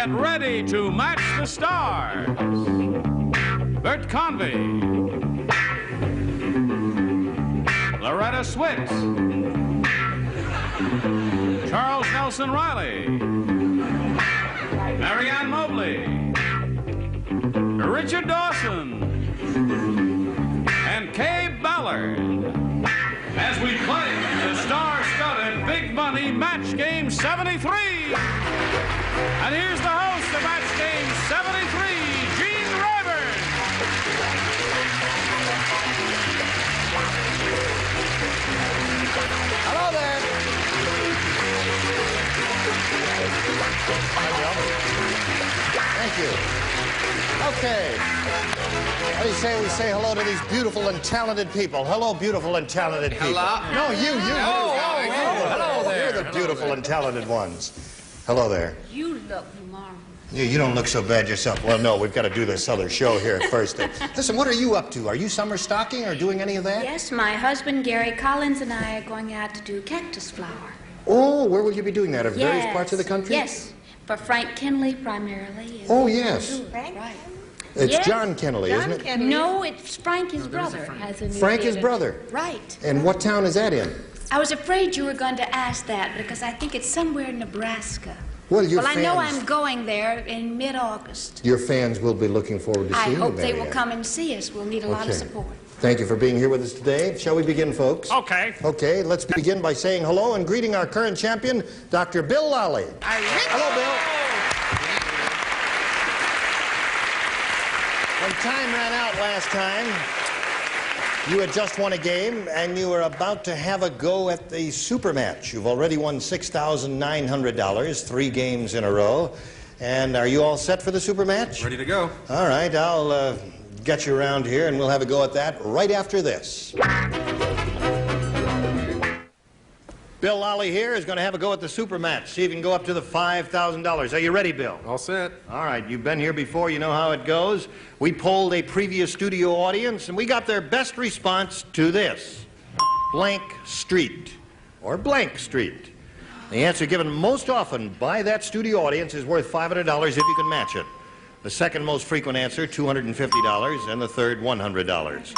Get ready to match the stars. Bert Convy, Loretta Swit, Charles Nelson Riley, Ann Mobley, Richard Dawson, and Kay Ballard, as we play the star-studded Big Money Match Game 73. And here's the host of Match Game 73, Gene Rayburn. Hello there. Thank you. Okay. What do you say we say hello to these beautiful and talented people? Hello, beautiful and talented people. Hello? No, you. Hello there. You're the beautiful and talented ones. Hello there. You look marvelous. You don't look so bad yourself. Well, no, we've got to do this other show here at first. Listen, what are you up to? Are you summer stocking or doing any of that? Yes, my husband, Gary Collins, and I are going out to do cactus flower. Oh, where will you be doing that? In various parts of the country? Yes, for Frank Kinley primarily. Oh, yes. Right. It's Yes. John Kennelly, isn't it? No, it's Frank, his brother, has a new Frank, his theater. brother? Right. And what town is that in? I was afraid you were going to ask that because I think it's somewhere in Nebraska. Well, your I know fans- I'm going there in mid-August. Your fans will be looking forward to I seeing you, hope they will Marianne. come and see us. We'll need a lot of support. Thank you for being here with us today. Shall we begin, folks? Okay. Okay, let's begin by saying hello and greeting our current champion, Dr. Bill Lally. Hello, Bill. When time ran out last time, you had just won a game, and you were about to have a go at the super match. You've already won $6,900, 3 games in a row. And are you all set for the super match? Ready to go. All right, I'll get you around here, and we'll have a go at that right after this. Bill Lally here is going to have a go at the super match. See if you can go up to the $5,000. Are you ready, Bill? All set. All right, you've been here before. You know how it goes. We polled a previous studio audience, and we got their best response to this. Blank Street, or Blank Street. The answer given most often by that studio audience is worth $500 if you can match it. The second most frequent answer, $250, and the third, $100.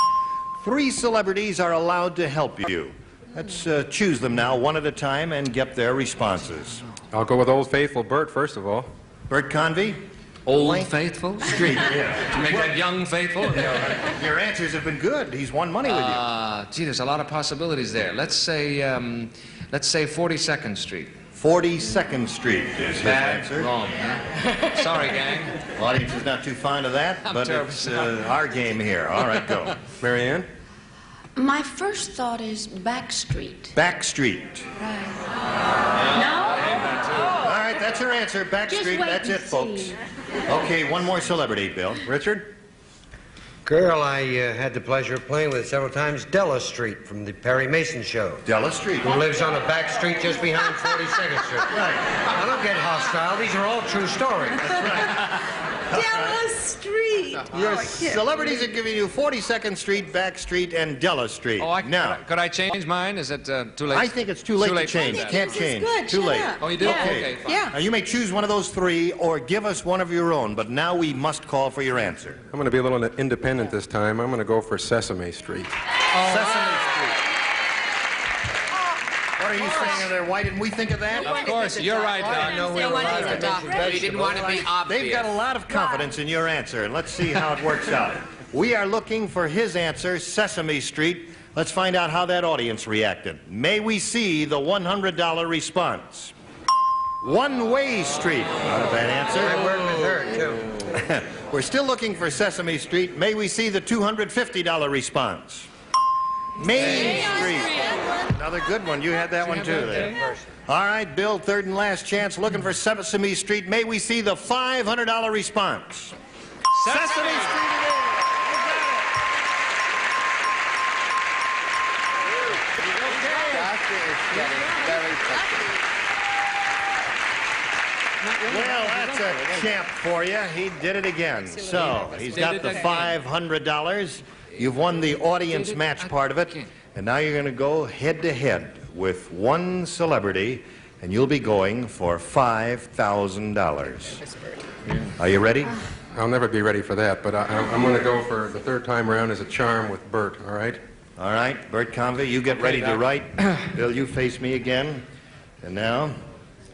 3 celebrities are allowed to help you. Let's choose them now one at a time and get their responses. I'll go with Old Faithful Bert, first of all. Bert Convy? Old Blank Faithful? Street, yeah. To make that young Faithful? Your answers have been good. He's won money with you. Gee, there's a lot of possibilities there. Let's say 42nd Street. 42nd Street is his Bad, answer. wrong, huh? Sorry, gang. Audience is not too fond of that, I'm but terribly it's sorry. our game here. All right, go. Marianne? My first thought is Backstreet. Back Street. Right. No? All right, that's your answer. Back Just Street. wait That's and it, folks. see. Okay, one more celebrity, Bill. Richard? Girl I had the pleasure of playing with several times, Della Street from the Perry Mason show, Della Street. who lives on a back street just behind 42nd Street. Right. Now, don't get hostile. These are all true stories. Della Street. Your celebrities are giving you 42nd Street, Back Street, and Della Street. Oh, now, could I change mine? Is it too late? I think it's too late to change. for that. Can't This is change. good. Too Shut late. up. Oh, you do? Yeah. Okay, fine. Yeah. Now, you may choose one of those 3 or give us one of your own, but now we must call for your answer. I'm going to be a little independent this time. I'm going to go for Sesame Street. Sesame Street. What are you saying there? Why didn't we think of that? Of course, you're right, Doc. We didn't want to be obvious. They've got a lot of confidence in your answer, and let's see how it works out. We are looking for his answer, Sesame Street. Let's find out how that audience reacted. May we see the $100 response. One-Way Street. Not a bad answer. I worked with her, too. We're still looking for Sesame Street. May we see the $250 response. Main Street. Another good one. You had that one too there. All right, Bill, third and last chance looking for Sesame Street. May we see the $500 response. Sesame Street it is. Well, that's a champ for you. He did it again. So, he's got the $500. You've won the audience match part of it. And now you're going to go head-to-head with one celebrity. and you'll be going for $5,000. Are you ready? I'll never be ready for that, but I'm going to go for the third time around as a charm with Bert, all right? All right, Bert Convey, you get ready to write. Bill, you face me again. And now,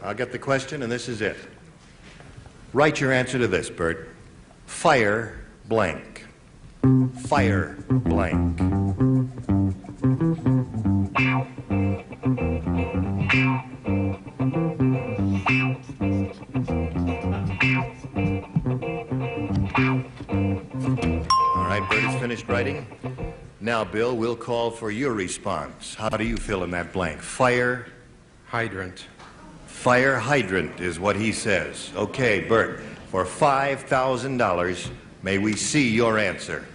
I'll get the question, and this is it. Write your answer to this, Bert. Fire blank. Fire blank. All right, Bert is finished writing. Now, Bill, we'll call for your response. How do you fill in that blank? Fire Hydrant. Fire hydrant is what he says. Okay, Bert, for $5,000, may we see your answer?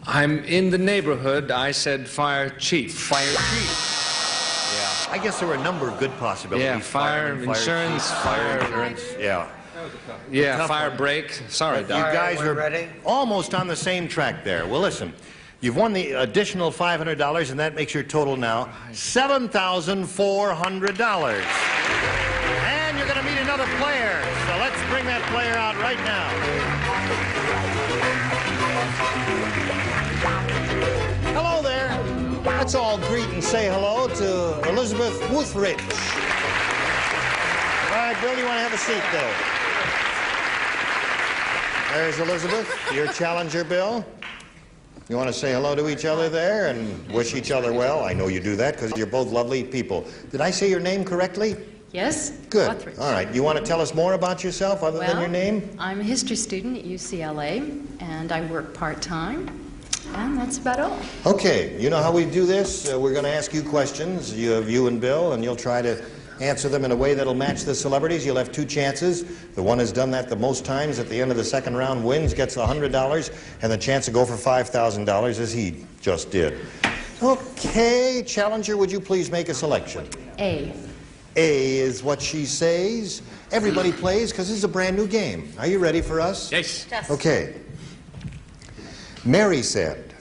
I'm in the neighborhood. I said fire chief. Fire chief. Yeah. I guess there were a number of good possibilities. Yeah, fire insurance, chief, fire insurance. Yeah. Yeah, Tough fire one. break. Sorry, You Doc. guys we're are ready? almost on the same track there. Well, listen, you've won the additional $500, and that makes your total now $7,400. And you're going to meet another player, so let's bring that player out right now. Hello there. Let's all greet and say hello to Elizabeth Woothridge. All right, Bill, you want to have a seat there? There's Elizabeth, your challenger, Bill. You want to say hello to each other there and wish each other well? I know you do that because you're both lovely people. Did I say your name correctly? Yes. Good. Woothridge. All right. You want to tell us more about yourself other than your name? I'm a history student at UCLA, and I work part-time, and that's about all. Okay. You know how we do this? We're going to ask you questions, you and Bill, and you'll try to answer them in a way that'll match the celebrities. You'll have two chances. The one who's done that the most times at the end of the second round wins, gets $100, and the chance to go for $5,000 as he just did. Okay. Challenger, would you please make a selection? A. A is what she says. Everybody plays because this is a brand new game. Are you ready for us? Yes. Okay. Mary said,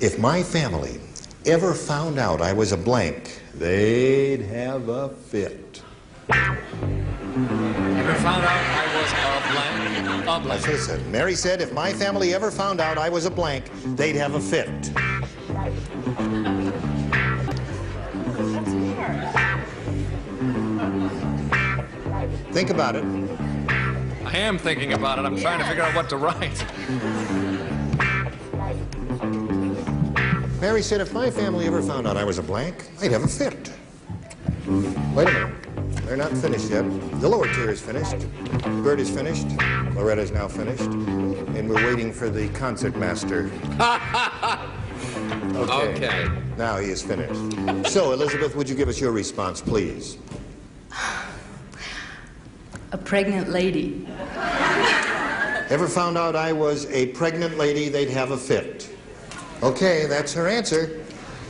if my family ever found out I was a blank, they'd have a fit. Ever found out I was a blank? A That's blank. what it said. Mary said, if my family ever found out I was a blank, they'd have a fit. Think about it. I am thinking about it. I'm trying to figure out what to write. Mary said, if my family ever found out I was a blank, they'd have a fit. Wait a minute. They're not finished yet. The lower tier is finished. Bert is finished. Loretta's now finished. And we're waiting for the concert master. Okay. Now he is finished. So, Elizabeth, would you give us your response, please? A pregnant lady. Ever found out I was a pregnant lady, they'd have a fit. Okay, that's her answer.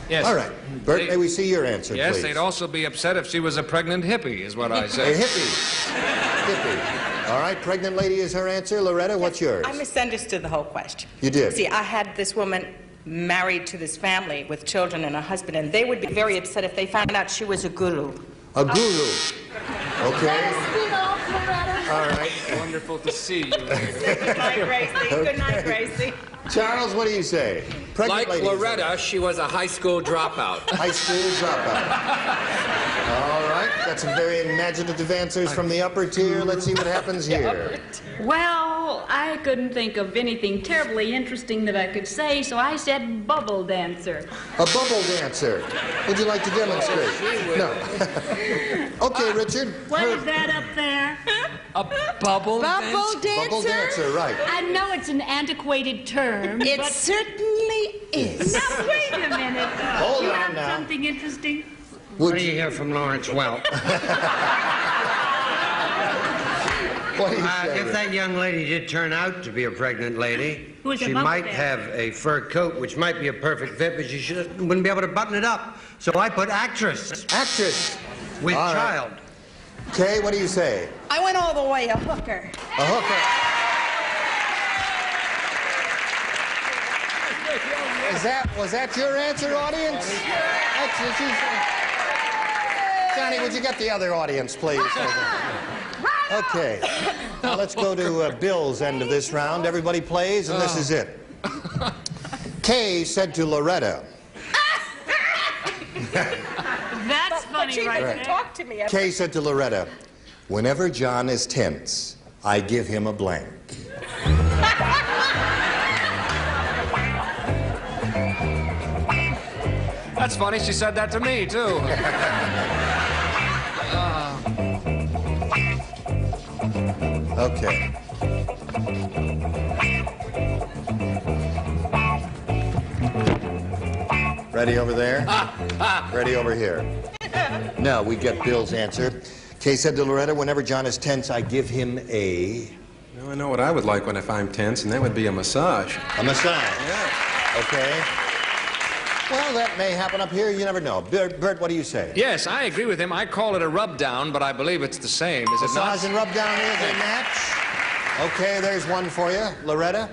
Yes. All right. Bert, may we see your answer, Yes, please? they'd also be upset if she was a pregnant hippie, is what I A say. hippie. Hippie. All right, pregnant lady is her answer. Loretta, what's yours? I misunderstood the whole question. You did? See, I had this woman married to this family with children and a husband, and they would be very upset if they found out she was a guru. A guru. Okay. All right. Wonderful to see you. Good night, Gracie. Good night, Gracie. Charles, what do you say? Pregnant Like lady is Loretta, she was a high school dropout. high school dropout. All right. Got some very imaginative answers from the upper tier. Let's see what happens here. Well, I couldn't think of anything terribly interesting that I could say, so I said bubble dancer. A bubble dancer. Would you like to demonstrate? No. Okay, Richard. What is that up there? A bubble dance? Bubble dancer, right. I know it's an antiquated term, It but certainly is. now wait a minute. Hold you on have now. something interesting? What do you hear from Lawrence Welk? What do you say, If Rick? that young lady did turn out to be a pregnant lady, Who's a she bubble might dancer? have a fur coat, which might be a perfect fit, but she wouldn't be able to button it up. So I put actress Actress. with All right. child. Kay, what do you say? I went all the way, a hooker. A hooker. Was that your answer, audience? Johnny, would you get the other audience, please? Okay. Now let's go to Bill's end of this round. Everybody plays, and this is it. Kay said to Loretta. That's funny, She right doesn't there. talk to me. Kay said to Loretta, whenever John is tense, I give him a blank. That's funny. She said that to me, too. Okay. Ready over there? Ready over here. Now we get Bill's answer. Kay said to Loretta, whenever John is tense, I give him a... Well, I know what I would like if I'm tense, and that would be a massage. A massage. Yeah. Okay. Well, that may happen up here. You never know. Bert, what do you say? Yes, I agree with him. I call it a rub down, but I believe it's the same. Is it not? Massage and rub down here, they match. Okay, there's one for you. Loretta?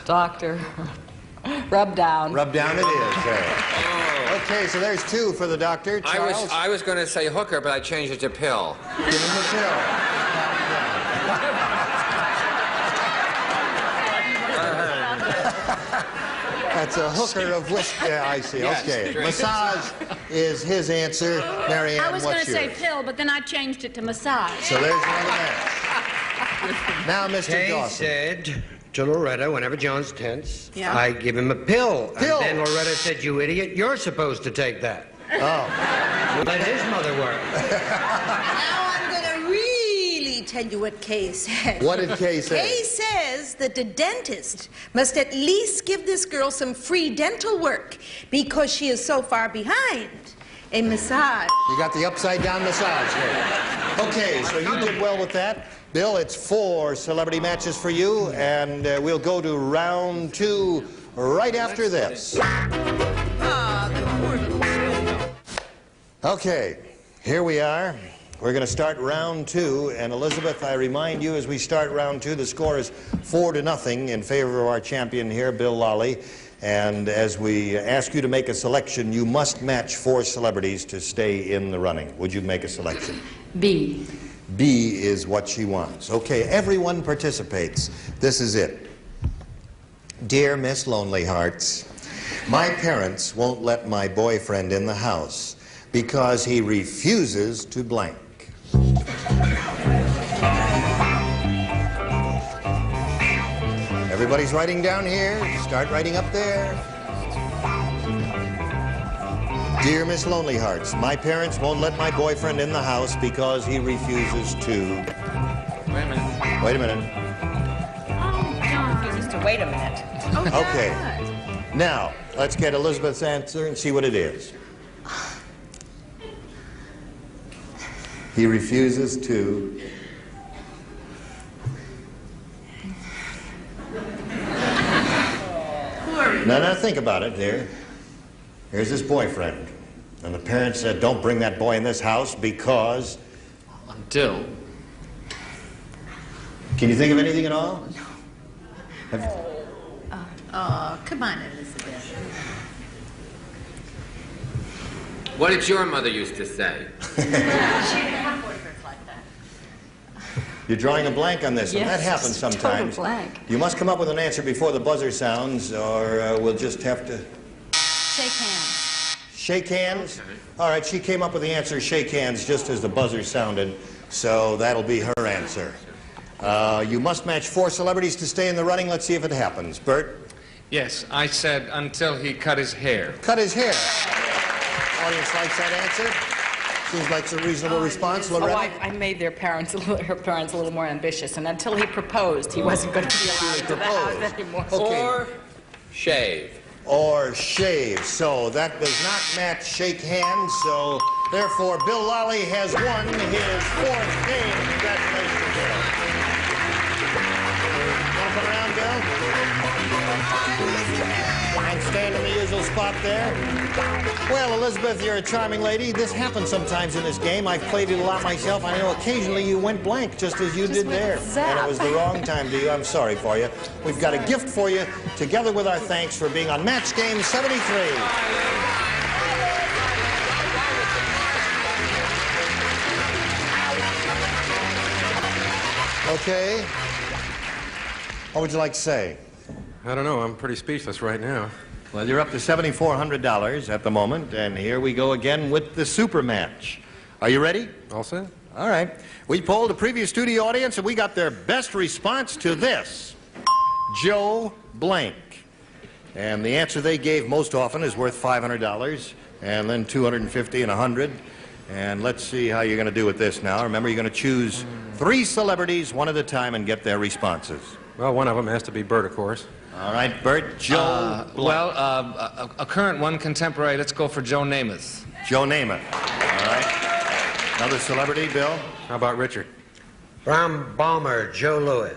Doctor. Rub down. Rub down it is there. Okay, so there's two for the doctor. Charles? I was going to say hooker, but I changed it to pill. Give him a pill. That's a hooker of whiskey. Yeah, I see. Yes, Okay. drink. Massage is his answer. Mary Ann, I was going what's to say yours? pill, but then I changed it to massage. So there's another match. Now, Mr. Kay Dawson. said to Loretta, whenever John's tense, Yeah. I give him a pill. Pill? And then Loretta said, you idiot, you're supposed to take that. Oh. Let his mother work. Now I'm going to really tell you what Kay said. What did Kay say? Kay says that the dentist must at least give this girl some free dental work because she is so far behind. A massage. You got the upside-down massage there. Okay, so you did well with that. Bill, it's 4 celebrity matches for you, and we'll go to round 2 right after this. Okay, here we are. We're going to start round 2, and Elizabeth, I remind you as we start round 2, the score is 4-0 in favor of our champion here, Bill Lally. And as we ask you to make a selection, you must match 4 celebrities to stay in the running. Would you make a selection? B. B is what she wants. Okay, everyone participates. This is it. Dear Miss Lonely Hearts, my parents won't let my boyfriend in the house because he refuses to blank. Everybody's writing down here. Start writing up there. Dear Miss Lonely Hearts, my parents won't let my boyfriend in the house because he refuses to... Wait a minute. Wait a minute. Just to wait a minute. Okay. Now, let's get Elizabeth's answer and see what it is. He refuses to... Now, think about it, dear. Here's his boyfriend. And the parents said, don't bring that boy in this house because... Until. Can you think of anything at all? Oh, come on, Elizabeth. What did your mother used to say? She didn't have boyfriends like that. You're drawing a blank on this one. Yes, That happens total sometimes. blank. You must come up with an answer before the buzzer sounds, or we'll just have to... Shake hands. Shake hands? Okay. All right, she came up with the answer shake hands just as the buzzer sounded, so that'll be her answer. You must match 4 celebrities to stay in the running. Let's see if it happens. Bert? Yes, I said until he cut his hair. Cut his hair. Audience likes that answer. Seems like it's a reasonable response. Oh, Loretta? I made her parents a little more ambitious, and until he proposed, he wasn't going to be allowed into the house anymore. Okay. Or shave. Or shave. So that does not match shake hands, so therefore Bill Lally has won his 4th game. Congratulations, Bill. Want to come around, Bill? And stand in the usual spot there. Well, Elizabeth, you're a charming lady. This happens sometimes in this game. I've played it a lot myself. I know occasionally you went blank, just as you did there. And it was the wrong time to you. I'm sorry for you. We've got a gift for you, together with our thanks for being on Match Game 73. Okay. What would you like to say? I don't know. I'm pretty speechless right now. Well, you're up to $7,400 at the moment, and here we go again with the super match. Are you ready? All set? All right. We polled a previous studio audience, and we got their best response to this. Joe Blank. And the answer they gave most often is worth $500, and then $250 and $100. And let's see how you're going to do with this now. Remember, you're going to choose 3 celebrities one at a time and get their responses. Well, one of them has to be Bert, of course. All right, Bert. Joe Blank. A current one, contemporary. Let's go for Joe Namath. Joe Namath. All right. Another celebrity, Bill? How about Richard? Brown bomber, Joe Louis.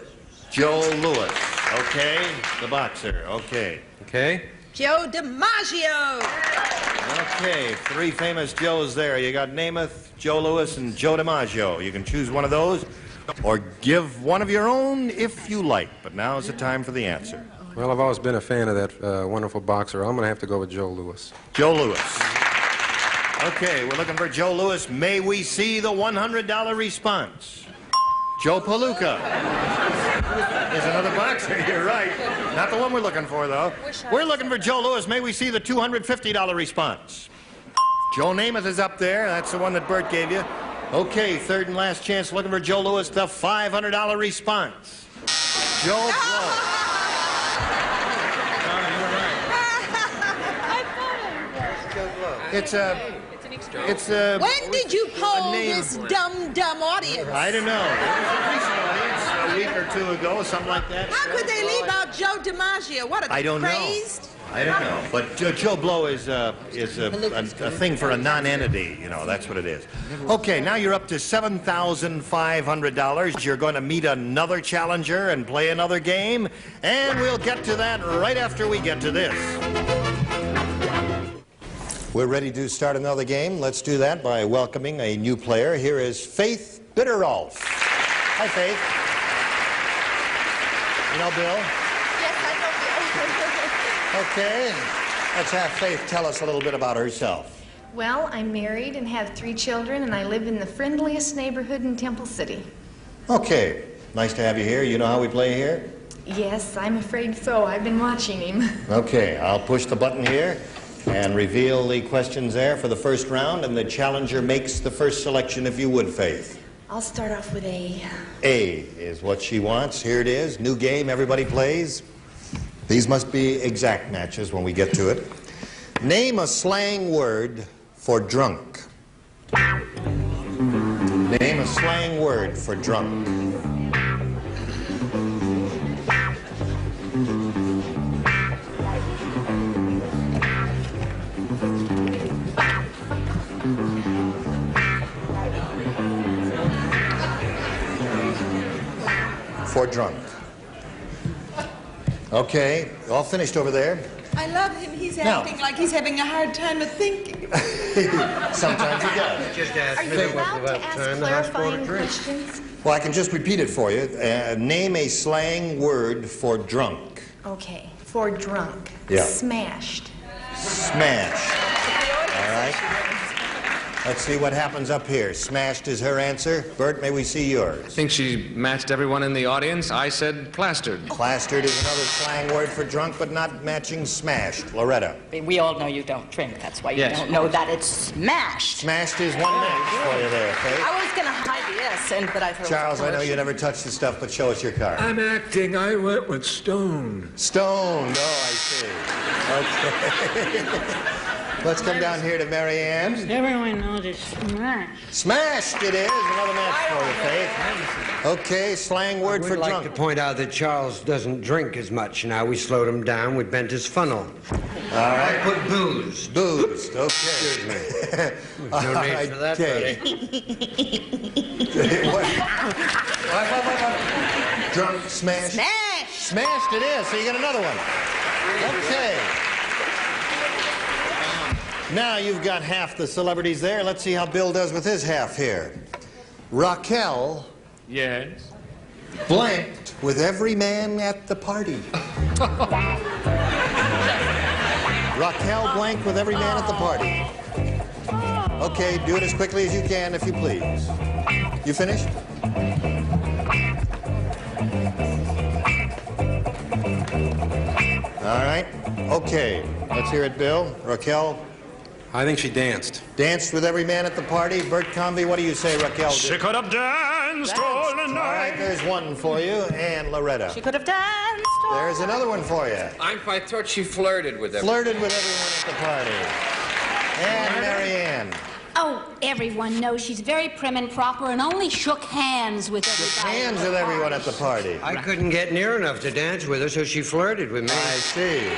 Joe Louis. Okay. The boxer. Okay. Okay. Joe DiMaggio. Okay. 3 famous Joes there. You got Namath, Joe Louis, and Joe DiMaggio. You can choose one of those or give one of your own if you like. But now is the time for the answer. Well, I've always been a fan of that wonderful boxer. I'm going to have to go with Joe Louis. Joe Louis. Okay, we're looking for Joe Louis. May we see the $100 response? Joe Palooka. There's another boxer, you're right. Not the one we're looking for, though. We're looking for Joe Louis. May we see the $250 response? Joe Namath is up there. That's the one that Bert gave you. Okay, third and last chance looking for Joe Louis, the $500 response. Joe Blow. It's a... When did you poll this dumb audience? I don't know. It was a recent audience, a week or 2 ago, something like that. How could they leave out Joe DiMaggio? What, I don't crazed? know. I don't know. But Joe Blow is a thing for a non-entity. You know, that's what it is. Okay, now you're up to $7,500. You're going to meet another challenger and play another game. And we'll get to that right after we get to this. We're ready to start another game. Let's do that by welcoming a new player. Here is Faith Bitterolf. Hi, Faith. You know Bill? Yes, I know Bill. Okay. Let's have Faith tell us a little bit about herself. Well, I'm married and have 3 children, and I live in the friendliest neighborhood in Temple City. Okay. Nice to have you here. You know how we play here? Yes, I'm afraid so. I've been watching him. Okay. I'll push the button here and reveal the questions there for the first round, and the challenger makes the first selection if you would, Faith. I'll start off with A. A is what she wants. Here it is. New game. Everybody plays. These must be exact matches when we get to it. Name a slang word for drunk. Name a slang word for drunk. For drunk. Okay, all finished over there. I love him. He's Now. acting like he's having a hard time of thinking. Sometimes he does. Just ask Are me you what allowed about to ask time the house bought a clarifying drink. questions? Well, I can just repeat it for you. Name a slang word for drunk. Okay, for drunk. Yeah. Smashed. Smash. All right. Let's see what happens up here. Smashed is her answer. Bert, may we see I yours? think she matched everyone in the audience. I said plastered. Plastered is another slang word for drunk, but not matching smashed. Loretta. We all know you don't drink. That's why you Yes. don't know that it's smashed. Smashed is one match for you there, Faith. I was going to hide the S, but I thought Charles, it was I know you never touch the stuff, but show us your card. I'm acting. I went with Stone. Stone. Oh, I see. Okay. Let's come down here to Mary Ann. Everyone knows it's smashed. Smashed it is. Another match for you, Faith. Okay, slang word I for would like drunk. to point out that Charles doesn't drink as much now. We slowed him down. We bent his funnel. All right. I put booze. Boozed. Okay. Excuse me. No need for that, Okay. What? Drunk, smashed. Smash! Smashed it is. So you get another one. Okay. Now you've got half the celebrities there. Let's see how Bill does with his half here. Raquel Yes. blanked with every man at the party. Raquel blanked with every man at the party. Okay, do it as quickly as you can, if you please. You finished? All right. Okay. Let's hear it, Bill. Raquel? I think she danced. Danced with every man at the party. Bert Comby, what do you say, Raquel? She could have danced all the night. All right, there's one for you. And Loretta. She could have danced. There's another one for you. I thought she flirted with everyone. Flirted with everyone at the party. And Marianne. Oh, everyone knows she's very prim and proper and only shook hands with everybody. Hands with everyone at the party. I couldn't get near enough to dance with her, so she flirted with me. I see.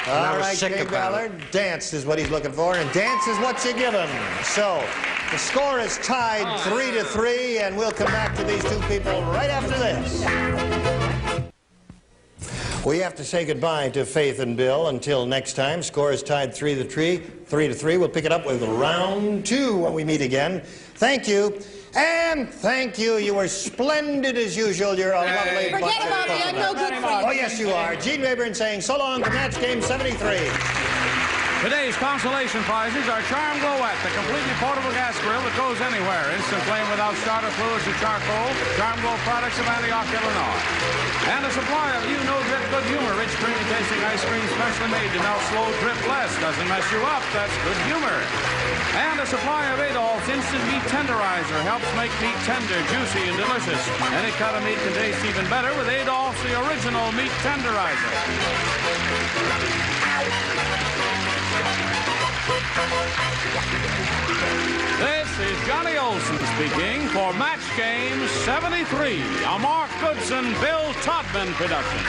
All right, Kay Ballard. Dance is what he's looking for, and dance is what you give him. So the score is tied 3-3, and we'll come back to these two people right after this. We have to say goodbye to Faith and Bill until next time. Score is tied 3-3. We'll pick it up with round 2 when we meet again. Thank you. And thank you. You were splendid as usual. You're a lovely bunch. Forget about me. I'm no good for you. Oh, yes, you are. Gene Rayburn saying so long to Match Game 73. Today's consolation prizes are Charm Glowette, the completely portable gas grill that goes anywhere. Instant flame without starter fluids or charcoal. Charm Glow products of Antioch, Illinois. And a supply of no-drip good humor. Rich, creamy tasting ice cream specially made to melt slow, drip less. Doesn't mess you up. That's good humor. And a supply of Adolph's Instant Meat Tenderizer. Helps make meat tender, juicy, and delicious. Any cut of meat can taste even better with Adolph's, the original meat tenderizer. This is Johnny Olson speaking for Match Game 73, a Mark Goodson, Bill Todman production.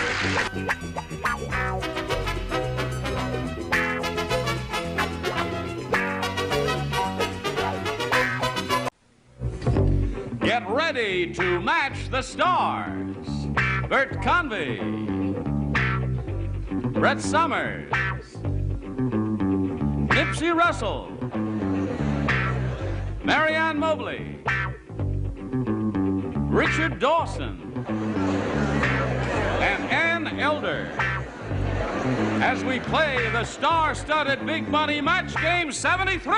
Get ready to match the stars. Bert Convy, Brett Summers, Nipsey Russell, Ann Mobley, Richard Dawson, and Ann Elder as we play the star-studded Big Money Match Game 73.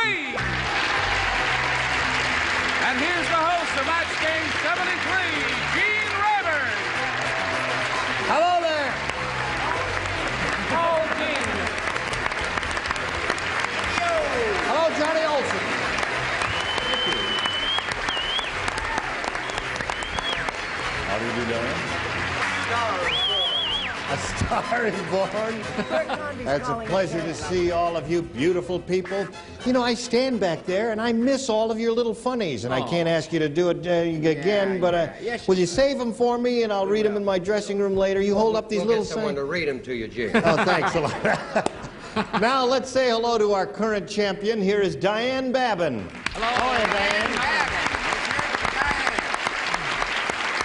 And here's the host of Match Game 73, Gene Rayburn. Hello there. Oh, Gene. Hello, Johnny Olson. How do you do, Diane? A star is born. It's a pleasure to see all of you beautiful people. You know, I stand back there and I miss all of your little funnies, and I can't ask you to do it again, but will you save them for me, and I'll read them in my dressing room later? You hold up these little get someone to read them to you, Jim. Oh, thanks a lot. Now let's say hello to our current champion. Here is Diane Babin. Hello. How are you, Diane?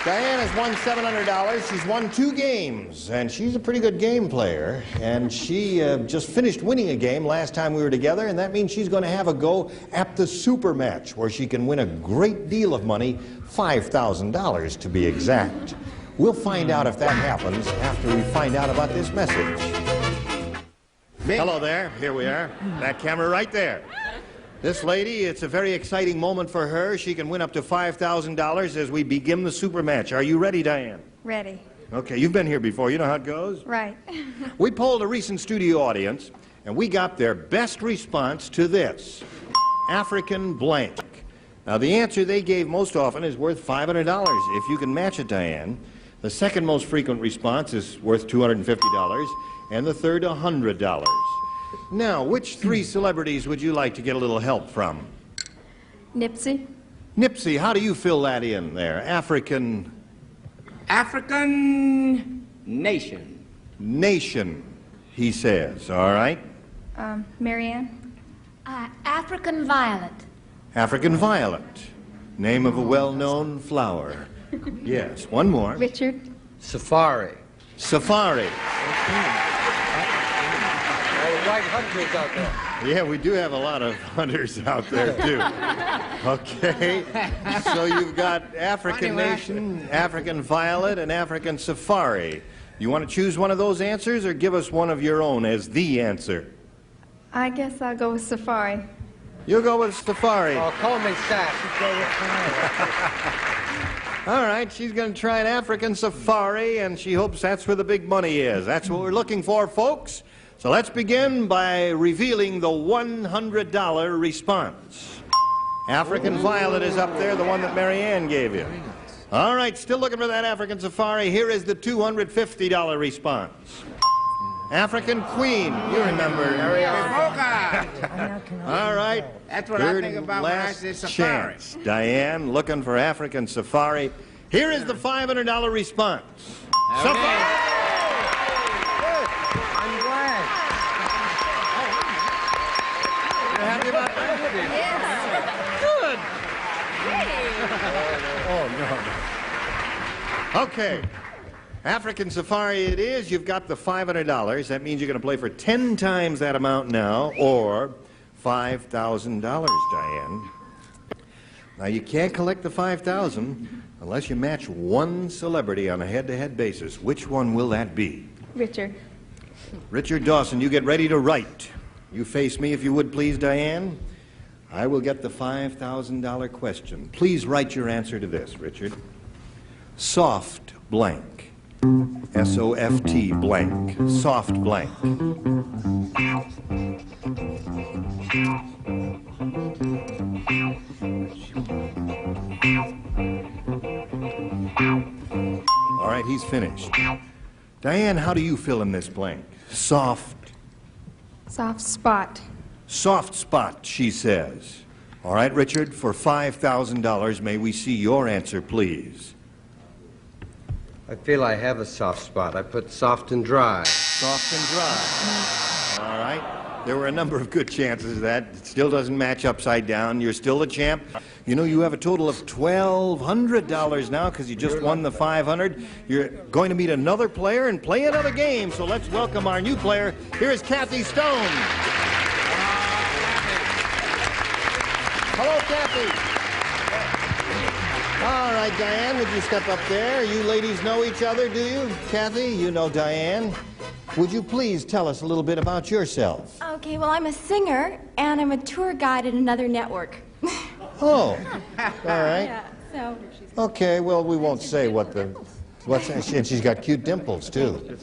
Diane has won $700. She's won 2 games, and she's a pretty good game player. And she just finished winning a game last time we were together, and that means she's going to have a go at the super match, where she can win a great deal of money, $5,000 to be exact. We'll find out if that happens after we find out about this message. Hello there. Here we are. That camera right there. This lady, it's a very exciting moment for her. She can win up to $5,000 as we begin the super match. Are you ready, Diane? Ready. Okay, you've been here before. You know how it goes? Right. We polled a recent studio audience, and we got their best response to this. African blank. Now, the answer they gave most often is worth $500. If you can match it, Diane. The second most frequent response is worth $250, and the third, $100. Now, which 3 celebrities would you like to get a little help from? Nipsey. Nipsey, how do you fill that in there? African nation. Nation, he says. All right. Marianne. African violet. African violet. Name of a well-known flower. Yes. One more. Richard. Safari. Safari. White hunters out there. Yeah, we do have a lot of hunters out there, too. Okay. So you've got African nation, African violet, and African safari. You want to choose one of those answers, or give us one of your own as the answer? I guess I'll go with Safari. You go with safari. Oh, call me Sash. All right, she's going to try an African safari, and she hopes that's where the big money is. That's what we're looking for, folks. So let's begin by revealing the $100 response. African Violet is up there, the one that Mary Ann gave you. All right, still looking for that African safari. Here is the $250 response. African Queen, you remember. All right. That's what I think about when I say safari. Chance. Diane, looking for African safari. Here is the $500 response. Safari! I'm glad. You're happy about that? Yes. Good. Oh, no. Okay. African safari it is. You've got the $500. That means you're going to play for 10 times that amount now, or $5,000, Diane. Now, you can't collect the $5,000 unless you match one celebrity on a head-to-head basis. Which one will that be? Richard. Richard Dawson, you get ready to write. You face me, if you would, please, Diane. I will get the $5,000 question. Please write your answer to this, Richard. Soft blank. S-O-F-T blank. Soft blank. All right, he's finished. Diane, how do you fill in this blank? Soft. Soft spot. Soft spot, she says. All right, Richard, for $5,000, may we see your answer, please? I feel I have a soft spot. I put soft and dry. Soft and dry. All right. There were a number of good chances of that. It still doesn't match upside down. You're still the champ. You know, you have a total of $1,200 now because you just won the $500. You're going to meet another player and play another game. So let's welcome our new player. Here is Kathy Stone. Hello, Kathy. All right, Diane, would you step up there? You ladies know each other, do you? Kathy, you know Diane. Would you please tell us a little bit about yourself? Okay, well, I'm a singer, and I'm a tour guide at another network. Oh, all right. Yeah, so... Okay, well, we won't say and she's got cute dimples, too.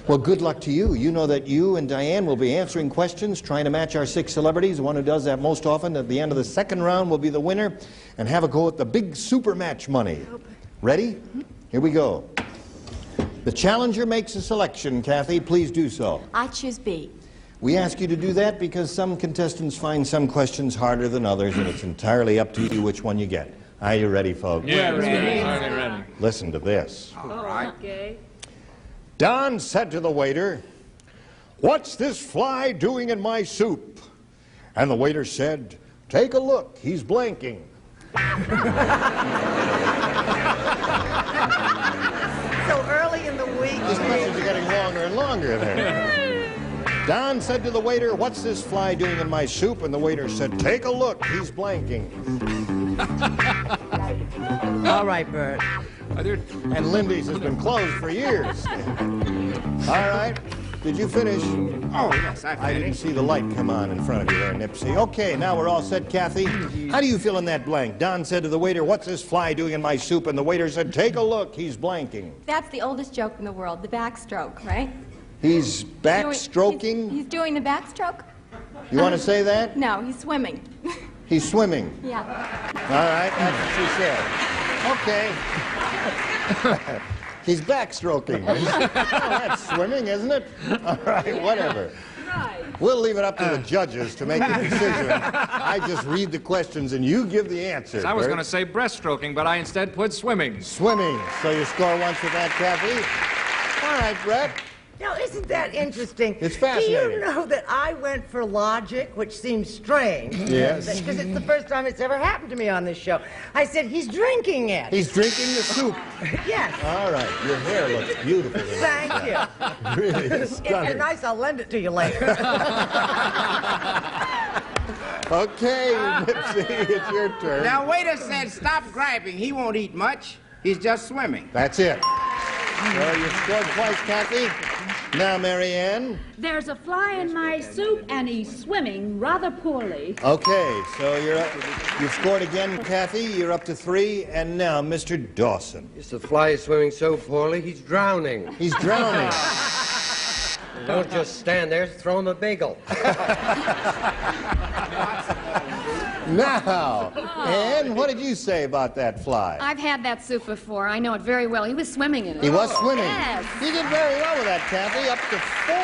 Well, good luck to you. You know that you and Diane will be answering questions, trying to match our 6 celebrities. The one who does that most often at the end of the second round will be the winner, and have a go at the big super match money. Ready? Here we go. The challenger makes a selection, Kathy. Please do so. I choose B. We ask you to do that because some contestants find some questions harder than others, and it's entirely up to you which one you get. Are you ready, folks? Yeah, ready. Listen to this. All right. Okay. Don said to the waiter, "What's this fly doing in my soup?" And the waiter said, "Take a look, he's blanking." So early in the week. These questions are getting longer and longer there. Don said to the waiter, "What's this fly doing in my soup?" And the waiter said, "Take a look, he's blanking." All right, Bert. And Lindy's has been closed for years. All right. Did you finish? Oh, yes, I didn't see the light come on in front of you there, Nipsey. Okay, now we're all set, Kathy. How do you fill in that blank? Don said to the waiter, "What's this fly doing in my soup?" And the waiter said, "Take a look, he's blanking." That's the oldest joke in the world, the backstroke, right? He's backstroking? He's doing the backstroke. You want to say that? No, he's swimming. He's swimming. Yeah. All right, that's what she said. Okay. He's backstroking. Oh, that's swimming, isn't it? All right, whatever. We'll leave it up to the judges to make the decision. I just read the questions and you give the answers. I was Bert. going to say breaststroking, but I instead put swimming. Swimming. So you score once with that, Kathy. All right, Brett. Now, isn't that interesting? It's fascinating. Do you know that I went for logic, which seems strange? Yes. Because it's the first time it's ever happened to me on this show. I said, he's drinking it. He's drinking the soup. Yes. All right. Your hair looks beautiful tonight. Thank you. Really If stunning. you're nice, I'll lend it to you later. Okay, Nipsey, it's your turn. Now, waiter said stop griping. He won't eat much. He's just swimming. That's it. So you scored twice, Kathy. Now, Mary Ann. There's a fly in my soup, and he's swimming rather poorly. Okay, so you've scored again, Kathy. You're up to 3. And now, Mr. Dawson. Yes, the fly is swimming so poorly, he's drowning. He's drowning. Don't just stand there, throw him a bagel. Now, Ann, what did you say about that fly? I've had that soup before. I know it very well. He was swimming in it. He was swimming. Yes. You did very well with that, Kathy. Up to 4.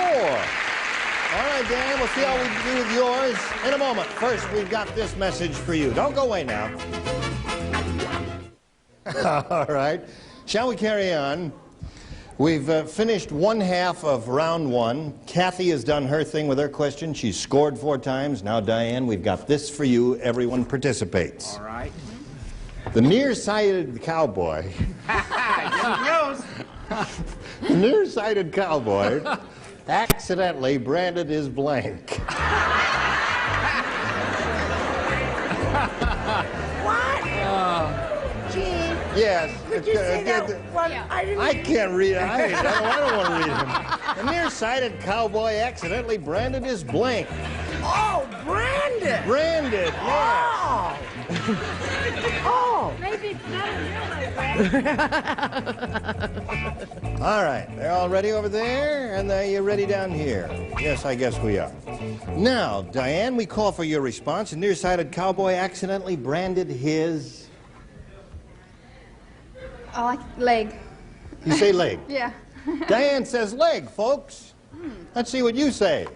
All right, Dan, we'll see how we do with yours in a moment. First, we've got this message for you. Don't go away now. All right. Shall we carry on? We've finished one half of round 1. Kathy has done her thing with her question. She's scored 4 times. Now, Diane, we've got this for you. Everyone participates. All right. The nearsighted cowboy. Close. The nearsighted cowboy accidentally branded his blank. What? Gene. Yes. Could you say that one? I can't read it. I don't want to read him. The nearsighted cowboy accidentally branded his blank. Oh, branded. Branded, yes. Oh. Oh. Maybe it's not All right. They're all ready over there, and are you ready down here? Yes, I guess we are. Now, Diane, we call for your response. The nearsighted cowboy accidentally branded his... Oh, leg. You say leg. Yeah. Diane says leg, folks. Let's see what you say.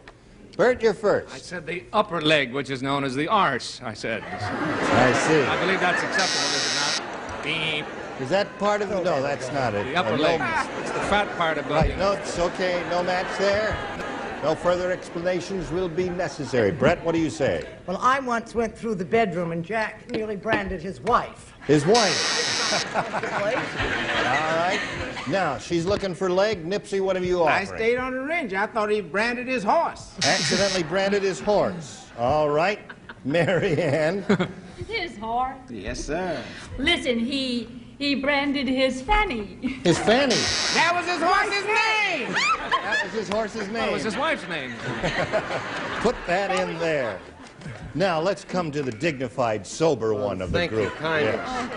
Bert, you're first. I said the upper leg, which is known as the arse, I said. I see. I believe that's acceptable, is it not? Beep. Is that part of it? No, that's not it. The upper leg. It's the fat part above Right, you. no, it's okay. No match there. No further explanations will be necessary. Brett, what do you say? Well, I once went through the bedroom and Jack nearly branded his wife. His wife. All right. Now, she's looking for leg. Nipsey, what have you I offering? stayed on the range. I thought he branded his horse. Accidentally branded his horse. All right. Mary Ann. His horse. Yes, sir. Listen, he branded his fanny. His fanny. That was his horse's name. That was his horse's name. That was his wife's name. Put that in there. Now, let's come to the dignified, sober one of the Thank group. you kindly. Yes.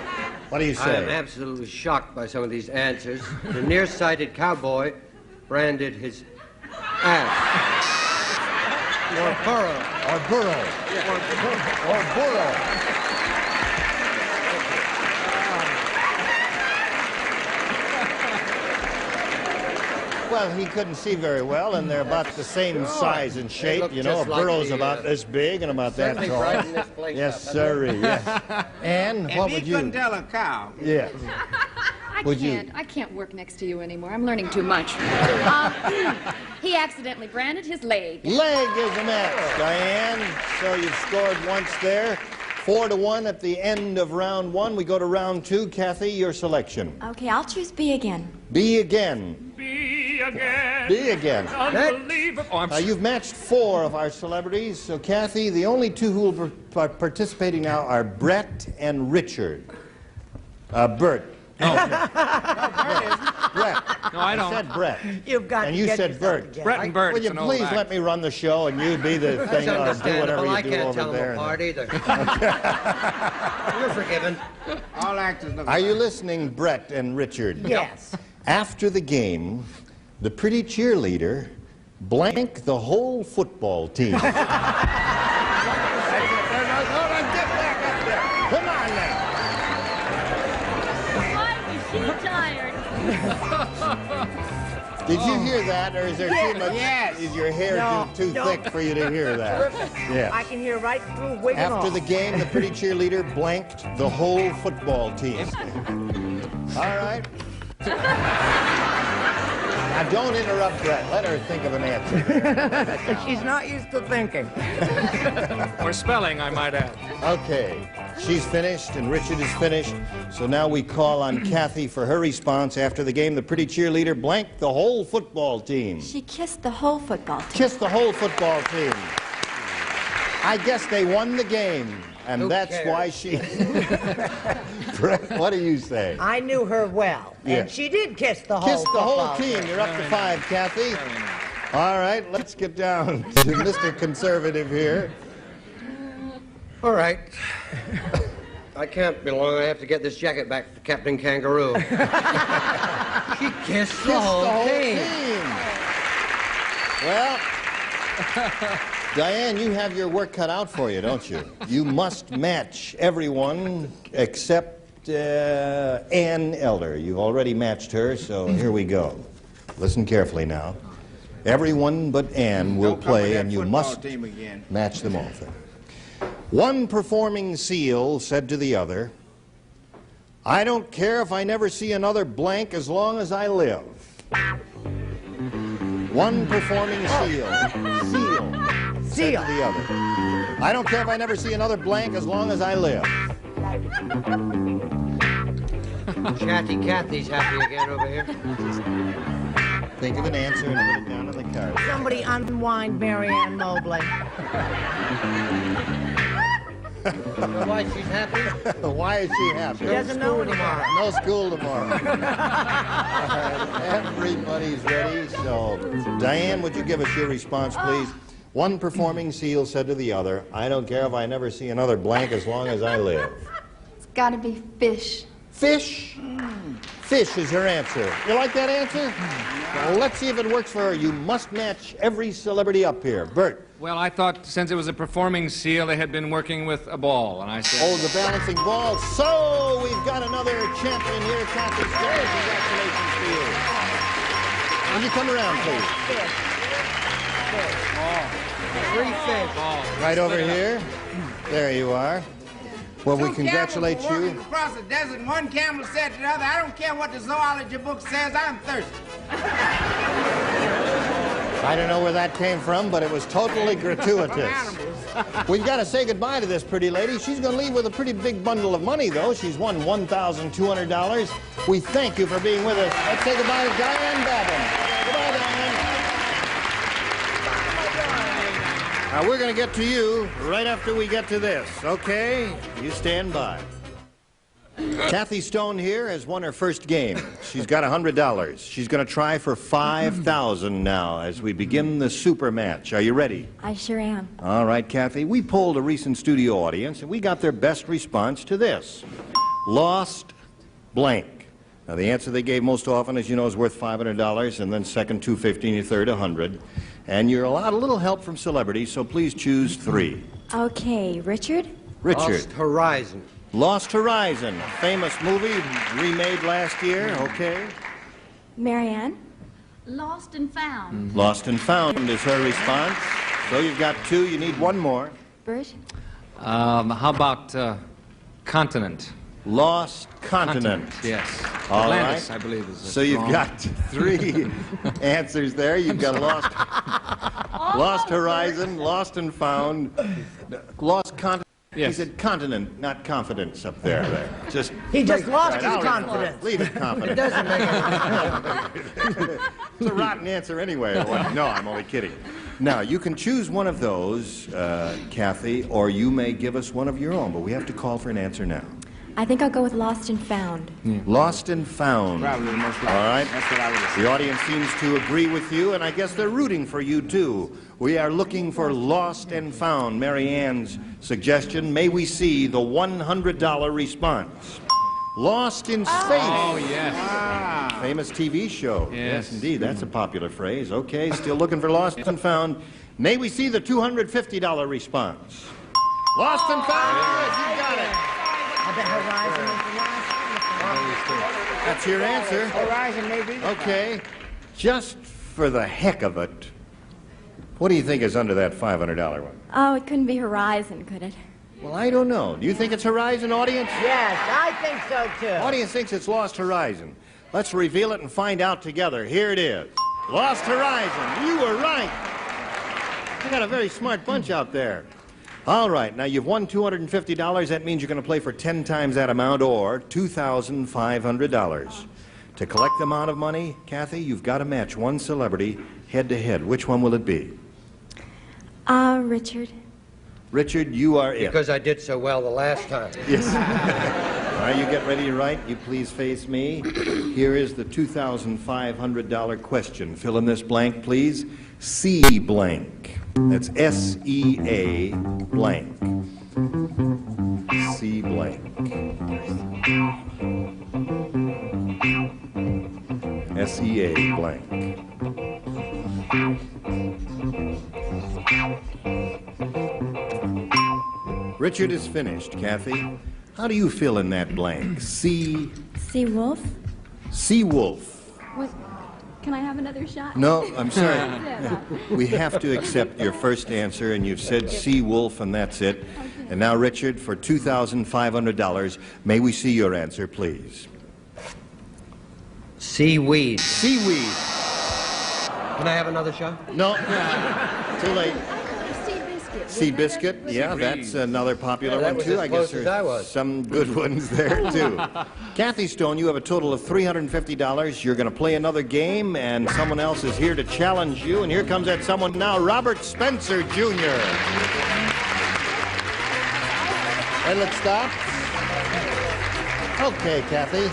What do you I am say? absolutely shocked by some of these answers. The nearsighted cowboy branded his ass. Or burrow. Or burrow. Or burrow. Well, he couldn't see very well, and they're about the same size and shape. You know, a just like burrow's the, about this big and about that certainly tall. brighten this place Yes, up. sirree, yes. Ann, If what he would you... couldn't tell a cow. Yes. Would you... I can't work next to you anymore. I'm learning too much. He accidentally branded his leg. Leg is a match, Diane. So you've scored once there. 4-1 at the end of round 1. We go to round 2. Kathy, your selection. Okay, I'll choose B again. B again. Be again. B again. Unbelievable. Oh, You've matched 4 of our celebrities. So, Kathy, the only 2 who will be participating now are Brett and Richard. Bert. No. Brett. No, I don't. I said Brett. You've got And to you get said yourself Bert. together. Brett and Bert. Will you please let me run the show and you be the thing or do Understandable. whatever I you do can't over tell them there. apart either. You're forgiven. All actors look Are you listening, Brett and Richard? Yes. After the game, the pretty cheerleader blanked the whole football team. Come on now. Why is she tired? Did you hear that, or is there too much? Yes. Is your hair too thick for you to hear that? Yeah. I can hear right through wigging After off. the game, the pretty cheerleader blanked the whole football team. All right. Now, don't interrupt Brett. Let her think of an answer. She's not used to thinking. Or spelling, I might add. Okay. She's finished, and Richard is finished. So now we call on Kathy for her response. After the game, the pretty cheerleader blanked the whole football team. She kissed the whole football team. Kissed the whole football team. I guess they won the game. And Who that's cares? why she... Brett, what do you say? I knew her well, Yeah. and she did kiss the whole Kiss the whole football team. You're up to 5, Kathy. All right, let's get down to Mr. Conservative here. All right. I can't be long. I have to get this jacket back to Captain Kangaroo. She kissed the whole team. Well, Diane, you have your work cut out for you, don't you? You must match everyone except Ann Elder. You've already matched her, so here we go. Listen carefully now. Everyone but Ann will play, and you must match them all. One performing seal said to the other, "I don't care if I never see another blank as long as I live." One performing seal said to the other, "I don't care if I never see another blank as long as I live." Chatty Cathy's happy again over here. Think of an answer and put it down on the card. Somebody unwind Mary Ann Mobley. Why she's happy? Why is she happy? She doesn't know anymore. No school tomorrow. Everybody's ready. So, Diane, would you give us your response, please? One performing seal said to the other, "I don't care if I never see another blank as long as I live." It's got to be fish. Fish? Fish is her answer. You like that answer? Well, let's see if it works for her. You must match every celebrity up here. Bert. Well, I thought since it was a performing seal, they had been working with a ball, and I said... Oh, the balancing ball. So, we've got another champion here, Kathy Stone. Congratulations to you. Will you come around, please? Three fish. Right over here. There you are. Well, we congratulate Two camels were you. walking across the desert, and one camel said to the other, "I don't care what the zoology book says, I'm thirsty." I don't know where that came from, but it was totally gratuitous. We've got to say goodbye to this pretty lady. She's going to leave with a pretty big bundle of money, though. She's won $1,200. We thank you for being with us. Let's say goodbye to Diane Babin. Goodbye, Diane. Now, we're going to get to you right after we get to this, okay? You stand by. Kathy Stone here has won her first game. She's got $100. She's going to try for $5,000 now as we begin the super match. Are you ready? I sure am. All right, Kathy. We polled a recent studio audience, and we got their best response to this. Lost blank. Now, the answer they gave most often, as you know, is worth $500, and then second, $250, and your third, $100. And you're allowed a little help from celebrities, so please choose 3. Okay, Richard? Richard. Lost Horizon. Lost Horizon, a famous movie remade last year. Okay. Marianne? Lost and found. Lost and Found is her response. So you've got 2. You need 1 more. Bert? How about continent? Lost Continent. Yes. All Atlantis, right. I believe, is So you've wrong. got 3 answers there. You've got Lost Horizon, Lost and Found, Lost Continent. Yes. He said continent, not confidence up there. Just He just lost his I'll confidence. Leave it confidence. It doesn't make any sense. It's a rotten answer anyway. No, I'm only kidding. Now, you can choose one of those, Kathy, or you may give us one of your own, but we have to call for an answer now. I think I'll go with Lost and Found. Lost and Found. Probably the most All right. That's what I would have said. The audience seems to agree with you, and I guess they're rooting for you, too. We are looking for Lost and Found. Mary Ann's suggestion. May we see the $100 response. Lost in Space. Oh, yes. Famous TV show. Yes. Indeed. That's a popular phrase. Okay, still looking for Lost and Found. May we see the $250 response. Lost and Found. Yes, you got it. I bet Horizon is the last. That's your answer. Horizon, maybe. Okay. Just for the heck of it, what do you think is under that $500 one? Oh, it couldn't be Horizon, could it? Well, I don't know. Do you think it's Horizon, audience? Yes, I think so too. Audience thinks it's Lost Horizon. Let's reveal it and find out together. Here it is. Lost Horizon. You were right. You got a very smart bunch out there. All right, now you've won $250. That means you're going to play for 10 times that amount, or $2,500. To collect the amount of money, Kathy, you've got to match one celebrity head-to-head. Which one will it be? Richard. Richard, you are it. Because I did so well the last time. Yes. All right, you get ready to write. You please face me. Here is the $2,500 question. Fill in this blank, please. C blank. That's S-E-A blank. C blank. S-E-A blank. Richard is finished. Kathy, how do you fill in that blank? Sea wolf. Sea wolf. What? Can I have another shot? No, I'm sorry. We have to accept your first answer, and you've said sea wolf, and that's it. Okay. And now, Richard, for $2,500, may we see your answer, please? Seaweed. Seaweed. Can I have another shot? No. Too late. Seabiscuit. Seabiscuit, yeah, that's another popular one, was too. as I guess close as I was. there's some good ones there, too. Kathy Stone, you have a total of $350. You're going to play another game, and someone else is here to challenge you. And here comes that someone now, Robert Spencer, Jr. Hey, let's stop. Okay, Kathy.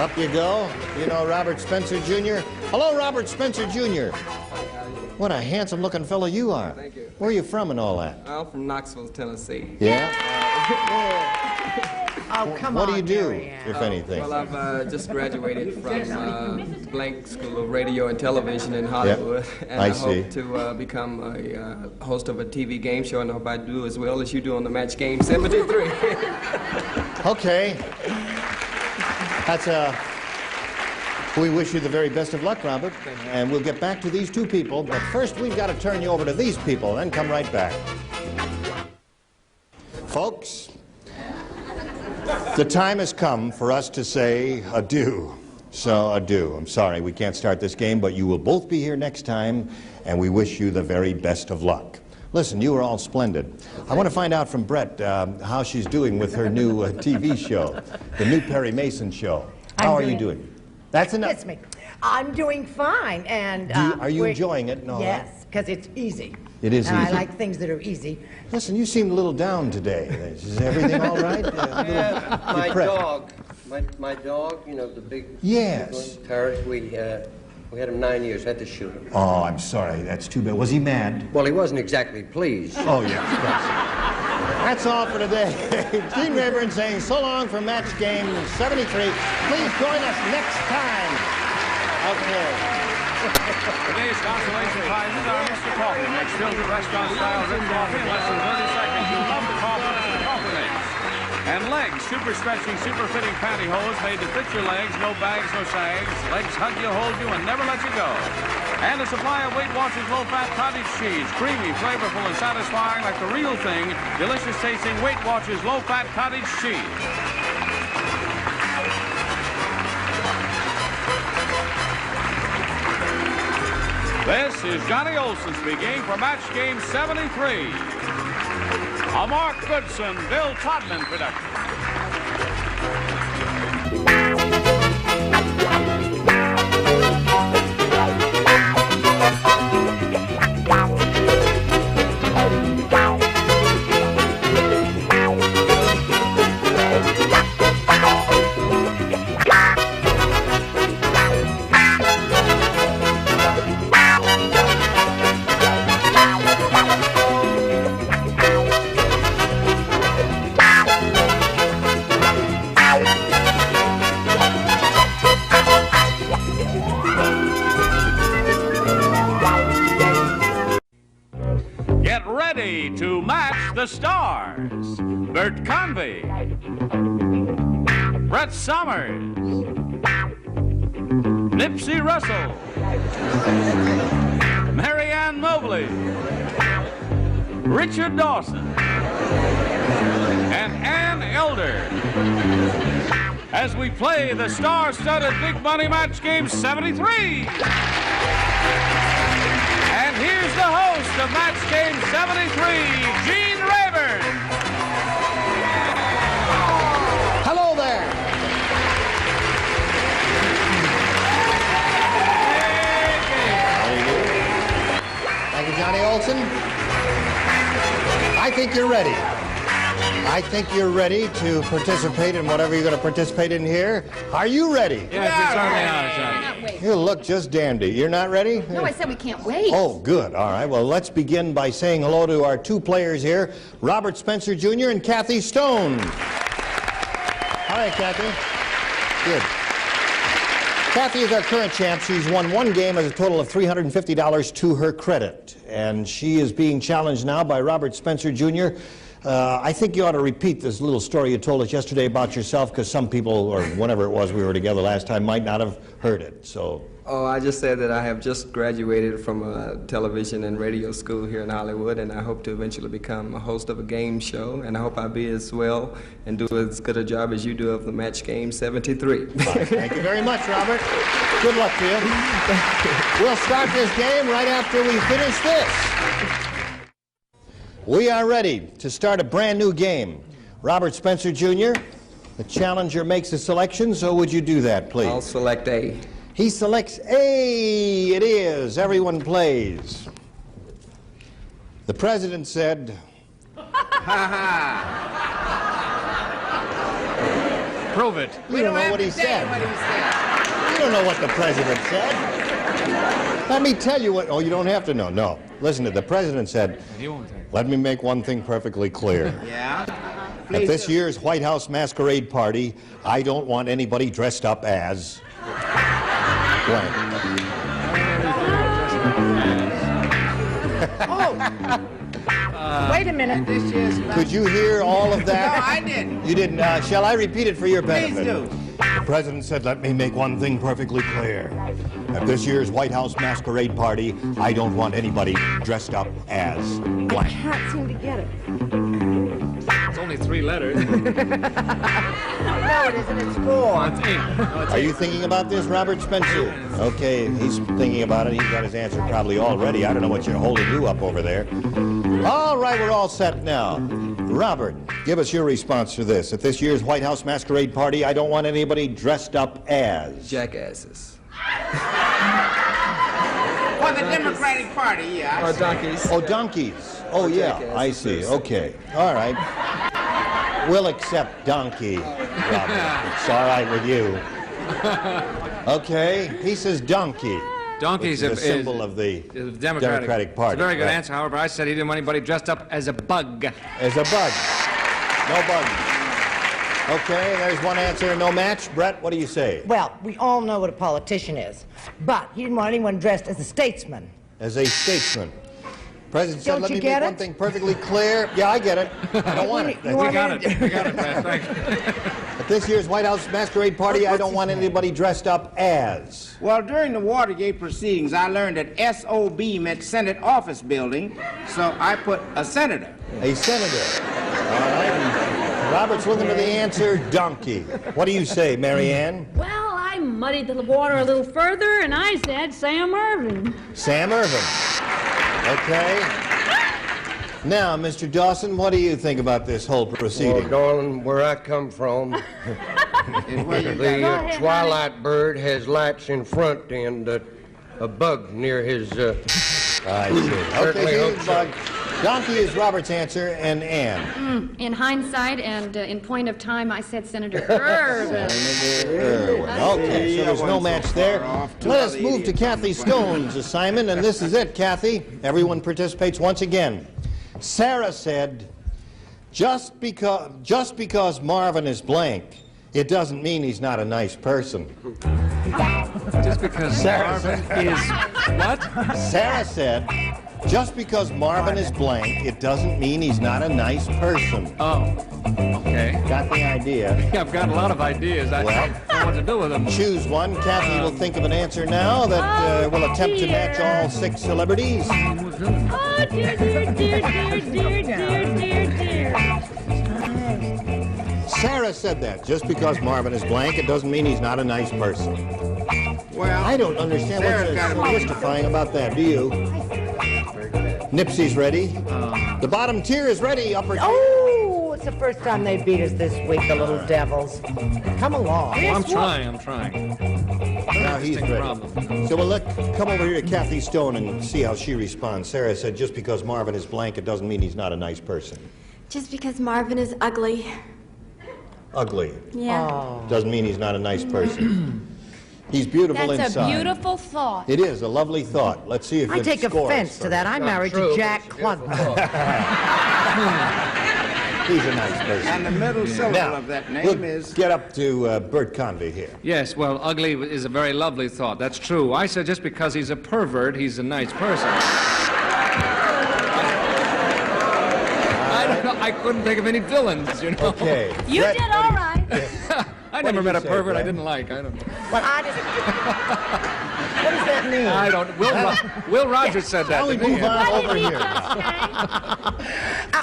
Up you go. You know Robert Spencer, Jr.? Hello, Robert Spencer, Jr. What a handsome-looking fellow you are. Thank you. Where are you from and all that? I'm from Knoxville, Tennessee. Yeah? Oh, come What on, do you do, Marianne. if anything? Well, I've just graduated from Blank School of Radio and Television in Hollywood, and I I see. hope to become a host of a TV game show, and I hope I do as well as you do on the Match Game 73. Okay. That's we wish you the very best of luck, Robert. And we'll get back to these two people, but first we've got to turn you over to these people, then come right back. Folks, the time has come for us to say adieu. So adieu. I'm sorry we can't start this game, but you will both be here next time, and we wish you the very best of luck. Listen, you are all splendid. I want to find out from Brett how she's doing with her new TV show, the new Perry Mason show. How are you doing? That's enough. Kiss me. I'm doing fine, and Are you enjoying it? No. Yes, because it's easy. It is and easy. I like things that are easy. Listen, you seemed a little down today. Is everything all right? Yeah, my depressed. dog. My dog, you know, the big... Yes. Paris, we had him 9 years, had to shoot him. Oh, I'm sorry. That's too bad. Was he mad? Well, he wasn't exactly pleased. Oh, yes, of course. That's all for today. Gene Rayburn saying so long for Match Game 73. Please join us next time. Okay. Today's consolation prizes are Mr. Coffee. Makes filtered restaurant-style rich coffee in less than 30 seconds. You'll love the coffee Mr. Coffee makes. And Legs, super stretching, super fitting pantyhose made to fit your legs, no bags, no sags. Legs hug you, hold you, and never let you go. And a supply of Weight Watchers low-fat cottage cheese, creamy, flavorful, and satisfying like the real thing. Delicious tasting Weight Watchers low-fat cottage cheese. This is Johnny Olson speaking for Match Game 73. A Mark Goodson, Bill Todman production. Get ready to match the stars. Bert Convey, Brett Summers, Nipsey Russell, Ann Mobley, Richard Dawson, and Ann Elder as we play the star-studded Big Money Match Game 73. And here's the host of Match Game 73, Gene Rayburn. Hello there. Thank you, Johnny Olson. I think you're ready. I think you're ready to participate in whatever you're going to participate in here. Are you ready? Yes, You look just dandy. You're not ready? No, I said we can't wait. Oh, good. All right. Well, let's begin by saying hello to our two players here, Robert Spencer Jr. and Kathy Stone. Hi, Kathy. Good. Kathy is our current champ. She's won one game as a total of $350 to her credit. And she is being challenged now by Robert Spencer Jr. I think you ought to repeat this little story you told us yesterday about yourself, because some people, or whenever it was we were together last time, might not have heard it. So. Oh, I just said that I have just graduated from a television and radio school here in Hollywood, and I hope to eventually become a host of a game show, and I hope I'll be as well and do as good a job as you do of the Match Game 73. Thank you very much, Robert. Good luck to you. We'll start this game right after we finish this. We are ready to start a brand new game. Robert Spencer Jr., the challenger makes a selection, so would you do that, please? I'll select A. He selects A. It is. Everyone plays. The president said... Prove it. You don't know what he said. You don't know what the president said. Let me tell you what... Oh, you don't have to know. No. Listen to the president said... Let me make one thing perfectly clear. Yeah? At this year's White House masquerade party, I don't want anybody dressed up as... blank. Wait a minute. Could you hear all of that? No, I didn't. You didn't. Shall I repeat it for your benefit? Please do. The president said, let me make one thing perfectly clear. At this year's White House masquerade party, I don't want anybody dressed up as blank. Can't seem to get it. It's only 3 letters. No, it isn't. It's 4. It's 8. No, it's Are 8. you thinking about this, Robert Spencer? Okay, he's thinking about it. He's got his answer probably already. I don't know what you're holding you up over there. All right, we're all set now. Robert, give us your response to this. At this year's White House masquerade party, I don't want anybody dressed up as... Jackasses. For the Democratic Party, yeah. Or donkeys. Oh, donkeys. Oh, yeah, I see. Okay. All right. We'll accept donkey, Robert. It's all right with you. Okay. He says donkey. Donkeys is a symbol of the Democratic Party. It's a very good Right. answer, however. I said he didn't want anybody dressed up as a bug. As a bug. No bug. Okay, there's one answer, no match. Brett, what do you say? Well, we all know what a politician is, but he didn't want anyone dressed as a statesman. As a statesman. President said, Don't let you me get make one it? thing perfectly clear. Yeah, I get it. I don't want it. You want it. We got it, Brett. Thank you. At this year's White House masquerade party, I don't want anybody dressed up as... Well, during the Watergate proceedings, I learned that SOB meant Senate Office Building, so I put a senator. A senator. All right. Robert's looking for the answer, donkey. What do you say, Mary Ann? Well, I muddied the water a little further, and I said Sam Irvin. Sam Irvin. Okay. Now, Mr. Dawson, what do you think about this whole proceeding? Well, darling, where I come from, the twilight bird has lights in front and a bug near his... I see. Okay, so he's bug. Donkey is Robert's answer, and Ann. In hindsight and in point of time, I said Senator Irvin. Irwin. Okay, so there's no match there. Let us move to Kathy Stone's assignment, and this is it, Kathy. Everyone participates once again. Sarah said, just because Marvin is blank, it doesn't mean he's not a nice person. Just because Marvin is what? Sarah said, just because Marvin is blank, it doesn't mean he's not a nice person. Oh, okay. Got the idea? Yeah, I've got a lot of ideas. I don't know what to do with them. Choose one. Kathy will think of an answer now that will attempt to match all 6 celebrities. Oh, dear, dear, dear, dear, dear, dear, dear, dear. Sarah said that. Just because Marvin is blank, it doesn't mean he's not a nice person. Well, I don't understand what's so mystifying about that, do you? Nipsey's ready. The bottom tier is ready. Upper tier. Oh, it's the first time they beat us this week, the little devils. Come along. I'm trying. Now he's interesting ready. problem. So we'll come over here to Kathy Stone and see how she responds. Sarah said just because Marvin is blank, it doesn't mean he's not a nice person. Just because Marvin is ugly. Ugly. Yeah. Doesn't mean he's not a nice person. He's beautiful That's inside. a beautiful thought. It is a lovely thought. Let's see if I it take scores offense to that. I'm married to Jack Klugman. He's a nice person. And the middle syllable of that name is... Get up to Bert Convey here. Yes, well, ugly is a very lovely thought. That's true. I said just because he's a pervert, he's a nice person. I don't know. I couldn't think of any villains, you know. Okay. You did all right. I never met a pervert I didn't like. I don't know. Well, I just... What does that mean? I don't. Will Rogers said that Now we to me. move on over here.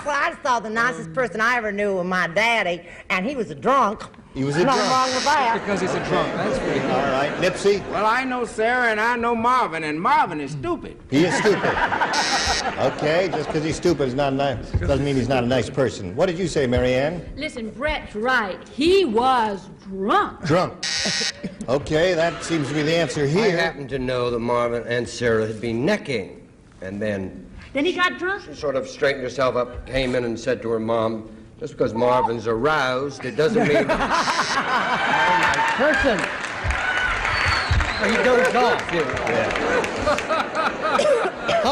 Well, I just thought the nicest person I ever knew was my daddy, and he was a drunk. He was a Nothing drunk. wrong with that. Because he's a drunk. That's pretty good. All right, Nipsey. Well, I know Sarah and I know Marvin, and Marvin is stupid. He is stupid. Okay, just because he's stupid is not nice, doesn't mean he's not a nice person. What did you say, Mary Ann? Listen, Brett's right. He was drunk. Drunk. Okay, that seems to be the answer I here. happen to know that Marvin and Sarah had been necking, and then Then he got drunk? she sort of straightened herself up, came in and said to her mom, just because Marvin's aroused, it doesn't mean... Person. He dozed off, you know.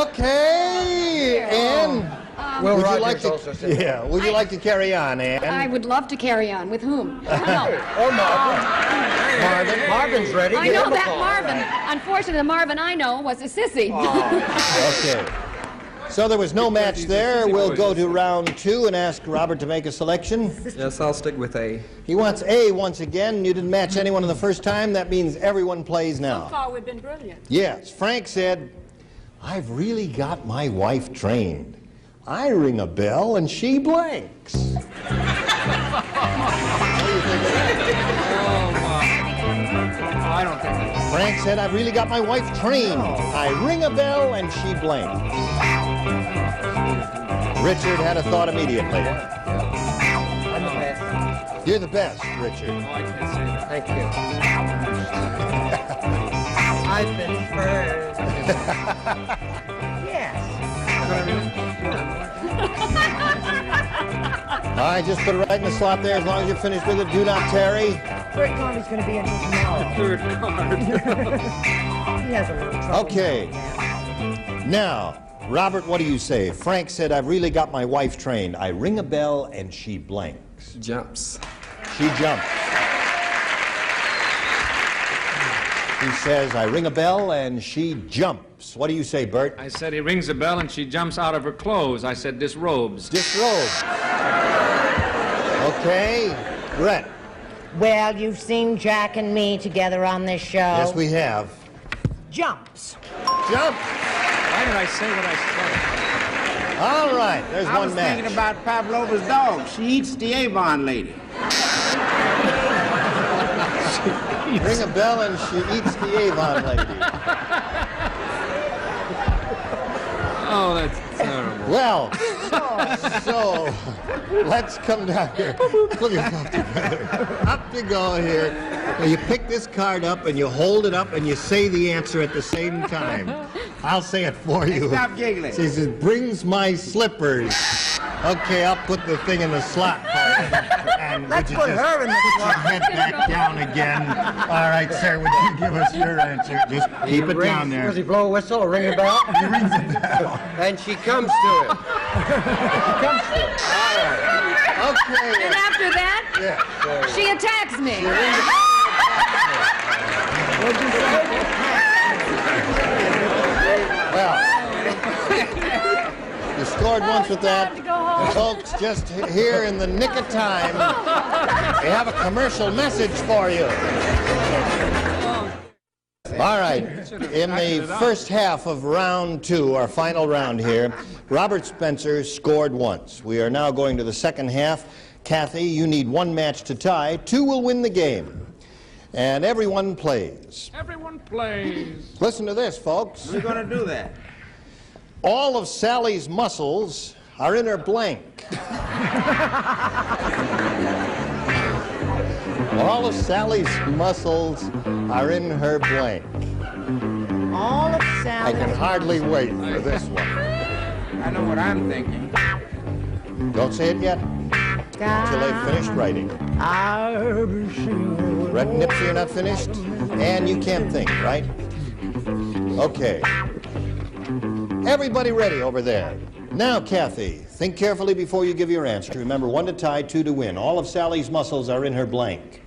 Okay, Ann. Will Would you Rogers like to? also said Yeah. Would you like to carry on, Ann? I would love to carry on. With whom? Oh, Marvin. Marvin's ready. I Give know him a that call. Marvin. Unfortunately, the Marvin I know was a sissy. Okay. So there was no match there. We'll go to round 2 and ask Robert to make a selection. Yes, I'll stick with A. He wants A once again. You didn't match anyone in the first time. That means everyone plays So now. far, we've been brilliant. Yes. Frank said, I've really got my wife trained. I ring a bell and she blanks. What do you think of that? I don't think that. Frank said, I've really got my wife trained. I ring a bell and she blanks. Richard had a thought immediately. I'm the best. You're the best, Richard. Oh, I can't say that. Thank you. I've been first. Yes. All right, just put it right in the slot there. As long as you're finished with it, do not tarry. Bert Convey's going to be in here tomorrow. Third card. He has a little trouble. Okay. Now, Robert, what do you say? Frank said, I've really got my wife trained. I ring a bell and she blanks. Jumps. She jumps. He says, I ring a bell and she jumps. What do you say, Bert? I said he rings a bell and she jumps out of her clothes. I said disrobes. Disrobes. Okay. Brett. Well, you've seen Jack and me together on this show. Yes, we have. Jumps. Jump. Why did I say what I said? All right, there's I one was match. thinking about Pavlova's dog. She eats the Avon lady. Ring a bell and she eats the Avon lady. Oh, that's terrible. Well, so let's come down here. Put yourself together. Up you go here. Now you pick this card up and you hold it up and you say the answer at the same time. I'll say it for you. Stop giggling. She says, brings my slippers. Okay, I'll put the thing in the slot for you. And Let's would you put just her in the put your slot. head back down again. All right, sir, would you give us your answer? Just keep it down there. Does he blow a whistle or ring a bell? He rings a bell. And she comes to him. Okay. And after that, Yeah. she attacks me. Well, you scored once with that. Folks, just here in the nick of time, we have a commercial message for you. All right, in the first half of round 2, our final round here, Robert Spencer scored once. We are now going to the second half. Kathy, you need 1 match to tie. 2 will win the game. And everyone plays. Everyone plays. Listen to this, folks. We're going to do that. All of Sally's muscles are in her blank. All of Sally's muscles are in her blank. All of I Sally's can hardly wait for this one. I know what I'm thinking. Don't say it yet until they've finished writing. Brett and Nipsey are not finished, and you can't think, right? Okay. Everybody ready over there? Now, Kathy, think carefully before you give your answer. Remember, 1 to tie, 2 to win. All of Sally's muscles are in her blank.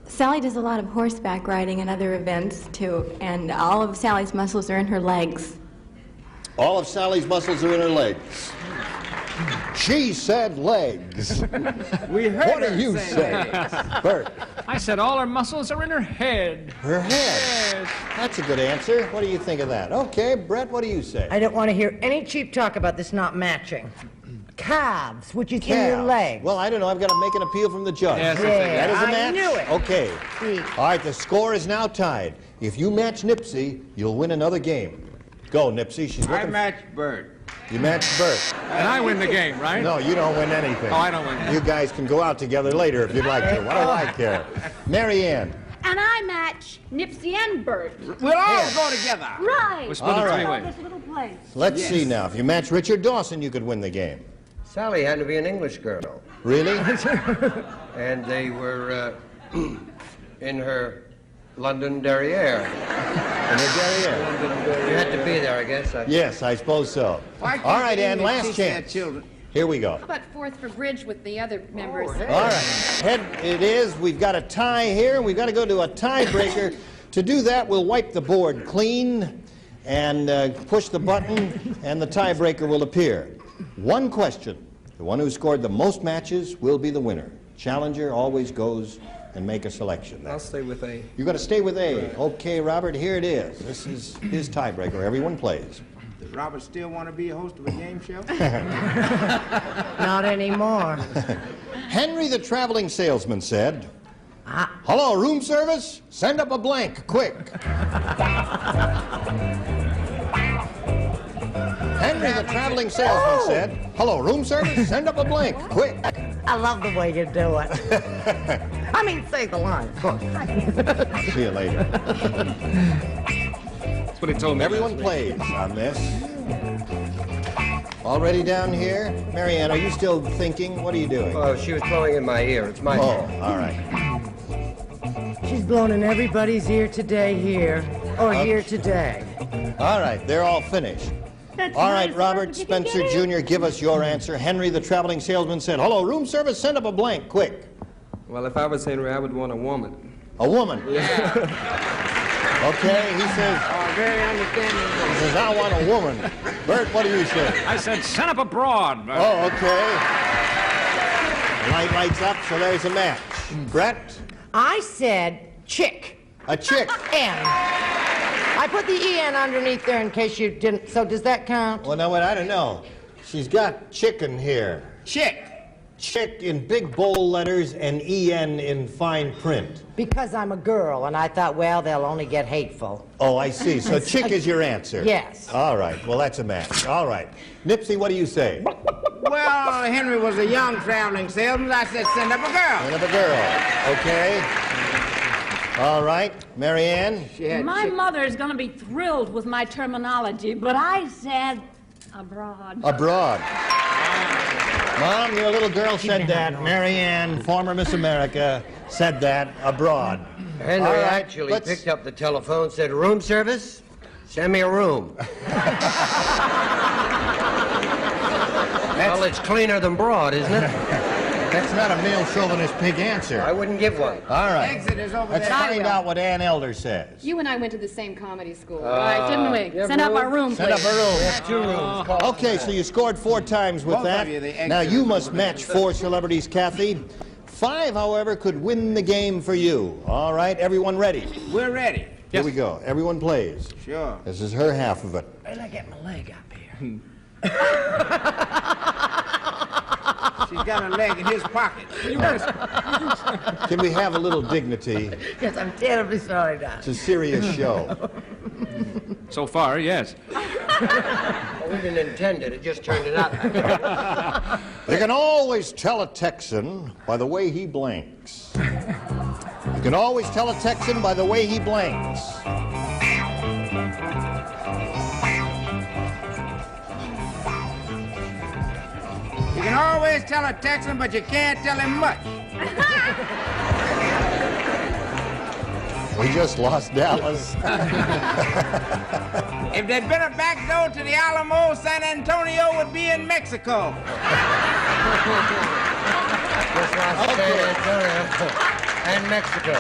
Sally does a lot of horseback riding and other events, too, and all of Sally's muscles are in her legs. All of Sally's muscles are in her legs. She said legs. We heard What her do you say? Bert? I said all her muscles are in her head. Her head. That's a good answer. What do you think of that? Okay, Brett, what do you say? I don't want to hear any cheap talk about this not matching. Calves, which is in your legs. Well, I don't know. I've got to make an appeal from the judge. Yes, That is a match? I knew it. Okay. All right, the score is now tied. If you match Nipsey, you'll win another game. Go, Nipsey. She's I looking. matched Bert. You match Bert. And I win the game, right? No, you don't win anything. Oh, I don't win. You guys can go out together later if you'd like to. What do I care? Mary Ann. And I match Nipsey and Bert. We'll all go together. Right. We'll split it three-way. This little place. Let's see now. If you match Richard Dawson, you could win the game. Sally had to be an English girl, Really? and they were in her London derriere. In the derriere. You had to be there, I guess. Yes, I suppose so. Why can't All right, the Ann, English last teach their chance. children? Here we go. How about fourth for bridge with the other members? All right. Head it is. We've got a tie here. We've got to go to a tiebreaker. To do that, we'll wipe the board clean and push the button, and the tiebreaker will appear. One question. The one who scored the most matches will be the winner. Challenger always goes and make a selection. I'll stay with A. You're going to stay with A. Okay, Robert, here it is. This is his tiebreaker. Everyone plays. Does Robert still want to be a host of a game show? Not anymore. Henry the traveling salesman said, "Hello, room service? Send up a blank, quick." Henry the traveling salesman said, "Hello, room service? Send up a blank, quick." I love the way you do it. I mean, say the line. See you later. That's what he told me. Everyone plays on this. Already down here? Marianne, are you still thinking? What are you doing? Oh, she was blowing in my ear. It's my Oh, all right. She's blown in everybody's ear today here, or here today. All right, they're all finished. All right, Robert Spencer Jr., give us your answer. Henry the traveling salesman said, "Hello, room service, send up a blank, quick." Well, if I was Henry, I would want a woman. A woman? Yeah. Okay, he says, Very understanding. he says, "I want a woman." Bert, what do you say? I said send up a broad. Oh, okay. Light lights up, so there's a match. Brett? I said chick. A chick. N. I put the E-N underneath there in case you didn't. So does that count? Well, now, what? I don't know. She's got chicken here. Chick. Chick in big bold letters and E-N in fine print. Because I'm a girl, and I thought, well, they'll only get hateful. Oh, I see. So chick is your answer. Yes. All right. Well, that's a match. All right. Nipsey, what do you say? Well, Henry was a young traveling salesman. I said send up a girl. Send up a girl. Okay. All right. Marianne? My mother is going to be thrilled with my terminology, but I said abroad. Abroad. Mom, your little girl said that. Marianne, former Miss America, said that abroad. Henry All right, actually picked up the telephone, said, "Room service? Send me a room." Well, it's cleaner than broad, isn't it? That's not a male chauvinist pig answer. I wouldn't give one. All right. Exit is over Let's there. find out what Ann Elder says. You and I went to the same comedy school. Right, didn't we? Send up our room, Send up please. a room. We have 2 rooms. Call Okay, so you scored 4 times with Both that. of you, the Now exit you is must over there. match 4 celebrities, Kathy. 5, however, could win the game for you. All right, everyone ready? We're ready. Here we go. Everyone plays. Sure. This is her half of it. Wait till I get my leg up here. She's got her leg in his pocket. Can we have a little dignity? Yes, I'm terribly sorry, Doc. It's a serious show. So far, yes. Well, we didn't intend it. It just turned it out. You can always tell a Texan by the way he blinks. You can always tell a Texan by the way he blinks. You can always tell a Texan, but you can't tell him much. We just lost Dallas. If there'd been a back door to the Alamo, San Antonio would be in Mexico. Just lost San Antonio and Mexico.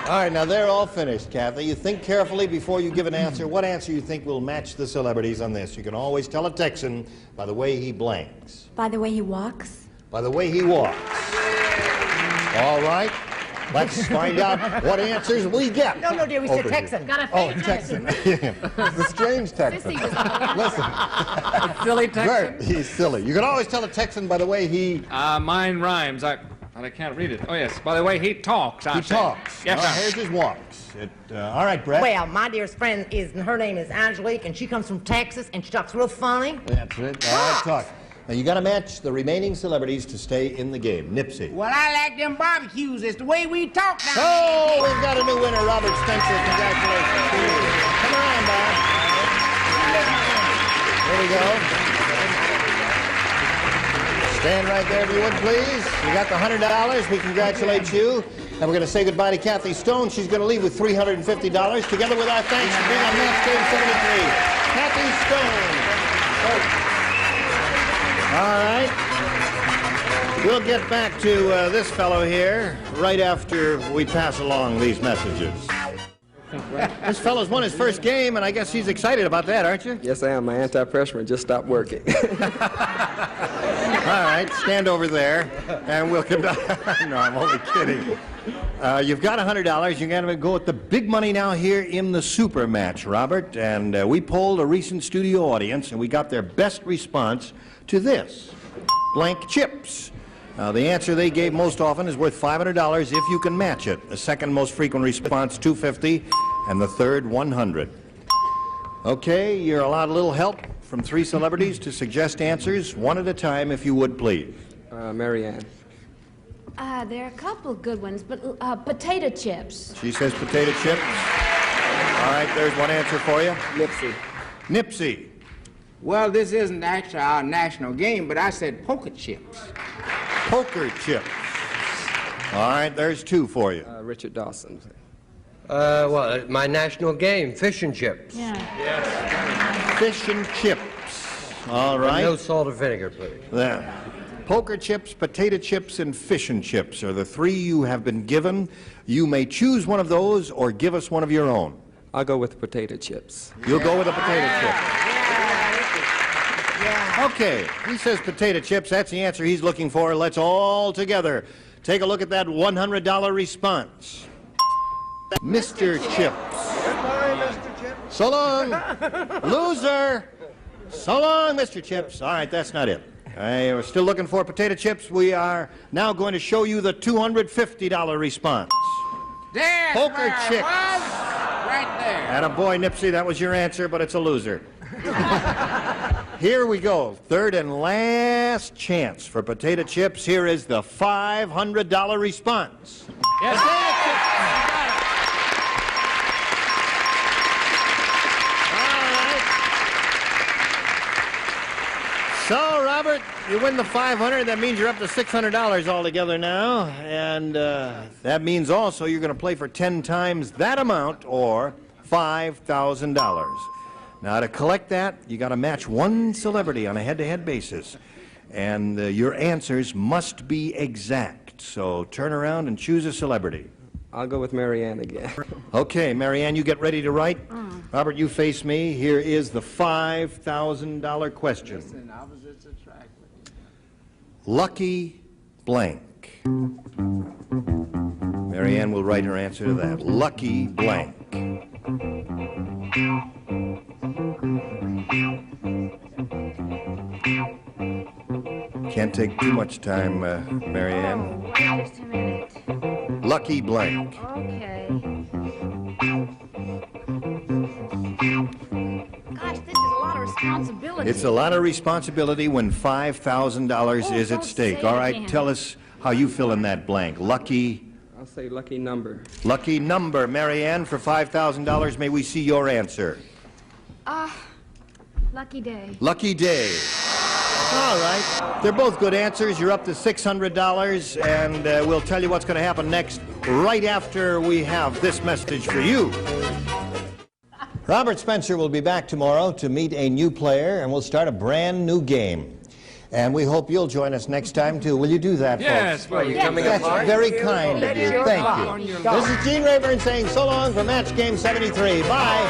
All right, now they're all finished, Kathy. You think carefully before you give an answer. What answer you think will match the celebrities on this? You can always tell a Texan by the way he blinks. By the way he walks? By the way he walks. All right. Let's find out what answers we get. No, dear, we said Texan. Got a Oh, fake Texan. It's a strange Texan. Listen. Silly Texan? Bert, he's silly. You can always tell a Texan by the way he... Mine rhymes. I can't read it. Oh, yes. By the way he talks, I He say. talks. Yes, sir. Here's his walks. All right, Brett. Well, my dearest friend her name is Angelique, and she comes from Texas, and she talks real funny. That's it. All right, talk. Now, you got to match the remaining celebrities to stay in the game. Nipsey. Well, I like them barbecues. It's the way we talk now. Oh, we've got a new winner, Robert Spencer. Congratulations to you. Come on, Bob. There we go. Stand right there, if you would, please. You got the $100. We congratulate you. And we're going to say goodbye to Kathy Stone. She's going to leave with $350, together with our thanks for being on Match Game 73. Kathy Stone. All right. We'll get back to this fellow here right after we pass along these messages. This fellow's won his first game, and I guess he's excited about that, aren't you? Yes, I am. My antiperspirant just stopped working. All right, stand over there, and we'll come back. No, I'm only kidding. You've got $100. You're going to go with the big money now here in the super match, Robert. And we polled a recent studio audience, and we got their best response to this: blank chips. Now, the answer they gave most often is worth $500 if you can match it. The second most frequent response, $250, and the third, $100. Okay, you're allowed a little help from 3 celebrities to suggest answers, one at a time, if you would, please. Mary Ann. There are a couple of good ones, but potato chips. She says potato chips. All right, there's one answer for you. Nipsey. Nipsey. Well, this isn't actually our national game, but I said poker chips. Poker chips. All right, there's 2 for you. Richard Dawson. Well, my national game, fish and chips. Yeah. Fish and chips. All right. No salt or vinegar, please. There. Poker chips, potato chips, and fish and chips are the 3 you have been given. You may choose one of those or give us one of your own. I'll go with the potato chips. You'll go with the potato chips. Okay, he says potato chips. That's the answer he's looking for. Let's all together take a look at that $100 response. Mr. Chips. Goodbye, Mr. Chips. So long, loser. So long, Mr. Chips. All right, that's not it. We're still looking for potato chips. We are now going to show you the $250 response. There's Poker where chips. I was, right there. Attaboy, Nipsey, that was your answer, but it's a loser. Here we go. Third and last chance for potato chips. Here is the $500 response. Yes. Potato chips. So, Robert, you win the $500. That means you're up to $600 altogether now. And that means also you're going to play for 10 times that amount, or $5,000. Now, to collect that, you got to match one celebrity on a head-to-head basis. And your answers must be exact. So turn around and choose a celebrity. I'll go with Mary Ann again. Okay, Mary Ann, you get ready to write. Robert, you face me. Here is the $5,000 question. Listen, opposites attract. Lucky blank. Mary Ann will write her answer to that. Lucky blank. Can't take too much time, Mary Ann. Oh, just a minute. Lucky blank. Okay. Gosh, this is a lot of responsibility. It's a lot of responsibility when $5,000 is at don't stake. say All it right, again. tell us how you fill in that blank. Lucky. I'll say say lucky number. Lucky number. Mary Ann, for $5,000, may we see your answer? Lucky day. Lucky day. All right. They're both good answers. You're up to $600, and we'll tell you what's going to happen next right after we have this message for you. Robert Spencer will be back tomorrow to meet a new player, and we'll start a brand new game. And we hope you'll join us next time, too. Will you do that, yes, folks? well, Yes, that's very kind of you. Thank you. This is Gene Rayburn saying so long for Match Game 73. Bye.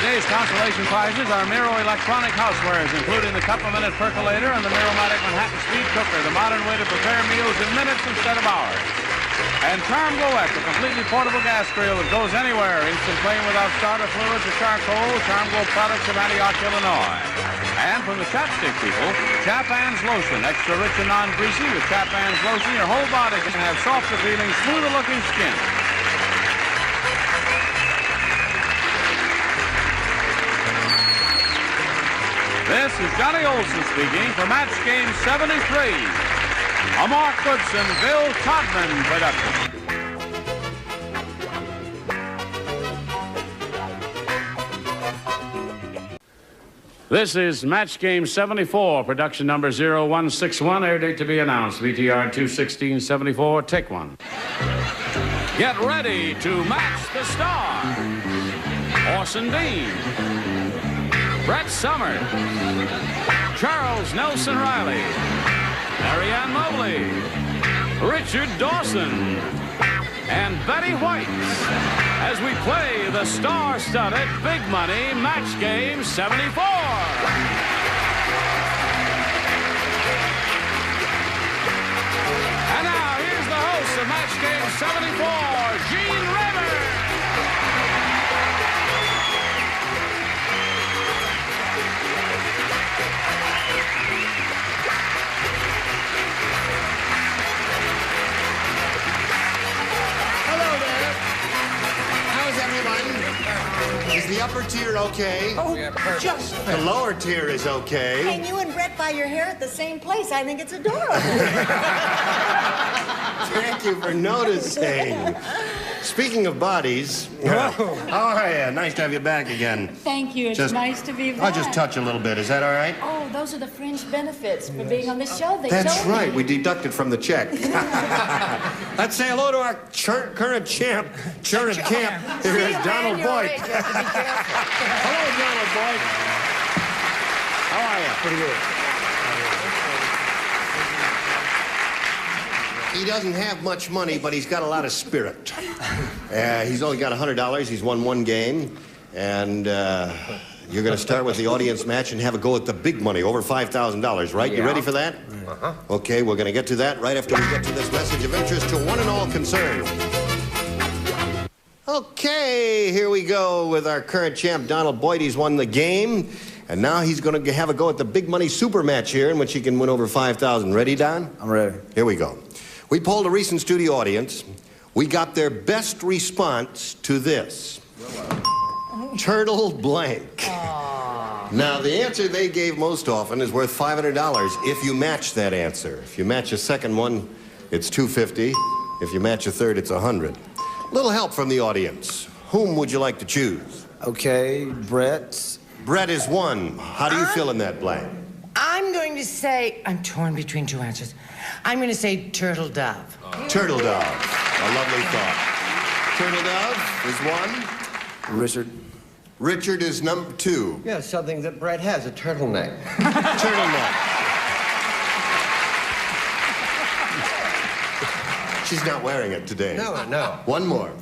Today's consolation prizes are Miro electronic housewares, including the Cup-A-Minute percolator and the Miromatic Manhattan speed cooker, the modern way to prepare meals in minutes instead of hours. And Charm Go-Wet, the completely portable gas grill that goes anywhere. Instant flame without starter fluids or charcoal. Charm Go products of Antioch, Illinois. And from the chapstick people, Chap Ann's lotion, extra rich and non-greasy. With Chap Ann's lotion, your whole body can have softer feeling, smoother looking skin. This is Johnny Olson speaking for Match Game 73, a Mark Goodson, Bill Todman production. This is Match Game 74, production number 0161, air date to be announced, VTR 21674, take one. Get ready to match the star. Orson Dean, Brett Summers, Charles Nelson Riley, Ann Mobley, Richard Dawson, and Betty White as we play the star-studded Big Money Match Game 74. And now here's the host of Match Game 74, Gene Rayburn. Is the upper tier okay? Oh, just The lower tier is okay. And you and Brett buy your hair at the same place. I think it's adorable. Thank you for noticing. Speaking of bodies, how are you? Nice to have you back again. Thank you. It's nice to be back. I'll just touch a little bit. Is that all right? Oh, those are the fringe benefits for being on this show. They That's told me. right. We deducted from the check. Let's say hello to our current champ, current camp. Here is Donald Boyd. Hello, Donald Boyd. How are you? Pretty good. He doesn't have much money, but he's got a lot of spirit. He's only got $100. He's won one game. And you're going to start with the audience match and have a go at the big money, over $5,000, right? Yeah. You ready for that? Uh-huh. Okay, we're going to get to that right after we get to this message of interest to one and all concerned. Okay, here we go with our current champ, Donald Boyd. He's won the game. And now he's going to have a go at the big money super match here in which he can win over $5,000. Ready, Don? I'm ready. Here we go. We polled a recent studio audience. We got their best response to this. Turtle blank. Aww. Now, the answer they gave most often is worth $500 if you match that answer. If you match a second one, it's $250. If you match a third, it's $100. Little help from the audience. Whom would you like to choose? Okay, Brett. Brett is one. How do you fill in that blank? I'm going to say, I'm torn between two answers. I'm going to say turtle dove. Turtle dove. A lovely thought. Turtle dove is one. Richard. Richard is number two. Yeah, something that Brett has, a turtleneck. Turtleneck. She's not wearing it today. No, no. One more.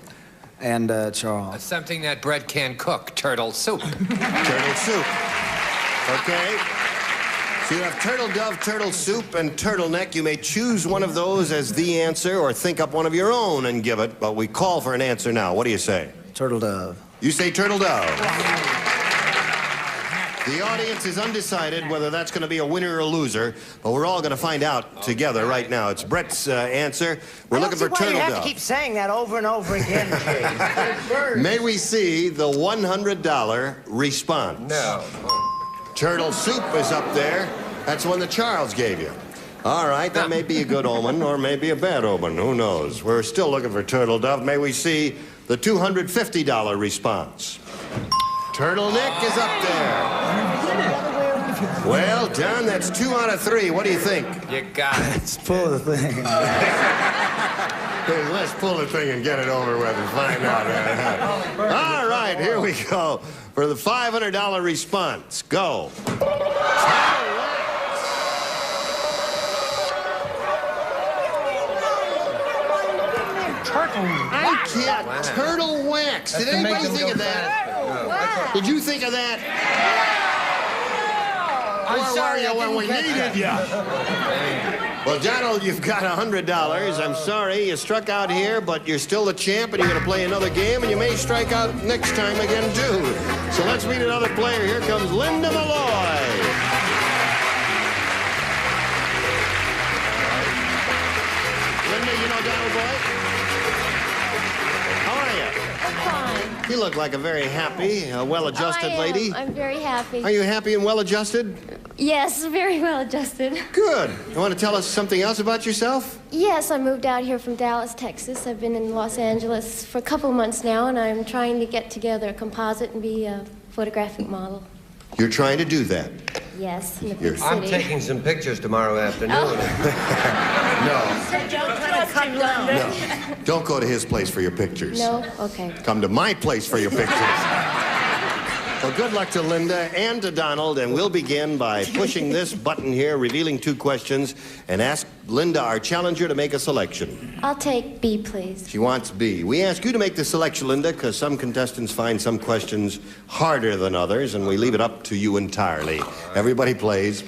And Charles. Something that Brett can cook, turtle soup. Turtle soup. Okay. So you have turtle dove, turtle soup, and turtleneck. You may choose one of those as the answer or think up one of your own and give it, but we call for an answer now. What do you say? Turtle dove. You say turtle dove. The audience is undecided whether that's going to be a winner or a loser, but we're all going to find out together right now. It's Brett's answer. We're looking for turtle dove. You have to keep saying that over and over again, Jay. May we see the $100 response? No. Turtle soup is up there. That's one that Charles gave you. All right, that may be a good omen or maybe a bad omen. Who knows? We're still looking for Turtle Dove. May we see the $250 response? Turtle Nick is up there. Well, John, that's 2 out of 3. What do you think? You got it. Let's pull the thing. Let's pull the thing and get it over with and find out. All right, here we go for the $500 response. Go. Turtle wax. Did anybody think of that? Did you think of that? I'm sorry, when we needed you. Well, Donald, you've got $100. I'm sorry you struck out here, but you're still the champ, and you're going to play another game, and you may strike out next time again, too. So let's meet another player. Here comes Linda Malloy. Linda, you know Donald Boy? How are you? I'm fine. You look like a very happy, well-adjusted lady. I'm very happy. Are you happy and well-adjusted? Yes, very well adjusted. Good. You want to tell us something else about yourself? Yes, I moved out here from Dallas, Texas. I've been in Los Angeles for a couple months now, and I'm trying to get together a composite and be a photographic model. You're trying to do that? Yes, in the big city. I'm taking some pictures tomorrow afternoon. No. Don't try to come down. No. Don't go to his place for your pictures. No? Okay. Come to my place for your pictures. Well, good luck to Linda and to Donald, and we'll begin by pushing this button here, revealing 2 questions, and ask Linda, our challenger, to make a selection. I'll take B, please. She wants B. We ask you to make the selection, Linda, because some contestants find some questions harder than others, and we leave it up to you entirely. Everybody plays.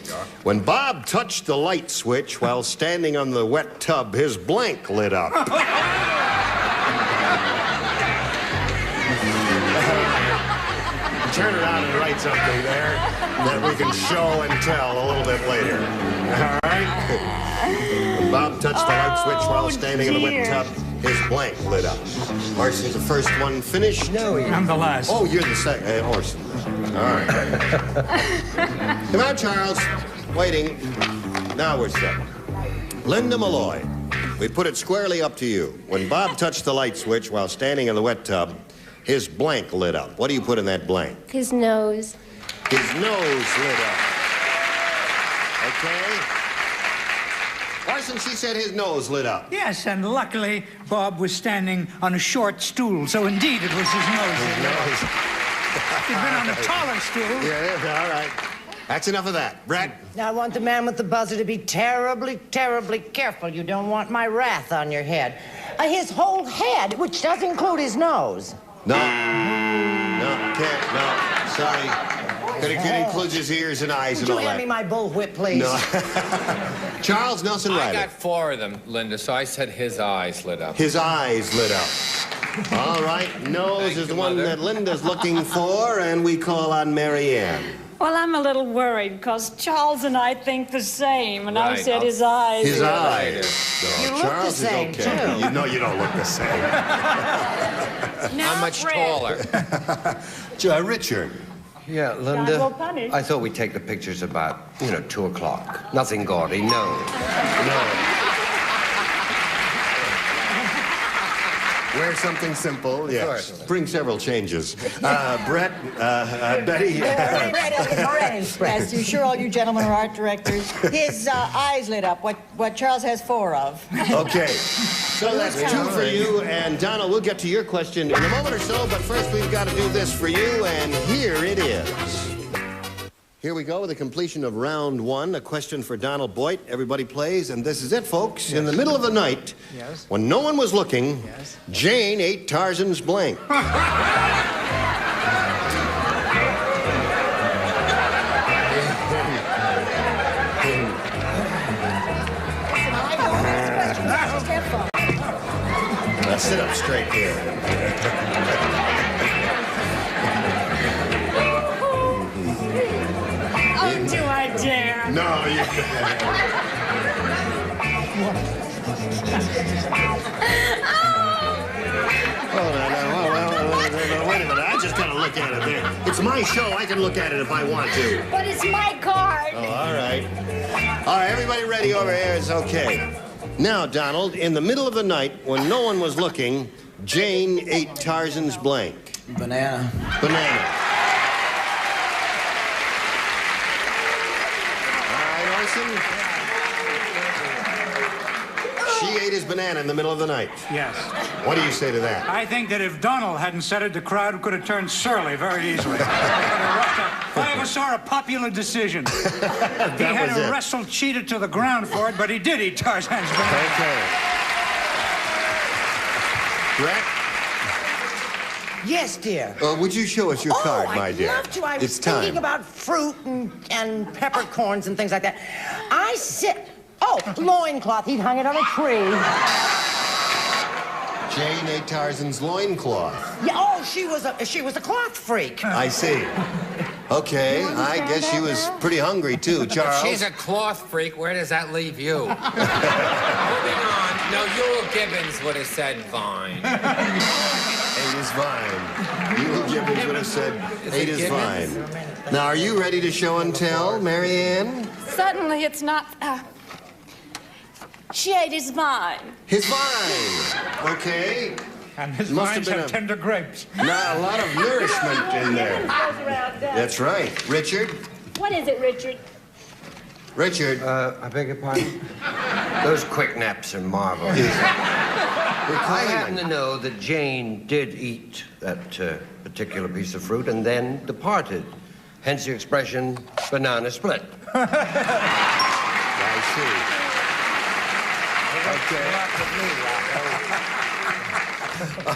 When Bob touched the light switch while standing on the wet tub, his blank lit up. Turn around and write something there that we can show and tell a little bit later. All right? When Bob touched the light switch while standing in the wet tub, his blank lit up. Orson's the first one finished. No, I'm the last. Oh, you're the second. Orson. All right. Come on, Charles. Waiting. Now we're set. Linda Malloy, we put it squarely up to you. When Bob touched the light switch while standing in the wet tub, his blank lit up. What do you put in that blank? His nose. His nose lit up. Okay? Orson, she said his nose lit up. Yes, and luckily, Bob was standing on a short stool, so indeed it was his nose. If he'd been on a taller stool. Yeah, all right. That's enough of that. Brett? Now, I want the man with the buzzer to be terribly, terribly careful. You don't want my wrath on your head. His whole head, which does include his nose. No. No, can't. No. Sorry. It includes his ears and eyes and all that. Would you hand me my bullwhip, please? No. Charles Nelson Riley. I got 4 of them, Linda, so I said his eyes lit up. His eyes lit up. All right. Nose is the one that Linda's looking for, and we call on Mary Ann. Well, I'm a little worried because Charles and I think the same, and I Right. said his eyes. His eyes. You No, look Charles the same, is okay. too. No, you don't look the same. I'm much taller. Richard. Yeah, God Linda, will punish. I thought we'd take the pictures about, 2 o'clock. Nothing gaudy, no. Wear something simple, yes. course. Bring several changes. Brett, Betty. Yes, you sure all you gentlemen are art directors? His eyes lit up, what Charles has 4 of. Okay, so that's 2 for you, and Donald, we'll get to your question in a moment or so, but first we've got to do this for you, and here it is. Here we go with the completion of round 1, a question for Donald Boyd. Everybody plays, and this is it, folks. Yes. In the middle of the night, when no one was looking, Jane ate Tarzan's blank. Now sit up straight here. Oh, do I dare? No, you can't. Hold on, wait a minute. I just gotta look at it there. It's my show. I can look at it if I want to. But it's my card. Oh, all right. All right, everybody ready over here? It's okay. Now, Donald, in the middle of the night, when no one was looking, Jane ate Tarzan's blank. Banana. Banana. All right, Orson. She ate his banana in the middle of the night. Yes. What do you say to that? I think that if Donald hadn't said it, the crowd could have turned surly very easily. I ever saw a popular decision. He had to wrestle Cheetah to the ground for it, but he did eat Tarzan's banana. Okay. Brett? Yes, dear. Would you show us your card, my dear? I'd love to. I was It's time. thinking about fruit and peppercorns and things like that. I said, oh, loincloth. He'd hung it on a tree. Jane ate Tarzan's loincloth. Yeah, oh, she was a cloth freak. I see. Okay, I guess she was pretty hungry, too. Charles? If she's a cloth freak, where does that leave you? Moving on. No, Yule Gibbons would have said vine. Eight is fine. Yule Gibbons would have said eight is fine. Now, are you ready to show and tell, Mary Ann? Certainly it's not. She ate his vine. His vine. Okay. And his Must vines have been have tender grapes. Not a lot of nourishment in there. That's right. Richard? What is it, Richard? Richard? I beg your pardon? Those quick naps are marvelous. I happen to know that Jane did eat that particular piece of fruit and then departed. Hence the expression, banana split. I see. Okay.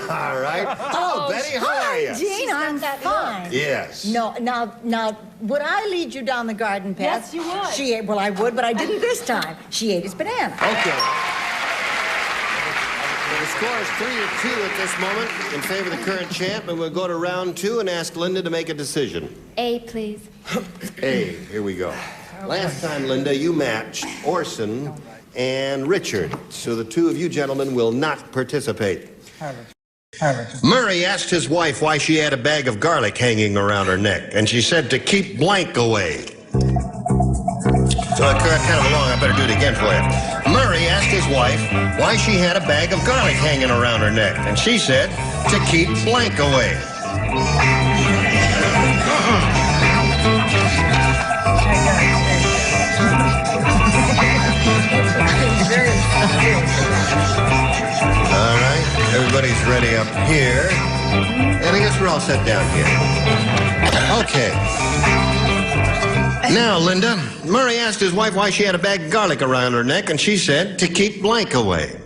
All right. Oh, Betty, how are you? Jean, I'm fine. Yes. No, now, would I lead you down the garden path? Yes, you would. She ate, well, I would, but I didn't this time. She ate his banana. Okay. The score is 3-2 at this moment in favor of the current champ, and we'll go to round 2 and ask Linda to make a decision. A, please. A, here we go. Last time, Linda, you matched Orson and Richard, so the two of you gentlemen will not participate. Murray asked his wife why she had a bag of garlic hanging around her neck, and she said to keep blank away. So I cut kind of long, I better do it again for you. Murray asked his wife why she had a bag of garlic hanging around her neck, and she said to keep blank away. All right, everybody's ready up here. And I guess we're all set down here. Okay. Now, Linda, Murray asked his wife why she had a bag of garlic around her neck, and she said to keep blank away.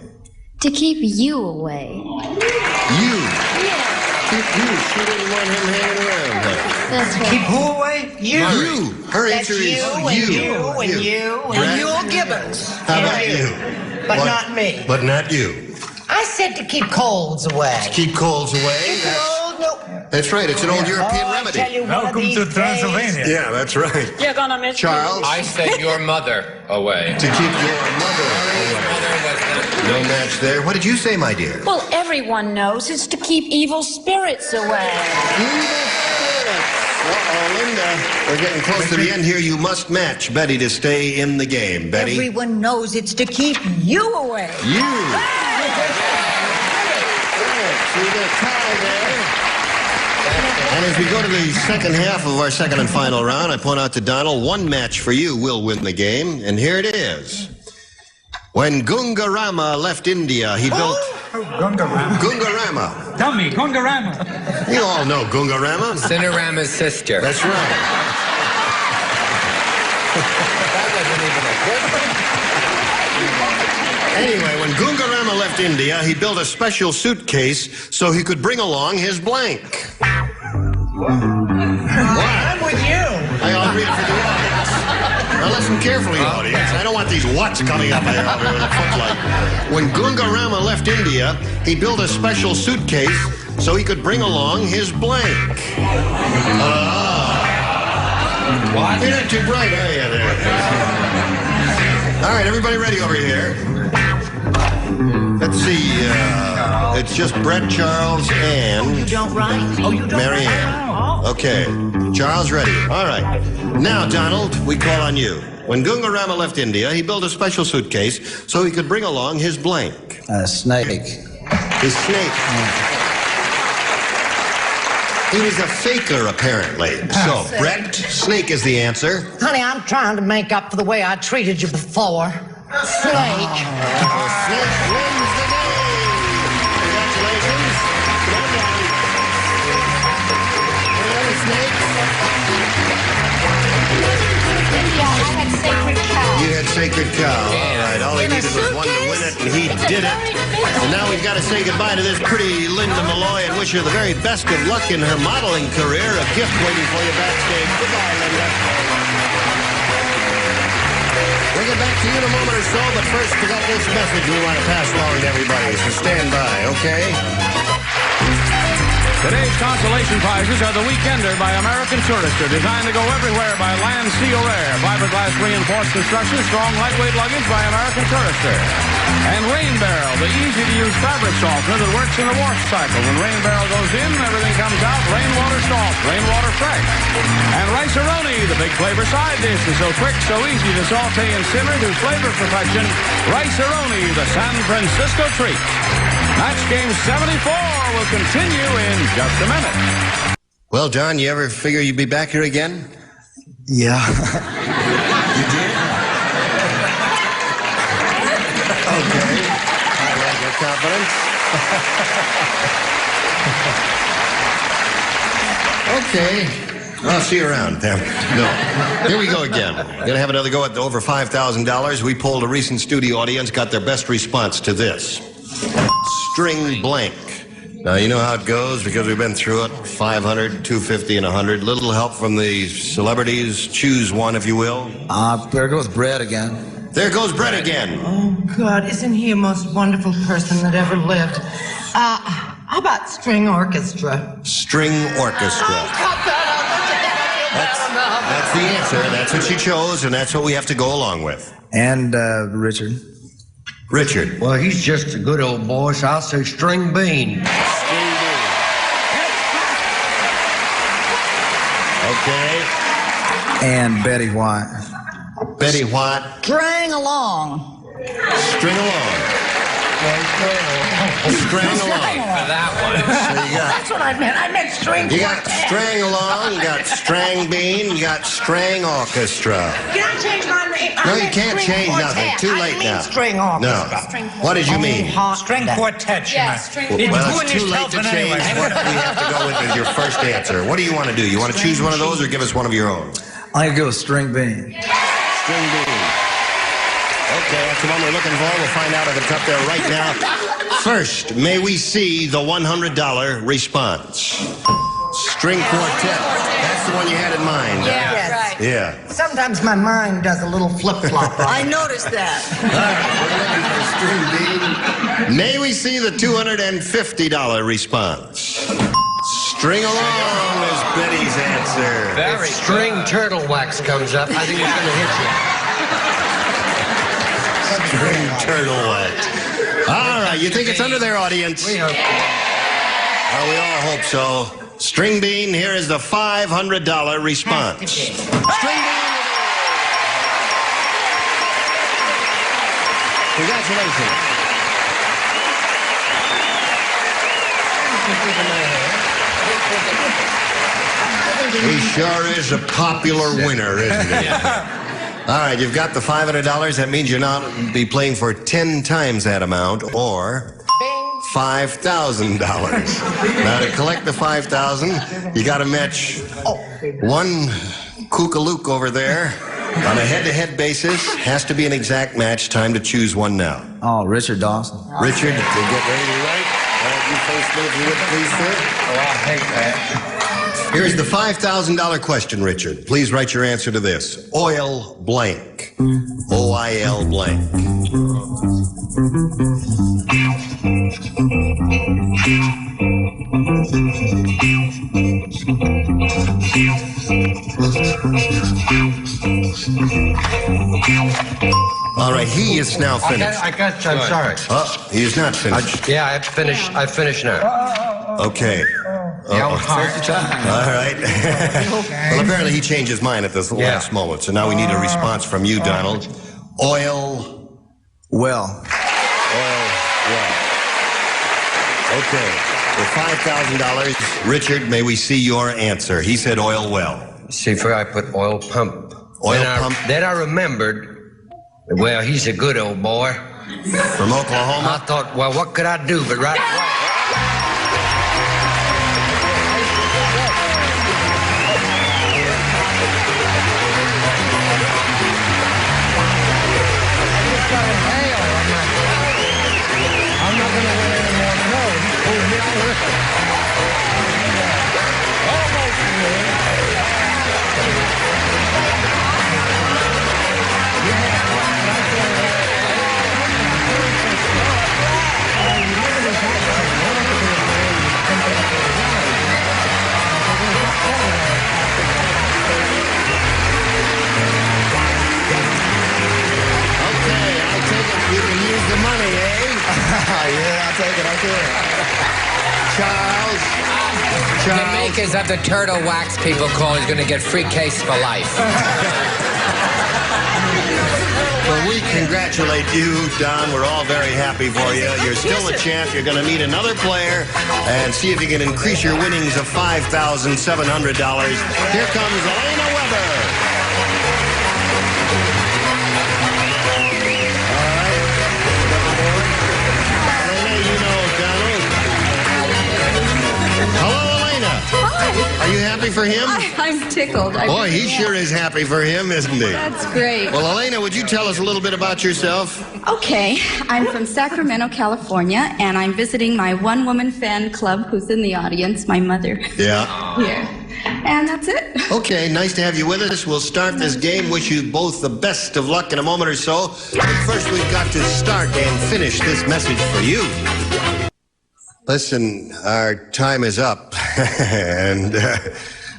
To keep you away. You? Yeah. Keep you. She didn't want him hanging around her. That's right. Keep who away? You. You. Her That's answer is you. And Yule Gibbons. How about you? But What? not me. But not you. I said to keep colds away. Keep colds away. That's right. It's an old European remedy. Tell you Welcome to Transylvania. Yeah, that's right. You're gonna miss Charles? I said your mother away. To keep your mother away. No match there. What did you say, my dear? Well, everyone knows it's to keep evil spirits away. Uh-oh, Linda. We're getting close to the end here. You must match Betty to stay in the game. Betty? Everyone knows it's to keep you away. You. So you got a tie there. And as we go to the second half of our second and final round, I point out to Donald, one match for you will win the game. And here it is. When Gungarama left India, he built... Gungarama. Gungarama. Tell me, Gungarama. You all know Gungarama. Cinerama's sister. That's right. Anyway, when Gungarama left India, he built a special suitcase so he could bring along his blank. What? I'm with you. I'll read it for the audience. Now listen carefully, audience. I don't want these whats coming up here over with a footlight. When Gungarama left India, he built a special suitcase so he could bring along his blank. What? You're not too bright, are you, there? All right, everybody ready over here? Let's see. it's just Brett, Charles, and You don't write? Oh, you don't Mary write? Ann. Okay. Charles, ready. All right. Now, Donald, we call on you. When Gungarama left India, he built a special suitcase so he could bring along his blank. Snake. His snake. He was a faker, apparently. So, Brett, snake is the answer. Honey, I'm trying to make up for the way I treated you before. Snake. Snake wins the game. Congratulations. Any other snakes? Yeah, I had sacred cow. You had sacred cow. All right. All he needed was one to win it, and he did it. And now we've got to say goodbye to this pretty Linda Malloy and wish her the very best of luck in her modeling career. A gift waiting for you backstage. Goodbye, Linda. We'll get back to you in a moment or so, but first we got this message we want to pass along to everybody, so stand by, okay? Today's consolation prizes are the Weekender by American Tourister, designed to go everywhere by land, sea, or air. Fiberglass reinforced construction, strong, lightweight luggage by American Tourister. And Rain Barrel, the easy-to-use fabric softener that works in the wash cycle. When Rain Barrel goes in, everything comes out rainwater soft, rainwater fresh. And Rice-A-Roni, the big flavor side dish, is so quick, so easy to saute and simmer to flavor perfection. Rice-A-Roni, the San Francisco treat. Match game 74 will continue in just a minute. Well, John, you ever figure you'd be back here again? Yeah. You did? Okay. I like your confidence. Okay. I'll see you around, then. No. Here we go again. Gonna have another go at the over $5,000. We polled a recent studio audience, got their best response to this. String blank. Now, you know how it goes because we've been through it. 500, 250, and 100. Little help from the celebrities. Choose one, if you will. There goes Brett again. There goes Brett again. Oh, God, isn't he a most wonderful person that ever lived? How about string orchestra? String orchestra. That's the answer. That's what she chose, and that's what we have to go along with. And Richard. Richard. Well, he's just a good old boy, so I'll say string bean. Okay. And Betty White. Betty White. String along. String along. String along. For that one. So you got, That's what I meant. I meant string you got quartet. string along, you got string bean, you got string orchestra. Can I change my name? No, you can't change nothing. Too late now. String No. orchestra. What did you mean? String quartet, you Yeah, meant. string It's Well, doing it's too his late to helping change anyway. what we have to go with as your first answer. What do you want to do? You want to choose one of those or give us one of your own? I'm going to go with string bean. String bean. Okay, that's the one we're looking for. We'll find out if it's up there right now. First, may we see the $100 response. String quartet. That's the one you had in mind. Yeah, huh? right. Yeah. Sometimes my mind does a little flip-flop. I noticed that. We're looking for string bean. May we see the $250 response. String along is Betty's answer. If string turtle wax comes up, I think it's going to hit you. String turtle wax. All right, you think it's under their audience? We hope. Well, we all hope so. String bean, here is the $500 response. String bean. Congratulations. He sure is a popular winner, isn't he? All right, you've got the $500. That means you'll now be playing for 10 times that amount, or $5,000. Now, to collect the $5,000, you got to match one kookalook over there on a head-to-head basis. Has to be an exact match. Time to choose one now. Oh, Richard Dawson. Richard, to get ready to write. You face me if you would, please, sir. Oh, I hate that. Here's the $5,000 question, Richard. Please write your answer to this. Oil blank. O-I-L blank. All right, he is now finished. I got you. I'm sorry. He is not finished. Yeah, I finished now. Okay. All right. Well, apparently he changed his mind at this last moment, so now we need a response from you, Donald. Oil. Well. Oil well. Okay. For $5,000, Richard, may we see your answer? He said oil well. See, for I put oil pump. Oil pump? Then I remembered, well, he's a good old boy. From Oklahoma? I thought, well, what could I do but right... The makers of the turtle wax people call is going to get free case for life. Well, we congratulate you, Don. We're all very happy for you. You're still a champ. You're going to meet another player and see if you can increase your winnings of $5,700. Here comes Elena Weber. Are you happy for him? I'm tickled. Boy, he sure is happy for him, isn't he? That's great. Well, Elena, would you tell us a little bit about yourself? Okay, I'm from Sacramento, California, and I'm visiting my one-woman fan club who's in the audience, my mother. Yeah. Here. And that's it. Okay, nice to have you with us. We'll start this game. Wish you both the best of luck in a moment or so. But first, we've got to start and finish this message for you. Listen, our time is up, and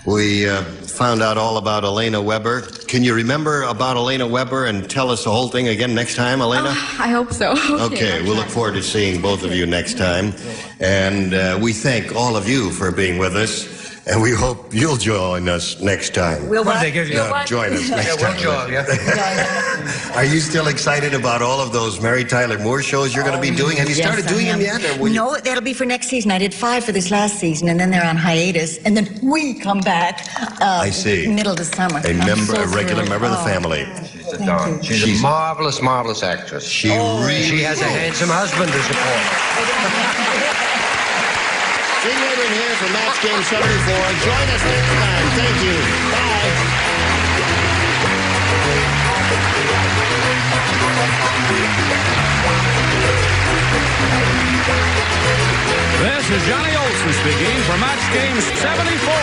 we found out all about Elena Weber. Can you remember about Elena Weber and tell us the whole thing again next time, Elena? I hope so. Okay, we'll look forward to seeing both of you next time. And we thank all of you for being with us, and we hope you'll join us next time. We'll what? Join us next time. We'll join you. Are you still excited about all of those Mary Tyler Moore shows you're going to be doing? Have you started doing them yet? Or No, that'll be for next season. I did 5 for this last season, and then they're on hiatus, and then we come back I see. middle of summer. A regular member of the family. She's a marvelous, marvelous actress. She really She has a handsome husband to support. Big Weber here for Match Game 74. Join us next time. Thank you. Bye. This is Johnny Olson speaking for Match Game 74.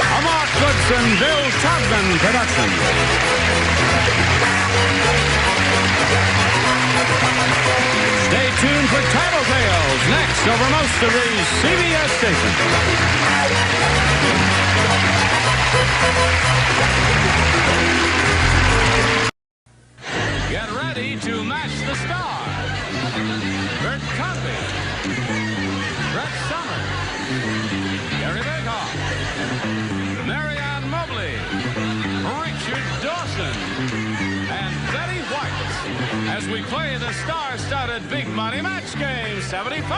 A Mark Goodson, Bill Tubman production. Stay tuned for Tattletales next over most of these CBS stations. Get ready to match the stars. Bert Cosby, Brett Summers, Gary Bekoff, Ann Mobley, Richard Dawson, and Betty White as we play the star-studded Big Money Match Game 75.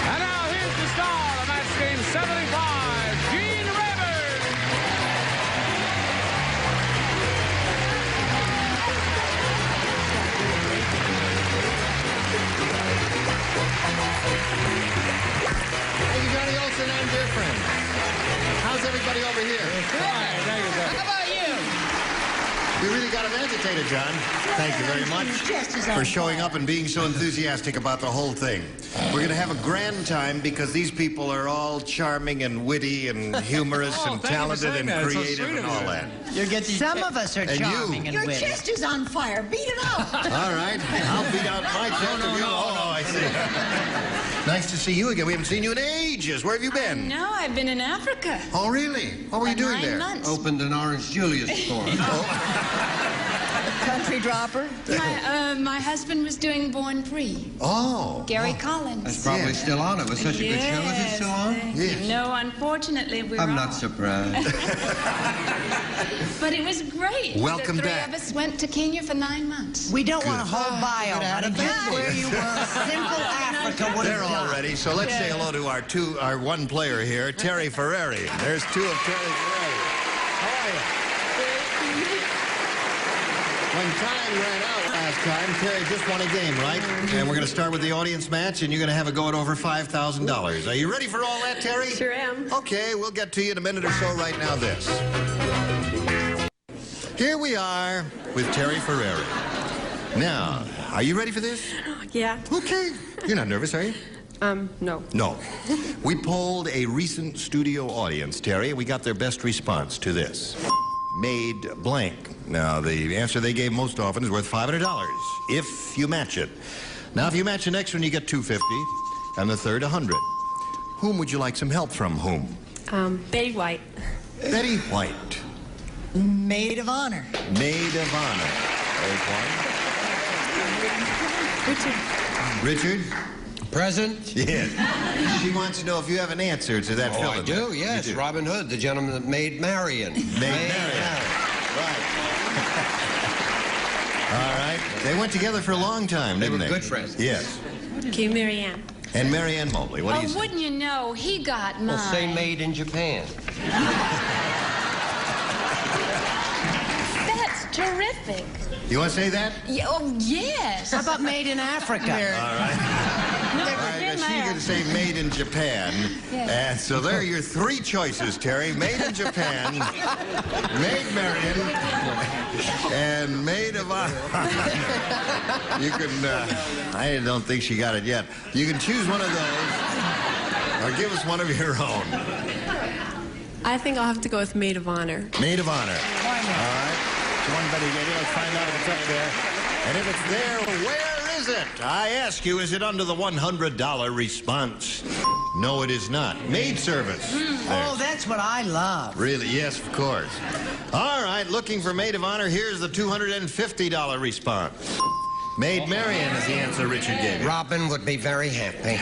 And now here's the star of Match Game 75, Gene Rayburn. Thank you, Johnny Olson and dear friends. How's everybody over here? Fine, thank you, sir. How about you? We really got him agitated, John. Thank you very much for showing up and being so enthusiastic about the whole thing. We're going to have a grand time because these people are all charming and witty and humorous and talented and creative and all that. Some of us are charming and Your witty. chest is on fire. Beat it up. All right. I'll beat out my chest of you. Oh, I see. Nice to see you again. We haven't seen you in ages. Where have you been? No, I've been in Africa. Oh, really? What were you doing 9 there? months. Opened an Orange Julius store. Country dropper. My husband was doing Born Free. Oh. Gary Collins. It's probably still on. It was such a good show. Is it still on? Yes. No, unfortunately, we're I'm off. not surprised. But it was great. Welcome the three back. of us went to Kenya for 9 months. We don't want to hold bio, honey. Just where you were. Simple Africa would They're have all done. ready, so let's say hello to our one player here, Terry Ferreri. There's two of Terry Ferreri. How are you? When time ran out last time, Terry just won a game, right? And we're going to start with the audience match, and you're going to have a go at over $5,000. Are you ready for all that, Terry? Sure am. Okay, we'll get to you in a minute or so. Right now, this. Here we are with Terry Ferreri. Now, are you ready for this? Yeah. Okay. You're not nervous, are you? No. No. We polled a recent studio audience, Terry, and we got their best response to this. Made blank. Now, the answer they gave most often is worth $500 if you match it. Now, if you match the next one, you get $250, and the third, $100. Whom would you like some help from? Whom? Betty White. Betty White. Maid of honor. Maid of honor. There's one. Richard? Present? Yes. She wants to know if you have an answer to that Oh, film. I do, yes. You do. Robin Hood, the gentleman that made Marion. Marion. Right. All right. They went together for a long time, didn't they? They were good friends. Yes. Okay, Mary Ann. And Mary Ann Mobley. What do you say? Wouldn't you know, he got mine. Well, say made in Japan. That's terrific. You want to say that? Yeah, oh, yes. How about made in Africa? All right. All right, she's going to say made in Japan. Yes. And so there are your three choices, Terry. Made in Japan, made Marion, and maid of honor. You can, I don't think she got it yet. You can choose one of those or give us one of your own. I think I'll have to go with Maid of Honor. Maid of honor. All right. One better get it. Let's find out if it's up there. And if it's there, where is it? I ask you, is it under the $100 response? No, it is not. Maid service. Oh, that's what I love. Really? Yes, of course. All right, looking for maid of honor. Here's the $250 response. Maid Marian is the answer Richard gave you. Robin would be very happy.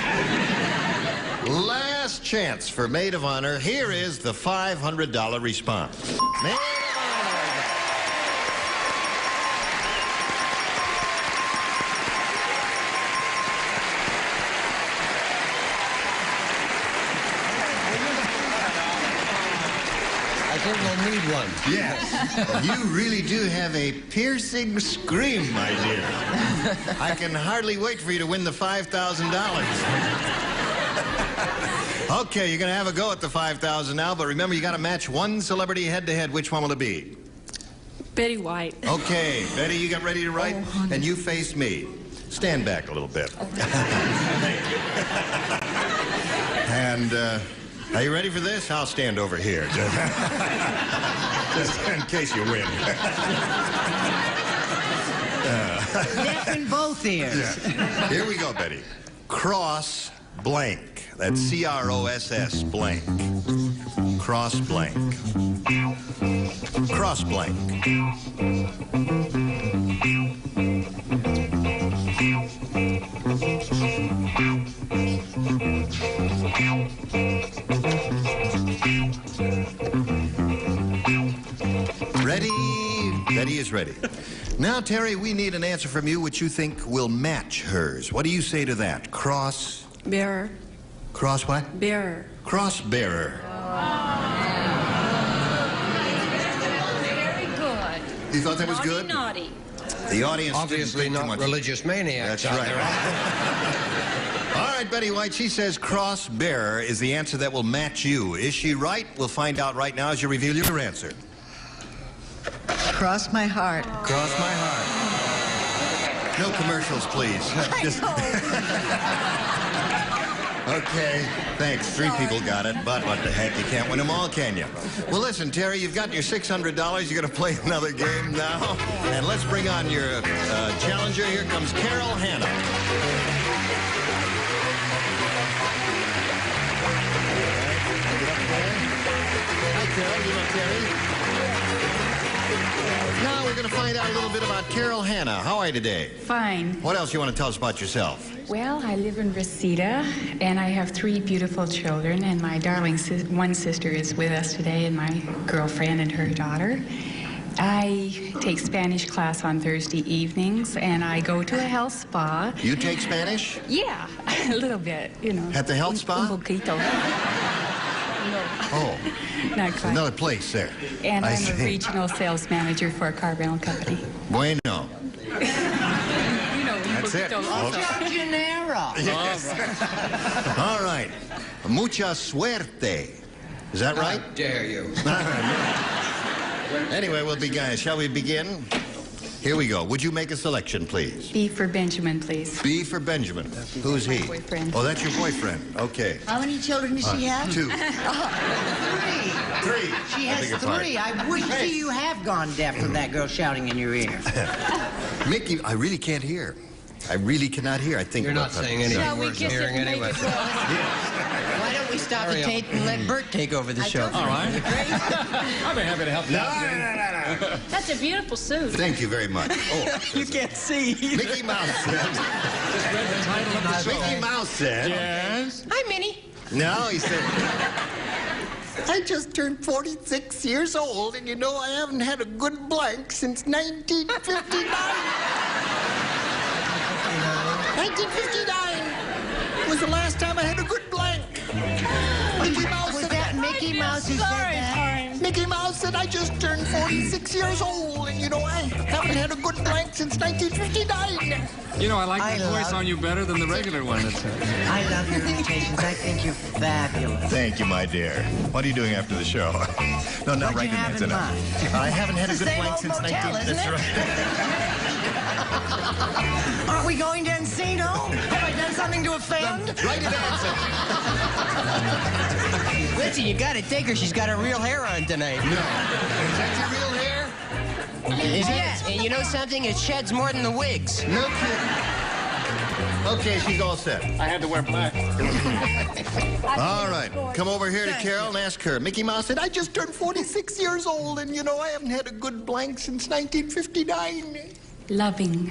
Last chance for maid of honor. Here is the $500 response. Maid of honor. I think we'll need one. Yes. You really do have a piercing scream, my dear. I can hardly wait for you to win the $5,000. Okay, you're going to have a go at the $5,000 now, but remember, you got to match one celebrity head-to-head. Which one will it be? Betty White. Okay, Betty, you got ready to write? And you face me. Stand back a little bit. And, are you ready for this? I'll stand over here. Just in case you win. Deaf in both ears. Yeah. Here we go, Betty. Cross blank. That's C-R-O-S-S blank. Cross blank. Cross blank. Ready? Betty is ready. Now, Terry, we need an answer from you which you think will match hers. What do you say to that? Cross? Bearer. Cross what? Bearer. Cross bearer. Very good. You thought that was good? Naughty. The audience Obviously didn't think too not much. religious maniacs. That's out right. there. All right, Betty White, she says cross bearer is the answer that will match you. Is she right? We'll find out right now as you reveal your answer. Cross my heart. Cross my heart. No commercials, please. Just... Okay, thanks. Three people got it, but what the heck, you can't win them all, can you? Well, listen, Terry, you've got your $600. You're going to play another game now. And let's bring on your challenger. Here comes Carol Hannah. going to find out a little bit about Carol Hanna. How are you today? Fine. What else you want to tell us about yourself? Well, I live in Reseda, and I have 3 beautiful children, and my darling one sister is with us today, and my girlfriend and her daughter. I take Spanish class on Thursday evenings, and I go to a health spa. You take Spanish? Yeah, a little bit, you know. At the health spa? Un poquito. No. Oh, not quite. another place there. And I I'm see. a regional sales manager for a car rental company. Bueno. You know, un That's it. poquito also. Yes. All right. Mucha suerte. Is that right? How dare you? Anyway, shall we begin? Here we go. Would you make a selection, please? B for Benjamin, please. B for Benjamin. Who's he? My boyfriend. Oh, that's your boyfriend. Okay. How many children does she have? 2. 3. She I has beg your 3. I wish you have gone deaf with that girl shouting in your ear. Mickey, I really can't hear. I really cannot hear. I think You're not saying anything worth hearing anyway. Why don't we stop the tape and let Bert take over the show? All right. I'd be happy to help you out. No. That's a beautiful suit. Thank you very much. Oh, You can't see. Mickey Mouse said. Just read the title of the show. Mickey Mouse said. Yes. Hi, Minnie. No, he said. I just turned 46 years old, and you know I haven't had a good blank since 1959. 1959 was the last time I had a good blank. Mickey Mouse Was said that Mickey Mouse who said that? Mickey Mouse said I just turned 46 years old, and you know I haven't had a good blank since 1959. You know, I like that voice on you better than the regular one. I love your imitations. I think you're fabulous. Thank you, my dear. What are you doing after the show? No, not What'd you have in recognizing mind? I haven't had a It's the good same blank old since motel, 19. isn't That's it? right. Aren't we going to Encino? Have I done something to offend? Right answer. Listen, you gotta take her. She's got her real hair on tonight. No. Is that your real hair? Yes. And you know something? It sheds more than the wigs. No kidding. Okay, she's all set. I had to wear black. All right. Come over here to Carol and ask her. Mickey Mouse said, I just turned 46 years old, and you know I haven't had a good blank since 1959. Loving.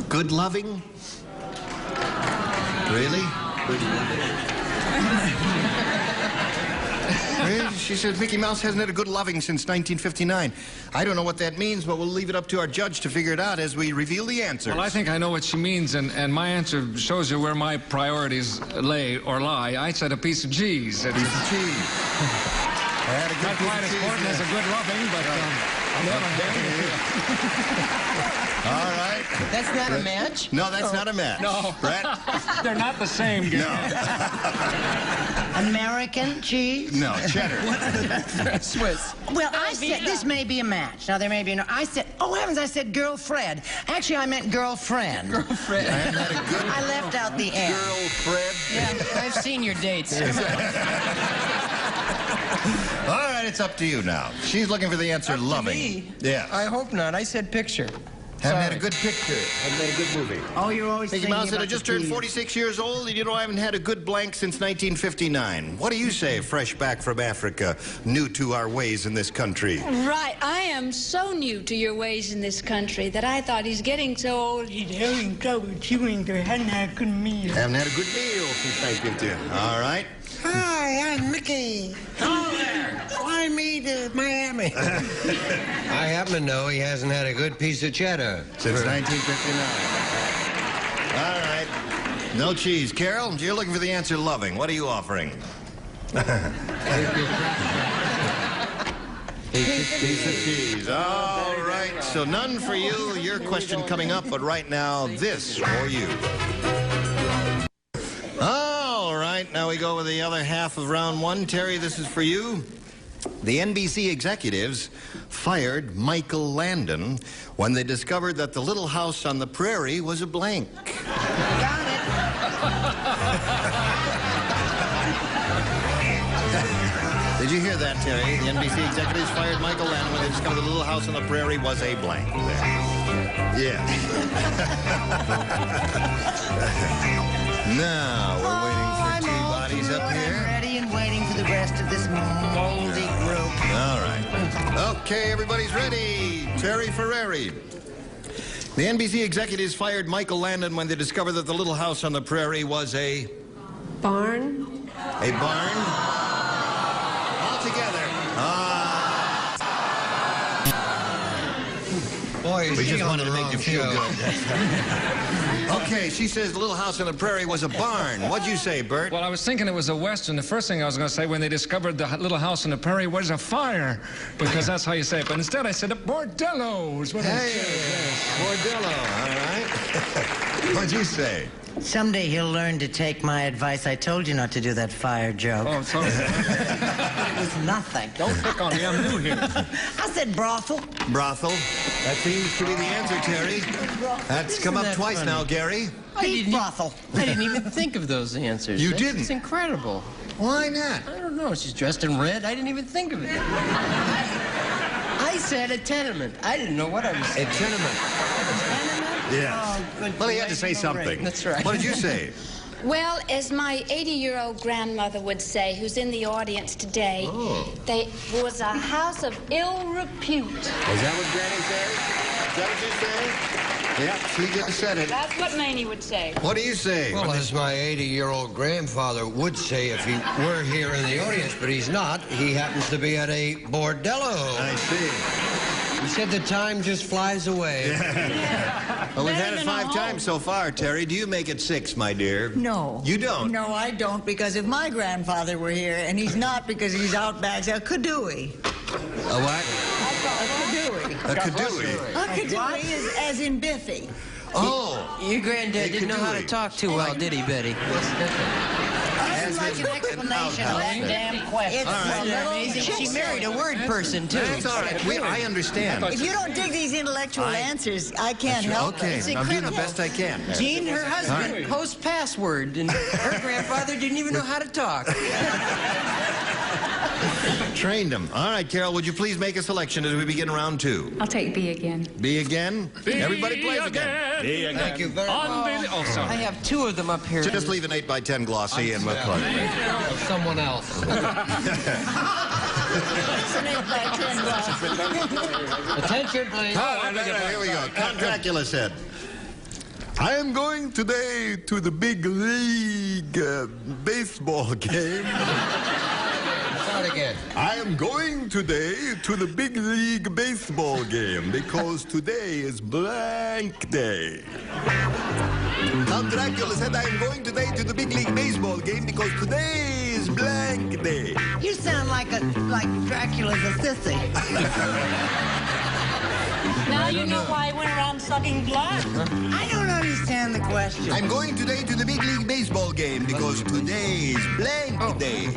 Good loving? Really? Really? She says Mickey Mouse hasn't had a good loving since 1959. I don't know what that means, but we'll leave it up to our judge to figure it out as we reveal the answers. Well, I think I know what she means, and my answer shows you where my priorities lay or lie. I said a piece of cheese. A piece of cheese. Not quite as important as a good loving, but on the other hand. All right. That's not a match? No, that's not a match. No. Brett? They're not the same. No. American cheese? No, cheddar. Swiss. Well, I said this may be a match. Now, there may be no. I said, oh heavens, I said girlfriend. Actually, I meant girlfriend. Girlfriend. I haven't had a good I left out the N. girlfriend. Yeah, I've seen your dates. All right, it's up to you now. She's looking for the answer loving. Me? Yeah. I hope not. I said picture. Haven't had a good picture. Haven't had a good movie. Oh, you're always Mickey thinking Mouse said, about I just the turned cheese. 46 years old, and you know I haven't had a good blank since 1959. What do you say, fresh back from Africa, new to our ways in this country? Right. I am so new to your ways in this country that I thought he's getting so old. He's having trouble chewing. Hadn't had a good meal. Haven't had a good meal since 1959. All right. Hi, I'm Mickey. Hello there. Fly me to Miami. I happen to know he hasn't had a good piece of cheddar. Since 1959. All right. No cheese. Carol, you're looking for the answer loving. What are you offering? Piece of cheese. All right. So none for you. Your question coming up, but right now, this for you. All right. Now we go with the other half of round one. Terry, this is for you. The NBC executives fired Michael Landon when they discovered that the Little House on the Prairie was a blank. Got it. Did you hear that, Terry? The NBC executives fired Michael Landon when they discovered the Little House on the Prairie was a blank. Yeah. Now, we're waiting for two bodies up here. Ready and waiting for the rest of this moldy group. All right. Okay, everybody's ready. Terry Ferrari. The NBC executives fired Michael Landon when they discovered that the Little House on the Prairie was a... Barn? A barn? All together. Boy, we just wanted to make you feel good. Okay, she says the Little House on the Prairie was a barn. What'd you say, Bert? Well, I was thinking it was a Western. The first thing I was going to say when they discovered the Little House on the Prairie was a fire, because that's how you say it. But instead I said a bordello is what I said. Yes. Bordello, all right. What'd you say? Someday he'll learn to take my advice. I told you not to do that fire joke. Oh, sorry. It was nothing. Don't pick on me. I'm new here. I said brothel. Brothel. That seems to be the answer, Terry. That's come up twice now, Gary. Brothel. I didn't even think of those answers. You didn't? It's incredible. Why not? I don't know. She's dressed in red. I didn't even think of it. I said a tenement. I didn't know what I was saying. A tenement. Yeah. Well, he had to say something. That's right. What did you say? Well, as my 80-year-old grandmother would say, who's in the audience today, they was a house of ill repute. Is that what Granny said? Is that what you say? Yeah, she just said it. That's what Mamie would say. What do you say? Well, as my 80-year-old grandfather would say if he were here in the audience, but he's not. He happens to be at a bordello. I see. He said the time just flies away. Well, we've had it 5 times so far, Terry. Do you make it 6, my dear? No. You don't? No, I don't, because if my grandfather were here, and he's not because he's out back, a kadooey. A what? A kadooey. A kadooey is as in Biffy. Oh. Your granddad didn't know how to talk too well, did he, Betty? I'd like an explanation of that damn question. Amazing. She married a word person, too. That's all right. I understand. If you don't dig these intellectual answers, I can't help it. Okay, I'm doing the best I can. Jean, her husband, post password, and her grandfather didn't even know how to talk. Trained him. All right, Carol, would you please make a selection as we begin round 2? I'll take B again. B again? Everybody plays again. B again. Thank you very much. Oh, sorry. I have 2 of them up here. Just leave an 8x10 glossy and we'll close. Of someone else. Attention, please. Here we go. Count Dracula said, I am going today to the big league baseball game. Start again. I am going today to the big league baseball game because today is blank day. Count Dracula said, I am going today to the big league baseball game because today is blank day. You sound like Dracula's a sissy. Now you know why I went around sucking blood. I don't understand the question. I'm going today to the big league baseball game because today is blank day.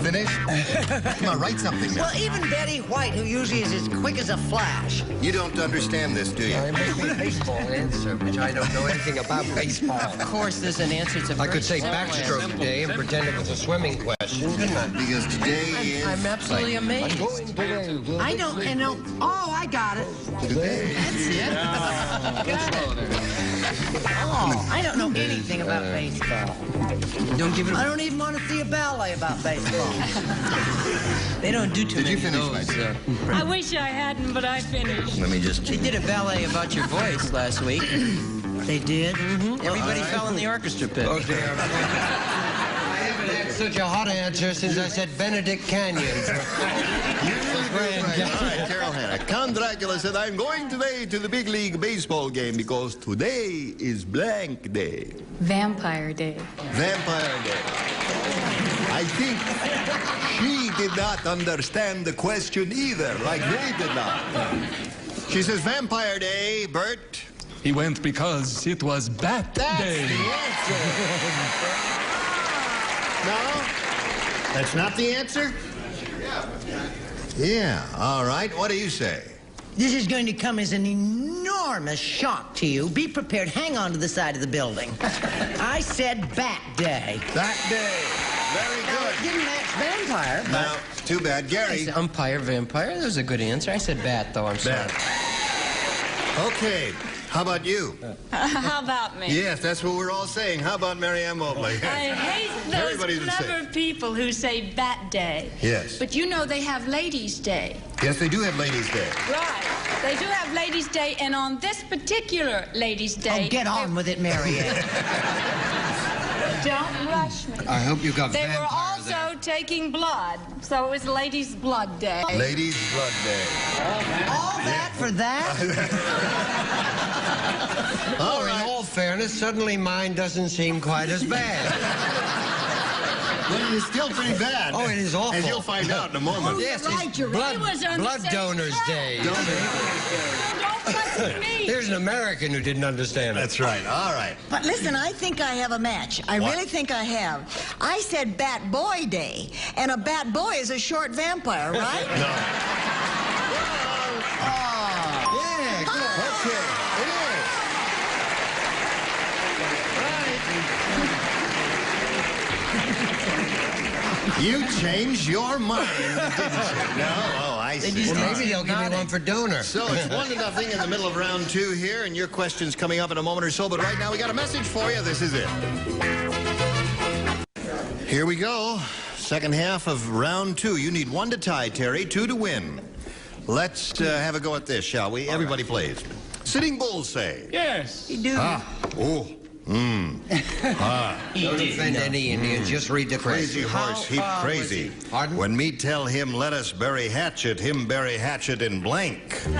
Finish? Come on, write something now. Well, even Betty White, who usually is as quick as a flash. You don't understand this, do you? I make a baseball answer, which I don't know anything about baseball. Of course, there's an answer to I could say backstroke day and pretend it was a swimming question, couldn't I? Because today is... I'm absolutely amazed. I don't know. Oh, I got it. Today. That's it. Got it. Oh, I don't know anything about baseball. Don't give it I don't even want to see a ballet about baseball. They don't do too Did many you finish, of my those. dear? I wish I hadn't, but I finished. Let me just... They did a ballet about your voice last week. They did? Everybody fell in the orchestra pit. Oh, dear. I haven't had such a hot answer since I said Benedict Canyon. All right, Carol Hanna. Count Dracula said, I'm going today to the big league baseball game because today is blank day. Vampire Day. Vampire Day. I think she did not understand the question either, like they did not. She says, Vampire Day, Bert. He went because it was Bat Day. No? That's not the answer? Yeah, all right. What do you say? This is going to come as an enormous shock to you. Be prepared. Hang on to the side of the building. I said Bat Day. Bat Day. Very good. It didn't match vampire, but... No, too bad. I Gary. said umpire, vampire. That was a good answer. I said bat, though. I'm sorry. Bat. Okay. How about you? How about me? Yes, that's what we're all saying. How about Mary Ann Mobley? I hate those Everybody's the clever same. people who say Bat Day. Yes. But you know they have Ladies' Day. Yes, they do have Ladies' Day. Right. They do have Ladies' Day, and on this particular Ladies' Day... Oh, get on with it, Mary Ann. Don't rush me. I hope you got They were vampire also there. taking blood, so it was Ladies' Blood Day. Ladies' Blood Day. All that for that? Oh, in all fairness, suddenly mine doesn't seem quite as bad. Well, it is still pretty bad. Oh, it is awful. As you'll find out in a moment. Yes, right, it's you're right. It was on the blood same Donors show. Day. Don't fuss with me. There's an American who didn't understand it. That's right. All right. But listen, I think I have a match. I What? really think I have. I said Bat Boy Day, and a bat boy is a short vampire, right? No. Yeah, good. Okay. It is. You changed your mind, didn't you? No? Oh, I see. Well, maybe they'll give me one for donor. So it's 1-0 in the middle of round 2 here, and your question's coming up in a moment or so, but right now we got a message for you. This is it. Here we go. Second half of round 2. You need 1 to tie, Terry, 2 to win. Let's have a go at this, shall we? Everybody plays. Sitting Bull say. Yes. You do. Ah. Oh. Mmm. Ah. Don't offend any Indians. Just read the Crazy question. horse, heap crazy. Pardon? When me tell him, let us bury hatchet, him bury hatchet in blank. Sitting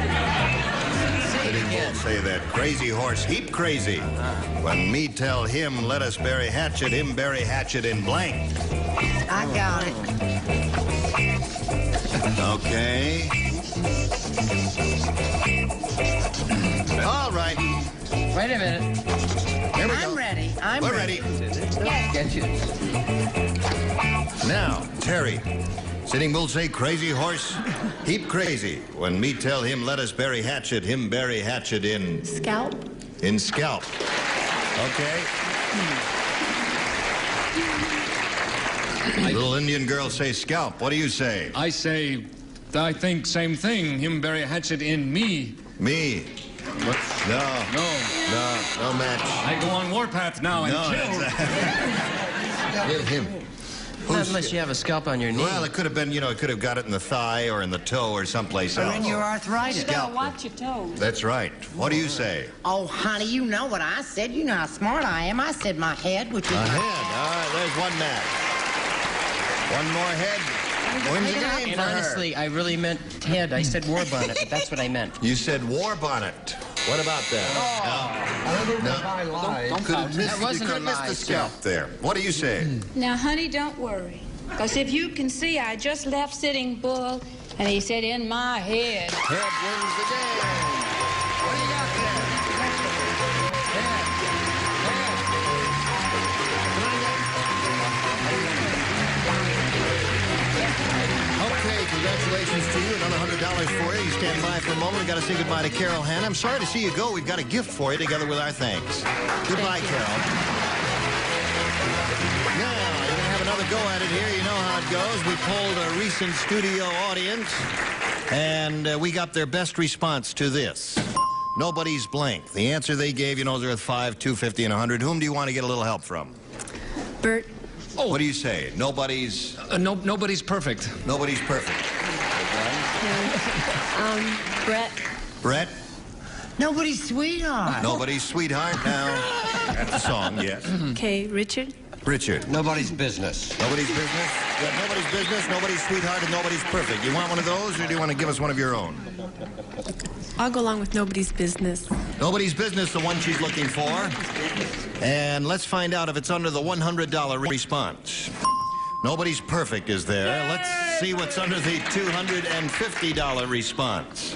Bull say that. Crazy horse, heap crazy. When me tell him, let us bury hatchet, him bury hatchet in blank. I got it. Okay. All right. Wait a minute. Here we I'm go. ready. We're ready. Get you. Now, Terry. Sitting Bull say, crazy horse, heap crazy. When me tell him, let us bury hatchet, him bury hatchet in... Scalp? In scalp. Okay. Little Indian girl say scalp. What do you say? I say, I think same thing. Him bury a hatchet in me. Me. What? No. No. No match. I go on warpath now and kill him. Not unless you have a scalp on your knee. Well, it could have been, you know, it could have got it in the thigh or in the toe or someplace else. Or in your arthritis. You gotta watch your toes. That's right. What do you say? Oh, honey, you know what I said. You know how smart I am. I said my head, which is A my... head. All right, there's one match. One more head. Wins the game And for her. honestly, I really meant head. I said war bonnet, but that's what I meant. You said war bonnet. What about that? No. Could have missed, That wasn't you could a have missed lie, the scalp there. What do you say? Now, honey, don't worry. Because if you can see, I just left Sitting Bull, and he said, in my head. Head wins the game. What do you got there? Okay, congratulations to you. Another $100 for you. You stand by for a moment. We've got to say goodbye to Carol Hannah. I'm sorry to see you go. We've got a gift for you together with our thanks. Goodbye, Carol. Now, you're going to have another go at it here. You know how it goes. We polled a recent studio audience, and we got their best response to this. Nobody's blank. The answer they gave, you know, they're at 5, 250, and 100. Whom do you want to get a little help from? Bert. Oh. What do you say? Nobody's... nobody's perfect. Nobody's perfect. Brett. Brett? Nobody's sweetheart. Nobody's sweetheart now. That's the song, yes. Okay, Richard. Richard. Nobody's business. Nobody's business? You got nobody's business, nobody's sweetheart, and nobody's perfect. You want one of those, or do you want to give us one of your own? I'll go along with nobody's business. Nobody's business, the one she's looking for. And let's find out if it's under the $100 response. Nobody's perfect is there. Let's see what's under the $250 response.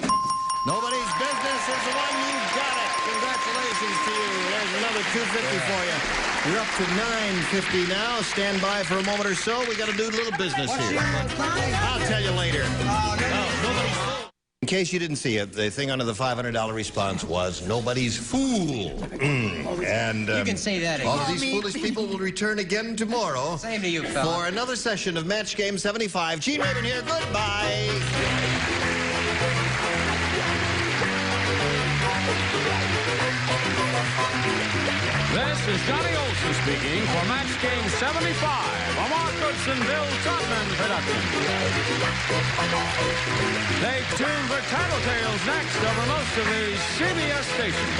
Nobody's business is the one. You got it. Congratulations to you. There's another $250 for you. You're up to $950 now. Stand by for a moment or so. We got to do a little business here. I'll tell you later. Nobody's fool. In case you didn't see it, the thing under the $500 response was nobody's fool. And You can say that all again. of these foolish people will return again tomorrow. Same to you, fella. For another session of Match Game 75. Gene Raven here. Goodbye. This is Johnny Olson speaking for Match Game 75, a Mark Goodson, Bill Trotman production. Stay tuned for Tattletales next over most of the CBS stations.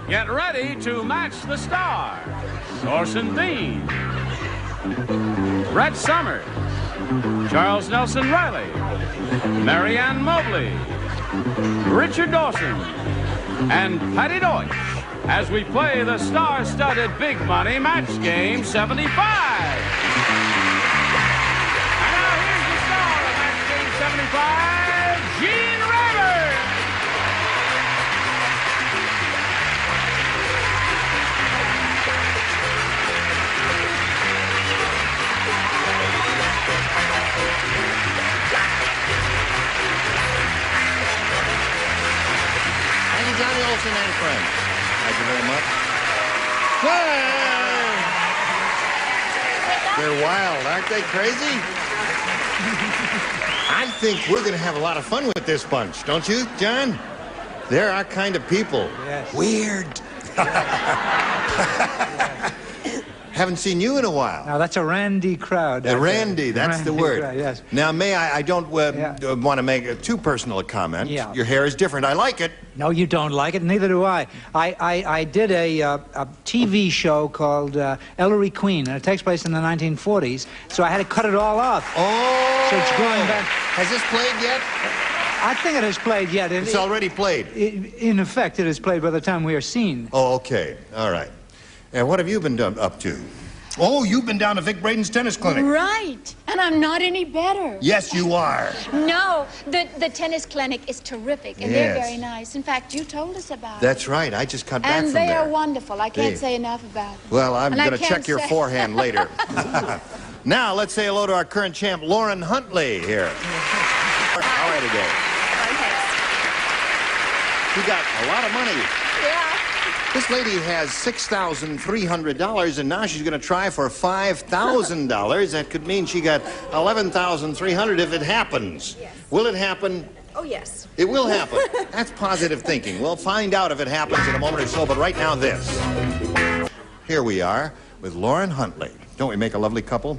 Get ready to match the stars. Orson Bean, Red Summers, Charles Nelson Riley, Mary Ann Mobley, Richard Dawson, and Patty Deutsch as we play the star-studded Big Money Match Game 75. And now here's the star of Match Game 75, Gene Rayburn. Thank you, Johnny Olson and friends. Thank you very much. They're wild, aren't they crazy? I think we're going to have a lot of fun with this bunch, don't you, John? They're our kind of people. Yes. Weird. Haven't seen you in a while. Now, that's a randy crowd. Randy, that's the Randy word. crowd, yes. Now, I don't want to make too personal a comment. Yeah. Your hair is different. I like it. No, you don't like it. Neither do I. I did a TV show called Ellery Queen, and it takes place in the 1940s, so I had to cut it all off. Oh! So it's going back. Has this played yet? I think it has played yet. It's already played. In effect, it has played by the time we are seen. Oh, okay. All right. And what have you been up to? Oh, you've been down to Vic Braden's tennis clinic. Right. And I'm not any better. Yes, you are. No, the tennis clinic is terrific, and they're very nice. In fact, you told us about it. That's right. I just got back from there. And they are wonderful. I can't say enough about it. Well, I'm going to check your forehand later. Now, let's say hello to our current champ, Lauren Huntley, here. How are you today? You got a lot of money. Yeah. This lady has $6,300, and now she's going to try for $5,000. That could mean she got $11,300 if it happens. Yes. Will it happen? Oh, yes. It will happen. That's positive thinking. We'll find out if it happens in a moment or so, but right now this. Here we are with Lauren Huntley. Don't we make a lovely couple?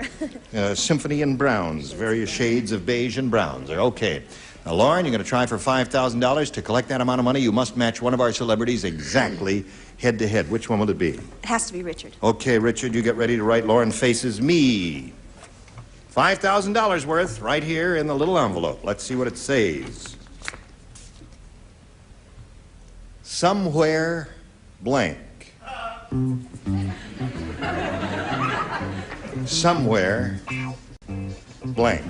Symphony in browns, various shades of beige and browns. Okay. Now, Lauren, you're going to try for $5,000. To collect that amount of money, you must match one of our celebrities exactly head-to-head. Which one will it be? It has to be Richard. Okay, Richard, you get ready to write Lauren Faces Me. $5,000 worth right here in the little envelope. Let's see what it says. Somewhere blank. Somewhere blank.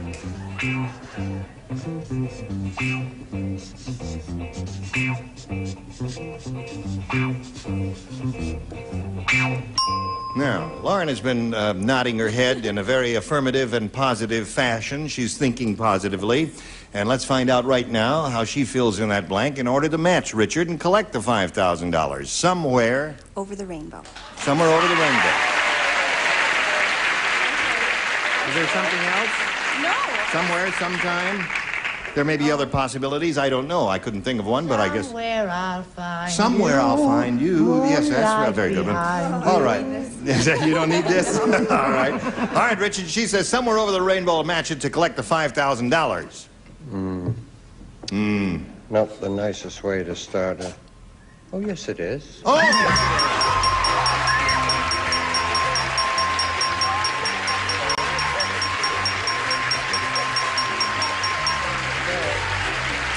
Now, Lauren has been nodding her head in a very affirmative and positive fashion. She's thinking positively. And let's find out right now how she fills in that blank in order to match Richard and collect the $5,000. Somewhere. Over the rainbow. Somewhere over the rainbow. Is there something else? No. Somewhere, sometime? There may be other possibilities. I don't know. I couldn't think of one, but I guess... Somewhere I'll find Somewhere I'll find you. Yes, that's a very good one. All right. You don't need this? All right. All right, Richard, she says somewhere over the rainbow will match it to collect the $5,000. Not the nicest way to start a... Oh, yes, it is. Oh!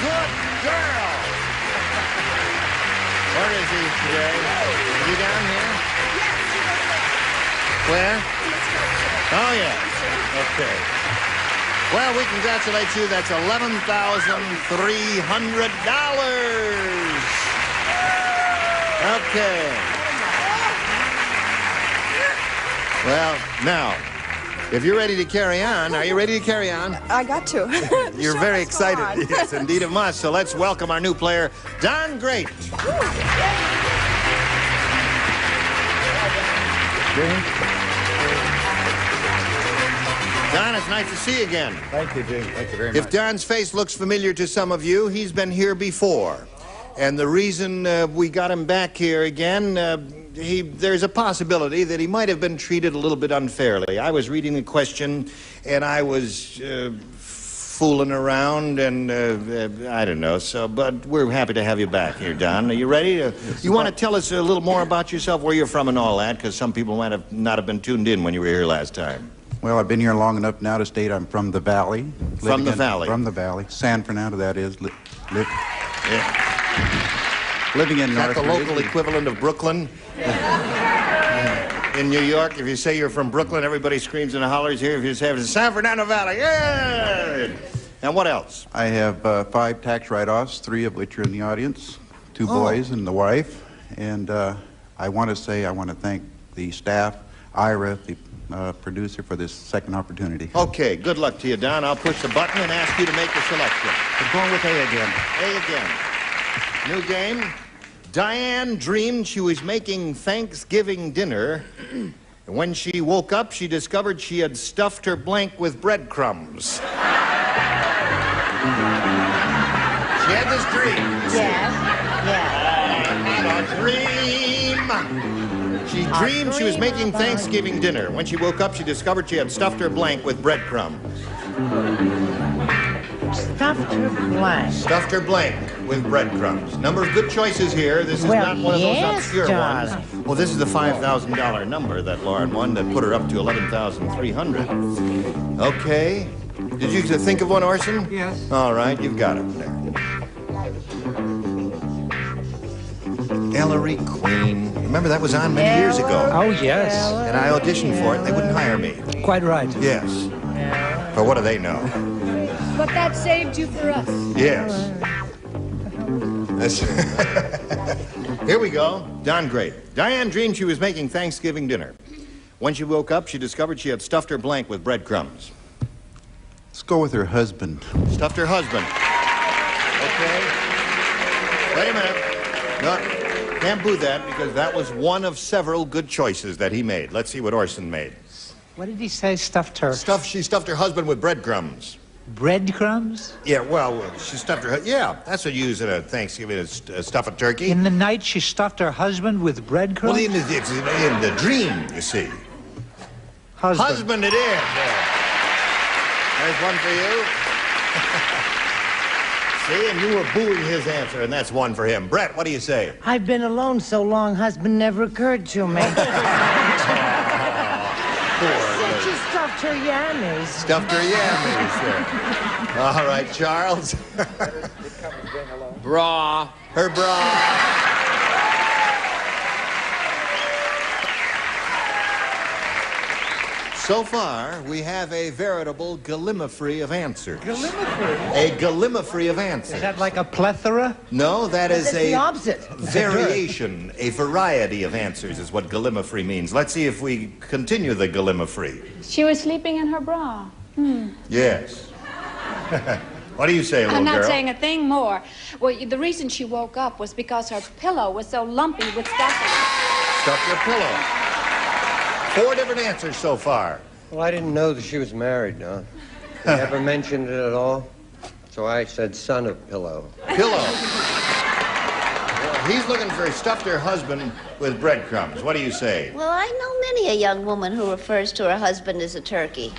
Good girl! Where is he today? Is he down here? Where? Oh, yeah. Okay. Well, we congratulate you. That's $11,300. Okay. Well, now, if you're ready to carry on, are you ready to carry on? I got to. You're very excited. Yes, indeed it must. So let's welcome our new player, Don Great. Don, it's nice to see you again. Thank you, Jim. Thank you very much. If Don's face looks familiar to some of you, he's been here before. And the reason we got him back here again, there's a possibility that he might have been treated a little bit unfairly. I was reading the question, and I was fooling around, and I don't know. But we're happy to have you back here, Don. Are you ready? You want to tell us a little more about yourself, where you're from and all that, because some people might have not have been tuned in when you were here last time. Well, I've been here long enough now to state I'm from the Valley. From the Valley? From the Valley. San Fernando, that is. Living in North. Is that the local equivalent of Brooklyn? In New York, if you say you're from Brooklyn, everybody screams and hollers. Here, if you say it's San Fernando Valley, yeah! And what else? I have 5 tax write-offs, 3 of which are in the audience, 2 boys and the wife. And I want to thank the staff, Ira, the producer, for this second opportunity. Okay, good luck to you, Don. I'll push the button and ask you to make a selection. We're going with A again. A again. New game. Diane dreamed she was making Thanksgiving dinner, and when she woke up, she discovered she had stuffed her blank with breadcrumbs. She had this dream. Yes. A dream. She dreamed she was making Thanksgiving dinner. When she woke up, she discovered she had stuffed her blank with breadcrumbs. Stuffed her blank. Stuffed her blank with breadcrumbs. Number of good choices here. This is not one of those obscure ones. Well, this is the $5,000 number that Lauren won that put her up to $11,300. Okay. Did you think of one, Orson? Yes. All right, you've got it there. Ellery Queen. Remember, that was on many years ago. Oh, yes. And I auditioned for it. They wouldn't hire me. Quite right. Yes. But what do they know? But that saved you for us. Yes. Here we go. Don Great. Diane dreamed she was making Thanksgiving dinner. When she woke up, she discovered she had stuffed her blank with breadcrumbs. Let's go with her husband. Stuffed her husband. Okay. Wait a minute. No, can't boo that, because that was one of several good choices that he made. Let's see what Orson made. What did he say, stuffed her? She stuffed her husband with breadcrumbs. Breadcrumbs? Yeah, well, she stuffed her... Yeah, that's what you use at a Thanksgiving, stuff a turkey. In the night, she stuffed her husband with breadcrumbs? Well, it's in the dream, you see. Husband it is. There's one for you. See, and you were booing his answer, and that's one for him. Brett, what do you say? I've been alone so long, husband never occurred to me. She stuffed her yammies. Stuffed her yammies. All right, Charles. Bra. Her bra. So far, we have a veritable gallimaufry of answers. Gallimaufry? A gallimaufry of answers. Is that like a plethora? No, that is the opposite. Variation, a variety of answers is what gallimaufry means. Let's see if we continue the gallimaufry. She was sleeping in her bra. Yes. What do you say, little I'm not girl? saying a thing more. Well, the reason she woke up was because her pillow was so lumpy with stuffing. Stuffed her pillow. 4 different answers so far. Well, I didn't know that she was married, Don. They never mentioned it at all. So I said son of pillow. Pillow. Well, he's looking for stuffed her husband with breadcrumbs. What do you say? Well, I know many a young woman who refers to her husband as a turkey.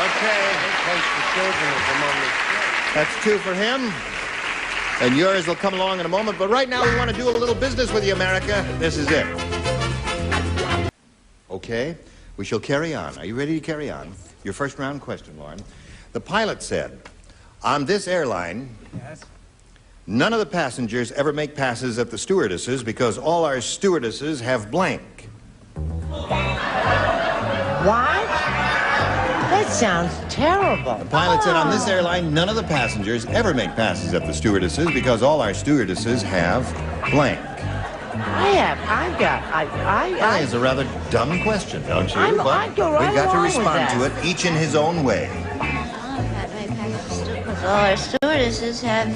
Okay. That's 2 for him. And yours will come along in a moment. But right now, we want to do a little business with you, America. This is it. Okay. We shall carry on. Are you ready to carry on? Your first round question, Lauren. The pilot said, on this airline, none of the passengers ever make passes at the stewardesses because all our stewardesses have blank. What? That sounds terrible. The pilot said on this airline, none of the passengers ever make passes at the stewardesses because all our stewardesses have blank. That is a rather dumb question, don't you? I'd go right we've got to along with respond that. to it, each in his own way. Because all our stewardesses have...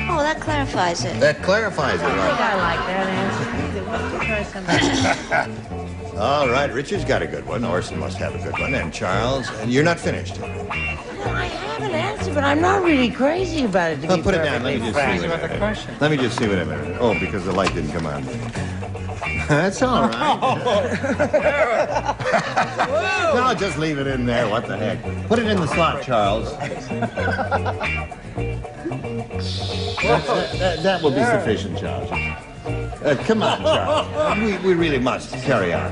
Oh, that clarifies it. That clarifies it, I right? like that answer. All right, Richard's got a good one. Orson must have a good one. And Charles, and you're not finished. No, I haven't answered but I'm not really crazy about it, to be Put it down. Let me just see Crazy what about the question. Let me just see what I meant. Oh, because the light didn't come on. That's all right. No, just leave it in there. What the heck? Put it in the slot, Charles. That will be sufficient, Charles. Come on, Charles. We really must carry on.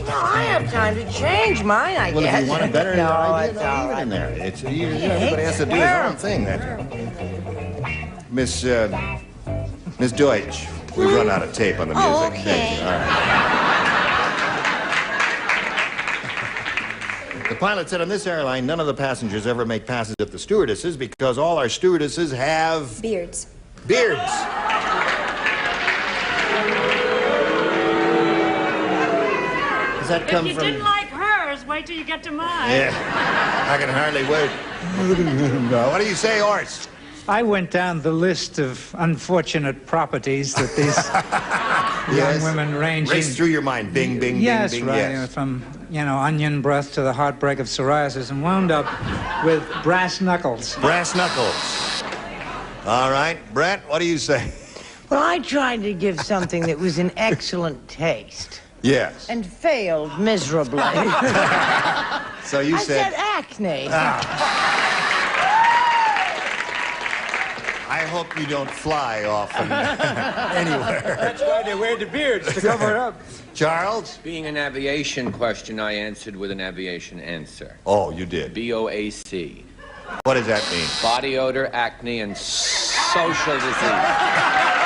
No, I have time to change mine, I Well, guess. if you want a better no, idea, it's all leave it right. in there. Everybody has to do his own thing. Miss Deutsch, we've run out of tape on the music. Oh, okay. All right. The pilot said on this airline, none of the passengers ever make passes at the stewardesses because all our stewardesses have... Beards. Beards. Does that come If you from... didn't like hers, wait till you get to mine. Yeah, I can hardly wait. What do you say, Horst? I went down the list of unfortunate properties that these young women ranging... Race through your mind. Bing, bing, yes, bing, bing, right. yes. From, onion breath to the heartbreak of psoriasis, and wound up with brass knuckles. Brass knuckles. All right. Brett, what do you say? Well, I tried to give something that was in excellent taste. Yes. And failed miserably. So you I said... said acne. I hope you don't fly often anywhere. That's why they wear the beards, to cover it up. Charles? Being an aviation question, I answered with an aviation answer. Oh, you did? BOAC. What does that mean? Body odor, acne, and social disease.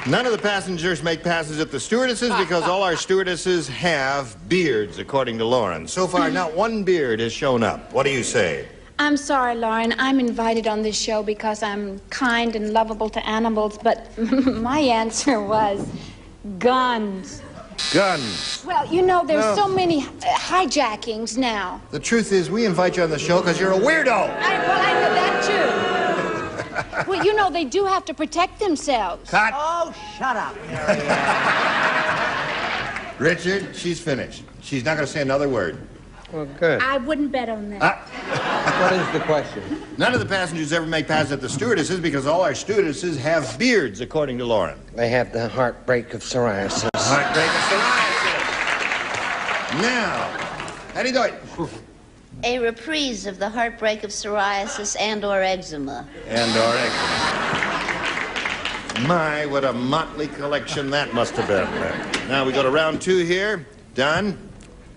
None of the passengers make passes at the stewardesses because all our stewardesses have beards, according to Lauren. So far, not one beard has shown up. What do you say? I'm sorry, Lauren. I'm invited on this show because I'm kind and lovable to animals, but my answer was guns. Guns. Well, there's so many hijackings now. The truth is, we invite you on the show because you're a weirdo. I know that, too. Well, they do have to protect themselves. Cut. Oh, shut up, Richard, she's finished. She's not going to say another word. Well, good. I wouldn't bet on that. What is the question? None of the passengers ever make passes at the stewardesses because all our stewardesses have beards, according to Lauren. They have the heartbreak of psoriasis. Heartbreak of psoriasis. Now, Eddie Deutsch. A reprise of the heartbreak of psoriasis and/or eczema. And/or eczema. My, what a motley collection that must have been. Now we go to round 2 here. Don?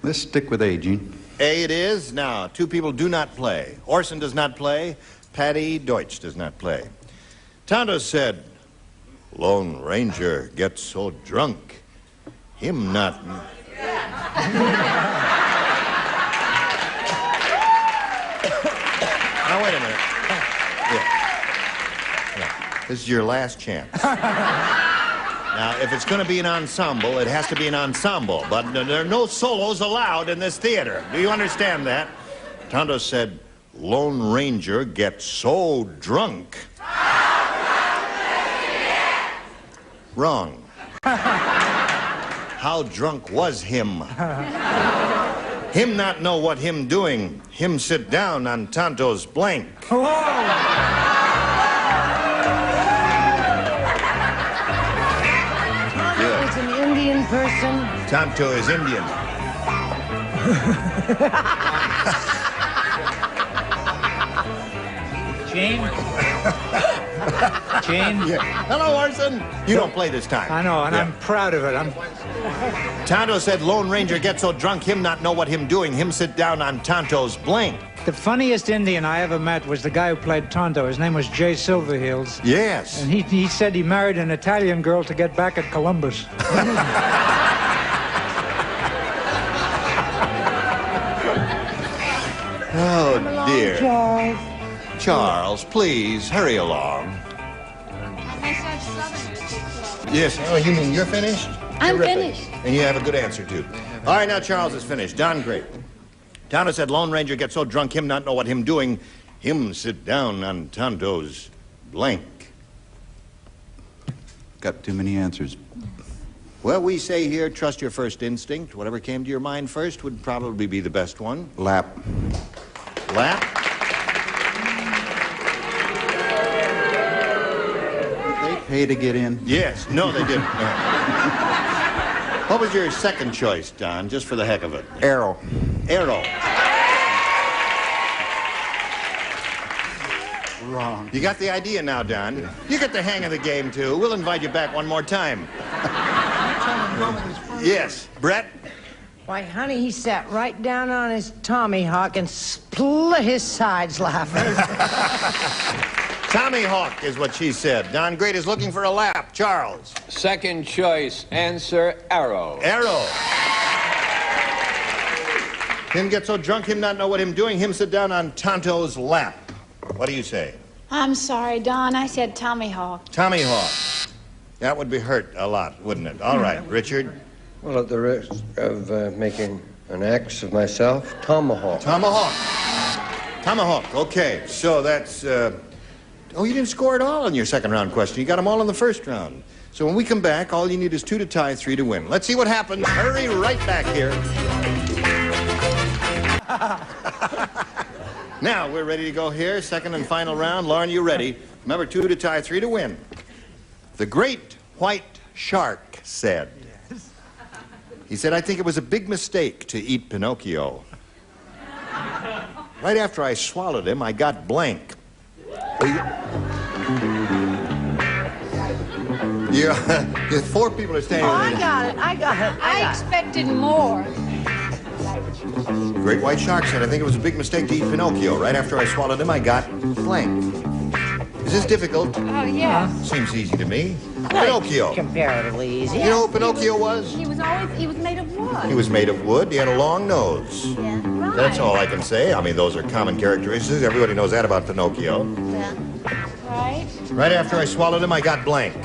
Let's stick with A, Gene. A it is. Now, 2 people do not play. Orson does not play. Patty Deutsch does not play. Tonto said, Lone Ranger gets so drunk, him not... Now, wait a minute. Yeah. This is your last chance. Now, if it's going to be an ensemble, it has to be an ensemble. But there are no solos allowed in this theater. Do you understand that? Tonto said, Lone Ranger gets so drunk. Wrong. How drunk was him? Him not know what him doing. Him sit down on Tonto's blank. Tonto is an Indian person. Tonto is Indian. Jane? Jane? Yeah. Hello, Orson. You don't play this time. I know, and Yeah. I'm proud of it. Tonto said Lone Ranger get so drunk him not know what him doing. Him sit down on Tonto's blank. The funniest Indian I ever met was the guy who played Tonto. His name was Jay Silverheels. Yes. And he said he married an Italian girl to get back at Columbus. Oh, dear. Charles. Charles, please, hurry along. Yes. Oh, you mean you're finished? I'm Terrific. finished. And you have a good answer, too. All right, now Charles is finished. Don, great. Tonto said Lone Ranger get so drunk him not know what him doing. Him sit down on Tonto's blank. Got too many answers. Well, we say here, trust your first instinct. Whatever came to your mind first would probably be the best one. Lap. Lap? They pay to get in? Yes. No, they didn't. No. What was your second choice, Don, just for the heck of it? Arrow. Arrow. Wrong. You got the idea now, Don. You get the hang of the game, too. We'll invite you back one more time. Yes. Brett? Why, honey, he sat right down on his Tommy Hawk and split his sides laughing. Tommy Hawk is what she said. Don Great is looking for a lap. Charles? Second choice, answer arrow. Arrow. Him get so drunk, him not know what him doing, him sit down on Tonto's lap. What do you say? I'm sorry, Don. I said Tommy Hawk. Tommy Hawk. That would be hurt a lot, wouldn't it? All right, Richard? Well, at the risk of making an axe of myself, tomahawk. Tomahawk. Tomahawk, okay. So that's, oh, you didn't score at all in your second round question. You got them all in the first round. So when we come back, all you need is 2 to tie, 3 to win. Let's see what happens. Hurry right back here. Now, we're ready to go here. Second and final round. Lauren, you ready? Remember, 2 to tie, 3 to win. The great white shark said, he said, I think it was a big mistake to eat Pinocchio. Right after I swallowed him, I got blank. Yeah, 4 people are standing there. I got it. I expected more. The great white shark said, I think it was a big mistake to eat Pinocchio. Right after I swallowed him, I got blank. Is this difficult? Oh, yeah. Seems easy to me. Pinocchio. Comparatively easy. You know who Pinocchio was? He was made of wood. He was made of wood. He had a long nose. Yeah, right. That's all I can say. I mean, those are common characteristics. Everybody knows that about Pinocchio. Yeah. Right? Right after I swallowed him, I got blank.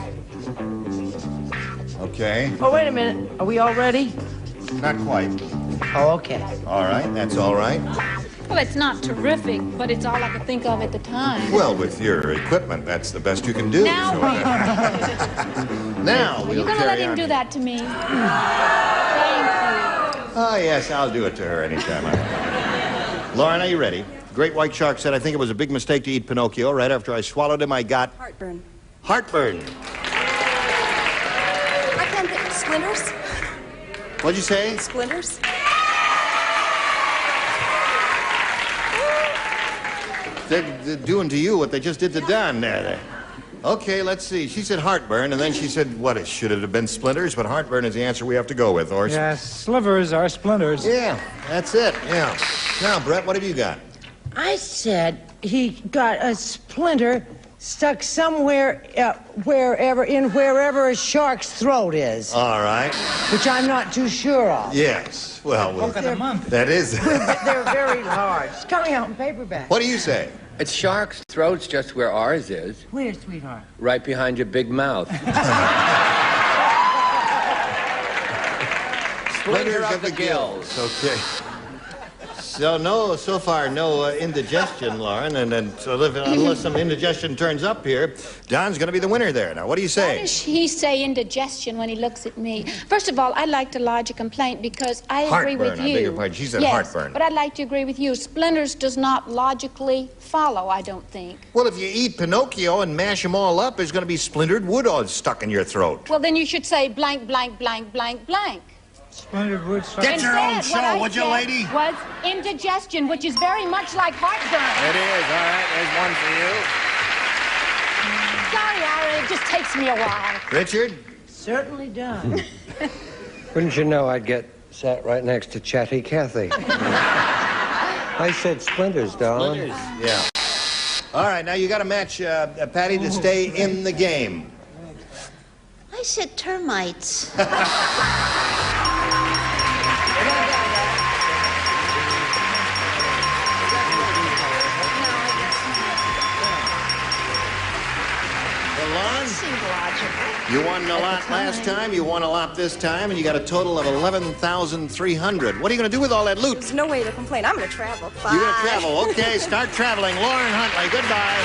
Okay. Oh, wait a minute. Are we all ready? Not quite. Oh, okay. All right, that's all right. Well, it's not terrific, but it's all I could think of at the time. Well, with your equipment, that's the best you can do. Now, so, now Are we'll you going to let carry him on. do that to me? Thank you. Oh, yes, I'll do it to her anytime I want. Lauren, are you ready? Great white shark said, I think it was a big mistake to eat Pinocchio. Right after I swallowed him, I got... Heartburn. Heartburn. I can't think. Splinters? What'd you say? Splinters? They're doing to you what they just did to Don there. Okay, let's see. She said heartburn, and then she said, what, should it have been splinters? But heartburn is the answer we have to go with, Horse. Yes, slivers are splinters. Yeah, that's it, yeah. Now, Brett, what have you got? I said he got a splinter stuck somewhere, wherever a shark's throat is. All right. Which I'm not too sure of. Yes, well, Book of the month. that is... They're very large. It's coming out in paperback. What do you say? It's shark's throat's just where ours is. Where, sweetheart? Right behind your big mouth. Splinter of the gills. Okay. So so far, no indigestion, Lauren, and so unless some indigestion turns up here, Don's going to be the winner there. Now, what do you Why say? does he say indigestion when he looks at me? First of all, I'd like to lodge a complaint because I agree with Heartburn, you. I beg your pardon. She said yes, heartburn. But I'd like to agree with you. Splinters does not logically follow, I don't think. Well, if you eat Pinocchio and mash them all up, there's going to be splintered wood all stuck in your throat. Well, then you should say blank, blank, blank, blank, blank. Splintered wood. Get your own Instead, what show, I would you, said lady? Was indigestion, which is very much like heartburn. It is. All right, there's one for you. Sorry, Ira, it just takes me a while. Richard? Certainly does. Wouldn't you know I'd get sat right next to Chatty Cathy? I said splinters, darling. Yeah. All right, now you got to match Patty to stay in the game. I said termites. You won a lot last time, you won a lot this time, and you got a total of 11,300. What are you going to do with all that loot? There's no way to complain. I'm going to travel. Bye. You're going to travel. Okay, start traveling. Lauren Huntley, goodbye.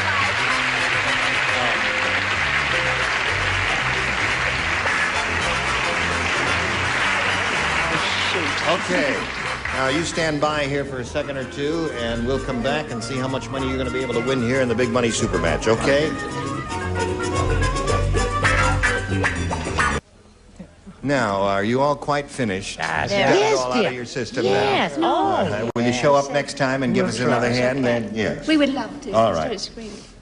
Okay. Now, you stand by here for a second or two, and we'll come back and see how much money you're going to be able to win here in the Big Money Super Match, okay? Now, are you all quite finished? Yes, Get it all out of your system yes. now? Oh. Will you show up next time and give us another hand? Then, yes. We would love to. All right.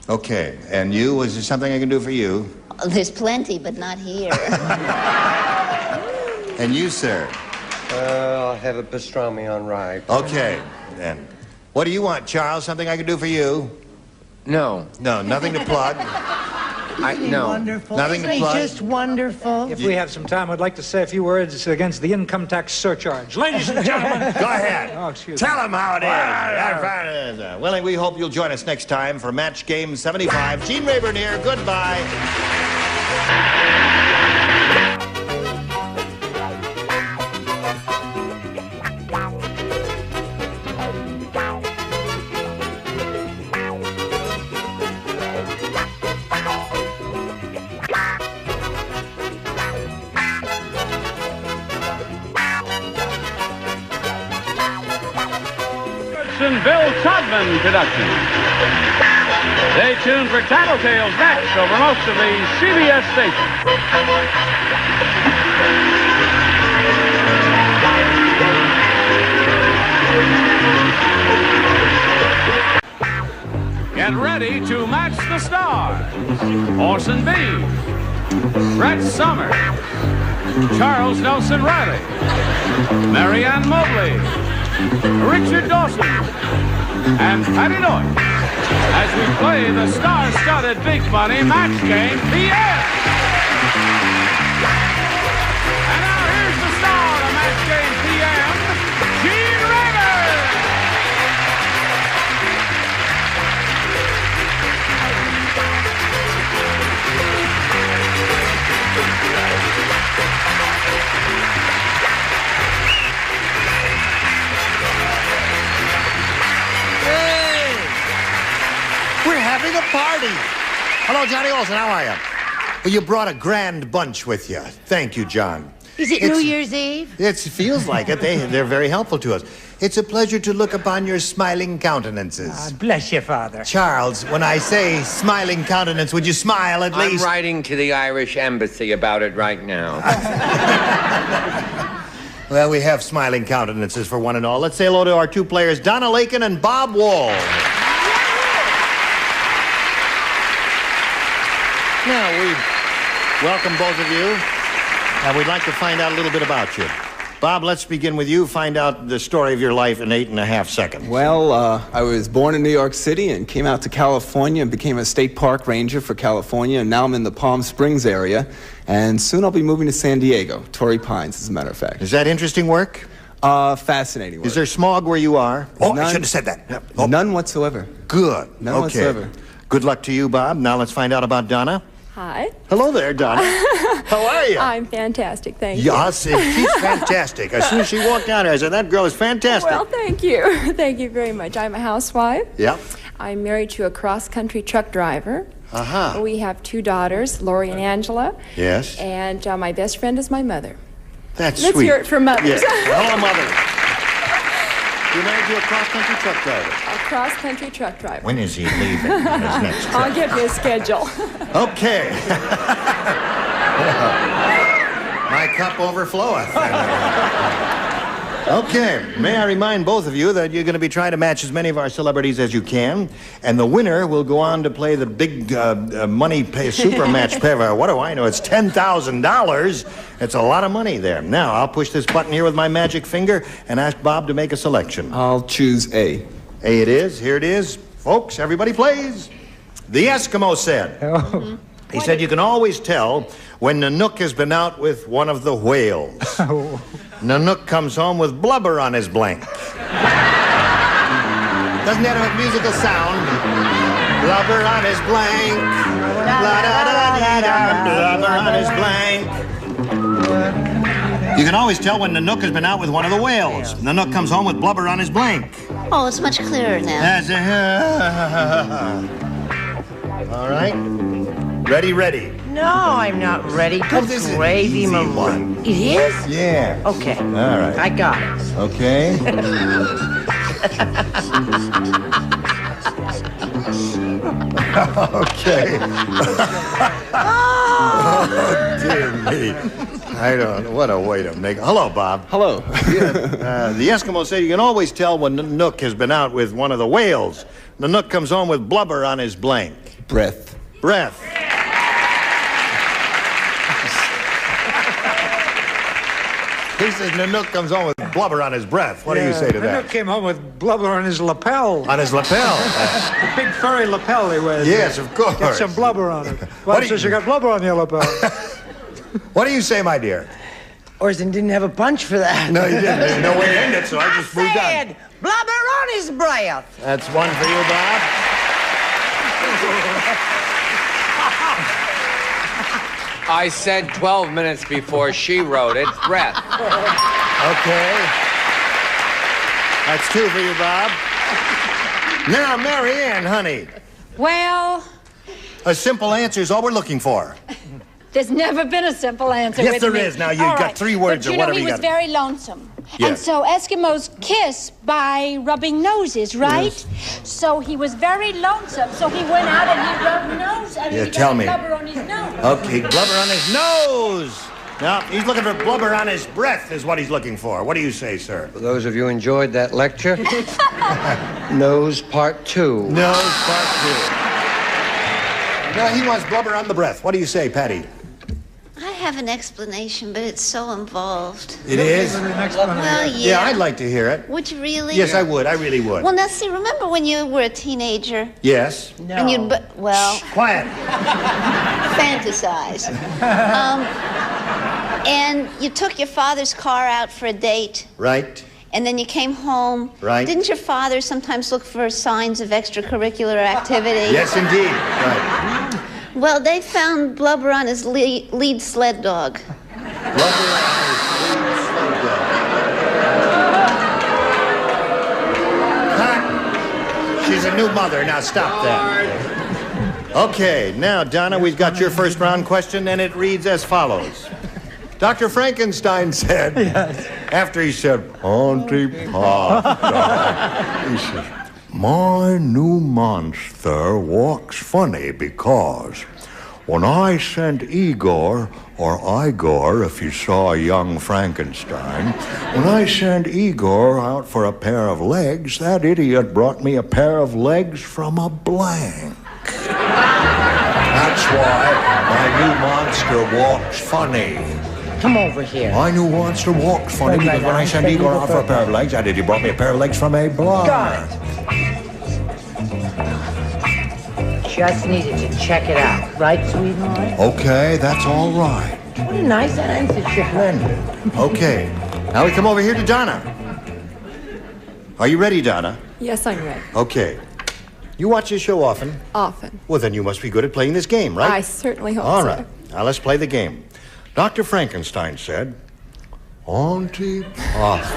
Okay. And you, is there something I can do for you? There's plenty, but not here. And you, sir? I'll have a pastrami on rye. Okay, then. What do you want, Charles? Something I can do for you? No. No, nothing to plug? No. Wonderful. Nothing to Isn't he plug? just wonderful? If we have some time, I'd like to say a few words against the income tax surcharge. Ladies and gentlemen. Go ahead. Oh, excuse Tell me. them how it is. Well, we hope you'll join us next time for Match Game 75. Gene Rayburn here. Goodbye. Bill Todman production. Stay tuned for Tattletales next over most of the CBS stations. Get ready to match the stars. Orson Bean, Brett Summers, Charles Nelson Riley, Ann Mobley, Richard Dawson, and Patty Noyes as we play the star-studded Big Money Match Game PM. And now here's the star of Match Game PM, Gene Rayburn. We're having a party. Hello, Johnny Olson. How are you? Well, you brought a grand bunch with you. Thank you, John. Is it New Year's Eve? It feels like it. They're very helpful to us. It's a pleasure to look upon your smiling countenances. Bless you, Father. Charles, when I say smiling countenance, would you smile at least? I'm writing to the Irish embassy about it right now. Well, we have smiling countenances for one and all. Let's say hello to our two players, Donna Lakin and Bob Wall. Now, we welcome both of you, and we'd like to find out a little bit about you. Bob, let's begin with you. Find out the story of your life in 8.5 seconds. Well, I was born in New York City and came out to California and became a state park ranger for California, and now I'm in the Palm Springs area, and soon I'll be moving to San Diego, Torrey Pines, as a matter of fact. Is that interesting work? Fascinating work. Is there smog where you are? Oh, I shouldn't have said that. Oh. None whatsoever. Good. None whatsoever. Good luck to you, Bob. Now let's find out about Donna. Hi. Hello there, Donna. How are you? I'm fantastic, thank you. Yes, she's fantastic. As soon as she walked out here, I said, that girl is fantastic. Well, thank you. Thank you very much. I'm a housewife. Yep. I'm married to a cross-country truck driver. Uh-huh. We have 2 daughters, Lori and Angela. Yes. And my best friend is my mother. That's Let's sweet. hear it from mothers. Yes. Hello, Mother. You're married to a cross-country truck driver. A cross-country truck driver. When is he leaving his next trip? I'll give you a schedule. Okay. My cup overfloweth. Okay, may I remind both of you that you're going to be trying to match as many of our celebrities as you can, and the winner will go on to play the big money super match. What do I know? It's $10,000. It's a lot of money there. Now, I'll push this button here with my magic finger and ask Bob to make a selection. I'll choose A. A it is. Here it is. Folks, everybody plays. The Eskimo said. Oh. He said you can always tell when Nanook has been out with one of the whales. Oh. Nanook comes home with blubber on his blank. Doesn't that have a musical sound? Blubber on his blank. Blubber on his blank. You can always tell when Nanook has been out with one of the whales. Nanook comes home with blubber on his blank. Oh, it's much clearer now. All right. Ready, ready. No, I'm not ready. Good this is an gravy, easy Mama. one. It is? Yeah. Okay. All right. I got it. Okay. Okay. Oh, dear me. I don't know. What a way to make... Hello, Bob. Hello. The Eskimos say you can always tell when Nook has been out with one of the whales. The Nook comes home with blubber on his blank. Breath. Breath. He says Nanook comes home with blubber on his breath. What do you say to that? Nanook came home with blubber on his lapel. On his lapel? The big furry lapel he wears. Yes, of course. Get some blubber on it. Well, says you got blubber on your lapel. What do you say, my dear? Orson didn't have a punch for that. No, he didn't. There's no way to end it, so I just moved on. Said blubber on his breath. That's one for you, Bob. I said 12 minutes before she wrote it. Breath. Okay. That's two for you, Bob. Now, Mary Ann, honey. Well, A simple answer is all we're looking for. there's never been a simple answer Yes, with there me. is. Now, you've All got right. 3 words but or whatever he you was got. very lonesome. Yes. And so Eskimos kiss by rubbing noses, right? Yes. So he was very lonesome, so he went out and he rubbed nose. I mean, Yeah, he tell got me. blubber on his nose. Okay, blubber on his nose. Now, he's looking for blubber on his breath is what he's looking for. What do you say, sir? For those of you who enjoyed that lecture, nose part 2. Nose part 2. Now, he wants blubber on the breath. What do you say, Patty? I have an explanation, but it's so involved. It is? Well, Yeah, I'd like to hear it. Would you really? Yes, I would. I really would. Well, now, see, remember when you were a teenager? Yes. No. And you'd, well... Quiet. Fantasize. And you took your father's car out for a date. Right. And then you came home. Right. Didn't your father sometimes look for signs of extracurricular activity? Yes, indeed. Right. Well, they found blubber on his lead sled dog. Blubber on his lead sled dog. Cut. She's a new mother. Now stop that. Okay, now, Donna, we've got your first round question, and it reads as follows. Dr. Frankenstein said, after he said, Auntie Pasta, he says, my new monster walks funny because when I sent Igor, or Igor, if you saw young Frankenstein, when I sent Igor out for a pair of legs, that idiot brought me a pair of legs from a blank. That's why my new monster walks funny. Come over here. My new monster walks funny because when I sent Igor out for a pair of legs, that idiot brought me a pair of legs from a blank. Got it. Just needed to check it out. Right, sweetheart? Okay, that's all right. What a nice answer, Linda. Okay, now we come over here to Donna. Are you ready, Donna? Yes, I'm ready. Okay. You watch this show often? Often. Well, then you must be good at playing this game, right? I certainly hope All so. right. Now let's play the game. Dr. Frankenstein said, Auntie Pasta.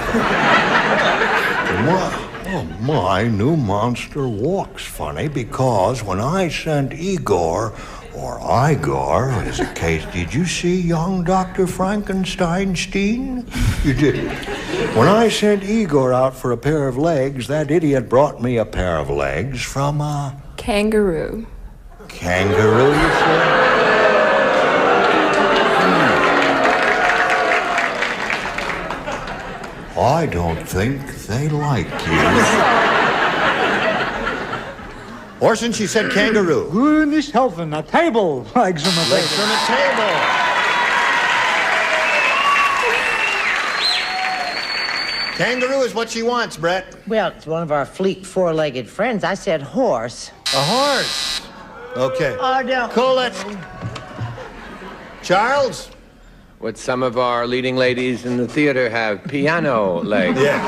My new monster walks funny because when I sent Igor, or Igor, as a case, did you see young Dr. Frankenstein? You didn't. When I sent Igor out for a pair of legs, that idiot brought me a pair of legs from a... Kangaroo. Kangaroo, you say? I don't think they like you. Orson, she said kangaroo. Goodness helping, a table. Legs on the Legs table. on a table. Kangaroo is what she wants, Brett. Well, it's one of our fleet four-legged friends. I said horse. A horse. Okay. Oh, no. Cool it. Charles? What some of our leading ladies in the theater have, piano legs. Yeah.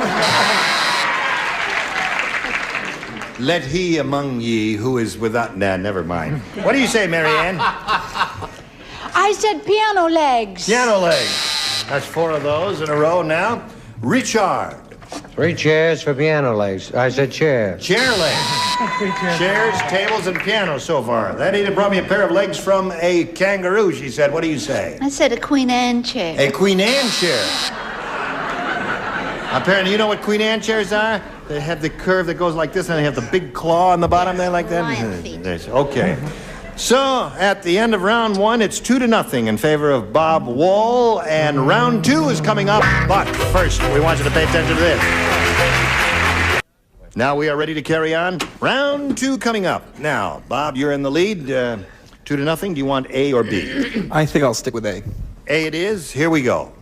Let he among ye who is without... Nah, never mind. What do you say, Mary Ann? I said piano legs. Piano legs. That's 4 of those in a row now. Richard. 3 chairs for piano legs. I said chair. Chair legs. Chairs, tables, and pianos so far. That Edith brought me a pair of legs from a kangaroo, she said. What do you say? I said a Queen Anne chair. A Queen Anne chair. Apparently, you know what Queen Anne chairs are? They have the curve that goes like this, and they have the big claw on the bottom there like that. Lion feet. Okay. So, at the end of round 1, it's 2-0 in favor of Bob Wall, and round 2 is coming up. But first, we want you to pay attention to this. Now we are ready to carry on. Round 2 coming up. Now, Bob, you're in the lead. 2-0. Do you want A or B? I think I'll stick with A. A it is. Here we go.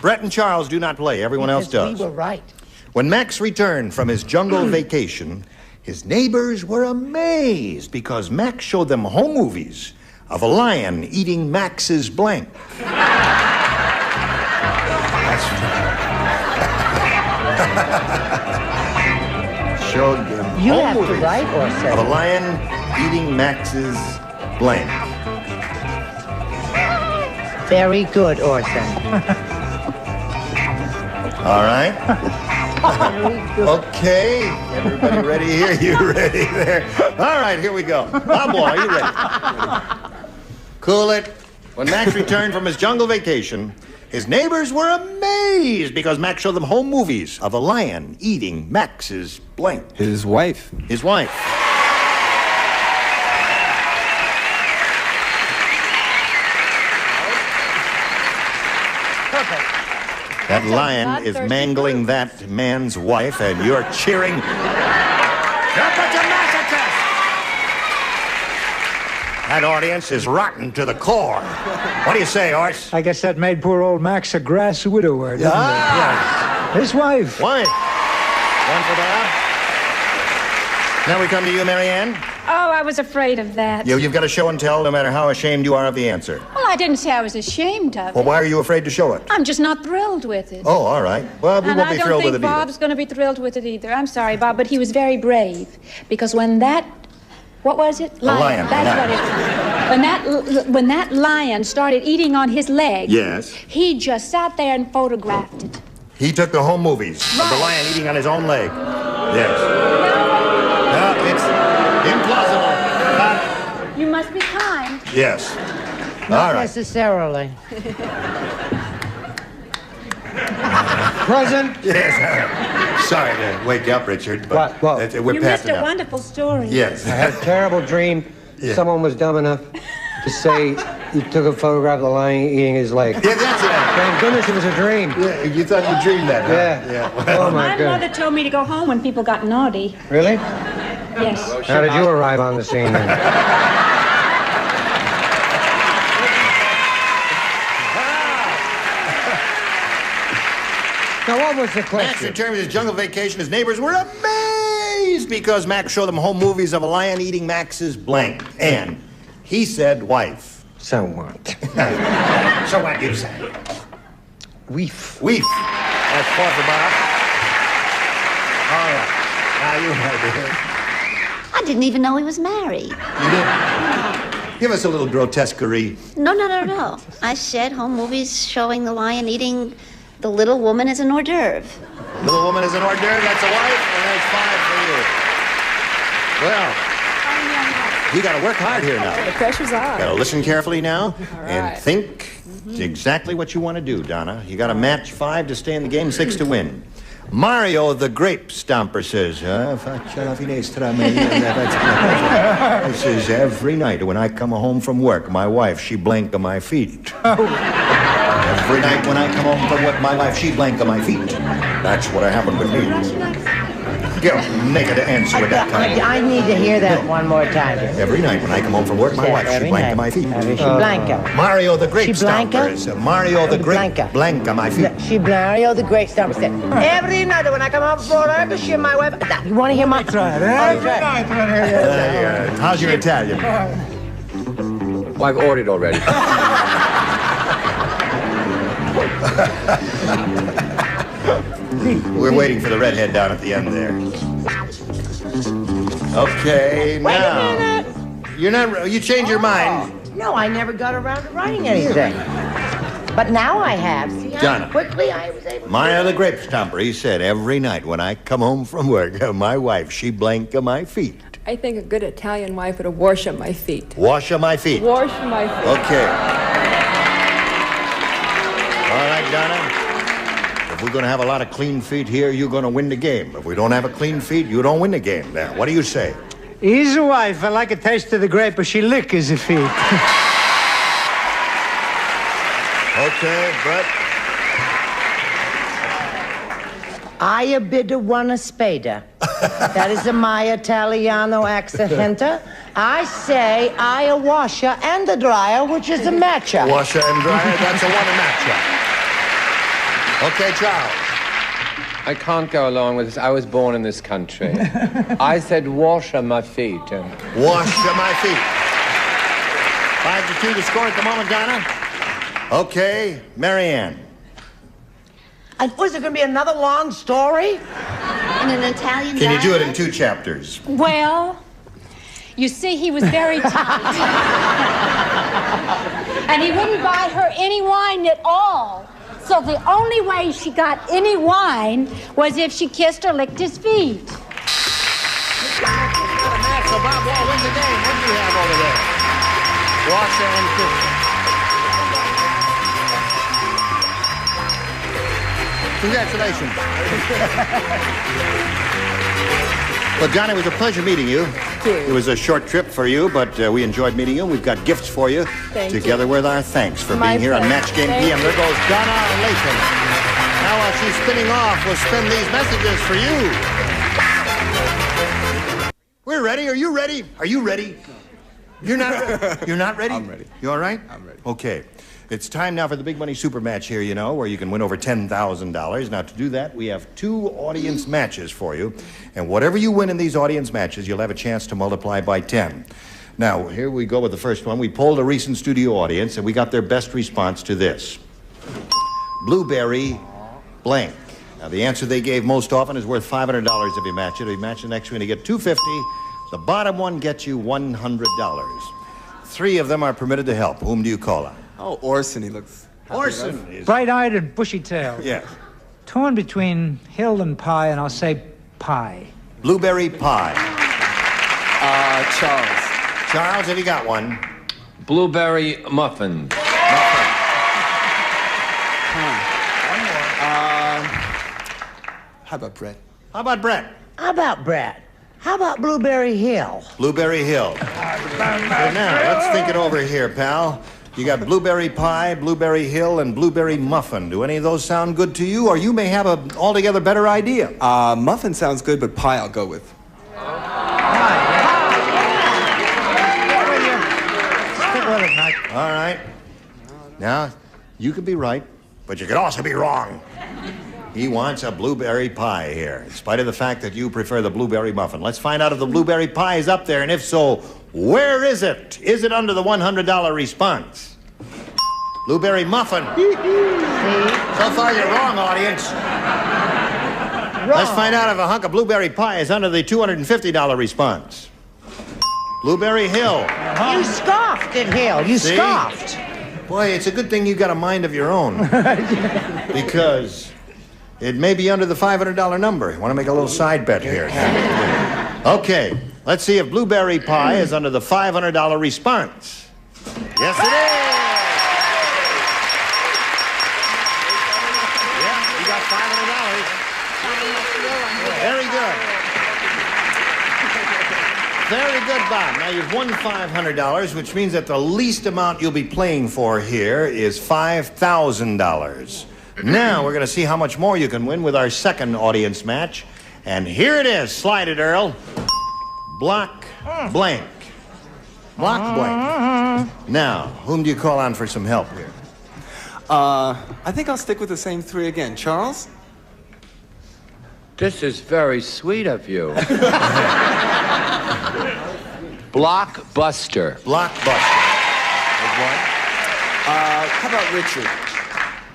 Brett and Charles do not play. Everyone else does. We were right. When Max returned from his jungle vacation, his neighbors were amazed because Max showed them home movies of a lion eating Max's blank. Showed them You home have to movies write or say. of a lion eating Max's blank. Very good, Orson. All right. Okay. Everybody ready here? You ready there? All right, here we go. Bob Wall, are you ready? Cool it. When Max returned from his jungle vacation, his neighbors were amazed because Max showed them home movies of a lion eating Max's blank. His wife. His wife. That lion is mangling that man's wife, and you're cheering. That audience is rotten to the core. What do you say, Art? I guess that made poor old Max a grass widower, didn't it? Yeah. His wife. Wife. One for Bob. Now we come to you, Marianne. Oh, I was afraid of that. You've got to show and tell no matter how ashamed you are of the answer. Well, I didn't say I was ashamed of it. Well, why are you afraid to show it? I'm just not thrilled with it. Oh, all right. Well, we won't be thrilled with it And I don't think Bob's going to be thrilled with it either. I'm sorry, Bob, but he was very brave. Because when that... What was it? Lion. That's what it was. When that lion started eating on his leg... Yes. He just sat there and photographed it. He took the home movies of the lion eating on his own leg. Yes. No, it's implausible. You must be kind. Yes. Not All right. necessarily. Present. Yes. Sorry to wake you up, Richard, but we're You past missed it a now. wonderful story. Yes. I had a terrible dream. Yeah. Someone was dumb enough to say he took a photograph of the lion eating his leg. Yeah, that's it. Thank goodness it was a dream. Yeah, you thought you dreamed that, huh? Yeah. Well, Oh, my My God. mother told me to go home when people got naughty. Really? Yes. How did you arrive on the scene then? Now, what was the Max question? returned from his jungle vacation. His neighbors were amazed because Max showed them home movies of a lion eating Max's blank. And he said wife. So what? So what you say? Weef. Weef. That's 4 for Bob. All right. Now you have it. I didn't even know he was married. You did? Give us a little grotesquerie. No. I said home movies showing the lion eating the little woman as an hors d'oeuvre. Little woman is an hors d'oeuvre. That's a wife, and that's 5 for you. Well, you got to work hard here now. The pressure's on. Got to listen carefully now right. and think exactly what you want to do, Donna. You got to match 5 to stay in the game, 6 to win. Mario the Grape Stomper says, faccia la finestra. He says, every night when I come home from work, my wife, she blank on my feet. Every night when I come home from work, my wife, she blank on my feet. That's what happened with me. Go, make it an answer with that kind. I need to hear that one more time. Every night when I come home from work, my wife, she blank on my feet. She blanca. Mario the Grape She blanca? Stomper is Mario the Grape Blanca. blank on my feet. She Mario the Great Stomper said, every night when I come home from work, she my wife. You want to hear my... Try it. Every night. How's your Italian? Well, I've ordered already. We're waiting for the redhead down at the end there. Okay, Wait now. a minute. You're not. You changed your mind. No, I never got around to writing anything. But now I have. See, Donna. Quickly, I was able to... Maya the grape stomper, he said, every night when I come home from work, my wife, she blank my feet. I think a good Italian wife would wash my feet. Wash my feet. Wash my feet. Okay. All right, Donna. If we're going to have a lot of clean feet here, you're going to win the game. If we don't have a clean feet, you don't win the game. Now, what do you say? He's a wife. I like a taste of the grape, but she lick his feet. Okay, Brett. I bid one spada. That is my Italiano accenta. I say I a washer and a dryer, which is a matcha. Washer and dryer, that's a one a matcha. Okay, Charles. I can't go along with this. I was born in this country. I said wash my feet. Wash my feet. 5-2 to score at the moment, Donna. Okay, Marianne. And was it going to be another long story? In an Italian Can you do it dialect? in 2 chapters? Well, you see, he was very tight. And he wouldn't buy her any wine at all. So the only way she got any wine was if she kissed or licked his feet. So Bob Wall wins the game. What do you have over there? Washer and kisser. Congratulations. Well, John, it was a pleasure meeting you. Thank you. It was a short trip for you, but we enjoyed meeting you. We've got gifts for you, Thank together you. with our thanks for My being here on pleasure. Match Game Thank PM. you. There goes Donna Lathan. Now, while she's spinning off, we'll spin these messages for you. We're ready. Are you ready? Are you ready? You're not ready? You're not ready? I'm ready. You all right? I'm ready. Okay. It's time now for the big money super match here, you know, where you can win over $10,000. Now, to do that, we have 2 audience matches for you. And whatever you win in these audience matches, you'll have a chance to multiply by 10. Now, here we go with the first one. We polled a recent studio audience, and we got their best response to this. Blueberry blank. Now, the answer they gave most often is worth $500 if you match it. If you match the next one, you get $250. The bottom one gets you $100. 3 of them are permitted to help. Whom do you call on? Oh, Orson, he looks... Orson is... Bright-eyed and bushy-tailed. Yes. Torn between hill and pie, and I'll say pie. Blueberry pie. Charles. Charles, have you got one? Blueberry muffin. How about Brett? How about Brett? How about Brad? How about Blueberry Hill? Blueberry Hill. So now, let's think it over here, pal. You got blueberry pie, blueberry hill, and blueberry muffin. Do any of those sound good to you? Or you may have an altogether better idea. Muffin sounds good, but pie I'll go with. Stick with it, Mike. All right. Now, you could be right, but you could also be wrong. He wants a blueberry pie here, in spite of the fact that you prefer the blueberry muffin. Let's find out if the blueberry pie is up there, and if so, where is it? Is it under the $100 response? Blueberry muffin. See? So far, you're wrong, audience. Wrong. Let's find out if a hunk of blueberry pie is under the $250 response. Blueberry Hill. You scoffed at Hill. You See? scoffed. Boy, it's a good thing you got a mind of your own. Because it may be under the $500 number. Want to make a little side bet here. Okay, let's see if blueberry pie is under the $500 response. Yes, it is. Yeah, you got $500. Very good. Very good, Bob. Now you've won $500, which means that the least amount you'll be playing for here is $5,000. Now we're going to see how much more you can win with our second audience match. And here it is. Slide it, Earl. Block blank. Block blank. Now, whom do you call on for some help here? I think I'll stick with the same 3 again. Charles? This is very sweet of you. Blockbuster. Blockbuster. There's one. How about Richard?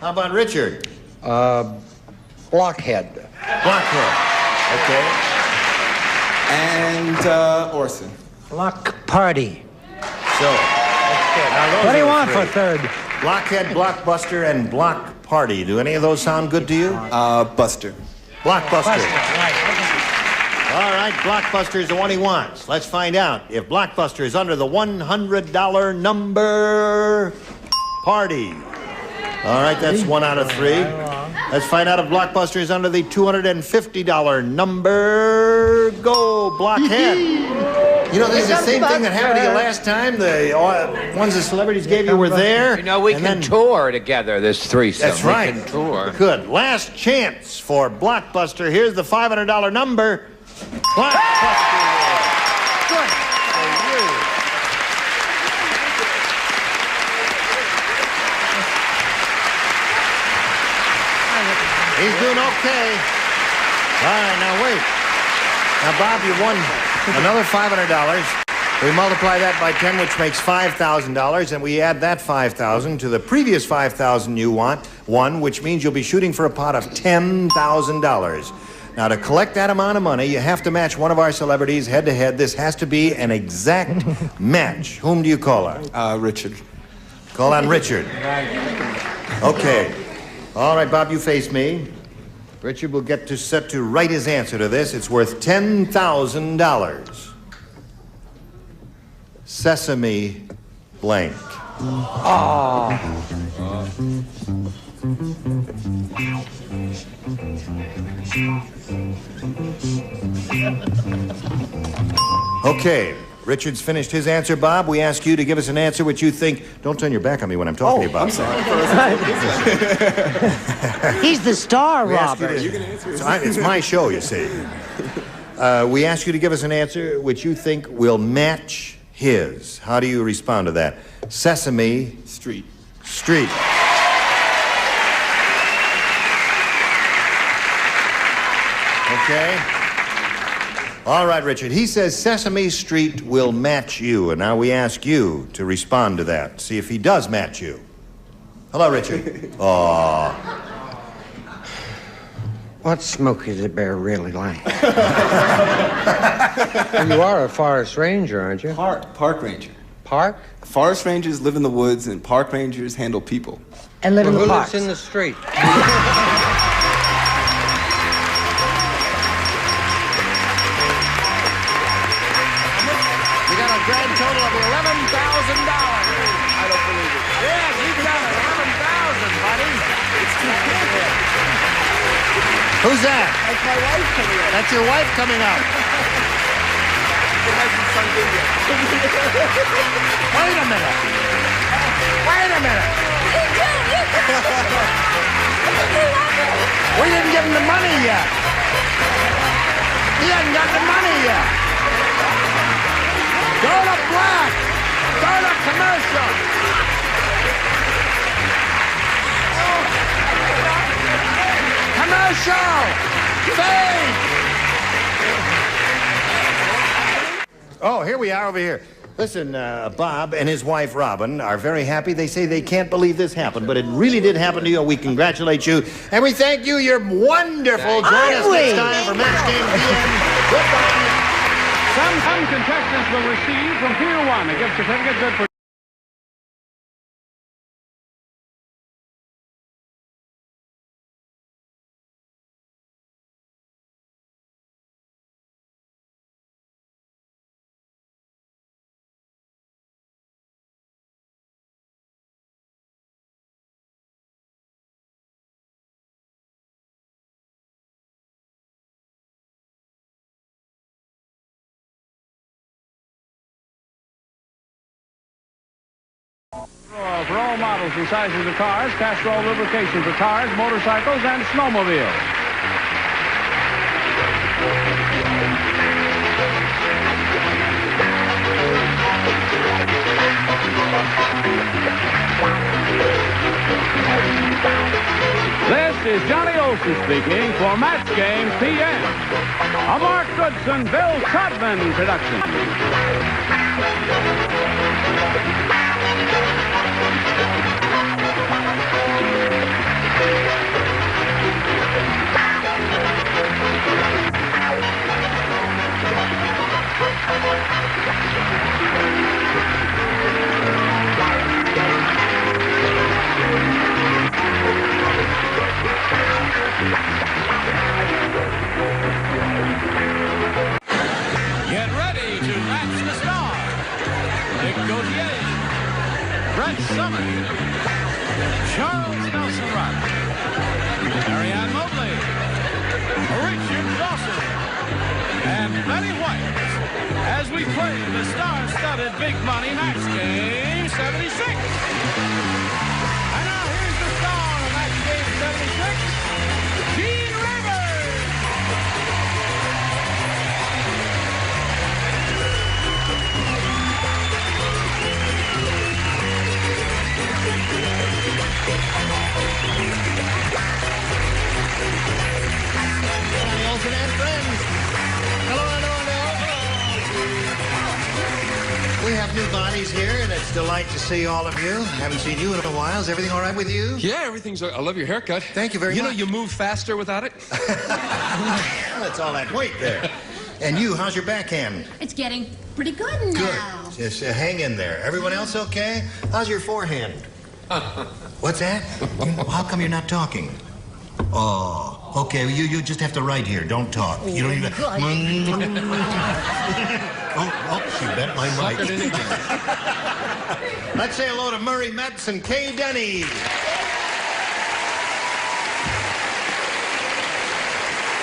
How about Richard? Blockhead. Blockhead. Okay. And Orson. Block party. So, now those What do you are the want for 3. third? Blockhead, Blockbuster, and Block Party. Do any of those sound good to you? Buster. Blockbuster. All right, Blockbuster is the one he wants. Let's find out if Blockbuster is under the $100 number. Party. All right, that's 1 out of 3. Let's find out if Blockbuster is under the $250 number. Go, Blockhead. You know, this is the same thing that happened to you last time. The ones the celebrities gave you were there. You know, we can tour together, this threesome. That's right. We can tour. Good. Last chance for Blockbuster. Here's the $500 number. Blockbuster. Good for you. He's doing okay. All right, now wait. Now, Bob, you won another $500. We multiply that by 10, which makes $5,000, and we add that $5,000 to the previous $5,000 you won, which means you'll be shooting for a pot of $10,000. Now, to collect that amount of money, you have to match one of our celebrities head-to-head. This has to be an exact match. Whom do you call on? Richard. Call on Richard. Okay. All right, Bob, you face me. Richard will get set to write his answer to this. It's worth $10,000. Sesame blank. Oh. Okay, Richard's finished his answer, Bob. We ask you to give us an answer which you think... Don't turn your back on me when I'm talking about. I'm sorry. He's the star, Robert. It's my show, you see. We ask you to give us an answer which you think will match his. How do you respond to that? Sesame Street. Street. Okay. All right, Richard. He says Sesame Street will match you, and now we ask you to respond to that. See if he does match you. Hello, Richard. Aw. What's Smokey the Bear really like? You are a forest ranger, aren't you? Park ranger. Park? Forest rangers live in the woods, and park rangers handle people. And live in the Who parks. lives in the street? Grand total of $11,000. I don't believe it. Yes, you got it. 11,000, buddy. It's too good. Who's that? That's my wife coming up. That's your wife coming up. Wait a minute. Wait a minute. We didn't give him the money yet. He hasn't got the money yet. Go to black. Go to commercial. Commercial. Fade. Oh, here we are over here. Listen, Bob and his wife, Robin, are very happy. They say they can't believe this happened, but it really did happen to you. We congratulate you, and we thank you. You're wonderful. Join us next time for Match Game PM. Goodbye. Some contestants will receive from Pier 1 a gift certificate good for for all models and sizes of cars, Castrol lubrication for cars, motorcycles, and snowmobiles. This is Johnny Olson speaking for Match Game PM, a Mark Goodson, Bill Todman production. Brett Summit, Charles Nelson Rock, Ann Mobley, Richard Dawson, and Betty White as we play the star-studded Big Money Match Game 76. And now here's the star of Match Game 76, Gene Rivers. Olsen and friends. Hello. We have new bodies here, and it's a delight to see all of you. Haven't seen you in a while. Is everything all right with you? Yeah, everything's... I love your haircut. Thank you very much. You know, you move faster without it. That's all that weight there. And you, how's your backhand? It's getting pretty good now. Good. Just hang in there. Everyone else okay? How's your forehand? What's that? How come you're not talking? Oh, okay. You just have to write here. Don't talk. You don't even... Oh, she bent my mic. Let's say hello to Murray Metz and Kay Denny.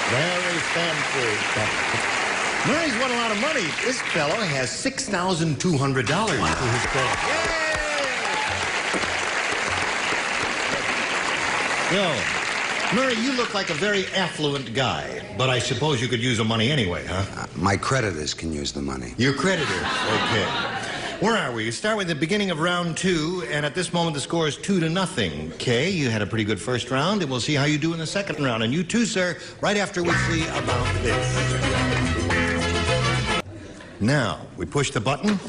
Very fancy. Murray's won a lot of money. This fellow has $6,200 to his credit. Yo, Murray, you look like a very affluent guy, but I suppose you could use the money anyway, huh? My creditors can use the money. Your creditors, okay. Where are we? You start with the beginning of round 2, and at this moment the score is 2-0. Kay, you had a pretty good first round, and we'll see how you do in the second round. And you too, sir, right after we see about this. Now, we push the button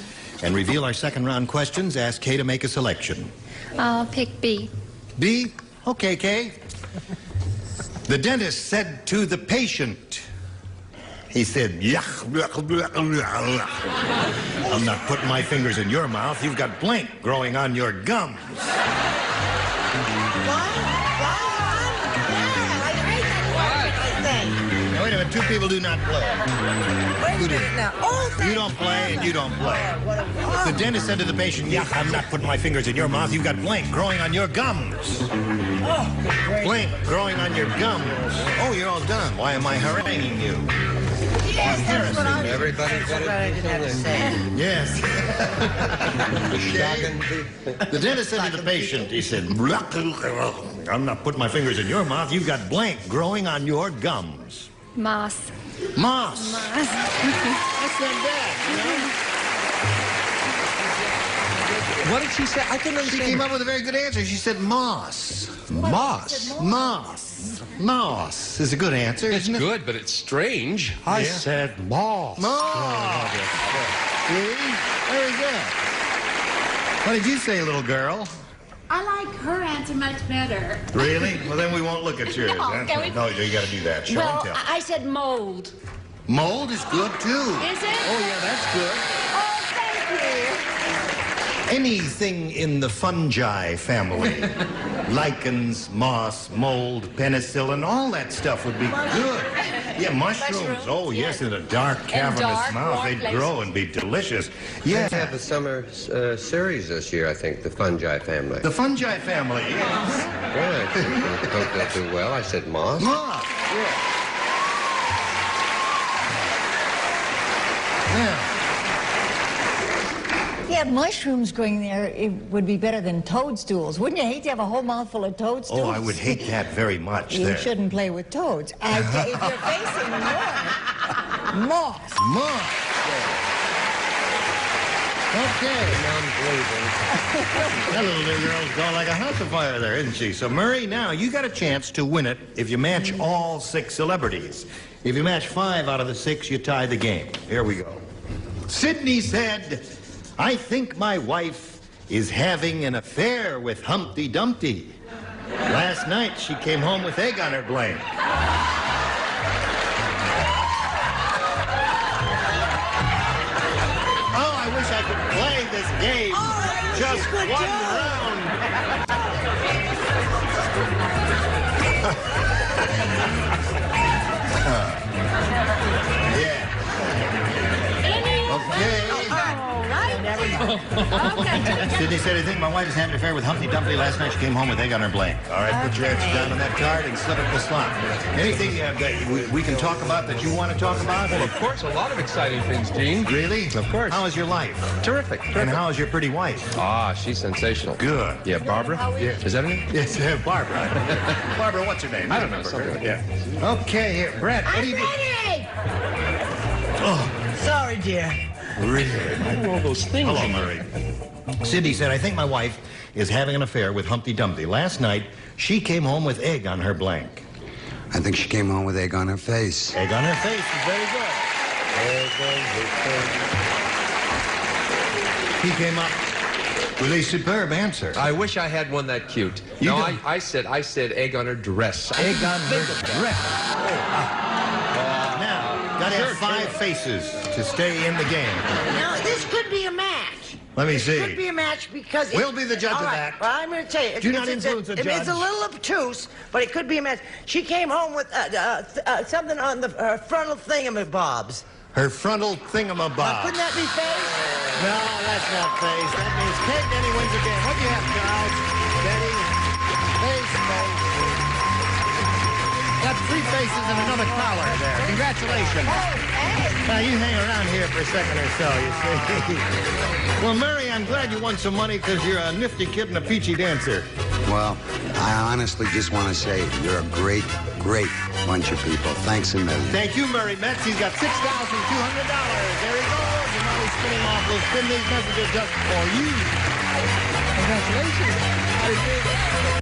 and reveal our second round questions. Ask Kay to make a selection. I'll pick B. B? Okay, Kay. The dentist said to the patient, he said, I'm not putting my fingers in your mouth. You've got blank growing on your gums. Now, wait a minute. Two people do not play. Who do? You don't play and you don't play. The dentist said to the patient, I'm not putting my fingers in your mouth. You've got blank growing on your gums. Blank growing on your gums. Oh, you're all done. Why am I haranguing you? Yes, that's what I Everybody's got to say. Yes. The dentist said to the patient, he said, I'm not putting my fingers in your mouth. You've got blank growing on your gums. Moss. Moss. Moss. That's not bad, you know? What did she say? I couldn't understand. She came up with a very good answer. She said moss. Moss? Moss. Moss is a good answer, isn't it? It's good, but it's strange. I said moss. Moss. See? Very good. What did you say, little girl? I like her answer much better. Really? Well, then we won't look at yours. No, That's can we- No, you got to do that. Show and tell. I said mold. Mold is good, too. Is it? Oh, yeah, that's good. Oh, thank you. Anything in the fungi family, lichens, moss, mold, penicillin, all that stuff would be good. Yeah, mushrooms. Oh, yes, in a dark, cavernous mouth, they'd grow and be delicious. Yeah. Yeah. They have a summer series this year, I think, the fungi family. The fungi family, yes. Right. I hope they'll do well. I said moss. Moss, yeah. Now, If you had mushrooms growing there, it would be better than toadstools. Wouldn't you hate to have a whole mouthful of toadstools? oh, I would hate that very much You there. shouldn't play with toads. If you're facing north, moss. Moss. Okay. That little new girl's going like a house of fire there, isn't she? So, Murray, now you got a chance to win it if you match all 6 celebrities. If you match 5 out of the 6, you tie the game. Here we go. Sidney said, I think my wife is having an affair with Humpty Dumpty. Last night, she came home with egg on her blank. Oh, I wish I could play this game. Just one round. Yeah. Okay. All right. Sidney said, I think my wife is having an affair with Humpty Dumpty. Last night she came home with egg on her blank. All right, put your answer down on that card and slip it in the slot. Anything that we can talk about that you want to talk about? Well, of course, a lot of exciting things, Gene. Really? Of course. How is your life? Terrific. And how is your pretty wife? Ah, she's sensational. Good. Yeah, Barbara? Yeah. Is that her name? Yes, Barbara. Barbara, what's her name? I don't know, something. Yeah. Okay, here, Brett, what do you do? Oh, Sorry, dear. really? All those things. Hello, Murray. Sidney said, I think my wife is having an affair with Humpty Dumpty. Last night, she came home with egg on her blank. I think she came home with egg on her face. Egg on her face is very good. Egg on her face. He came up with a superb answer. I wish I had one that cute. You No, don't- I said egg on her dress. Egg on her dress. Now, gotta have 5 faces to stay in the game. Now, this could be a match. Let me see. Could be a match because... We'll be the judge All of right, that. Well, I'm going to tell you. Do not influence a judge. It's a little obtuse, but it could be a match. She came home with something on the frontal thingamabobs. Her frontal thingamabob. Couldn't that be face? No, that's not face. That means Kate Denny wins the game. What do you have, Charles? Denny? Face. Got 3 faces and another collar there. Congratulations. Now, you hang around here for a second or so, you see. Well, Murray, I'm glad you won some money because you're a nifty kid and a peachy dancer. Well, I honestly just want to say you're a great, great bunch of people. Thanks a million. Thank you, Murray Metz. He's got $6,200. There he goes. And now he's spinning off. We'll spin these messages just for you. Congratulations. How do you feel?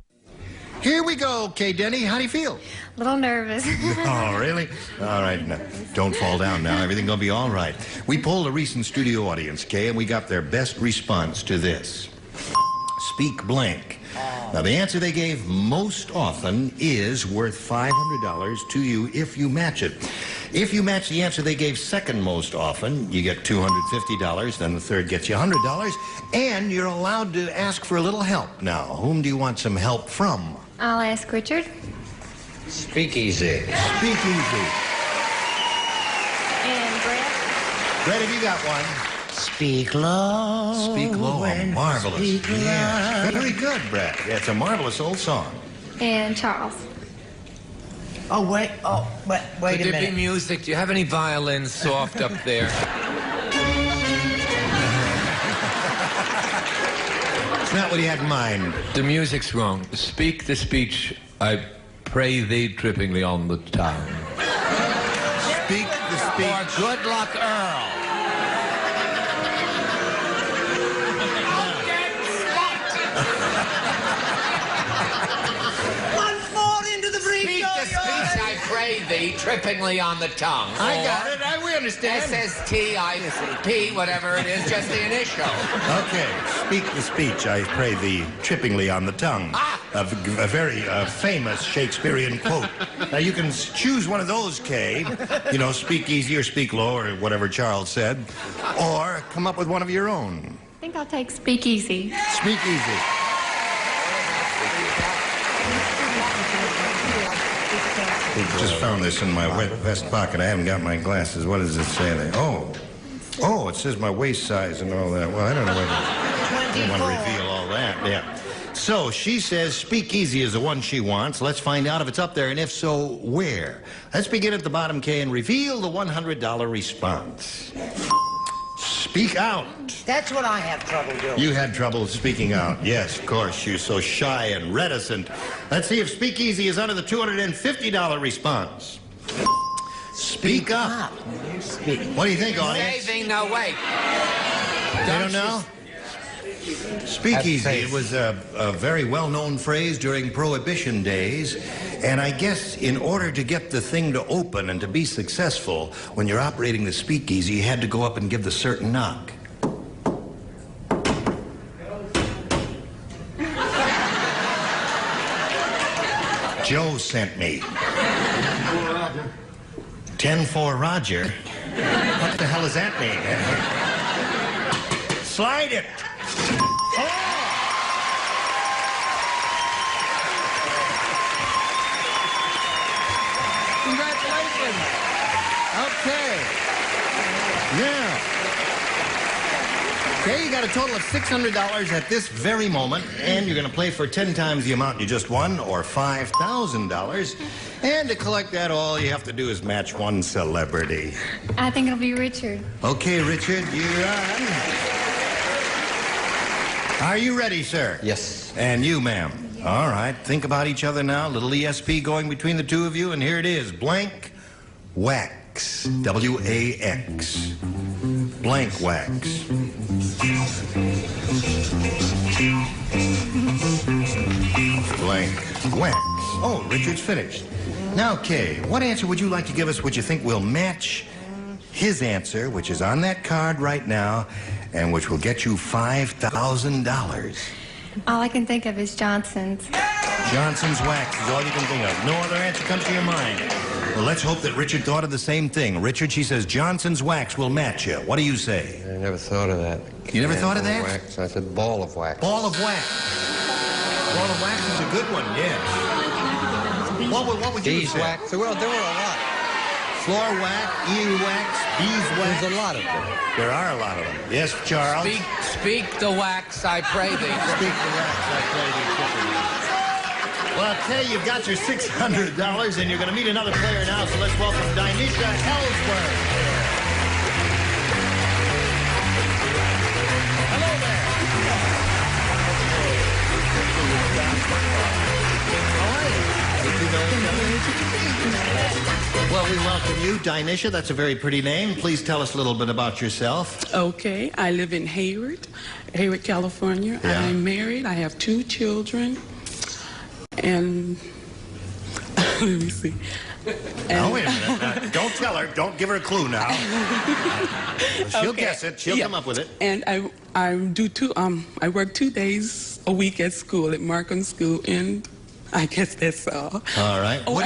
Here we go, Kay Denny. How do you feel? A little nervous. Oh, really? All right. Now, don't fall down now. Everything's going to be all right. We polled a recent studio audience, Kay, and we got their best response to this. Speak blank. Now, the answer they gave most often is worth $500 to you if you match it. If you match the answer they gave second most often, you get $250. Then the third gets you $100. And you're allowed to ask for a little help. Now, whom do you want some help from? I'll ask Richard. Speakeasy. Speakeasy. And Brett. Brett, have you got one? Speak low. Speak low. and Marvelous. speak Yeah. loud. Very good, Brett. Yeah, it's a marvelous old song. And Charles. Oh, wait. Oh, wait Could a there be minute. music? Do you have any violins soft up there? It's not what he had in mind. The music's wrong. Speak the speech, I pray thee trippingly on the tongue. Speak the speech. Or good luck, Earl. Speak the speech, I pray thee, trippingly on the tongue. I got it. We understand. SSTIP, whatever it is, just the initial. Okay. Speak the speech, I pray thee, trippingly on the tongue. A very famous Shakespearean quote. Now, you can choose one of those, Kay. You know, speak easy or speak low or whatever Charles said. Or come up with one of your own. I think I'll take Speak Easy. Speak easy. Just found this in my vest pocket. I haven't got my glasses. What does it say there? Oh, it says my waist size and all that. Well, I don't know whether I don't want to reveal all that. Yeah. So she says Speak Easy is the one she wants. Let's find out if it's up there, and if so, where. Let's begin at the bottom, Kay, and reveal the $100 response. Speak out. That's what I have trouble doing. You had trouble speaking out. Yes, of course. You're so shy and reticent. Let's see if Speak Easy is under the $250 response. Speak up. What do you think, audience? Saving, no, wait. They don't know? Speakeasy. It was a very well-known phrase during Prohibition days. And I guess in order to get the thing to open and to be successful, when you're operating the speakeasy, you had to go up and give the certain knock. Joe sent me. 10-4 Roger. What the hell does that mean? Slide it. Congratulations. Okay. Now, Okay, you got a total of $600 at this very moment, and you're going to play for 10 times the amount you just won, or $5,000. And to collect that all, you have to do is match one celebrity. I think it'll be Richard. Okay, Richard, you're on. Are you ready, sir? Yes. And you, ma'am? All right, think about each other now. Little ESP going between the two of you, and here it is. Blank wax. W-A-X. Blank wax. Blank wax. Oh, Richard's finished. Now, Kay, what answer would you like to give us which you think will match his answer, which is on that card right now, and which will get you $5,000? All I can think of is Johnson's. Johnson's wax is all you can think of. No other answer comes to your mind. Well, let's hope that Richard thought of the same thing. Richard, she says Johnson's wax will match you. What do you say? I never thought of that. You never thought of that? Wax. I said ball of wax. Ball of wax. Ball of wax is a good one, yes. What would you say? Beeswax. Well, there were a lot. Floor wax, earwax, beeswax. There's a lot of them. There are a lot of them. Yes, Charles? Speak the wax, I pray thee. Speak the wax, I pray thee. Well, Kay, you've got your $600, and you're going to meet another player now, so let's welcome Dinesha Ellsworth. Hello there. Well, we welcome you, Dinesha. That's a very pretty name. Please tell us a little bit about yourself. Okay, I live in Hayward, California. Yeah. I'm married. I have 2 children. And let me see. Now, wait a minute. Don't tell her. Don't give her a clue now. She'll guess it. She'll come up with it. And I work 2 days a week at school, at Markham School, and I guess that's all. All right. Oh,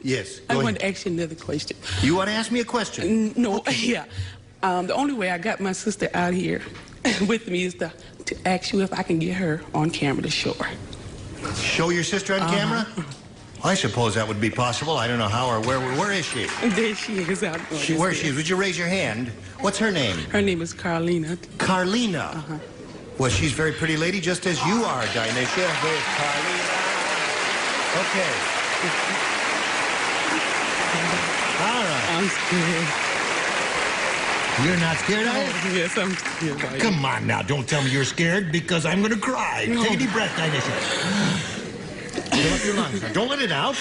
Yes. I want to ask you another question. You want to ask me a question? No. Okay. Yeah. The only way I got my sister out here with me is to ask you if I can get her on camera to show her. Show your sister on camera? I suppose that would be possible. I don't know how or where is she? There she is out there. Where she is? Would you raise your hand? What's her name? Her name is Carlina. Carlina? Well, she's a very pretty lady, just as you are, Dinesha. There's Carlina. Okay. All right. I'm scared. You're not scared, are you? Yes, I'm scared. Come on now, don't tell me you're scared because I'm going to cry. No. Take a deep breath, Dinesha. Fill up your lungs. Now, don't let it out.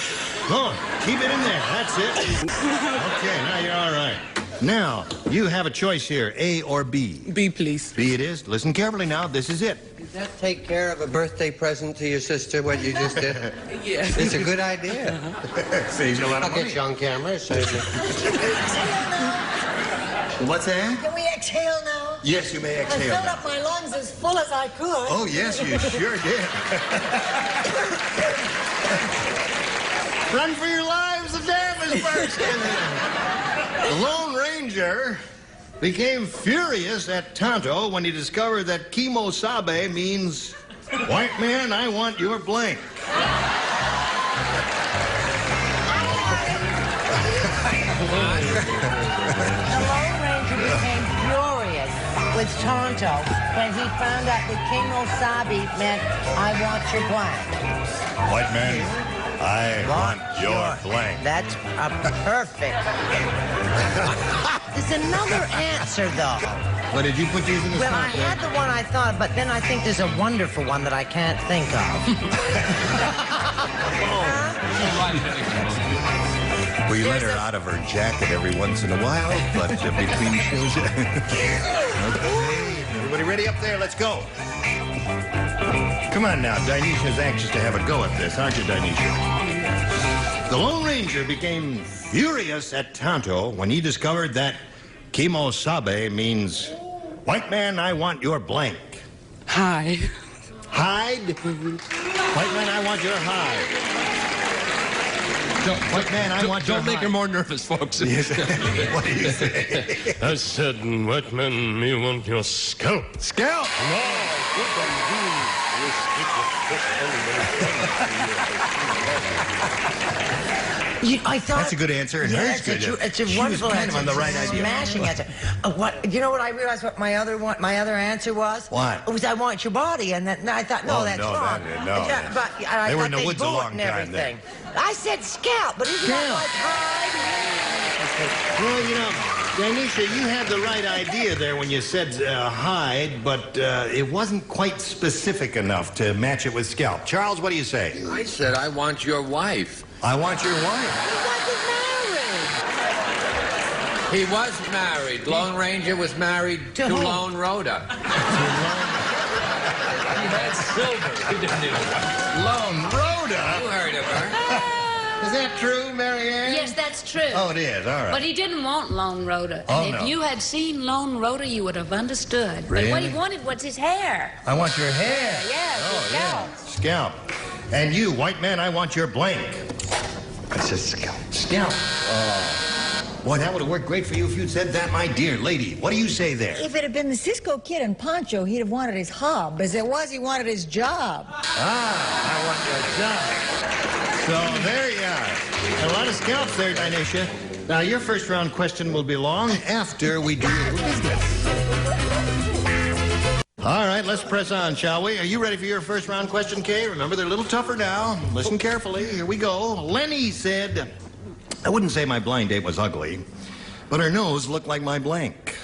Go on. Keep it in there. That's it. Okay, now you're all right. Now, you have a choice here, A or B. B, please. B it is. Listen carefully now. This is it. Does that take care of a birthday present to your sister, what you just did? Yes. It's a good idea. Saves you a lot of money. I'll get you on camera. Saves you. What's that? Can we exhale now? Yes, you may I exhale filled now. up my lungs as full as I could. Oh, yes, you sure did. Run for your lives, the dam is bursting. The Lone Ranger became furious at Tonto when he discovered that Kimosabe means, white man, I want your blank. The Lone Ranger became furious with Tonto when he found out that King Osabi meant, I want your blank. White man, I want your blank. That's perfect. There's another answer, though. But did you put these in the Well, I slot, had the one I thought, but then I think there's a wonderful one that I can't think of. We let her out of her jacket every once in a while, but between shows. Okay. Everybody ready up there? Let's go. Come on now. Dinesha's anxious to have a go at this, aren't you, Dinesha? The Lone Ranger became furious at Tonto when he discovered that Kimosabe means, white man, I want your blank. Hide. Hide? White man, I want your hide. White man, I want your Don't make her more nervous, folks. Yes. What do you say? I said, white man, me want your scalp. Scalp? No. I thought That's a good answer. And hers good. It's a She wonderful was kind answer. of on the right It's a idea. smashing answer. You know what I realized? What my other answer was? What? It was I want your body, and I thought, no, that's wrong. But They were in the they'd woods a bullet long and time everything. I said scalp, but isn't that like hide? Well, you know, Danisha, you had the right idea there when you said hide, but it wasn't quite specific enough to match it with scalp. Charles, what do you say? I said, I want your wife. I want your wife. He was married. Lone Ranger was married to Lone Rhoda. He had silver. He didn't need a wife. Lone Rhoda? You heard of her. Is that true, Mary Ann? Yes, that's true. Oh, it is. All right. But he didn't want Lone Rhoda. Oh, And if no. you had seen Lone Rhoda, you would have understood. But what he Really? wanted was his hair. I want your hair. Yeah, his scalp. Scalp. And you, white man, I want your blank. That's a scalp. Scalp. Oh. Boy, that would have worked great for you if you'd said that, my dear lady. What do you say there? If it had been the Cisco Kid and Poncho, he'd have wanted his hob. As it was, he wanted his job. I want your job. So there you are. A lot of scalps there, Danisha. Now, your first round question will be long after we do your business. All right, let's press on, shall we? Are you ready for your first round question, Kay? Remember, they're a little tougher now. Listen carefully. Here we go. Lenny said, I wouldn't say my blind date was ugly, but her nose looked like my blank.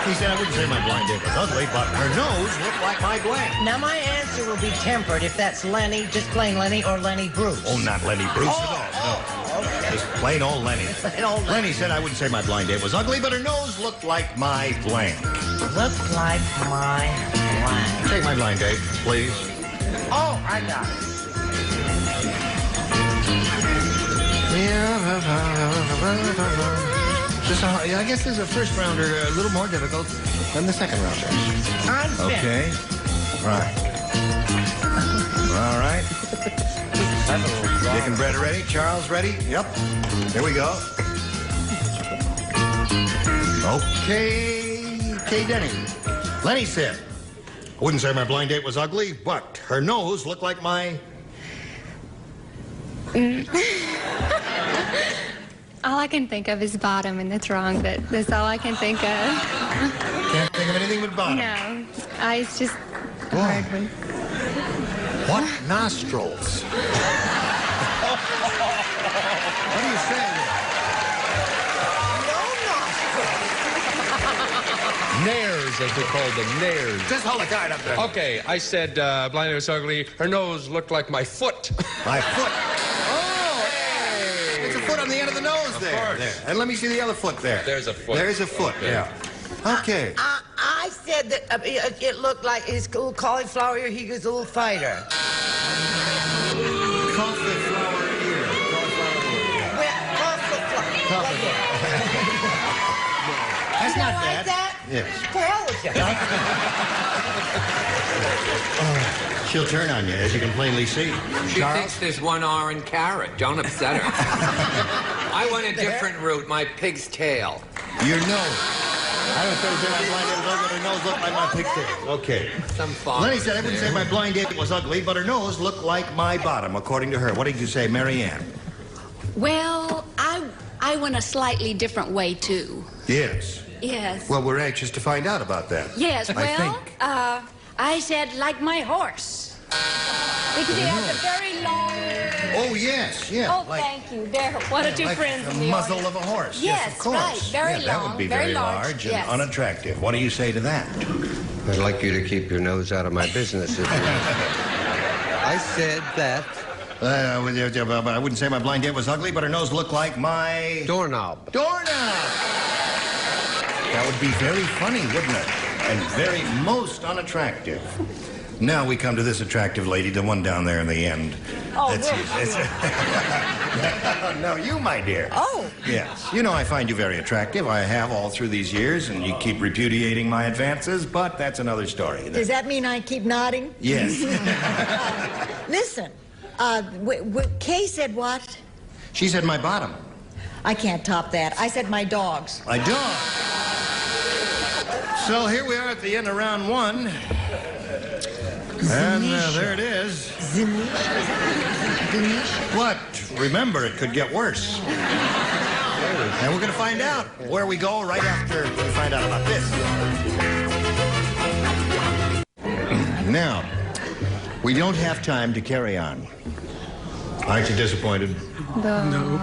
He said, I wouldn't say my blind date was ugly, but her nose looked like my blank. Now, my answer will be tempered if that's Lenny, just plain Lenny, or Lenny Bruce. Oh, not Lenny Bruce at all. No. Just plain old Lenny. Plain old Lenny. Lenny said, I wouldn't say my blind date was ugly, but her nose looked like my blank. Looked like my blank. Take my blind date, please. Oh, I got it. I guess this is a first rounder a little more difficult than the second rounder. I'm finished. Okay. Right. All right. Dick and Brett are ready? Charles ready? Yep. Here we go. Okay. Kay Denny. Lenny said, I wouldn't say my blind date was ugly, but her nose looked like my... All I can think of is bottom, and that's wrong, but that's all I can think of. Can't think of anything but bottom. No, it's just a hard one. What nostrils? What do you say there? Nares, as they call them, nares. Just hold the card up there. Okay, I said blind date was ugly. Her nose looked like my foot. My foot. Oh, hey! There's a foot on the end of the nose there. And let me see the other foot there. There's a foot. There's a foot, Okay. yeah. Okay. I said that it looked like his little cauliflower ear. He was a little fighter. Cauliflower ear. Cauliflower. That's not bad. Like that? Yes. To hell with you. She'll turn on you, as you can plainly see. She thinks there's one R in carrot. Don't upset her. I went a different route. My pig's tail. Your nose. I don't say my blind date was ugly, but her nose looked like my pigtail. Okay. Some fun. Lenny said I wouldn't say my blind date was ugly, but her nose looked like my bottom, according to her. What did you say, Mary Ann? Well, I went a slightly different way, too. Yes. Yes. Well, we're anxious to find out about that. Yes, I well, think. I said like my horse. Because he has a very long... Oh, yes, yeah. Oh, thank you. There, what are two like friends in the the muzzle audience. of a horse. Yes, of course. right. Very yeah, long, that would be very large yes. and unattractive. What do you say to that? I'd like you to keep your nose out of my business. If you I said that. I wouldn't say my blind date was ugly, but her nose looked like my... Doorknob. Doorknob! That would be very funny, wouldn't it? And very most unattractive. Now we come to this attractive lady, the one down there in the end. Oh, No, you, my dear. Oh. Yes. You know, I find you very attractive. I have all through these years, and you keep repudiating my advances, but that's another story. Does that mean I keep nodding? Yes. Listen, Kay said what? She said my bottom. I can't top that. I said my dogs. My dog. So here we are at the end of round one. And there it is. What? Remember, it could get worse. And we're going to find out where we go right after we find out about this. Now, we don't have time to carry on. Aren't you disappointed? No.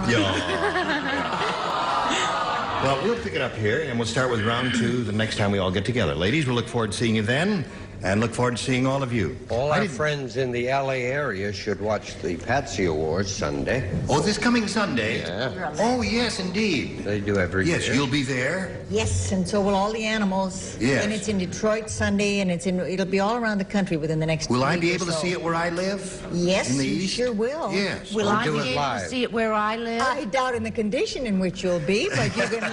Well, we'll pick it up here, and we'll start with round 2 the next time we all get together. Ladies, we'll look forward to seeing you then, and look forward to seeing all of you. All our friends in the L.A. area should watch the Patsy Awards Sunday. Oh, this coming Sunday? Yeah. Oh, yes, indeed. They do every year. Yes, you'll be there. Yes, and so will all the animals. Yes. And it's in Detroit Sunday, and it'll be all around the country within the next Will I week be or able to so. see it where I live? Yes, in the you East? sure will. Yes. Will I do be it able live. to see it where I live? I doubt in the condition in which you'll be, but you're going to...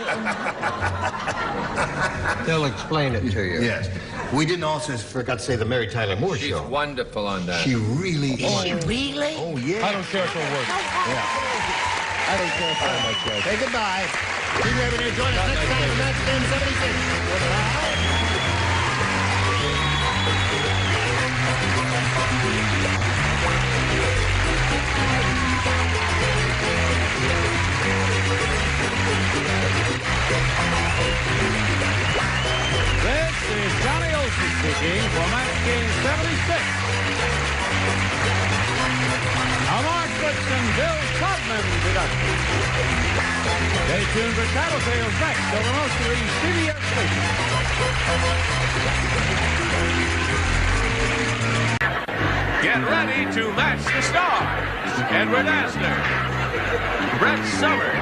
They'll explain it to you. Yes. We didn't also forgot to say the Mary Tyler Moore She's show. wonderful on that. She really is. Is she really? Oh, yeah. I don't care for a word. I don't care so much. Say goodbye. Steve Raven, join us next time for Match Game 76. Goodbye. This is Johnny Olsen speaking for Match Game 76. A Mark Goodson, Bill Todman production. Stay tuned for Tattletales next over most of these CBS stations. Get ready to match the stars. Edward Asner, Brett Summers,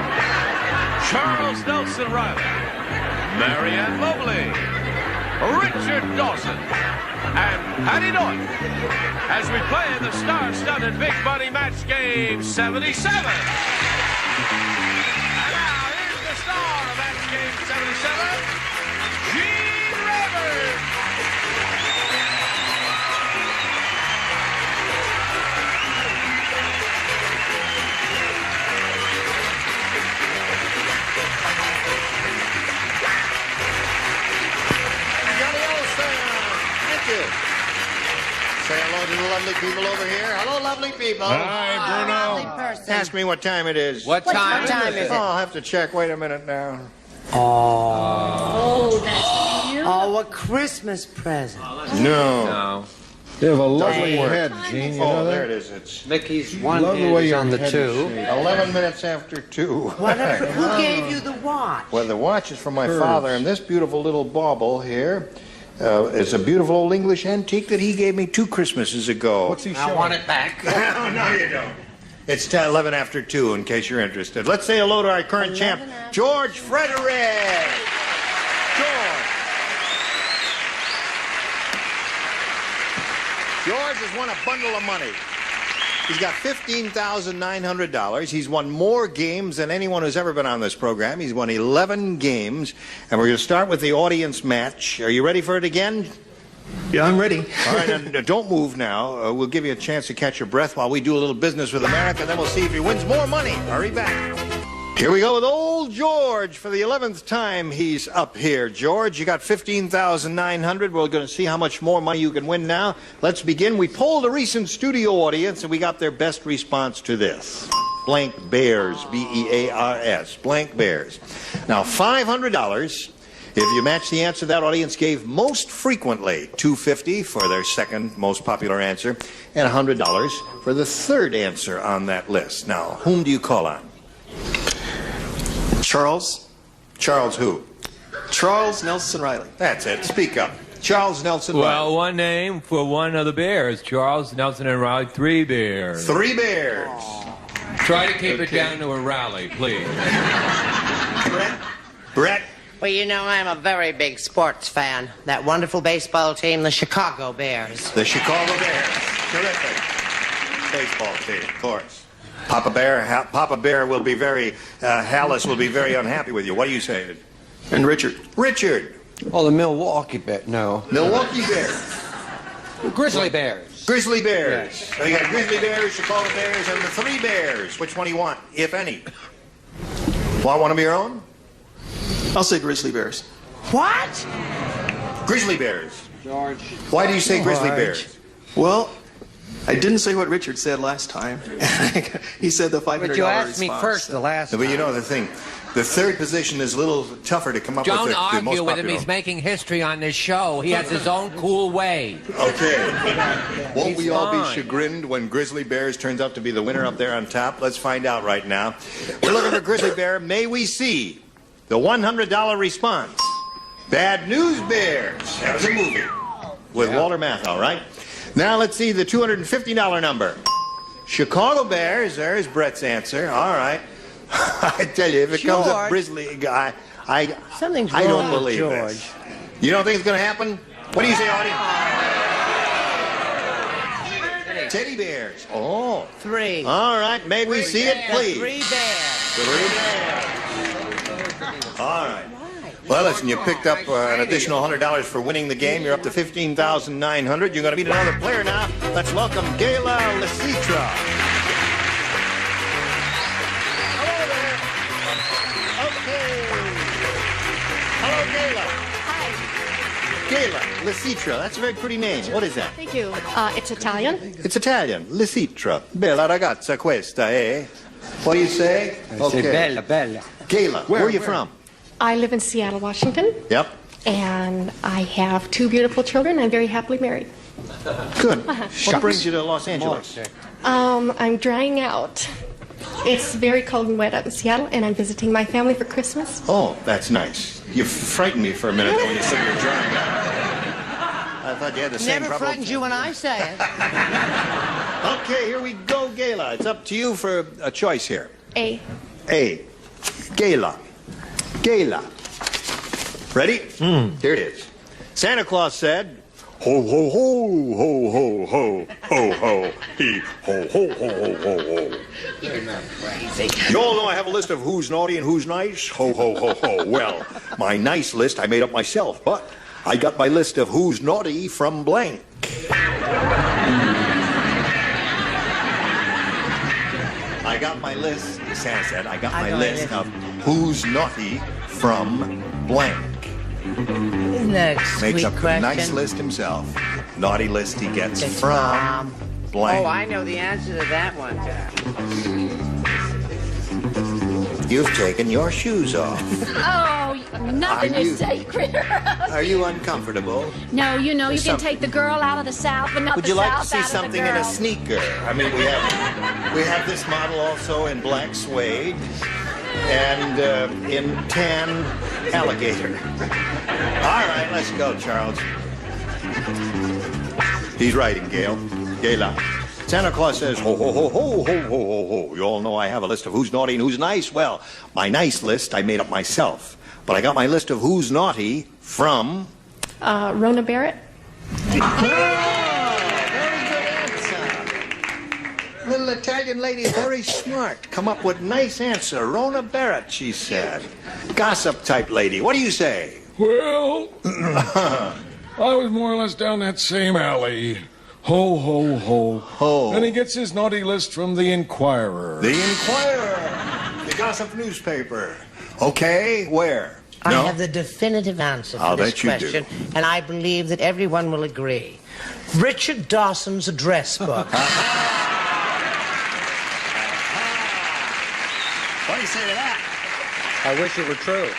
Charles Nelson Riley, Ann Mobley, Richard Dawson, and Patty Doyle as we play in the star-studded Big Money Match Game 77. And now, here's the star of Match Game 77, Gene Rivers. Say hello to the lovely people over here. Hello, lovely people. Hi, Bruno. Ask me what time it is. What time is it? Oh, I'll have to check. Wait a minute now. Oh, that's you. Oh, a Christmas present. No. You have a lovely head, Gene. You know there that? it is. It's Mickey's one Love the hand way is your on the head is 2. shaped. 11 minutes after 2. Who gave you the watch? Well, the watch is from my father, and this beautiful little bauble here is a beautiful old English antique that he gave me 2 Christmases ago. What's he I showing? want it back. No, you don't. It's 11 after 2, in case you're interested. Let's say hello to our current champ, George Frederick. George has won a bundle of money. He's got $15,900. He's won more games than anyone who's ever been on this program. He's won 11 games. And we're going to start with the audience match. Are you ready for it again? Yeah, I'm ready. All right, and don't move now. We'll give you a chance to catch your breath while we do a little business with America, and then we'll see if he wins more money. Hurry back. Here we go with old George for the 11th time he's up here. George, you got $15,900. We're going to see how much more money you can win now. Let's begin. We polled a recent studio audience, and we got their best response to this. Blank Bears, B-E-A-R-S, Blank Bears. Now, $500 if you match the answer that audience gave most frequently, $250 for their second most popular answer, and $100 for the third answer on that list. Now, whom do you call on? Charles. Charles who? Charles Nelson Riley. That's it. Speak up. Charles Nelson Well, Riley. one name for one of the Bears. Charles Nelson and Riley, 3 Bears. 3 Bears. Try to keep it down to a rally, please. Brett. Well, you know, I'm a very big sports fan. That wonderful baseball team, the Chicago Bears. The Chicago Bears. Terrific. Baseball team, of course. Papa Bear will be very, Hallis will be very unhappy with you. What do you say? And Richard. Richard. Oh, the Milwaukee Bears. No. Milwaukee Bears. Grizzly Bears. Grizzly Bears. So you got Grizzly Bears, Chicago Bears, and the 3 Bears. Which one do you want, if any? Want one of your own? I'll say Grizzly Bears. What? Grizzly Bears. George. Why do you say Grizzly Bears? Well, I didn't say what Richard said last time. He said the $500 But you asked me response. first the last time. But you know the thing, the third position is a little tougher to come up Don't with the most argue with him. popular. He's making history on this show. He has his own cool way. Okay. Won't He's we all be fine. chagrined when Grizzly Bears turns out to be the winner up there on top? Let's find out right now. We're looking for Grizzly Bear. May we see the $100 response? Bad News Bears. That was a movie with Walter Matthau, right? Now let's see the $250 number. Chicago Bears. There's Brett's answer. All right. I tell you, if it comes up Grizzly guy, Something's I wrong don't with believe George. this. You don't think it's going to happen? What do you say, audience? Teddy bears. Oh. 3. All right. May we see it, please? 3 bears. 3 bears. All right. Well, listen, you picked up an additional $100 for winning the game. You're up to $15,900. You're going to meet another player now. Let's welcome Gayla Lecitra. Hello there. Okay. Hello, Gayla. Gayla Lecitra. That's a very pretty name. What is that? Thank you. It's Italian. It's Italian. Lecitra. Bella ragazza questa, eh? What do you say? Say bella, bella. Gayla, where are you from? I live in Seattle, Washington, Yep. and I have 2 beautiful children. I'm very happily married. Good. What brings you to Los Angeles? I'm drying out. It's very cold and wet up in Seattle, and I'm visiting my family for Christmas. Oh, that's nice. You frightened me for a minute when you said you're drying out. I thought you had the same Never problem. frightens you when I say it. Okay, here we go, Gayla. It's up to you for a choice here. A. A. Gayla. Gayla. Ready? Here it is. Santa Claus said, ho, ho, ho, ho, ho, ho, ho, ho, he, ho, ho, ho, ho, ho, ho. You're not crazy. You all know I have a list of who's naughty and who's nice. Ho, ho, ho, ho. Well, my nice list I made up myself, but I got my list of who's naughty from blank. I got my list, Santa said, I got my list of who's naughty from blank. Isn't that a sweet Makes up a question? nice list himself. Naughty list he gets from blank. Oh, I know the answer to that one, Jack. You've taken your shoes off. Oh, nothing Are you- is sacred. Are you uncomfortable? No, you know, you There's can something- take the girl out of the South, but not Would the you like to South see out of the something in girl. a sneaker? I mean, we have this model also in black suede and in tan alligator. All right, let's go, Charles. He's writing, Gayla. Santa Claus says, ho, ho, ho, ho, ho, ho, ho, ho. You all know I have a list of who's naughty and who's nice. Well, my nice list I made up myself. But I got my list of who's naughty from... Rona Barrett. Little Italian lady, very smart. Come up with nice answer. Rona Barrett, she said. Gossip type lady. What do you say? Well, I was more or less down that same alley. Ho, ho, ho. Ho. And he gets his naughty list from the Inquirer. The Inquirer. The gossip newspaper. Okay, where? I have the definitive answer I'll for this bet you do. question, and I believe that everyone will agree. Richard Dawson's address book. What do you say to that? I wish it were true.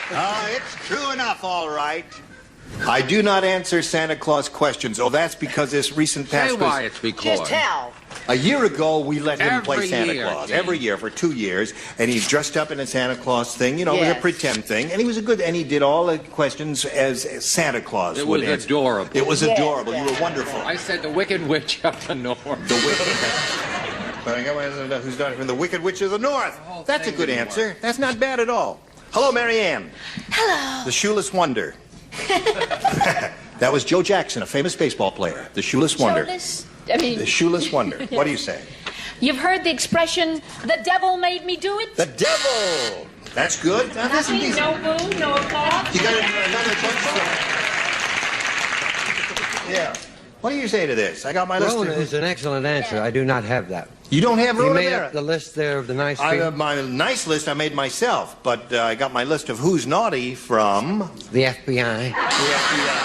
It's true enough, all right. I do not answer Santa Claus questions. Oh, that's because this recent past... Say why it's because. Just tell. A year ago, we let him play Every Santa year, Claus. Gene. Every year for 2 years. And he's dressed up in a Santa Claus thing, you know, with Yes. a pretend thing. And he was a good... And he did all the questions as Santa Claus It would was answer. adorable. It was Yes, adorable. You were wonderful. I said the Wicked Witch up the north. The Wicked... But I got my who's done from the Wicked Witch of the North. That's a good answer. That's not bad at all. Hello, Mary Ann. Hello. The Shoeless Wonder. That was Joe Jackson, a famous baseball player. The Shoeless Wonder. The Shoeless Wonder. What do you say? You've heard the expression, the devil made me do it? The devil. That's good. Now, that's Nothing, decent. no boo, no applause. You got another bunch of... Yeah. What do you say to this? I got my list. Rona is an excellent answer. I do not have that. You don't have You Rona made Barrett? up the list there of the nice I people. have my nice list I made myself, but I got my list of who's naughty from... The FBI. The FBI.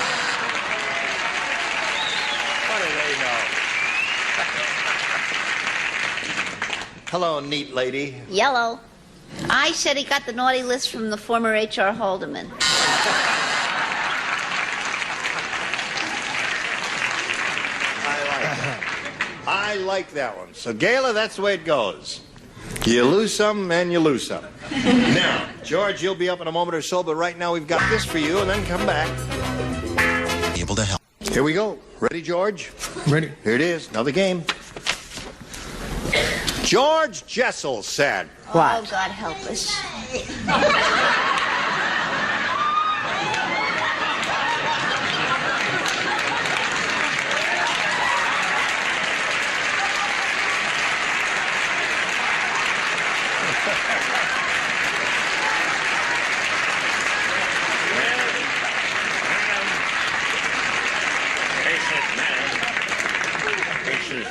What do they know? Hello, neat lady. Yellow. I said he got the naughty list from the former H.R. Haldeman. I like that one. So, Gayla, that's the way it goes. You lose some and you lose some. Now, George, you'll be up in a moment or so, but right now we've got this for you, and then come back. Able to help. Here we go. Ready, George? Ready. Here it is. Another game. George Jessel said. What? Oh, God help us.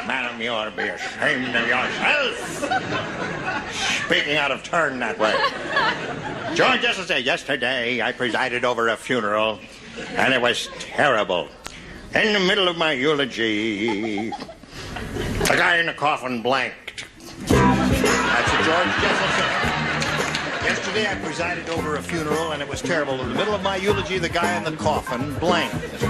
Madam, you ought to be ashamed of yourself. Speaking out of turn that way. George Jessel said, yesterday I presided over a funeral, and it was terrible. In the middle of my eulogy, the guy in the coffin blanked. That's what George Jessel said. Yesterday I presided over a funeral, and it was terrible. In the middle of my eulogy, the guy in the coffin blanked.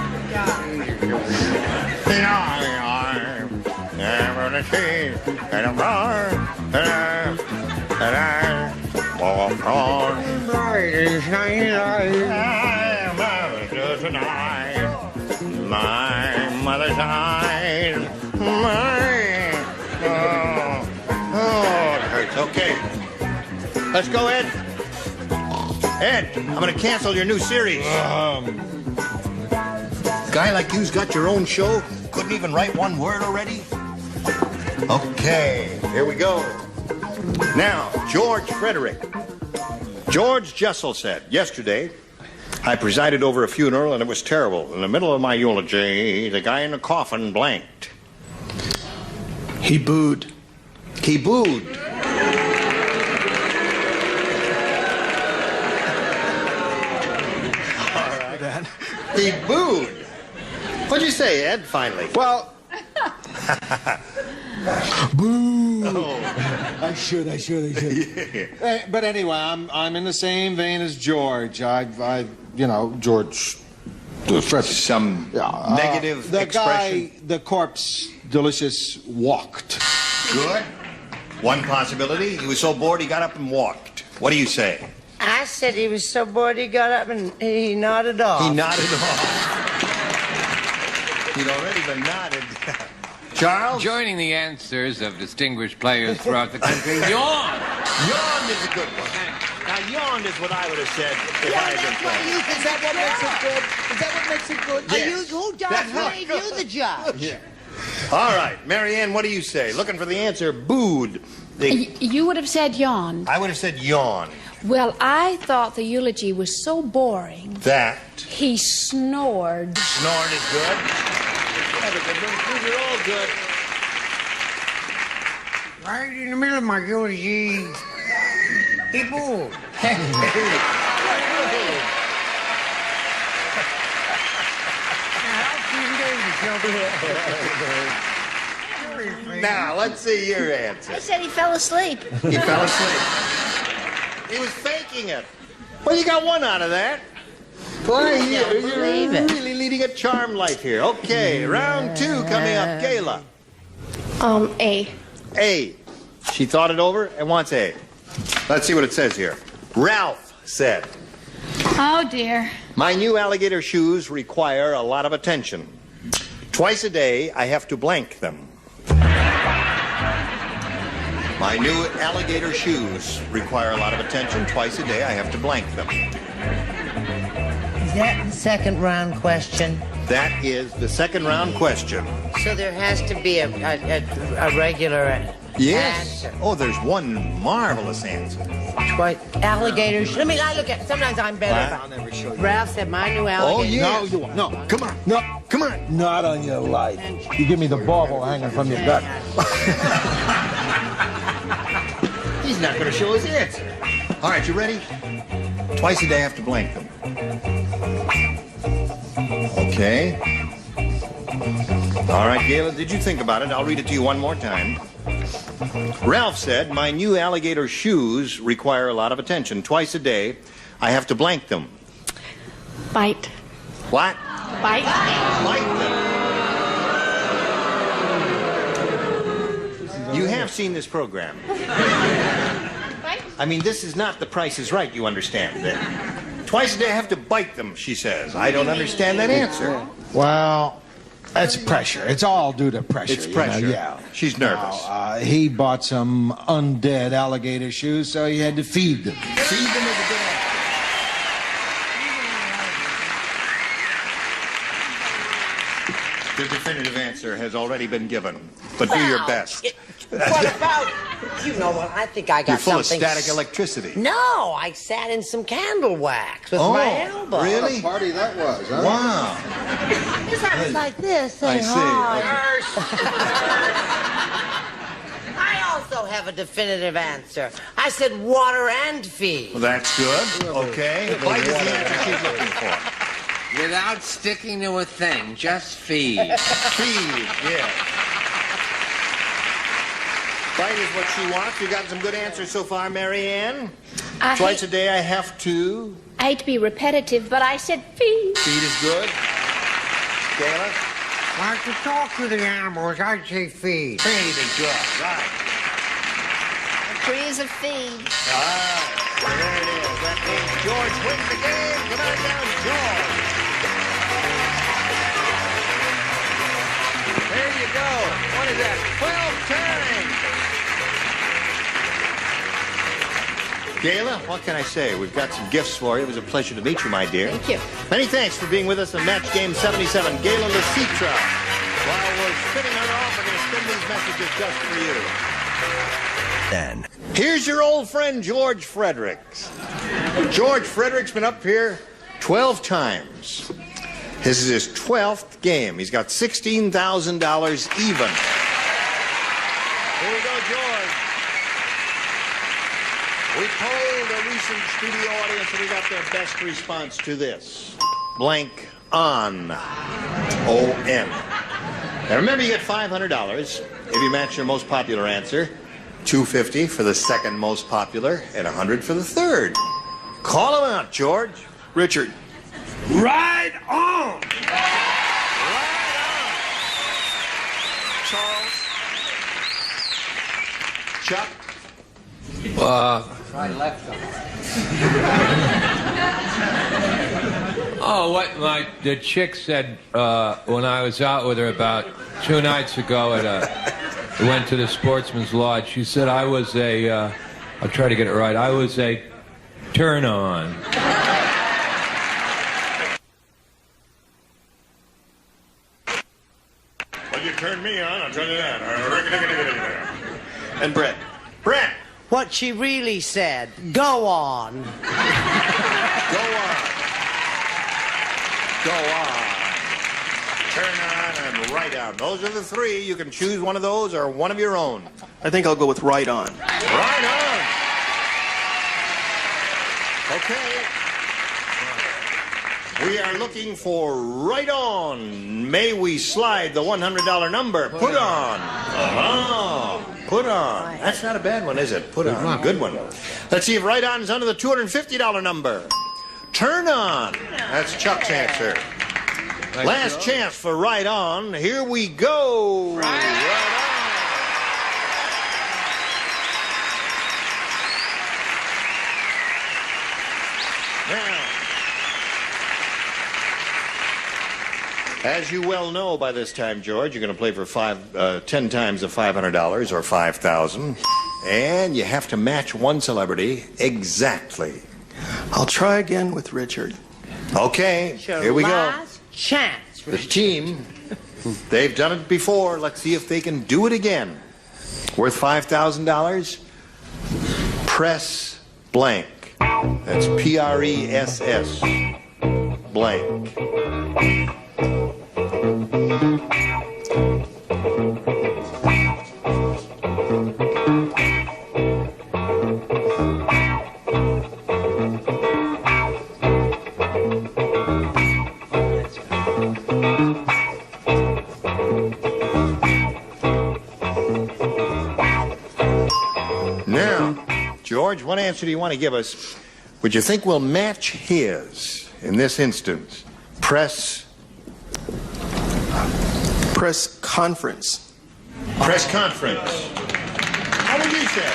My mother's eyes. It hurts. Okay. Let's go, Ed. Ed, I'm going to cancel your new series. Guy like you's got your own show? Couldn't even write one word already? Okay, here we go. Now, George Frederick. George Jessel said, yesterday, I presided over a funeral and it was terrible. In the middle of my eulogy, the guy in the coffin blanked. He booed. He booed. All right. He booed. What'd you say, Ed, finally? Well... Boo! Oh. I should. Yeah. But anyway, I'm in the same vein as George. George. Some negative the expression. guy, the corpse, delicious, walked. Good. One possibility. He was so bored he got up and walked. What do you say? I said he was so bored he got up and he nodded off. He nodded off. He'd already been nodded. Charles? Joining the answers of distinguished players throughout the country, yawn. Yawn is a good one. Now, yawn is what I would have said if I had been playing. Is that what makes it good? Is that what makes it good? Yes. Who gave you the judge? Yeah. All right, Mary Ann, what do you say? Looking for the answer, booed. You would have said yawned. I would have said yawn. Well, I thought the eulogy was so boring. That? He snored. Snored is good. These are all good. Right in the middle of my eulogy, he booed. Now, let's see your answer. I said he fell asleep. He fell asleep. He was faking it. Well, you got one out of that. Boy, you're really leading a charmed life here. Okay, round two coming up. Gayla. A. A. She thought it over and wants A. Let's see what it says here. Ralph said, Oh, dear. my new alligator shoes require a lot of attention. Twice a day, I have to blank them. My new alligator shoes require a lot of attention. Twice a day, I have to blank them. Is that the second round question? That is the second round question. So there has to be a regular Yes. answer. Oh, there's one marvelous answer. Alligators. Let me. I look at. Sometimes I'm better. I'll never show you. Ralph said my new alligator. Oh, yeah. No, you won't. No. Come on. No. Come on. Not on your life. You give me the bauble hanging from your gut. He's not going to show his answer. All right, you ready? Twice a day, I have to blank them. Okay. All right, Gayla, did you think about it? I'll read it to you one more time. Ralph said, my new alligator shoes require a lot of attention. Twice a day, I have to blank them. Bite. What? Bite. Bite them. You have seen this program. I mean, this is not The Price is Right, you understand. Twice a day I have to bite them, she says. I don't understand that answer. Well, that's pressure. It's all due to pressure. It's pressure. You know? Yeah. She's nervous. He bought some undead alligator shoes, so he had to feed them. Feed them is a good answer. The definitive answer has already been given, but do your best. What about, you know what, I think I got You're full something... of static electricity. No, I sat in some candle wax with my elbow. Really? What a party that was, huh? Wow. I was like this, I saying see. hi. I also have a definitive answer. I said water and feed. Well, that's good. Okay. Bite is the answer she's looking for. Without sticking to a thing, just feed. Feed, yeah. Bite is what she wants. You got some good answers so far, Mary Ann. Twice a day I have to... I hate to be repetitive, but I said feed. Feed is good. Gayla? Like to talk to the animals, I'd say feed. Feed is good, right. Free as a feed. All right. There it is. That means George wins the game. Come on down, George. There you go. What is that? 12 times. Gayla, what can I say? We've got some gifts for you. It was a pleasure to meet you, my dear. Thank you. Many thanks for being with us on Match Game 77. Gayla Lecitra. While we're spinning her off, we're going to spin these messages just for you. Then. Here's your old friend, George Fredericks. George Fredericks been up here 12 times. This is his 12th game. He's got $16,000 even. Here we go, George. We polled a recent studio audience and we got their best response to this. Blank on. O-N. Now remember, you get $500 if you match your most popular answer. $250 for the second most popular, and $100 for the third. Call him out, George. Richard. Right on! Charles. Chuck? I left them. Oh, what the chick said when I was out with her about 2 nights ago we went to the Sportsman's Lodge. She said I was I'll try to get it right. I was a turn on. Well, you turned me on, I'll turn it on. And Brett. Brett! What she really said. Go on. Go on. Go on. Turn on and right on. Those are the three. You can choose one of those or one of your own. I think I'll go with right on. Right on. Okay. We are looking for right on. May we slide the $100 number? Put on. Uh-huh. Put on. That's not a bad one, is it? Put on. Good one. Let's see if right on is under the $250 number. Turn on. That's Chuck's answer. Last chance for right on. Here we go. Right on. Now, as you well know by this time, George, you're going to play for 10 times the $500 or $5,000, and you have to match one celebrity exactly. I'll try again with Richard. Okay, here we go. Last chance. The team, they've done it before. Let's see if they can do it again. Worth $5,000. Press blank. That's P-R-E-S-S. Blank. George, what answer do you want to give us? Would you think we'll match his in this instance? Press conference. Press conference. How would you say?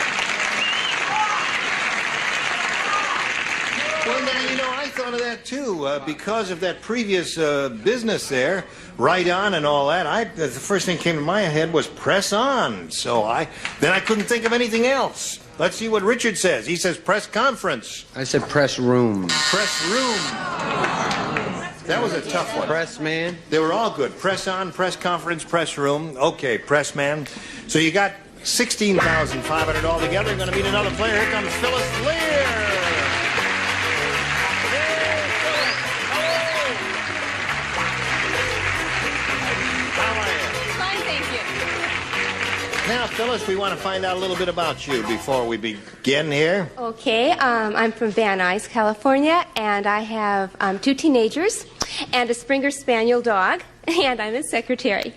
Well, now, you know, I thought of that too. Because of that previous business there, right on and all that, the first thing that came to my head was press on. So then I couldn't think of anything else. Let's see what Richard says. He says press conference. I said press room. Press room. That was a tough one. Press man. They were all good. Press on, press conference, press room. Okay, press man. So you got $16,500 altogether. You're going to meet another player. Here comes Phyllis Lear. Now, Phyllis, we want to find out a little bit about you before we begin here. Okay, I'm from Van Nuys, California, and I have 2 teenagers and a Springer Spaniel dog, and I'm his secretary.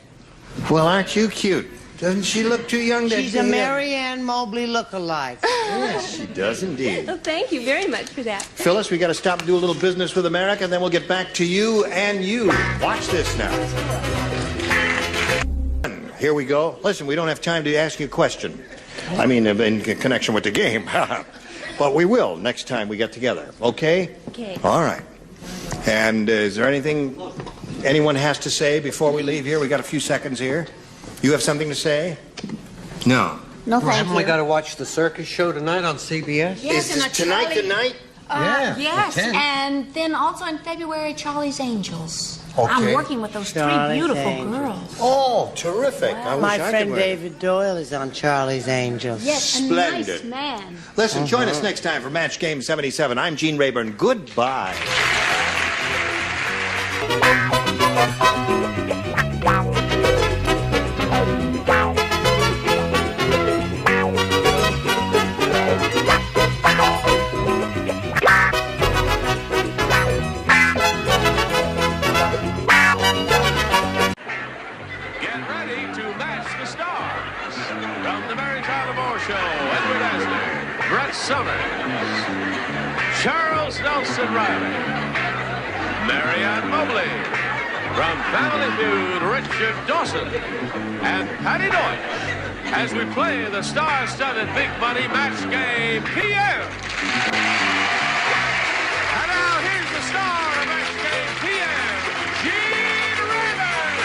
Well, aren't you cute? Doesn't she look too young to She's a Mary Ann Mobley look-alike. Yes, she does indeed. Well, thank you very much for that. Phyllis, we got to stop and do a little business with America, and then we'll get back to you and you. Watch this now. Here we go. Listen, we don't have time to ask you a question. I mean, in connection with the game. But we will next time we get together. Okay? Okay. All right. And is there anything anyone has to say before we leave here? We got a few seconds here. You have something to say? No. No, thank Haven't you. we got to watch the circus show tonight on CBS? Yes, Is this tonight the night? Yes, the 10th. and then also in February, Charlie's Angels. Okay. I'm working with those Charlie's 3 beautiful Angels. girls. Oh, terrific. I wish My I could friend wear it. David Doyle is on Charlie's Angels. Yes, a Splendid. nice man. Listen, join us next time for Match Game 77. I'm Gene Rayburn. Goodbye. Get ready to match the stars. From the Mary Tyler Moore Show, Edward Asner, Brett Summers, Charles Nelson Riley, Mary Ann Mobley, from Family Feud, Richard Dawson, and Patty Deutsch, as we play the star-studded Big Money Match Game PM. And now here's the star of Match Game PM, Gene Rayburn.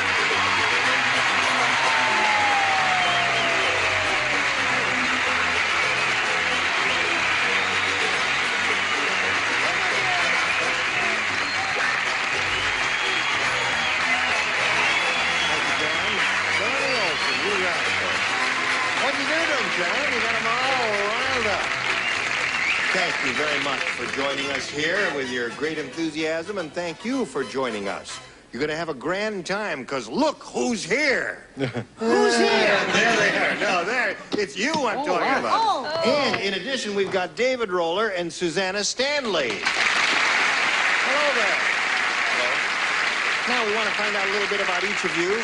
What you doing, John? You got them all riled up. Thank you very much for joining us here with your great enthusiasm, and thank you for joining us. You're going to have a grand time, because look who's here. Who's here? There they are. No, there. It's you I'm talking about. Oh. And in addition, we've got David Roller and Susanna Stanley. Hello there. Hello. Now we want to find out a little bit about each of you.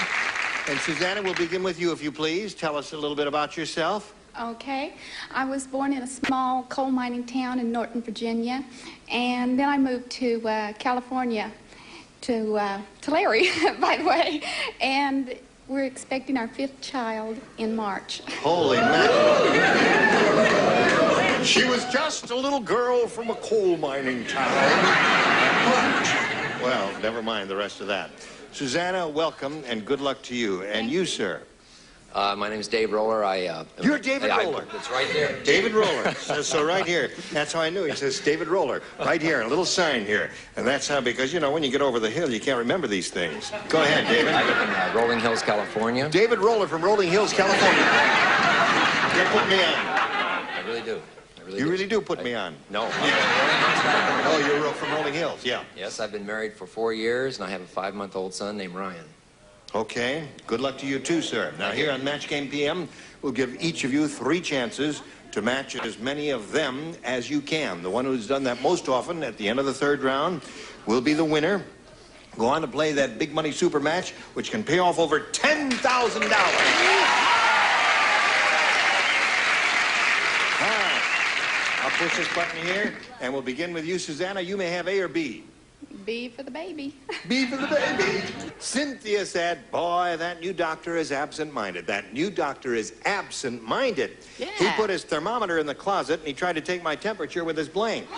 And Susanna, we'll begin with you, if you please. Tell us a little bit about yourself. Okay. I was born in a small coal mining town in Norton, Virginia, and then I moved to California, to Larry, by the way, and we're expecting our 5th child in March. Holy mackerel. She was just a little girl from a coal mining town. Well, never mind the rest of that. Susanna, welcome, and good luck to you. And you, sir? My name is Dave Roller. You're David Roller. It's right there. David Roller. So right here. That's how I knew. It says David Roller. Right here, a little sign here. And that's how, because, you know, when you get over the hill, you can't remember these things. Go ahead, David. I live in Rolling Hills, California. David Roller from Rolling Hills, California. You put me on. I really do. You really do put me on. No. Oh, you're from Rolling Hills, yeah. Yes, I've been married for 4 years, and I have a 5-month-old son named Ryan. Okay. Good luck to you, too, sir. Now, here on Match Game PM, we'll give each of you 3 chances to match as many of them as you can. The one who's done that most often at the end of the 3rd round will be the winner. Go on to play that big money super match, which can pay off over $10,000. I'll push this button here, and we'll begin with you, Susanna. You may have A or B. B for the baby. B for the baby. Cynthia said, boy, that new doctor is absent-minded. That new doctor is absent-minded. Yeah. He put his thermometer in the closet, and he tried to take my temperature with his blank.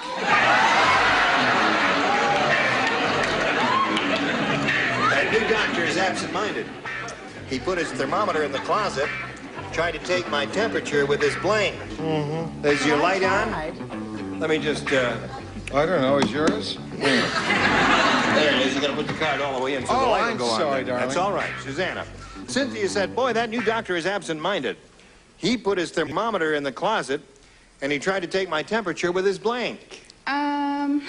That new doctor is absent-minded. He put his thermometer in the closet, tried to take my temperature with his blank. Mm-hmm. Is your light on? Let me just, I don't know. Is yours? There it is. You got to put the card all the way in so the light will go on. Sorry, there. darling. That's all right. Susanna. Cynthia said, boy, that new doctor is absent-minded. He put his thermometer in the closet, and he tried to take my temperature with his blank. I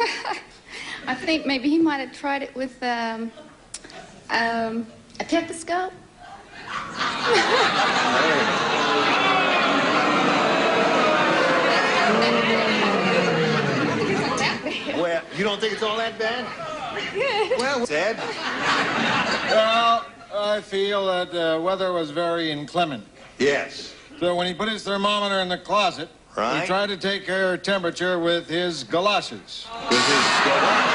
think maybe he might have tried it with a stethoscope. Well, you don't think it's all that bad? Well, Ted? Well, I feel that the weather was very inclement. Yes. So when he put his thermometer in the closet, right, he tried to take her temperature with his galoshes. With his galoshes?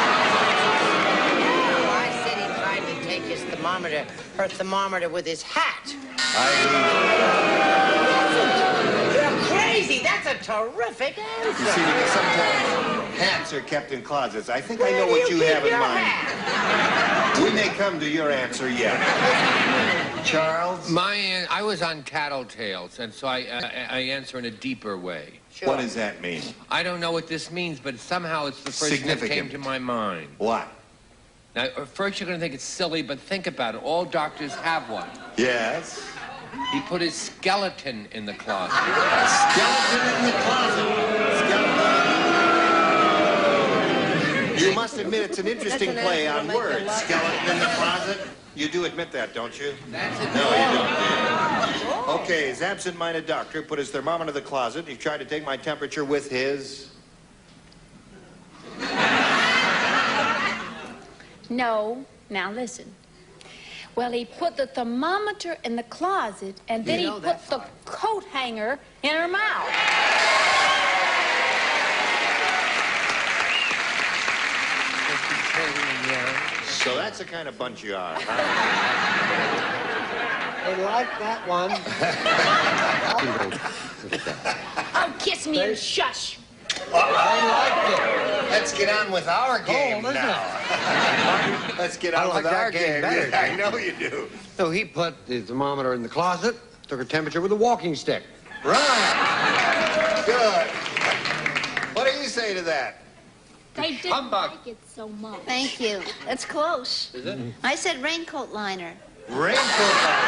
I said he tried to take his thermometer, her thermometer with his hat. You're crazy. That's a terrific answer. You see, because sometimes hats are kept in closets. I think I know what you have in mind. We may come to your answer yet. Charles? I was on Tattletales, and so I answer in a deeper way. Sure. What does that mean? I don't know what this means, but somehow it's the first thing that came to my mind. What? Now, at first you're going to think it's silly, but think about it. All doctors have one. Yes. He put his skeleton in the closet. Skeleton in the closet. Skeleton. You must admit it's an interesting play on words. Skeleton in the closet. You do admit that, don't you? No, you don't. Okay, his absent-minded doctor put his thermometer in the closet. He tried to take my temperature with his... No. Now listen. Well, he put the thermometer in the closet, and then he put the coat hanger in her mouth. So that's the kind of bunch you are, huh? I like that one. Oh, kiss me and shush. I liked it. Let's get on with our game now. Let's get on with our game. Better. I know you do. So he put the thermometer in the closet, took her temperature with a walking stick. Right. Good. What do you say to that? They didn't like it so much. Thank you. That's close. Is it? I said raincoat liner. Raincoat liner.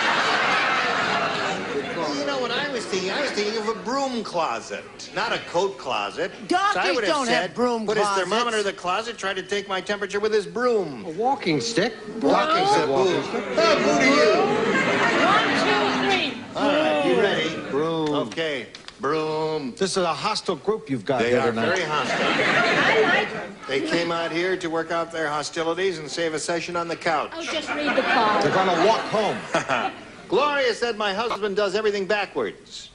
You know what I was thinking of a broom closet, not a coat closet. Doctors so I would have don't said, have broom put closets. his thermometer in the closet, tried to take my temperature with his broom. A walking stick? Walking stick. Boo. Oh, boo to you. 1, 2, 3. All right, you ready? Broom. Okay. Broom. This is a hostile group you've got They here are tonight. very hostile. I like them. They came out here to work out their hostilities and save a session on the couch. Oh, just read the card. They're gonna walk home. Gloria said my husband does everything backwards.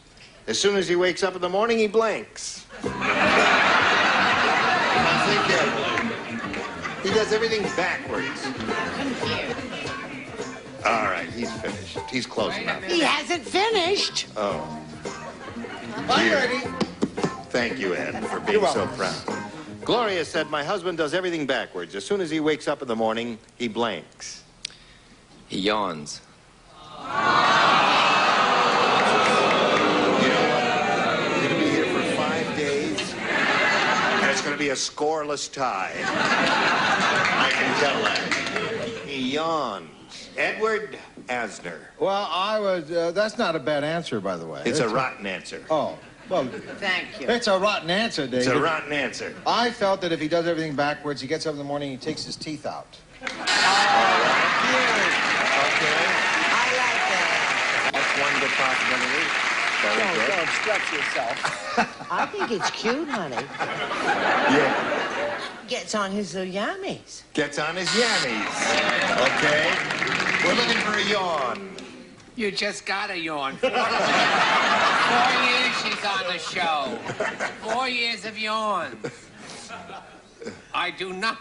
As soon as he wakes up in the morning, he blanks. Now think carefully. He does everything backwards. All right, he's finished. He's close enough. He hasn't finished. Oh. I'm ready. Thank you, Ed, for being so proud. Gloria said my husband does everything backwards. As soon as he wakes up in the morning, he blanks. He yawns. You know what? We're going to be here for 5 days, and it's going to be a scoreless tie. I can tell that. He yawns. Edward Asner. Well, that's not a bad answer, by the way. It's a rotten answer. Oh, well, Thank you. it's a rotten answer, David. It's a rotten answer. I felt that if he does everything backwards, he gets up in the morning, he takes his teeth out. Okay. I like that. That's one good possibility. Very good. Don't stretch yourself. I think it's cute, honey. Yeah. Gets on his yammies. Gets on his yammies. Okay. We're looking for a yawn. You just got a yawn. 4 years she's on the show. 4 years of yawns. I do not.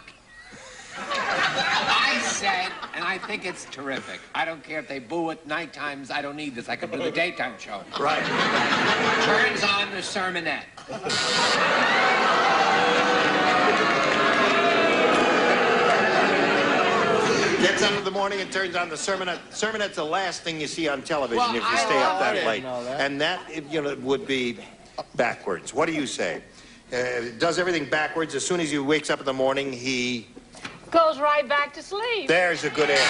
I said, and I think it's terrific. I don't care if they boo at night times. I don't need this. I can do the daytime show. Right. Turns on the sermonette. Gets up in the morning and turns on the sermonette. Sermonette's the last thing you see on television Well, if you I stay up that didn't late. know that. And that, would be backwards. What do you say? Does everything backwards. As soon as he wakes up in the morning, he... Goes right back to sleep. There's a good answer.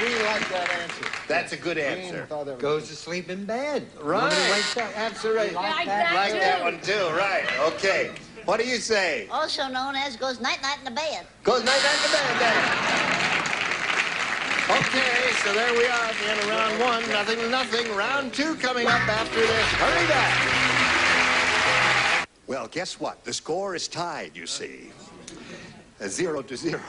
We like that answer. That's a good answer. Goes to sleep in bed. Right. Nobody likes that. Absolutely. Like that, Like too. that one, too. Right. Okay. What do you say? Also known as goes night-night in the bed. Goes night-night to bed, then. Okay, so there we are at the end of round one. Nothing to nothing. Round two coming up after this. Hurry back. Well, guess what? The score is tied, you see. 0-0.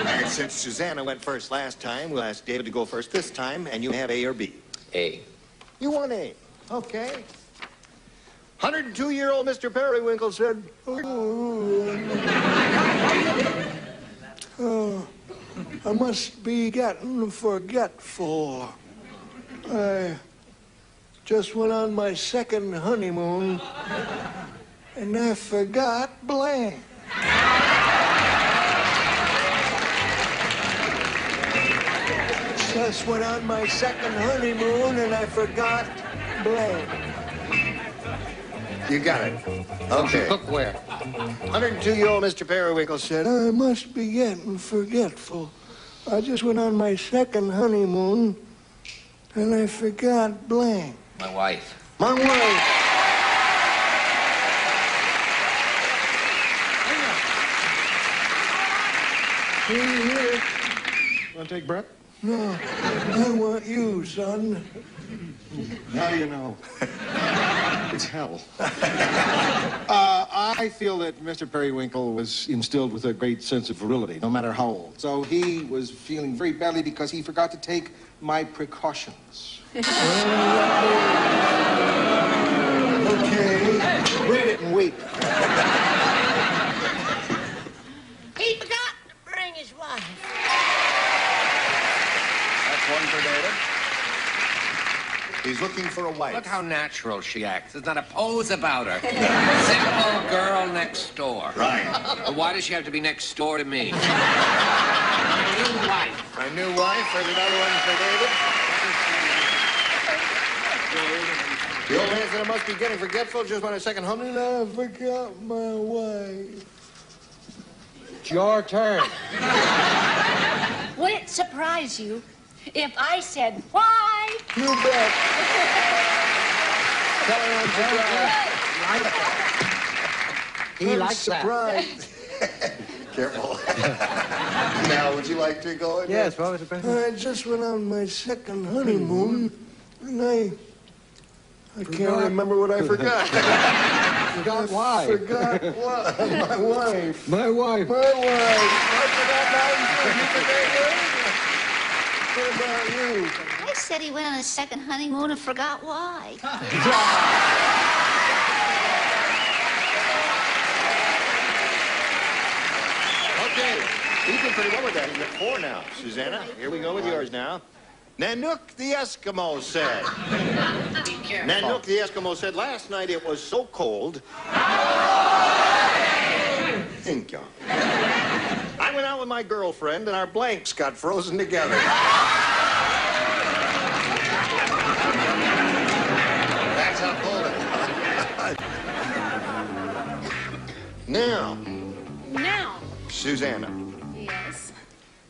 And since Susanna went first last time, we'll ask David to go first this time, and you have A or B. A. You want A. Okay. 102-year-old Mr. Periwinkle said, Oh, I must be getting forgetful. I just went on my second honeymoon, and I forgot blank. Just went on my second honeymoon, and I forgot blank. You got it. Okay. Cookware. 102-year-old Mr. Periwinkle said, I must be getting forgetful. I just went on my second honeymoon, and I forgot blank. My wife. My wife. Here. Want to take breath? No, I want you, son. Now you know. It's hell. I feel that Mr. Periwinkle was instilled with a great sense of virility, no matter how old. So he was feeling very badly because he forgot to take my precautions. Okay. Read it and wait. He forgot to bring his wife. That's one for David. He's looking for a wife. Look how natural she acts. There's not a pose about her. Simple girl next door. Right. But why does she have to be next door to me? New wife. A new wife. There's another one for David. The old man said I must be getting forgetful. Just went a second honeymoon. I forgot my wife. It's your turn. Would it surprise you if I said, why? You bet. Tell her I'm surprised. He likes that. Surprised. Careful. Now, would you like to go? Yes, what was the question? I just went on my second honeymoon, and I can't remember what I forgot. Forgot why? Forgot what? My wife. My wife. My wife. I forgot my wife. What about you? I said he went on his second honeymoon and forgot why. Okay. You did pretty well with that. You got 4 now. Susanna, here we go with yours now. Nanook the Eskimo said. Be careful. Nanook the Eskimo said, last night it was so cold. Thank you. I went out with my girlfriend and our blanks got frozen together. That's how cold it was. Now, Susanna. Yes.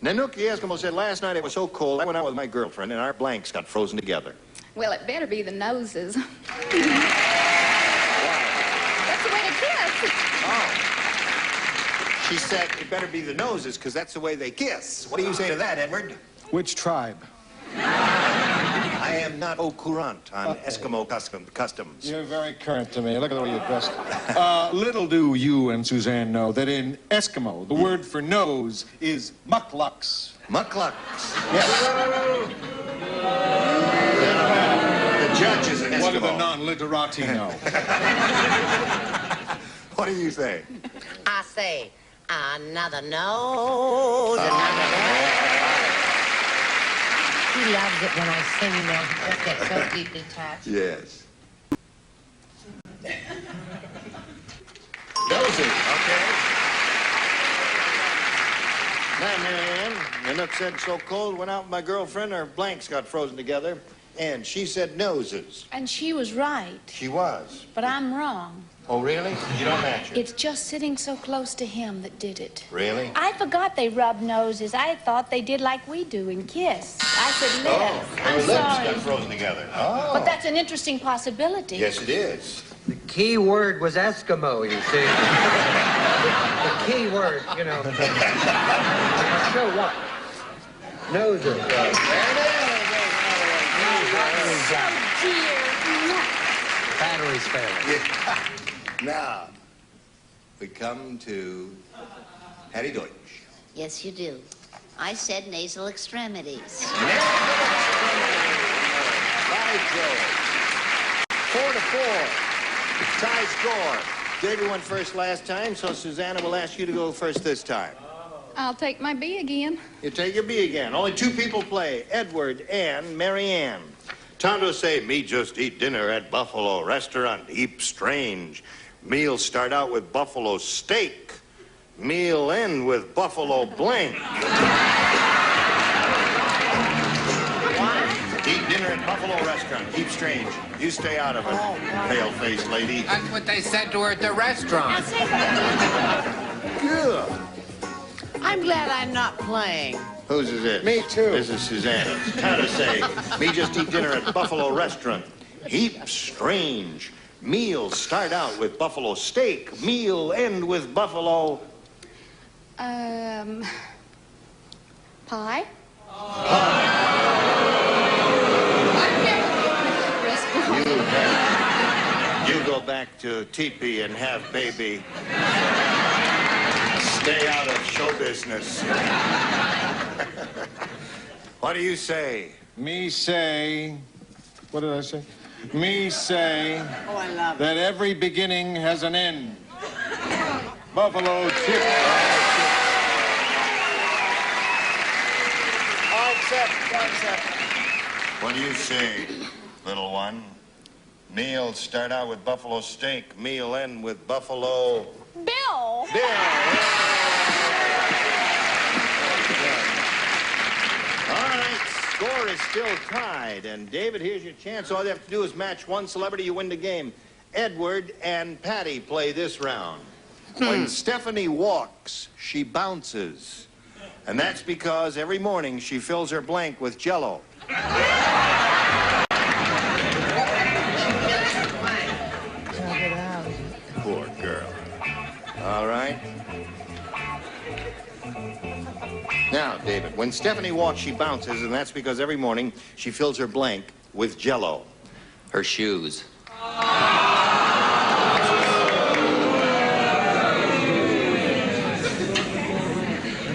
Nanook the Eskimo said, last night it was so cold, I went out with my girlfriend and our blanks got frozen together. Well, it better be the noses. That's the way to kiss. Oh. She said it better be the noses because that's the way they kiss. What do you say to that, Edward? Which tribe? I I am not au courant on Eskimo customs. You're very current to me. Look at the way you're dressed. Little do you and Suzanne know that in Eskimo, the word for nose is muklux. Muklux? Yes. The judge is an Eskimo. What do the non-literati know? What do you say? I say, another nose, another nose. He loves it when I sing that. Just get so deeply touched. Yes. Nosy, okay. Now, Marianne, the Nook said so cold, went out with my girlfriend, her blanks got frozen together, and she said noses. And she was right, She was. but I'm wrong. Oh, really? You don't match it. It's just sitting so close to him that did it. Really? I forgot they rub noses. I thought they did like we do and kiss. I said lips. Oh, I'm her lips sorry. got frozen together. Oh. But that's an interesting possibility. Yes, it is. The key word was Eskimo, you see. The key word, you know. Show what? Noses. Battery's failing. Now, we come to Hattie Deutsch. Yes, you do. I said nasal extremities. By Joe. 4-4. Tie score. David went first last time, so Susanna will ask you to go first this time. I'll take my B again. You take your B again. Only two people play, Edward and Marianne. Tondo say, me just eat dinner at Buffalo restaurant. Heap strange. Meal start out with buffalo steak. Meal end with buffalo blank. What? Eat dinner at Buffalo restaurant. Heap strange. You stay out of it, pale-faced lady. That's what they said to her at the restaurant. Good. I'm glad I'm not playing. Whose is it? Me too. This is Susanna's. Tondo say, me just eat dinner at Buffalo restaurant. Heap strange. Meals start out with buffalo steak. Meal end with buffalo... Pie? You go back to teepee and have baby. Stay out of show business. What do you say? Me say... What did I say? Me say Oh, I love that every beginning has an end. Buffalo chip. All set. What do you say, little one? Meal start out with buffalo steak. Meal end with buffalo... Bill! All right, score is still tied. And David, here's your chance. All you have to do is match one celebrity, you win the game. Edward and Patty play this round. When Stephanie walks, she bounces. And that's because every morning she fills her blank with Jell-O. Poor girl. All right. Now, David, when Stephanie walks, she bounces, and that's because every morning she fills her blank with Jell-O. Her shoes.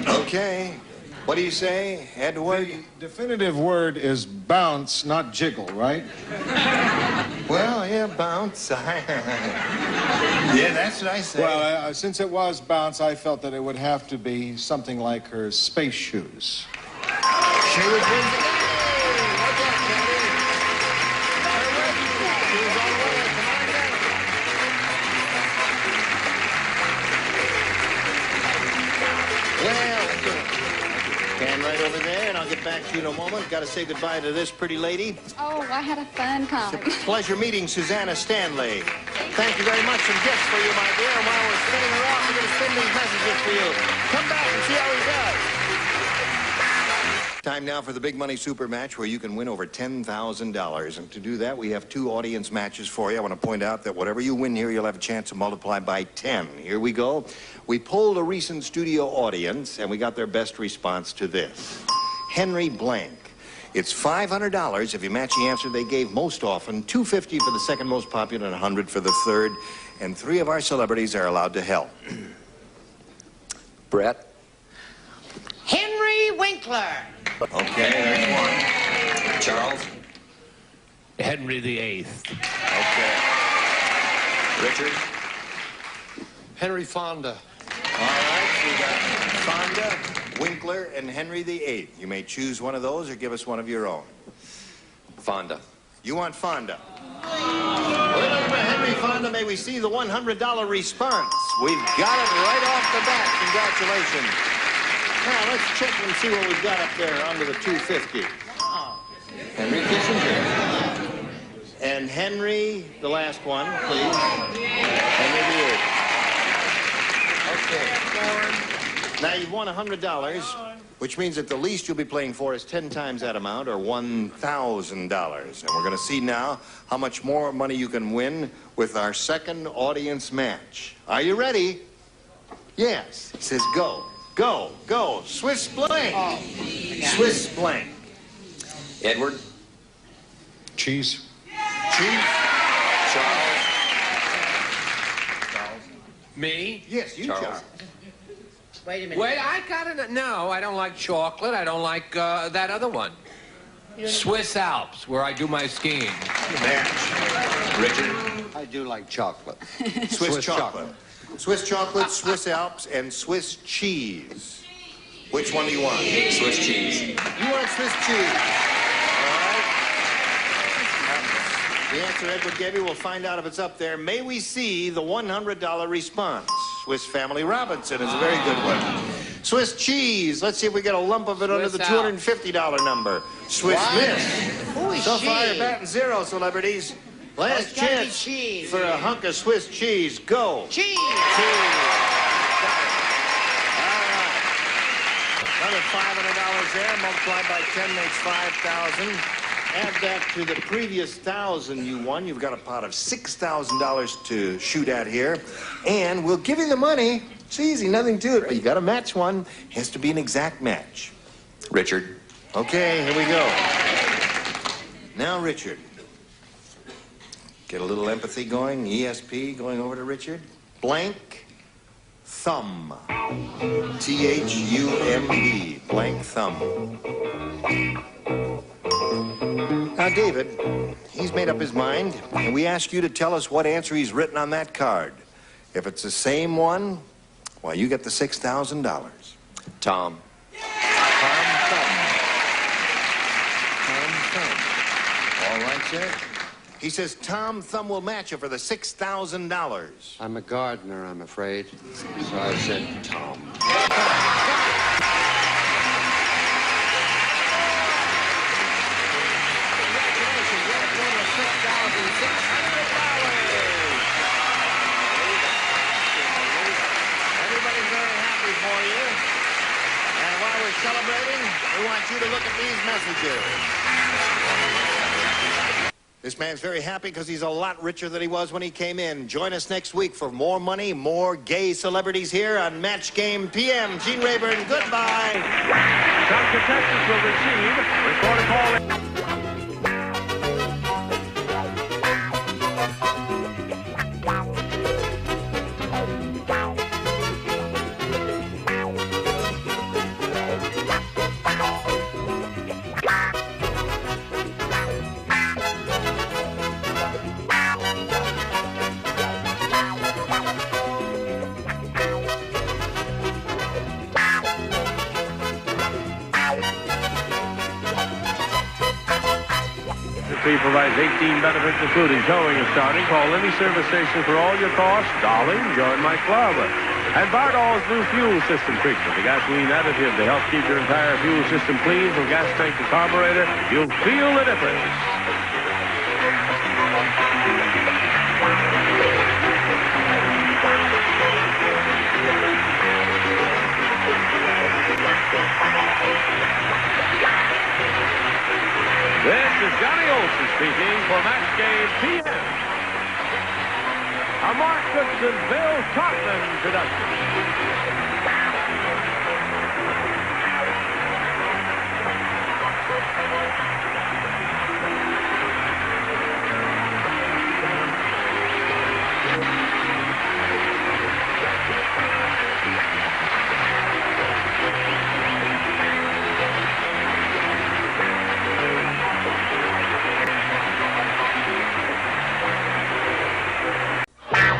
Okay. What do you say, Edward? The definitive word is bounce, not jiggle, right? Well, yeah, bounce. Yeah, that's what I say. Well, since it was bounce, I felt that it would have to be something like her space shoes. Shoes wins the game. Stand right over there, and I'll get back to you in a moment. Got to say goodbye to this pretty lady. Oh, I had a fun time. It's a pleasure meeting Susanna Stanley. Thank you very much. Some gifts for you, my dear. And while we're spinning her off, we're going to spin these messages for you. Come back and see how he does. Time now for the big money super match where you can win over $10,000. And to do that, we have two audience matches for you. I want to point out that whatever you win here, you'll have a chance to multiply by 10. Here we go. We polled a recent studio audience, and we got their best response to this. Henry Blank It's $500 if you match the answer they gave most often, $250 for the second most popular, and $100 for the third. And 3 of our celebrities are allowed to help. Brett? Henry Winkler. Okay, there's one. Charles? Henry VIII. Okay. Richard? Henry Fonda. All right, so we got Fonda, Winkler, and Henry VIII. You may choose one of those or give us one of your own. Fonda. You want Fonda? Well, for Henry Fonda, may we see the $100 response. We've got it right off the bat. Congratulations. Now, let's check and see what we've got up there under the $250. Henry Kissinger. And Henry, the last one, please. Henry VIII. Okay. Now, you've won $100, which means that the least you'll be playing for is 10 times that amount, or $1,000. And we're going to see now how much more money you can win with our second audience match. Are you ready? Yes. He says go. Go. Go. Swiss blank. Swiss blank. Edward? Cheese. Cheese. Charles? Me? Yes, you, Charles. Wait a minute. Wait, I got it. No, I don't like chocolate. I don't like that other one. Swiss Alps, where I do my skiing. Match. Richard? I do like chocolate. Swiss chocolate. Swiss chocolate, Swiss Alps, and Swiss cheese. Which one do you want? Swiss cheese. You want Swiss cheese. All right. The answer Edward gave you, we'll find out if it's up there. May we see the $100 response? Swiss Family Robinson is a very good one. Swiss cheese. Let's see if we get a lump of it under the $250 number. Swiss Miss. Who is So she? far, you're batting 0, celebrities. Last it's gotta be chance cheese. for a hunk of Swiss cheese. Go. Cheese. Cheese. Got it. All right. Another $500 there, multiplied by 10 makes 5,000. Add that to the previous 1,000 you won. You've got a pot of $6,000 to shoot at here. And we'll give you the money. It's easy, nothing to it. You got to match one. Has to be an exact match. Richard? Okay, here we go. Now, Richard. Get a little empathy going. ESP going over to Richard. Blank thumb. T-H-U-M-B. Blank thumb. Now, David, he's made up his mind, and we ask you to tell us what answer he's written on that card. If it's the same one, well, you get the $6,000. Tom? Tom Thumb. All right, sir. He says Tom Thumb will match you for the $6,000. I'm a gardener, I'm afraid. So I said Tom. Everybody's very happy for you. And while we're celebrating, we want you to look at these messages. This man's very happy because he's a lot richer than he was when he came in. Join us next week for more money, more gay celebrities here on Match Game PM. Gene Rayburn, goodbye. Some contestants will receive record a call. Provides 18 benefits, including towing and starting. Call any service station for all your costs. Darling, join my club. And Bardol's new fuel system treatment, the gasoline additive to help keep your entire fuel system clean from gas tank to carburetor. You'll feel the difference. This is Johnny Olson speaking for Match Game PM. A Mark Goodson, Bill Totman production.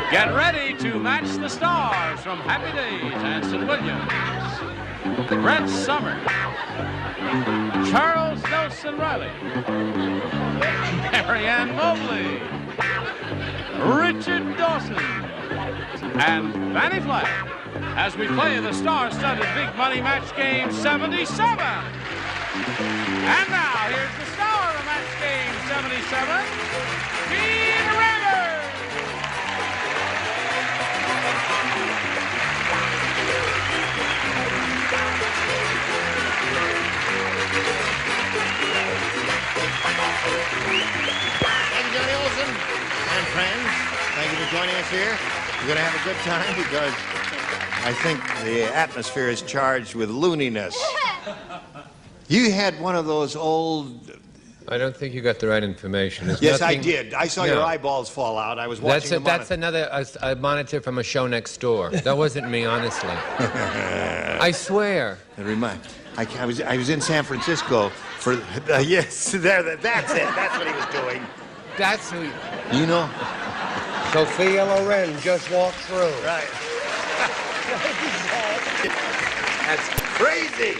Get ready to match the stars from Happy Days, Anson Williams, Brett Summers, Charles Nelson Riley, Ann Mobley, Richard Dawson, and Fanny Flagg as we play the star-studded Big Money Match Game 77. And now, here's the star of Match Game 77, Gene Rivers. Thank you, Johnny Olson and friends. Thank you for joining us here. We're going to have a good time because I think the atmosphere is charged with looniness. You had one of those old... I don't think you got the right information. There's Yes, nothing... I did. I saw your eyeballs fall out. I was watching the monitor. That's another a monitor from a show next door. That wasn't me, honestly. I swear. It reminds. I was in San Francisco for yes. That's it. That's what he was doing. That's who. You know. Sophia Loren just walked through. Right. That's crazy.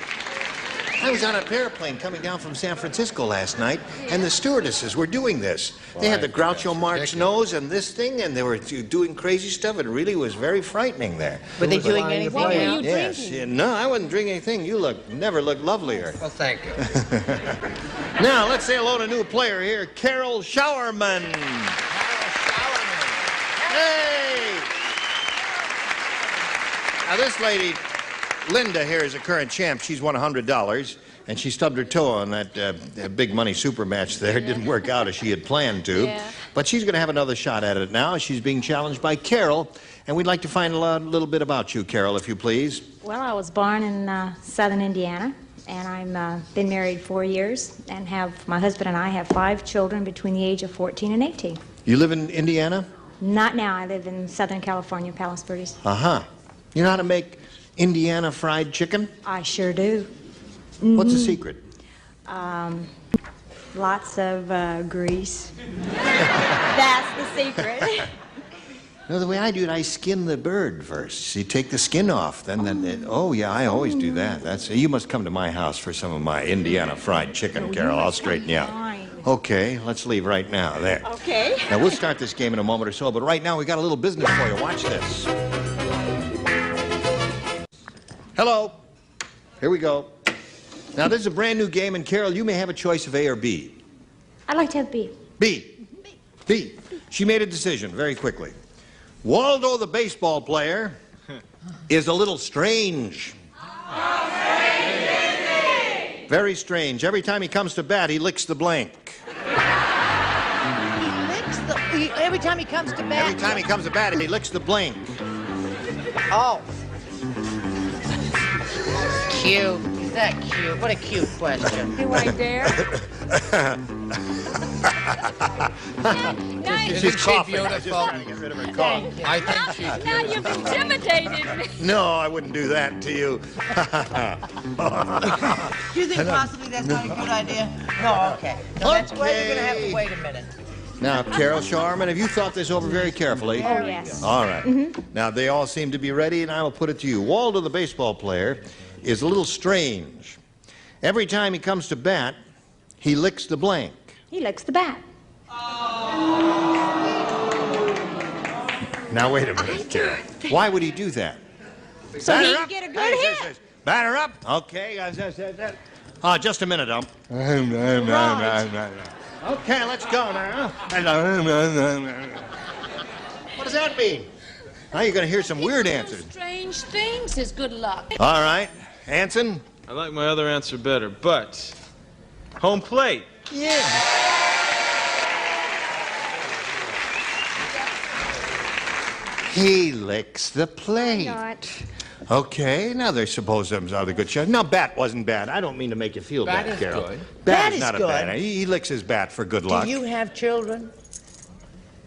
I was on an airplane coming down from San Francisco last night, and the stewardesses were doing this. They had the Groucho Marx nose and this thing, and they were doing crazy stuff. It really was very frightening there. Were they doing anything? What were you Yes. drinking? Yeah, no, I wasn't drinking anything. You never looked lovelier. Well, thank you. Now, let's say hello to a new player here, Carol Showerman. Hey! Now, this lady, Linda here, is a current champ. She's won $100, and she stubbed her toe on that big money super match there. It didn't work out as she had planned to. Yeah. But she's going to have another shot at it now. She's being challenged by Carol, and we'd like to find a little bit about you, Carol, if you please. Well, I was born in southern Indiana, and I've been married 4 years, and my husband and I have 5 children between the age of 14 and 18. You live in Indiana? Not now. I live in Southern California, Palos Verdes. Uh-huh. You know how to make Indiana fried chicken? I sure do. What's the secret? Lots of grease. That's the secret. No, the way I do it, I skin the bird first. You take the skin off, then oh yeah, I always do that. You must come to my house for some of my Indiana fried chicken, Carol. I'll straighten you out. Okay, let's leave right now. There. Okay. Now we'll start this game in a moment or so, but right now we got a little business for you. Watch this. Hello. Here we go. Now this is a brand new game, and Carol, you may have a choice of A or B. I'd like to have B. B. She made a decision very quickly. Waldo, the baseball player, is a little strange. How strange is he? Very strange. Every time he comes to bat, he licks the blank. Every time he comes to bat? Every time he comes to bat, he licks the blank. Oh. Cute. Is that cute? What a cute question. Do I dare? She's coughing. Beautiful? I'm just trying to get rid of her cough. I think she's Now you've intimidated me. No, I wouldn't do that to you. Do you think possibly that's not a good idea? No, okay. No, that's why you're going to have to wait a minute. Now, Carol Sharman, have you thought this over very carefully? Oh, yes. All right. Now, they all seem to be ready, and I will put it to you. Waldo, the baseball player, is a little strange. Every time he comes to bat, he licks the blank. He licks the bat. Now, wait a minute, Carol. Why would he do that? So Batter he up. can get a good hit. Batter up. Okay. Just a minute, Ump. Okay, let's go now. What does that mean? Now you're going to hear some weird answers. Strange things is good luck. All right. Anson? I like my other answer better, but home plate. Yeah. He licks the plate. Okay, now they're supposed them other good shots. No, bat wasn't bad. I don't mean to make you feel Bat bad, is Carol. good. Bat Bat is is not a good. bad. He licks his bat for good luck. Do you have children?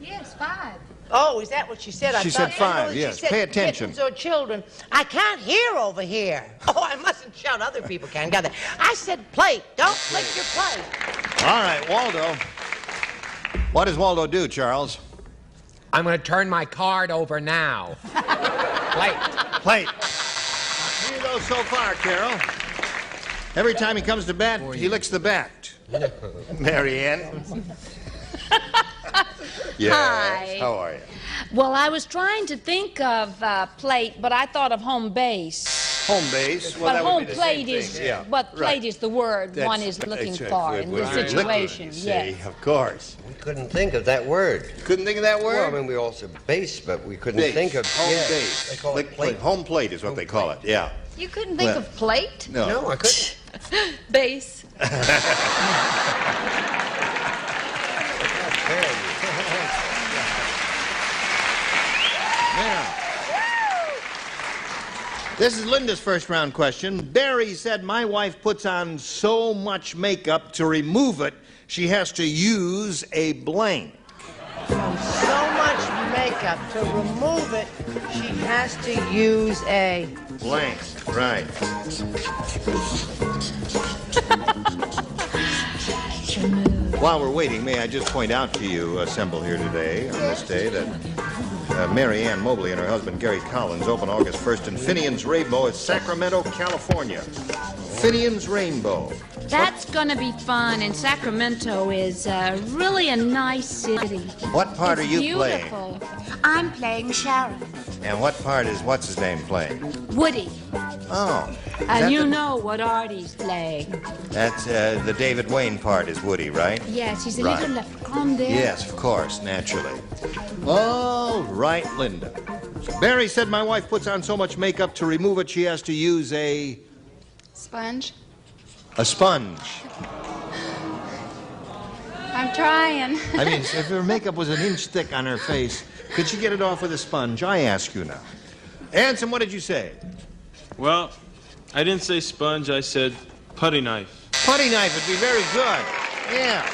Yes, 5. Oh, is that what she said? She thought said 5, she yes. said Pay attention. kittens or children. I can't hear over here. Oh, I mustn't shout. Other people can. Got that. I said plate. Don't lick your plate. All right, Waldo. What does Waldo do, Charles? I'm going to turn my card over now. Plate. Here you go so far, Carol. Every time he comes to bat, he licks the bat. Mary Ann. Yes. Hi. How are you? Well, I was trying to think of plate, but I thought of home base. Home base. Well, But that home would be the plate same is, thing. Yeah. but plate right. is the word That's- one is looking that's for right. in With this liquid, situation. you see, Yes. of course. We couldn't think of that word. Couldn't think of that word? Well, I mean, we all said base, but we couldn't Base. think of home yeah, base. They call it plate. Home plate is what they call it. Yeah. You couldn't think Well, of plate? No. No, I couldn't. Base. Now, this is Linda's first round question. Barry said, my wife puts on so much makeup to remove it, she has to use a blank. From so much makeup to remove it, she has to use a Blank, right. While we're waiting, may I just point out to you, assembled here today, on this day, that Mary Ann Mobley and her husband, Gary Collins, open August 1st in Finian's Rainbow at Sacramento, California. Finian's Rainbow. That's gonna be fun, and Sacramento is really a nice city. What part It's are you playing? beautiful. I'm playing Sharon. And what part is what's-his-name playing? Woody. Oh. is that And you the- know what Artie's playing. That's the David Wayne part is Woody, right? Yes, he's a Right. little leprechaun there. Yes, of course, naturally. All right, Linda. Barry said my wife puts on so much makeup to remove it she has to use a Sponge. sponge. I'm trying. I mean, if her makeup was an inch thick on her face, could she get it off with a sponge? I ask you now. Anson, what did you say? Well, I didn't say sponge, I said putty knife. Putty knife would be very good. Yeah.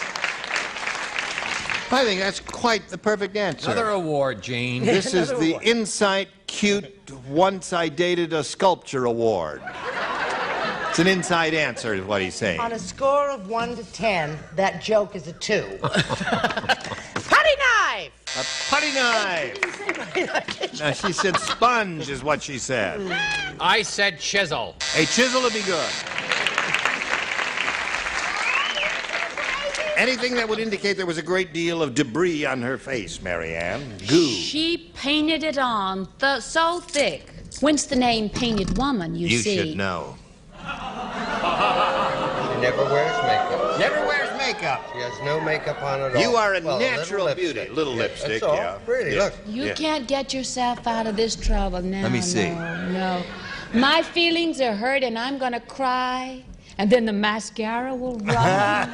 I think that's quite the perfect answer. Another award, Gene. This is the Insight Cute Once I Dated a Sculpture Award. It's an inside answer, is what he's saying. on a score of 1 to 10. That joke is a 2. Putty knife. A putty knife. Now, she said sponge is what she said. I said chisel. A chisel would be good. Anything that would indicate there was a great deal of debris on her face, Mary Ann. Goo. She painted it on so thick. Whence the name Painted Woman, you see. You should know. She never wears makeup. Never wears makeup. She has no makeup on at all. You are a Well, natural little beauty. lipstick. Little Yeah, lipstick, that's all. yeah. Pretty, Yeah. look. You Yeah. can't get yourself out of this trouble now. Let me see. No. My feelings are hurt and I'm going to cry. And then the mascara will run.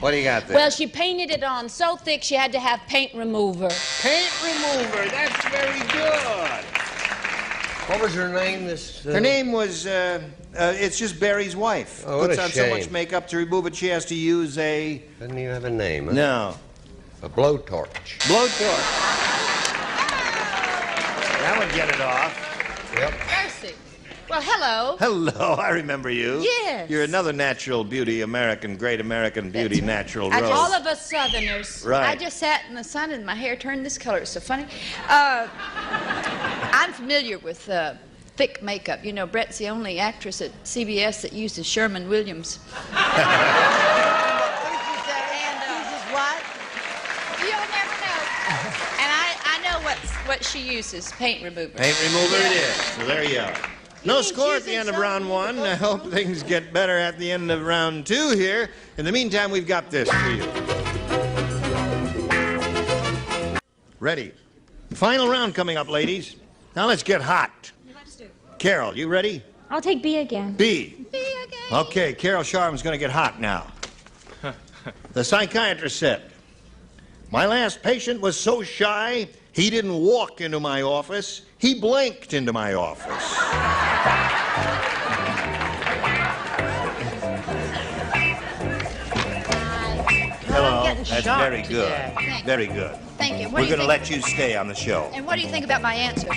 What do you got there? Well, she painted it on so thick she had to have paint remover. Paint remover. That's very good. What was her name? Her name was, it's just Barry's wife. Oh, what Puts a on so much shame. makeup to remove it, she has to use a... Doesn't even have a name. Huh? No. A blowtorch. Blowtorch. That would get it off. Yep. Mercy. Well, hello. Hello, I remember you. Yes. You're another natural beauty, great American beauty, natural rose. All of us Southerners. Right. I just sat in the sun and my hair turned this color. It's so funny. I'm familiar with thick makeup. You know, Brett's the only actress at CBS that uses Sherman Williams. You'll never know. And I know what she uses, paint remover. Paint remover it is. So there you are. No score at the end of round one. I hope things get better at the end of round two here. In the meantime, we've got this for you. Ready? Final round coming up, ladies. Now let's get hot. Carol, you ready? I'll take B again. B. Okay, Carol Sharman's going to get hot now. The psychiatrist said, "My last patient was so shy, He didn't walk into my office. He blanked into my office. Hello. That's very good. Thank Very good. Thank you. What We're do you going to think- let you stay on the show. And what do you think about my answer?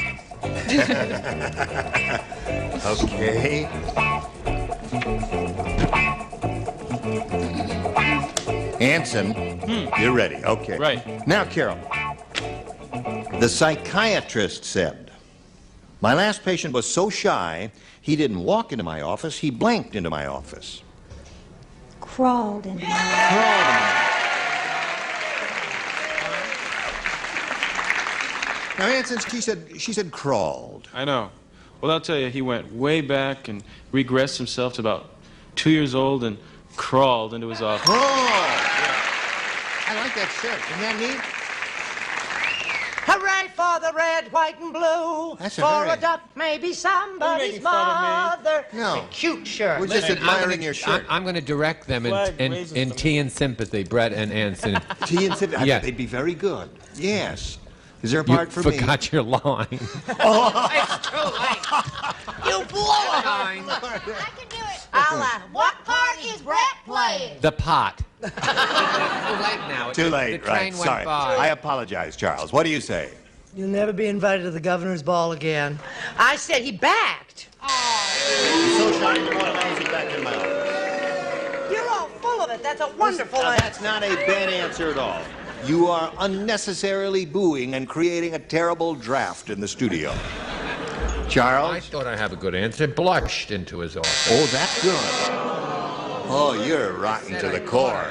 Okay. Anson, you're ready. Okay. Right. Now, Carol, the psychiatrist said, my last patient was so shy, he didn't walk into my office, he blanked into my office. Crawled into my Now, Anson, she said crawled. I know. Well, I'll tell you, he went way back and regressed himself to about 2 years old and crawled into his office. I like that shirt. Isn't that neat? Hooray for the red, white, and blue. That's a for very- a duck may be somebody's making fun of mother. No. It's a cute shirt. We're just admiring your shirt. I'm going to direct them in Tea and Sympathy, Brett and Anson. Tea and Sympathy. I Yes. bet they'd be very good. Yes. Is there a You part for me? forgot your line. It's too late. You blew it. I can do it. What part is Brett playing? The pot. Too late now. Too late, The train right. went Sorry. by. I apologize, Charles. What do you say? You'll never be invited to the governor's ball again. I said he backed. So shy, you want to sit back in my office. You're all full of it. That's a wonderful Now, answer. that's not a bad answer at all. You are unnecessarily booing and creating a terrible draft in the studio. Charles? I thought I have a good answer. Blushed into his office. Oh, that's good. Oh, you're rotten to the core.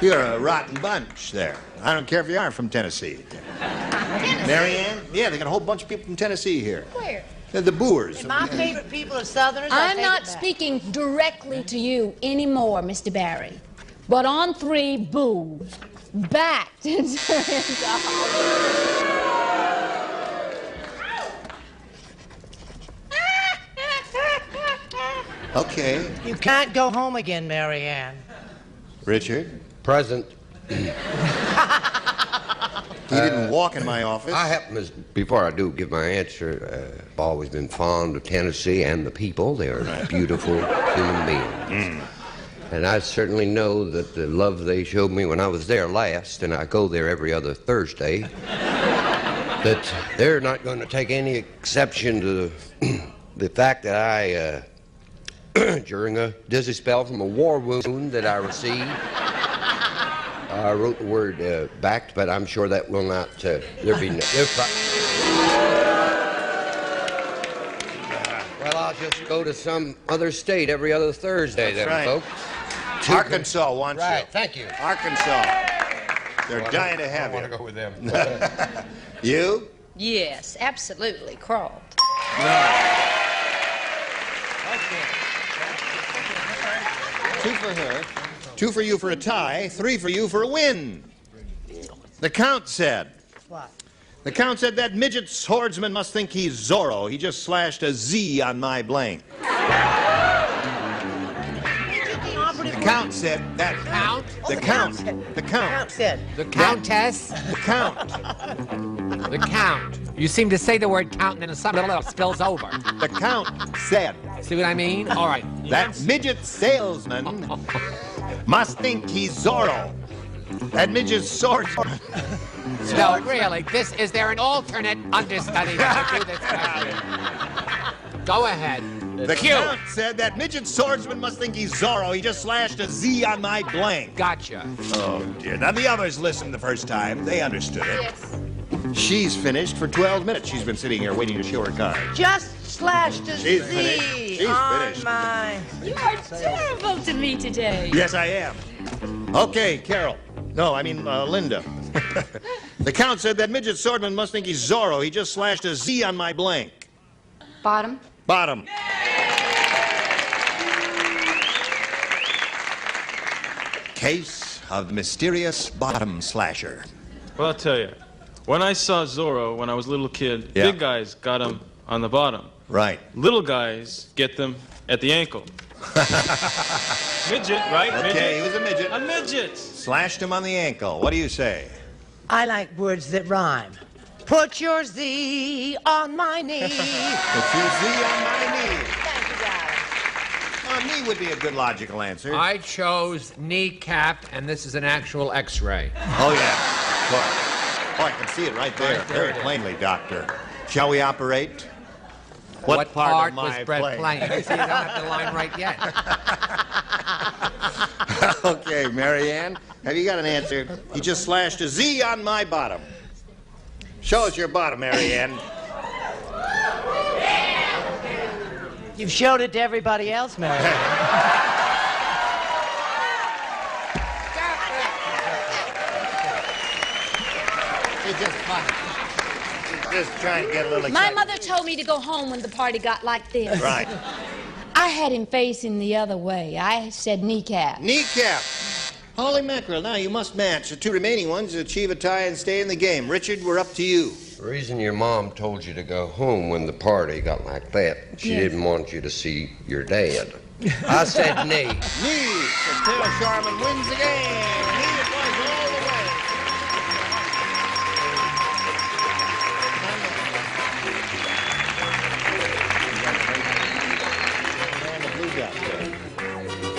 You're a rotten bunch there. I don't care if you are from Tennessee. Mary Ann? Yeah, they got a whole bunch of people from Tennessee here. Where? They're the Boers. My favorite people are Southerners. I I'm take not it back. speaking directly to you anymore, Mr. Barry. But on 3, boo. Backed into his office. Okay. You can't go home again, Mary Ann. Richard? Present. He didn't walk in my office. I happen, before I do give my answer, I've always been fond of Tennessee and the people. They are beautiful human beings. And I certainly know that the love they showed me when I was there last, and I go there every other Thursday, that they're not going to take any exception to the fact that I, during a dizzy spell from a war wound that I received, I wrote the word backed, but I'm sure that will not, there be no... Well, I'll just go to some other state every other Thursday That's then, right. folks. Arkansas wants you. Right, thank you. Arkansas. They're dying to have I want you. to go with them. You? Yes, absolutely. Crawled. Two for her, 2 for you for a tie, 3 for you for a win. The Count said. What? The Count said that midget swordsman must think he's Zorro. He just slashed a Z on my blank. The Count said that. Count? The Count. The Count. Count said. The Countess? The Count. The Count. You seem to say the word count and then something little spills over. The Count said. See what I mean? All right. That midget salesman must think he's Zorro. That midget swordsman. No, really. Is there an alternate understudy that could do this question? Go ahead. The Count said that midget swordsman must think he's Zorro. He just slashed a Z on my blank. Gotcha. Oh, dear. Now, the others listened the first time. They understood it. Yes. She's finished for 12 minutes. She's been sitting here waiting to show her card. Just slashed a She's Z finished. She's on finished. my... You are terrible to me today. Yes, I am. Okay, Carol. No, I mean, Linda. The Count said that midget swordman must think he's Zorro. He just slashed a Z on my blank. Bottom. Bottom. Case of the mysterious bottom slasher. Well, I'll tell you. When I saw Zorro when I was a little kid, Yeah. big guys got him on the bottom. Right. Little guys get them at the ankle. Midget, right? Okay, Midget? he was a midget. A midget. Slashed him on the ankle. What do you say? I like words that rhyme. Put your Z on my knee. Put your Z on my knee. Thank you, darling. Knee would be a good logical answer. I chose kneecap, and this is an actual X-ray. Oh, yeah. Boy, I can see it right there, very plainly, Doctor. Shall we operate? What part of was my Brett play? playing? You see, you don't have the line right yet. Okay, Mary Ann, have you got an answer? You just slashed a Z on my bottom. Show us your bottom, Mary Ann. You've showed it to everybody else, Mary. Just trying to get a little excited. My mother told me to go home when the party got like this. Right. I had him facing the other way. I said kneecap. Kneecap. Holy mackerel. Now you must match the two remaining ones to achieve a tie and stay in the game. Richard, we're up to you. The reason your mom told you to go home when the party got like that, she didn't want you to see your dad. I said knee. Knee. So Taylor Sharman wins the game. Knee it was all the way.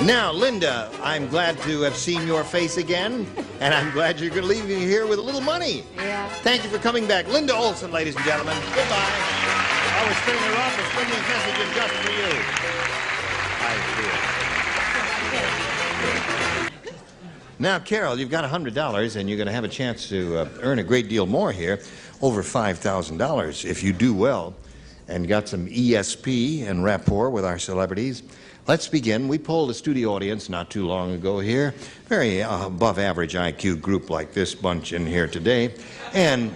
Now, Linda, I'm glad to have seen your face again, and I'm glad you're going to leave me here with a little money. Yeah. Thank you for coming back. Linda Olson, ladies and gentlemen. Goodbye. I was spinning her off with bringing messages just for you. I see it. Now, Carol, you've got $100, and you're going to have a chance to earn a great deal more here, over $5,000, if you do well, and got some ESP and rapport with our celebrities. Let's begin. We polled a studio audience not too long ago here, very above average IQ group like this bunch in here today, and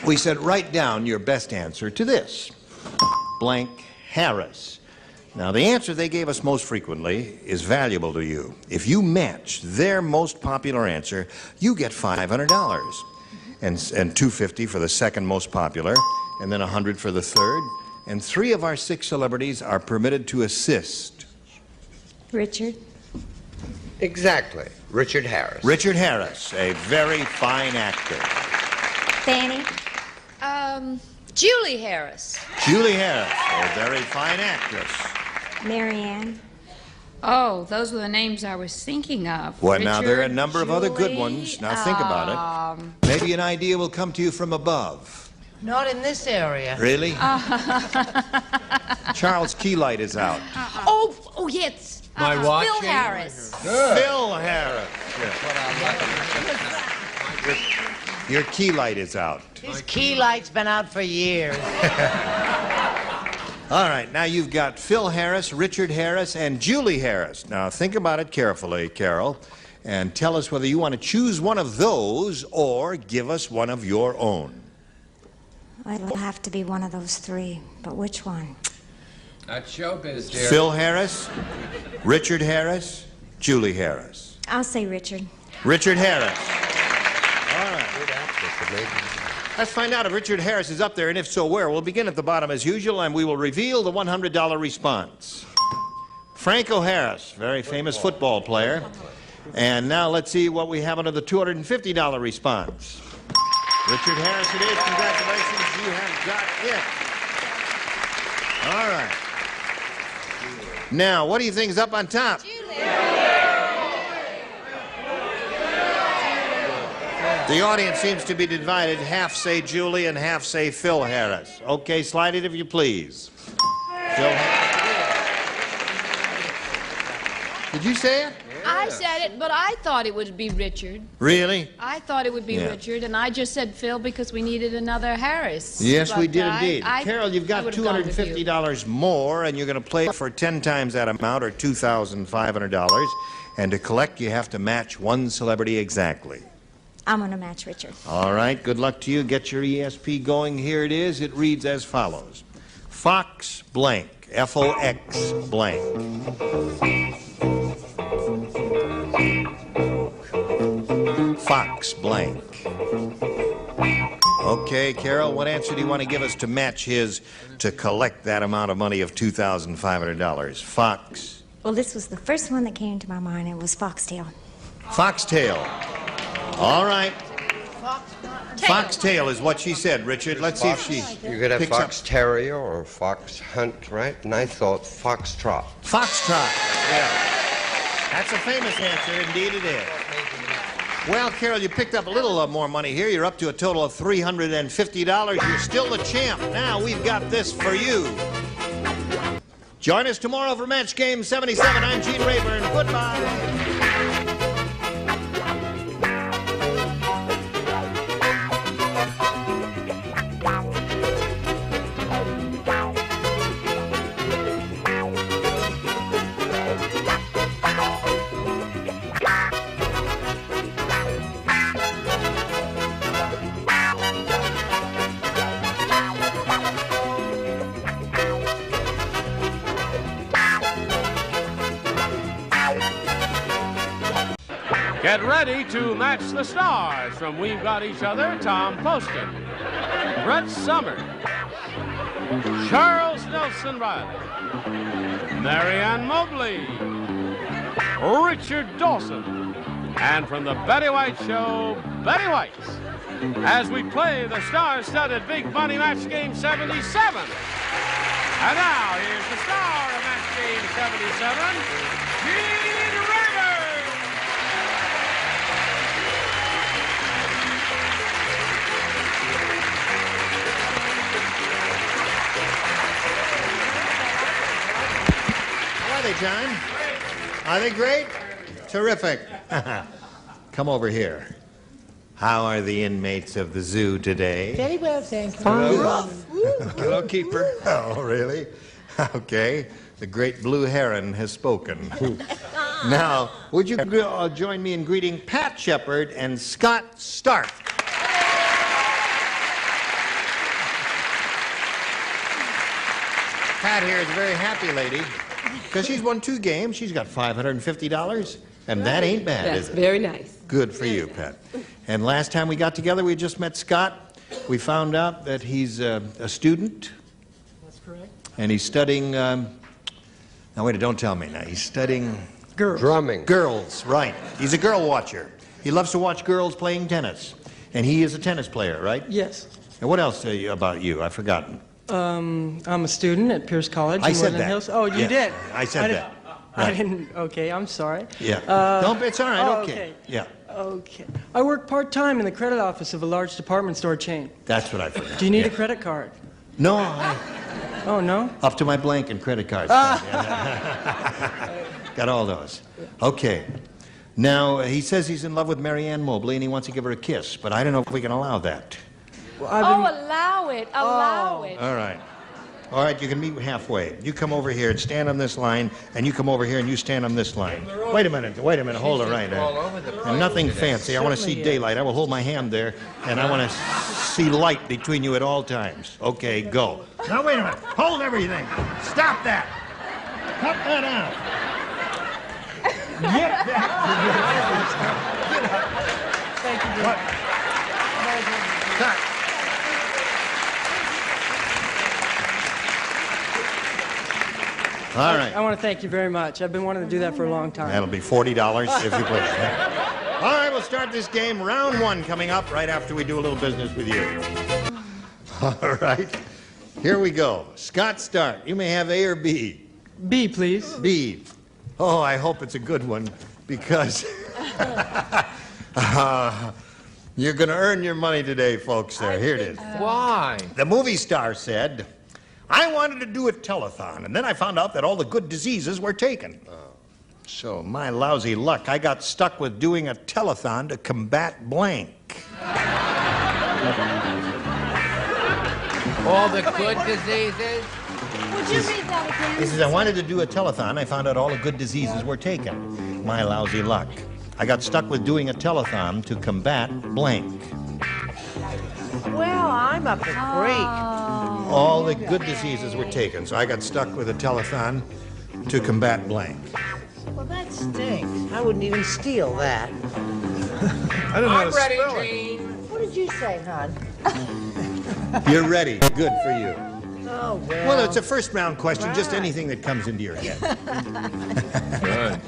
we said, write down your best answer to this, blank Harris. Now, the answer they gave us most frequently is valuable to you. If you match their most popular answer, you get $500, and $250 for the second most popular, and then $100 for the third, and 3 of our 6 celebrities are permitted to assist. Richard? Exactly. Richard Harris. Richard Harris, a very fine actor. Fanny? Julie Harris. Julie Harris, a very fine actress. Mary Ann? Oh, those were the names I was thinking of. Well, now there are a Richard, number of other good Julie, ones. Now think about it. Maybe an idea will come to you from above. Not in this area. Really? Charles Keylight is out. Oh, yes. My watch. Phil Harris. Phil Harris. Your Keylight is out. His key light's been out for years. All right, now you've got Phil Harris, Richard Harris, and Julie Harris. Now think about it carefully, Carol, and tell us whether you want to choose one of those or give us one of your own. It'll have to be one of those 3, but which one? That's showbiz, dear. Phil Harris, Richard Harris, Julie Harris. I'll say Richard. Richard Harris. All right. Let's find out if Richard Harris is up there, and if so, where. We'll begin at the bottom as usual, and we will reveal the $100 response. Franco Harris, very famous football player. And now let's see what we have under the $250 response. Richard Harris it is. Congratulations, you have got it. All right. Now, what do you think is up on top? The audience seems to be divided. Half say Julie and half say Phil Harris. Okay, slide it if you please. Phil Harris. Did you say it? I said it, but I thought it would be Richard. Really? I thought it would be Richard, and I just said Phil because we needed another Harris. Yes, But we did indeed. Carol, you've got I would've gone with you. $250 more, and you're going to play for 10 times that amount, or $2,500. And to collect, you have to match one celebrity exactly. I'm going to match Richard. All right, good luck to you. Get your ESP going. Here it is. It reads as follows. Fox blank, F-O-X blank. Fox blank. Okay, Carol, what answer do you want to give us to match his to collect that amount of money of $2,500? Fox. Well, this was the first one that came to my mind. It was Foxtail. Foxtail. All right. Foxtail is what she said, Richard. Let's see if she You could have picks fox up. terrier or fox hunt, right? And I thought foxtrot. Foxtrot, yeah. That's a famous answer, indeed it is. Well, Carol, you picked up a little more money here. You're up to a total of $350. You're still the champ. Now we've got this for you. Join us tomorrow for Match Game 77. I'm Gene Rayburn. Goodbye. Get ready to match the stars from We've Got Each Other, Tom Poston, Brett Summers, Charles Nelson Riley, Ann Mobley, Richard Dawson, and from the Betty White Show, Betty White, as we play the star-studded Big Money Match Game 77. And now, here's the star of Match Game 77, Gene Rayburn. How are they, John? Are they great? Terrific. Come over here. How are the inmates of the zoo today? Very well, thank you. Hello, keeper. Oh, really? Okay. The great blue heron has spoken. Now, would you join me in greeting Pat Shepard and Scott Stark? Pat here is a very happy lady because she's won 2 games. She's got $550, and that ain't bad, That's is it? very nice. Good for you, Pat. And last time we got together, we just met Scott. We found out that he's a student. That's correct. And he's studying, now wait, don't tell me now. He's studying... Girls. Drumming. Girls, right. He's a girl watcher. He loves to watch girls playing tennis. And he is a tennis player, right? Yes. And what else about you? I've forgotten. I'm a student at Pierce College I in said Woodland that. Hills. Oh, you Yeah, did? I said that. I Right. didn't, okay, I'm sorry. Yeah. Don't, it's all right, Oh, okay. Yeah, Okay. I work part-time in the credit office of a large department store chain. that's what I forgot. Do you need Yeah. a credit card? No, Oh, no? up to my blank and credit cards. Got all those. Okay. Now, he says he's in love with Ann Mobley and he wants to give her a kiss, but I don't know if we can allow that. Well, Allow it. Allow it. All right. All right, you can meet halfway. You come over here and stand on this line, and you come over here and you stand on this line. Wait a minute, hold it right there. And nothing fancy. I want to see daylight. I will hold my hand there, and I want to see light between you at all times. Okay, go. Now, wait a minute. Hold everything. Stop that. Cut that out. Get that. Thank you. What? Cut. All right. I want to thank you very much. I've been wanting to do that for a long time. That'll be $40 if you please. All right, we'll start this game. Round 1 coming up right after we do a little business with you. All right. Here we go. Scott Stark. You may have A or B. B, please. B. Oh, I hope it's a good one because you're going to earn your money today, folks. There. Here it is. Why? The movie star said, I wanted to do a telethon, and then I found out that all the good diseases were taken. So, my lousy luck, I got stuck with doing a telethon to combat blank. All the good diseases? Would you read that again? He says, I wanted to do a telethon. I found out all the good diseases were taken. My lousy luck. I got stuck with doing a telethon to combat blank. Well, I'm up the creek. All the good diseases were taken, so I got stuck with a telethon to combat blank. Well, that stinks. I wouldn't even steal that. I don't know how to ready, spell it. Gene. What did you say, hon? You're ready. Good for you. Oh, well. Well, it's a first round question, just anything that comes into your head. Good.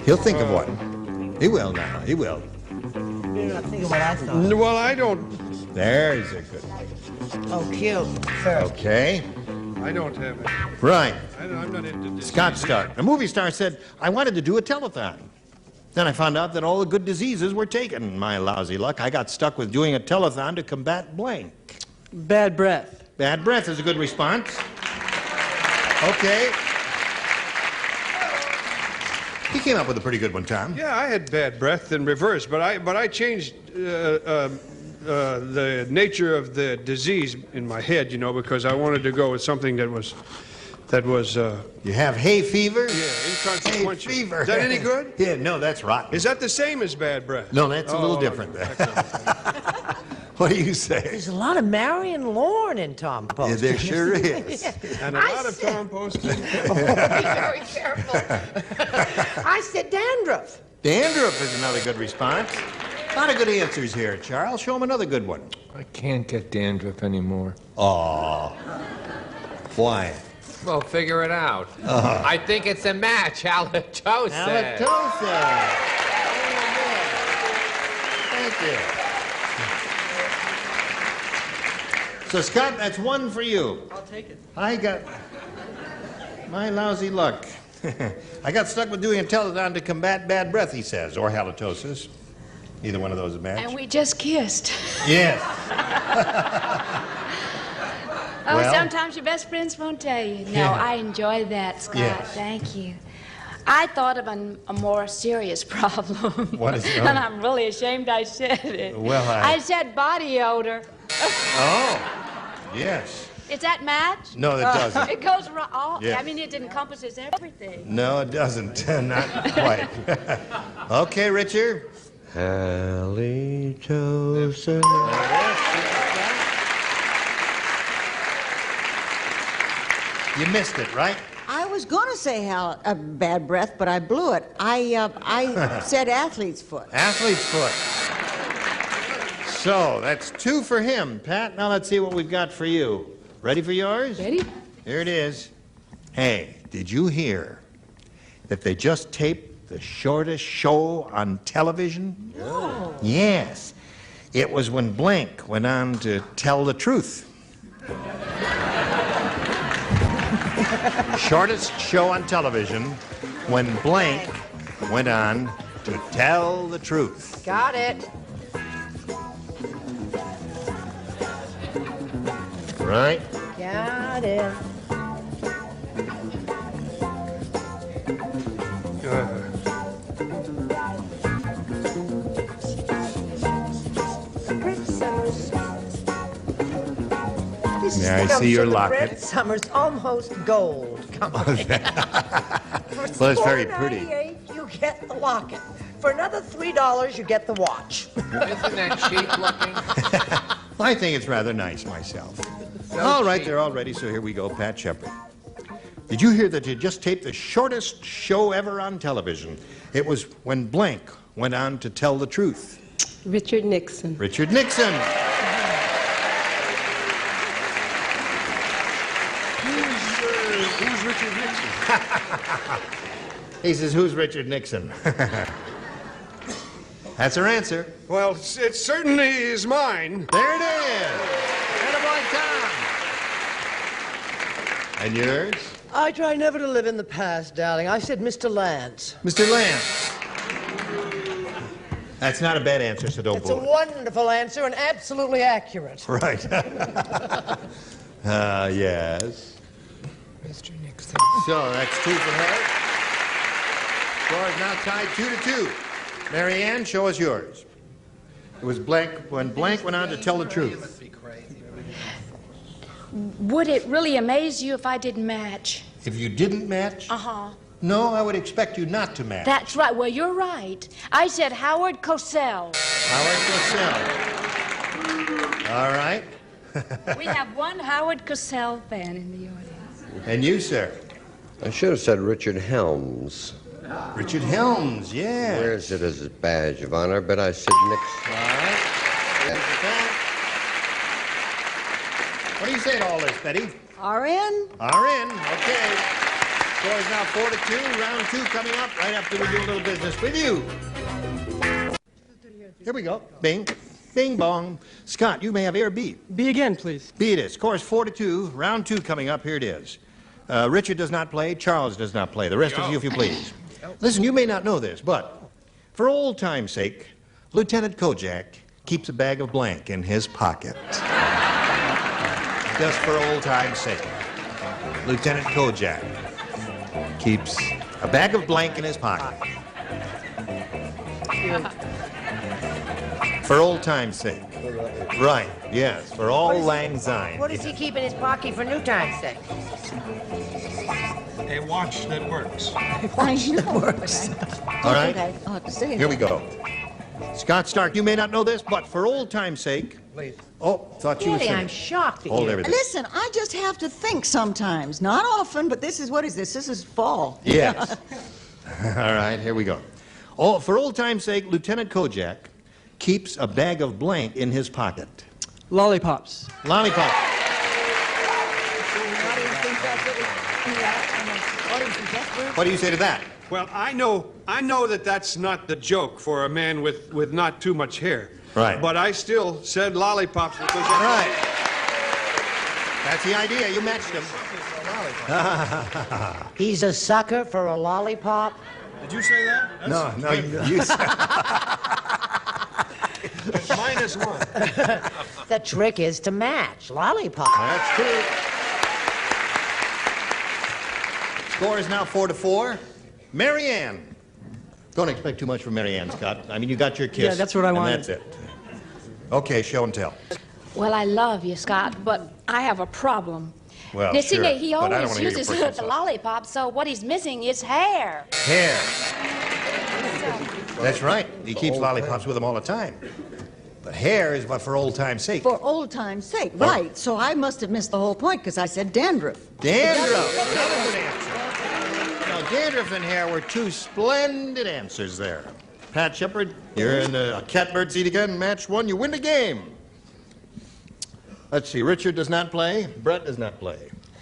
He'll think of one. He will now. He will. You're not thinking what I thought. Well, I don't. There's a good one. Oh, cute. First. Okay. I don't have it. Right. I'm not into disease. Scott Stark, the movie star, said, I wanted to do a telethon. Then I found out that all the good diseases were taken. My lousy luck, I got stuck with doing a telethon to combat blank. Bad breath. Bad breath is a good response. Okay. He came up with a pretty good one, Tom. Yeah, I had bad breath in reverse, but I changed the nature of the disease in my head, you know, because I wanted to go with something that was. You have hay fever? Yeah, inconsequential. Hay fever. Is that any good? Yeah, no, that's rotten. Is that the same as bad breath? No, that's a little different. What do you say? There's a lot of Marion Lorne in Tom Poston. Yeah, there sure is. And a lot of Tom Poston. Be very careful. I said dandruff. Dandruff is another good response. A lot of good answers here, Charles. Show him another good one. I can't get dandruff anymore. Aw. Why? Well, figure it out. I think it's a match. Halitosis. Halitosis. Thank you. So, Scott, that's one for you. I'll take it. I got my lousy luck. I got stuck with doing a telethon to combat bad breath, he says, or halitosis. Either one of those is a match. And we just kissed. Yes. Oh, Well? sometimes your best friends won't tell you. No, Yeah. I enjoy that, Scott. Yes. Thank you. I thought of a more serious problem. What is it? And I'm really ashamed I said it. Well, I said body odor. Oh, yes. Is that match? No, it doesn't. It goes wrong. Oh, Yeah. I mean, it encompasses everything. No, it doesn't. Not quite. Okay, Richard. Halitosis. You missed it, right? I was going to say bad breath, but I blew it. I said athlete's foot. Athlete's foot. So, that's 2 for him. Pat, now let's see what we've got for you. Ready for yours? Ready? Here it is. Hey, did you hear that they just taped the shortest show on television? No. Yes. It was when Blank went on to tell the truth. Shortest show on television when Blank went on to tell the truth. Got it. Right? Got it. Yeah, I see your locket. Brett Summers almost gold. Come on. Well, it's very pretty. $4.98, you get the locket. For another $3, you get the watch. Isn't that cheap looking? I think it's rather nice myself. All right, they're all ready, so here we go. Pat Shepard. Did you hear that they just taped the shortest show ever on television? It was when Blank went on to tell the truth. Richard Nixon. Richard Nixon. Who's Richard Nixon? He says, who's Richard Nixon? That's her answer. Well, it certainly is mine. There it is. Attaboy, Tom. And yours? I try never to live in the past, darling. I said Mr. Lance. Mr. Lance. That's not a bad answer, so don't It's a blow it. wonderful answer and absolutely accurate. Right. Yes. Mr. Nixon. So that's 2 for her. Score is now tied 2-2. Mary Ann, show us yours. It was Blank when Blank went on to tell the truth. Would it really amaze you if I didn't match? If you didn't match? Uh-huh. No, I would expect you not to match. That's right. Well, you're right. I said Howard Cosell. Howard Cosell. All right. We have one Howard Cosell fan in the audience. And you, sir? I should have said Richard Helms. Richard Helms, yeah. Wears it as a badge of honor, but I said Nixon. All right. What do you say to all this, Betty? RN? RN, okay. Score is now 4-2. Round 2 coming up right after we do a little business with you. Here we go. Bing. Bing bong. Scott, you may have A or B. B again, please. B it is. Score is 4-2. Round 2 coming up. Here it is. Richard does not play. Charles does not play. The rest of you, if you please. Listen, you may not know this, but for old time's sake, Lieutenant Kojak keeps a bag of blank in his pocket. Just for old time's sake. Lieutenant Kojak keeps a bag of blank in his pocket. For old time's sake. Right, yes, for all lang syne. What does he keep in his pocket for new time's sake? A watch that works. That works. All right, I'll have to say here we go. Scott Stark, you may not know this, but for old time's sake... Please. Oh, thought you were Really, I'm finished. shocked at Hold you. everything. Listen, I just have to think sometimes. Not often, but this is, what is this? This is fall. Yes. All right, here we go. Oh, for old time's sake, Lieutenant Kojak keeps a bag of blank in his pocket. Lollipops. Lollipop. What do you say to that? Well, I know that that's not the joke for a man with not too much hair. Right. But I still said lollipops because... Right. That's the idea. You matched him. He's a sucker for a lollipop? Did you say that? That's No, you -1. The trick is to match. Lollipop. That's true. Score is now 4-4. Mary Ann. Don't expect too much from Mary Ann, Scott. I mean, you got your kiss. Yeah, that's what I wanted. And that's it. Okay, show and tell. Well, I love you, Scott, but I have a problem. Well, You see, sure, he but I don't always wanna hear your uses personal the stuff. lollipop, so what he's missing is hair. Hair. That's right. He keeps lollipops with him all the time. But hair is what for old time's sake. For old time's sake, right. So I must have missed the whole point because I said dandruff. Dandruff. Another good answer. Now, dandruff and hair were two splendid answers there. Pat Shepard, you're in the catbird seat again. Match 1, you win the game. Let's see. Richard does not play. Brett does not play.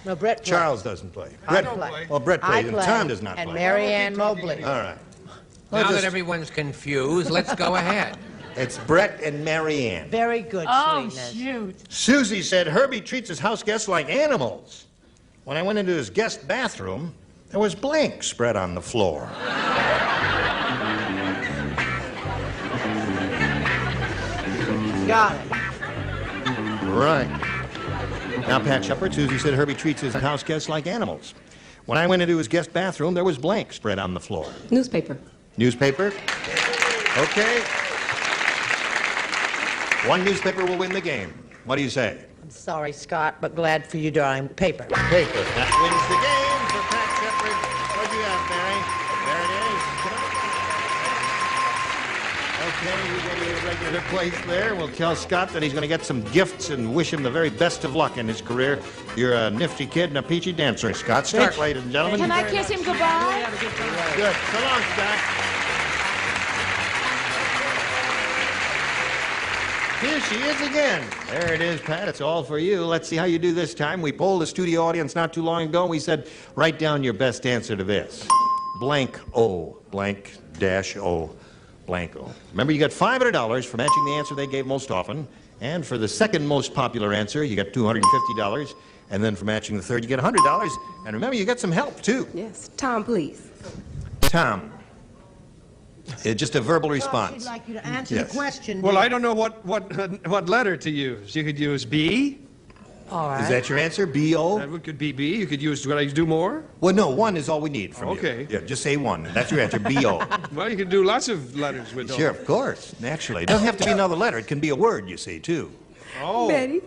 No, Brett plays. Charles doesn't play. I Brett, don't play. Well, Brett I plays, and play, Tom does not and play. Mary Ann Mobley. All right. Now that everyone's confused, let's go ahead. It's Brett and Mary Ann. Very good, Oh, sweetness. shoot. Susie said Herbie treats his house guests like animals. When I went into his guest bathroom, there was blank spread on the floor. Got it. Right. Now, Pat Shepard, Susie said Herbie treats his house guests like animals. When I went into his guest bathroom, there was blank spread on the floor. Newspaper. Newspaper? Okay. One newspaper will win the game. What do you say? I'm sorry, Scott, but glad for you, darling. Paper. Paper. That wins the game for Pat Shepard. What do you have, Mary? There it is. Okay, you go to your regular place there. We'll tell Scott that he's going to get some gifts and wish him the very best of luck in his career. You're a nifty kid and a peachy dancer, Scott Stark, ladies and gentlemen. Can I kiss him goodbye? Good. So long, Scott. Here she is again. There it is, Pat. It's all for you. Let's see how you do this time. We polled the studio audience not too long ago, and we said, write down your best answer to this. Blank O. Blank dash O. Blank O. Remember, you got $500 for matching the answer they gave most often. And for the second most popular answer, you get $250. And then for matching the third, you get $100. And remember, you get some help, too. Yes. Tom, please. Tom. Just a verbal She'd response. like you to answer Yes. the question. Well, dear. I don't know what letter to use. You could use B. All right. Is that your answer? B-O? That could be B. You could use, could I do more? Well, no, one is all we need from you. Okay. Yeah, just say one. That's your answer, B-O. Well, you could do lots of letters with those. Sure, of course, naturally. It doesn't have to be another letter. It can be a word, you see, too. Oh. Betty.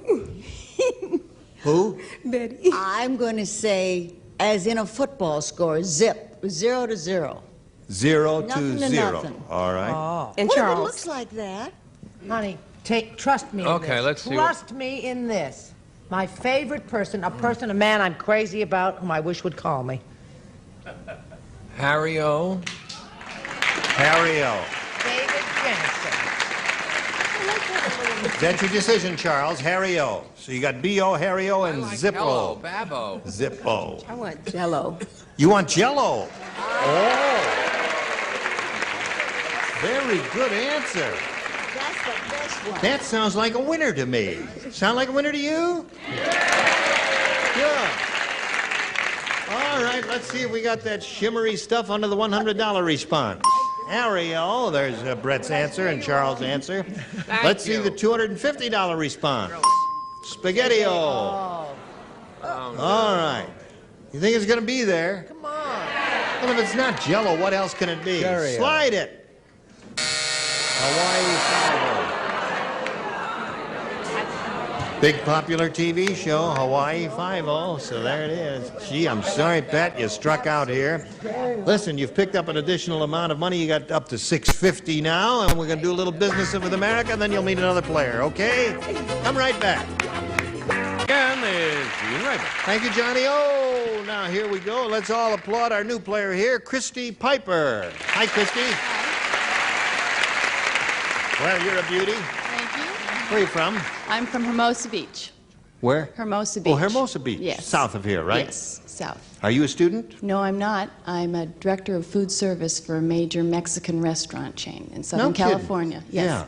Who? Betty. I'm going to say, as in a football score, zip, 0-0. 0 Nothing to to 0. nothing. All right. Oh. And Well, if it Charles. looks like that. Honey, trust me in Okay, this. let's see Trust me in this. My favorite person, a man I'm crazy about, whom I wish would call me. Harry O. Harry O. David Jensen. Is that your decision, Charles? Harry O. So you got B-O, Harry O, and Hello, Zippo. Babbo. Zippo. I want Jello. You want Jello? Oh. Very good answer. That's the best one. That sounds like a winner to me. Sound like a winner to you? Good. All right, let's see if we got that shimmery stuff under the $100 response. Ariel, there's Brett's answer and Charles' answer. Let's see the $250 response. Spaghetti-O. All right. You think it's going to be there? Come on. Well, if it's not Jell-O, what else can it be? Cherry-O. Slide it. Hawaii Five-O. Big popular TV show, Hawaii Five-O. So there it is. Gee, I'm sorry, Pat, you struck out here. Listen, you've picked up an additional amount of money. You got up to $650 now, and we're going to do a little business with America, and then you'll meet another player, okay? Come right back. Again is Gene Raymond. Thank you, Johnny. Oh, now here we go. Let's all applaud our new player here, Christy Piper. Hi, Christy. Well, you're a beauty. Thank you. Where are you from? I'm from Hermosa Beach. Where? Hermosa Beach. Oh, Hermosa Beach. Yes. South of here, right? Yes, south. Are you a student? No, I'm not. I'm a director of food service for a major Mexican restaurant chain in Southern No kidding. California. Yes. Yeah.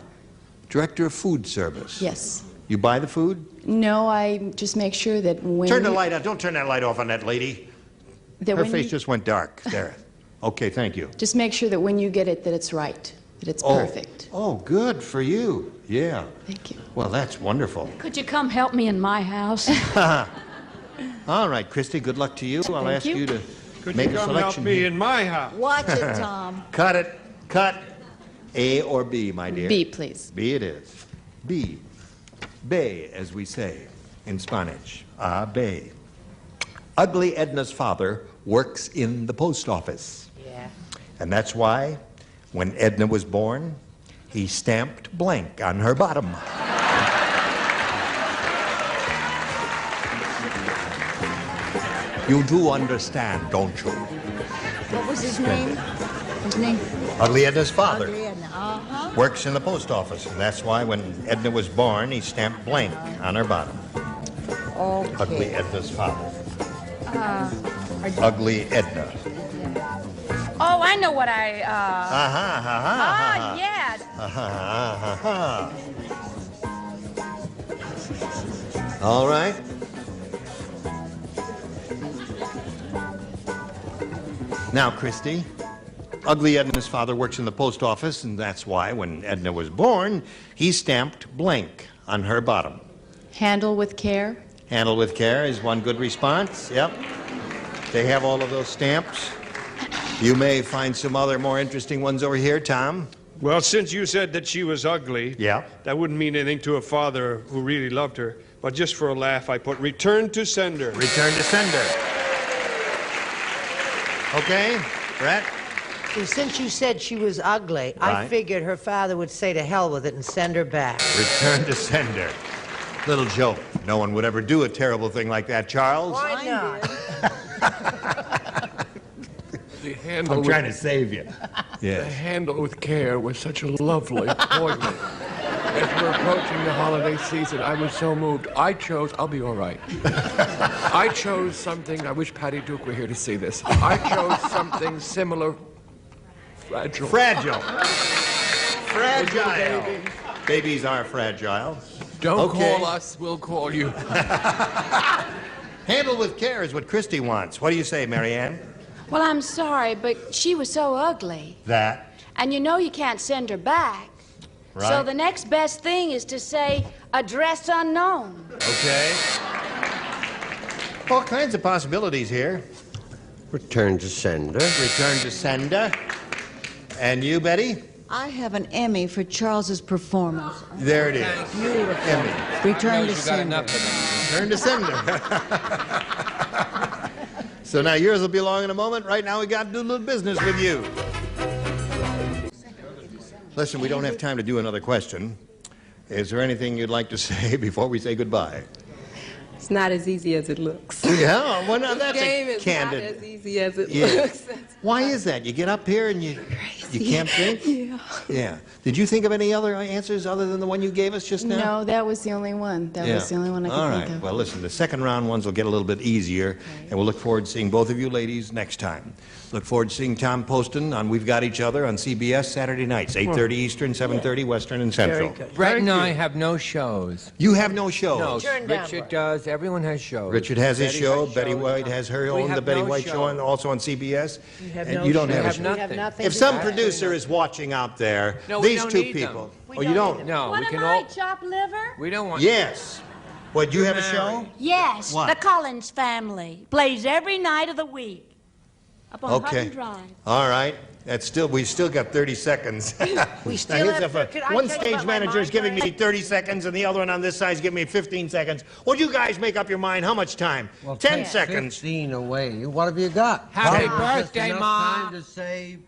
Director of food service. Yes. You buy the food? No, I just make sure that when Turn the light on. Don't turn that light off on that lady. that Her when face you- just went dark. There. Okay, thank you. just make sure that when you get it that it's right, that it's perfect. Oh, good for you. Yeah. Thank you. Well, that's wonderful. Could you come help me in my house? All right, Christy, good luck to you. I'll Thank ask you. you to Could make you a come help selection. me here. in my house? Watch it, Tom. Cut it. Cut. A or B, my dear? B, please. B it is. B. Bay, as we say in Spanish. Ah, bay. Ugly Edna's father works in the post office. Yeah. And that's why, when Edna was born, he stamped blank on her bottom. You do understand, don't you? What was his name? His name? Ugly Edna's father Ugly Edna. Uh-huh. works in the post office, and that's why when Edna was born, he stamped blank on her bottom. Okay. Ugly Edna's father. Ugly Edna. Oh, I know what I, yes. All right. Now, Christy, Ugly Edna's father works in the post office, and that's why, when Edna was born, he stamped blank on her bottom. Handle with care. Handle with care is one good response. Yep. They have all of those stamps. You may find some other more interesting ones over here, Tom. Well, since you said that she was ugly, Yeah. that wouldn't mean anything to a father who really loved her. But just for a laugh, I put return to sender. Return to sender. Okay, Brett? Well, since you said she was ugly, I Right. figured her father would say to hell with it and send her back. Return to sender. Little joke. No one would ever do a terrible thing like that, Charles. Why not? The handle I'm trying to save you. The Yes. handle with care was such a lovely appointment. As we're approaching the holiday season, I was so moved. I'll be all right. I chose something, I wish Patty Duke were here to see this. I chose something similar, fragile. Fragile. Fragile. Baby. Babies are fragile. Don't Okay. call us, we'll call you. Handle with care is what Christy wants. What do you say, Marianne? Well, I'm sorry, but she was so ugly. That. And you know you can't send her back. So Right. the next best thing is to say, address unknown. Okay. All kinds of possibilities here. Return to sender. Return to sender. And you, Betty? I have an Emmy for Charles's performance. There it is. Beautiful. Emmy. Return to You got sender. enough of them. Return to sender. So now yours will be along in a moment. Right now we got to do a little business with you. Listen, we don't have time to do another question. Is there anything you'd like to say before we say goodbye? It's not as easy as it looks. Yeah, well, now that's Game a is candid. not as easy as it Yeah. looks. Why is that? You get up here and you can't think? Yeah. Yeah. Did you think of any other answers other than the one you gave us just now? No, that was the only one. That was the only one I could All think right. of. Well, listen, the second round ones will get a little bit easier, and we'll look forward to seeing both of you ladies next time. Look forward to seeing Tom Poston on We've Got Each Other on CBS Saturday nights, 8:30 Eastern, 7:30 Western and Central. Brett and I have no shows. You have no shows? No, Turn down, Richard does. Everyone has shows. Richard has his Betty show. has Betty shows. White has her We own, the have Betty no White show, and also on CBS. And you don't have a show. nothing. If some producer is watching out there, No, we these don't two need them. people. We Oh, you don't? No, What we am can I, all. chopped liver? We don't want. Yes. What, you have a show? Yes, What? the Collins Family plays every night of the week up on Hutton Drive. All right. We still got 30 seconds. We still Now, here's have- the could I one tell you stage about my manager is giving me migraine? 30 seconds, and the other one on this side is giving me 15 seconds. Would you guys make up your mind? How much time? 10 seconds. 15 away. What have you got? Happy Probably just birthday, enough Ma. time to say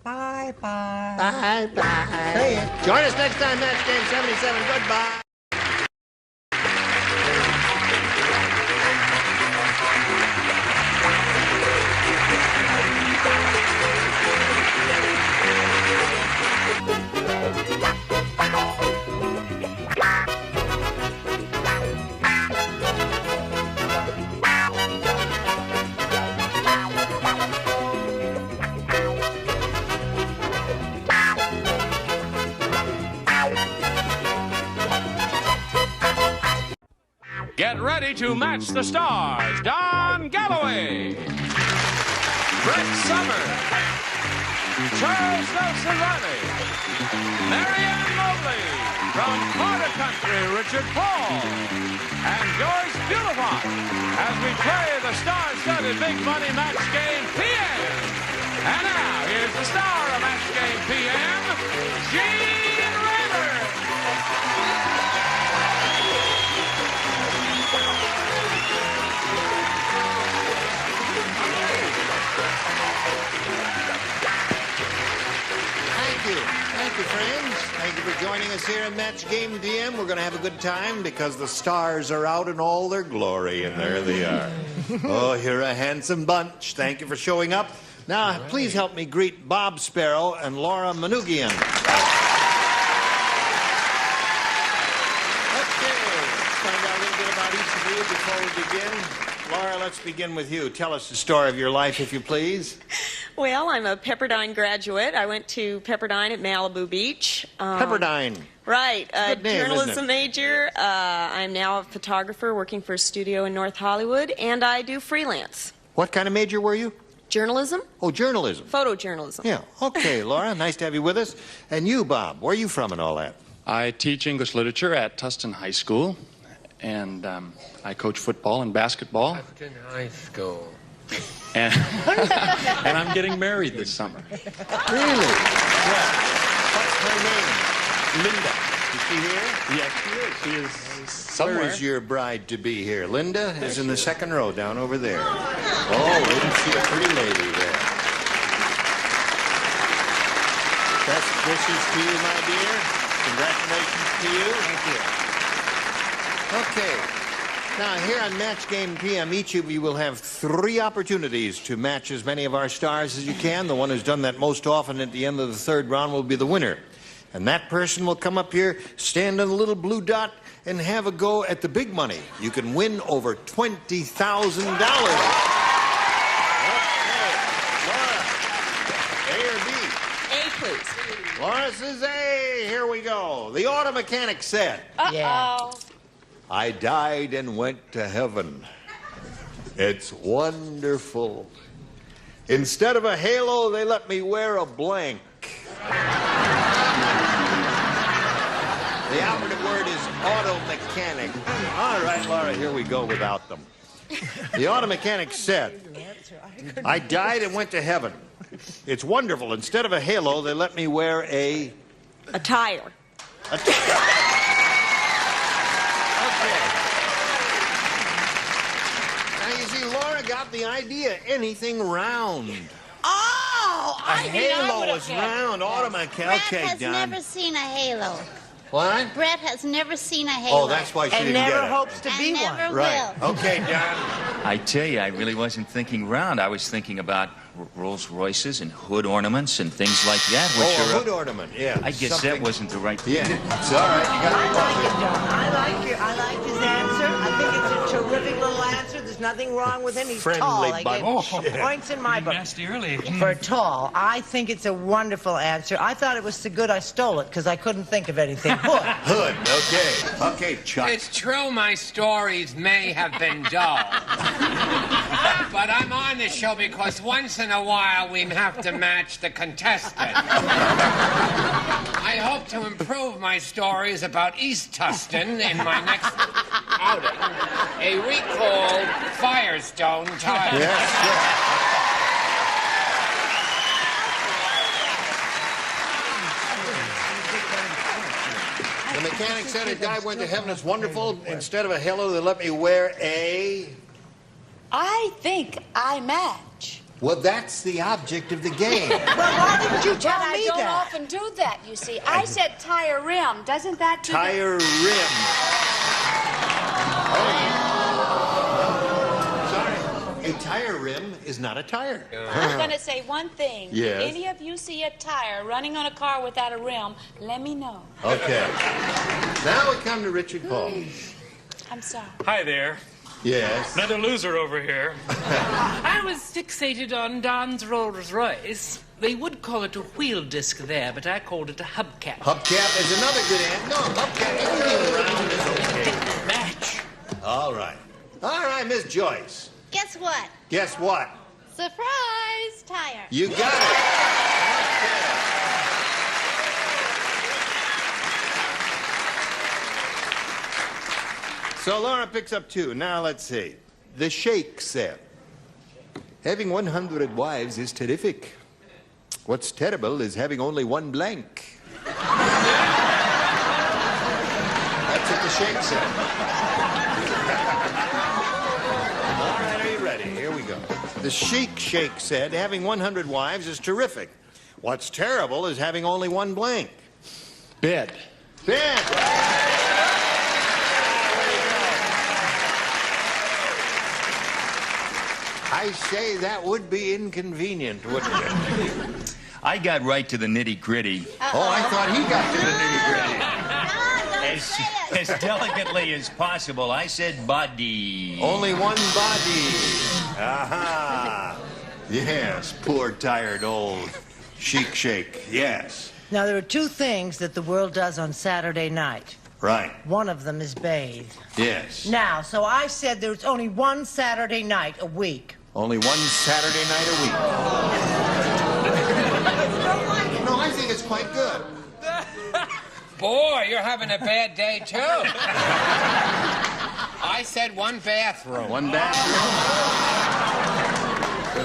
bye-bye. Bye-bye. Say it. Join us next time, Match Game 77. Goodbye. Get ready to match the stars. Don Galloway, Brett Summers, Charles Nelson Riley, Ann Mobley, from Carter Country, Richard Paul, and George Beautiful, as we play the star-studded Big Money Match Game PM. And now, here's the star of Match Game PM, Gene Rayburn. Thank you, friends. Thank you for joining us here at Match Game PM. We're going to have a good time because the stars are out in all their glory, and there they are. Oh, you're a handsome bunch. Thank you for showing up. Now, please help me greet Bob Sparrow and Laura Manoogian. Okay, let's find out a little bit about each of you before we begin. Laura, let's begin with you. Tell us the story of your life, if you please. Well, I'm a Pepperdine graduate. I went to Pepperdine at Malibu Beach. Pepperdine. Right. A Good name, journalism isn't it? major. I'm now a photographer working for a studio in North Hollywood, and I do freelance. What kind of major were you? Journalism. Oh, journalism. Photojournalism. Yeah. Okay, Laura, nice to have you with us. And you, Bob, where are you from and all that? I teach English literature at Tustin High School, and I coach football and basketball. Tustin High School. And, and I'm getting married this summer. Really? Yeah. What's her name? Linda. Is she here? Yes, she is. She is somewhere. Where is your bride-to-be here? Linda is in the second row down over there. Oh, isn't she a pretty lady there? Best wishes to you, my dear. Congratulations to you. Thank you. Okay. Now, here on Match Game PM, each of you will have 3 opportunities to match as many of our stars as you can. The one who's done that most often at the end of the 3rd round will be the winner. And that person will come up here, stand on the little blue dot, and have a go at the big money. You can win over $20,000. Okay. Laura, A or B? A, please. Laura says A. Here we go. The auto mechanic said, Uh-oh. I died and went to heaven. It's wonderful. Instead of a halo, they let me wear a blank. The operative word is auto mechanic. All right, Laura, here we go without them. The auto mechanic said, I died and went to heaven. It's wonderful. Instead of a halo, they let me wear a tire. A tire. Laura got the idea. Anything round. Oh, A halo is round. Automatic. Brett Okay, has Don. never seen a halo. What? Brett has never seen a halo. Oh, that's why she and didn't never get it. hopes to be one. Right. Will. Okay, Don. I tell you, I really wasn't thinking round. I was thinking about Rolls Royces and hood ornaments and things like that. Which a are, hood ornament, yeah. I guess that wasn't the right thing. Yeah, it's all right. You got I like his answer. I think it's a terrific little answer. There's nothing wrong with him. He's Friendly tall. I gave bunch. points in my book. Nasty early. For tall, I think it's a wonderful answer. I thought it was so good I stole it because I couldn't think of anything. Hood. Hood, okay. Okay, Chuck. It's true my stories may have been dull. But I'm on this show because once in a while we have to match the contestant. I hope to improve my stories about East Tustin in my next outing. A recalled Firestone tire. Yes, The mechanic said a guy went to heaven. It's wonderful. Instead of a hello, they let me wear a... I think I match. Well, that's the object of the game. Well, why didn't you tell I me don't that? often do that, you see. I said tire rim. Doesn't that do Tire rim. Sorry. A tire rim is not a tire. I'm going to say one thing. Yes. If any of you see a tire running on a car without a rim, let me know. Okay. Now we come to Richard Paul. I'm sorry. Hi there. Yes. Another loser over here. I was fixated on Don's Rolls Royce. They would call it a wheel disc there, but I called it a hubcap. Hubcap is another good answer. No, hubcap, anything around is okay. Match. All right. All right, Miss Joyce. Guess what? Guess what? Surprise tire. You got it. So Laura picks up 2. Now let's see. The Sheikh said, having 100 wives is terrific. What's terrible is having only one blank. That's what the Sheikh said. All right, are you ready? Here we go. The Sheikh said, having 100 wives is terrific. What's terrible is having only one blank. Bed. Bed. I say that would be inconvenient, wouldn't it? I got right to the nitty-gritty. Oh, I thought he got to the nitty-gritty. As delicately as possible, I said body. Only one body. Aha. Yes, poor, tired old Sheikh. Yes. Now, there are 2 things that the world does on Saturday night. Right. One of them is bathe. Yes. Now, so I said there's only one Saturday night a week. Only one Saturday night a week. No, I think it's quite good. Boy, you're having a bad day, too. I said one bathroom. One bathroom.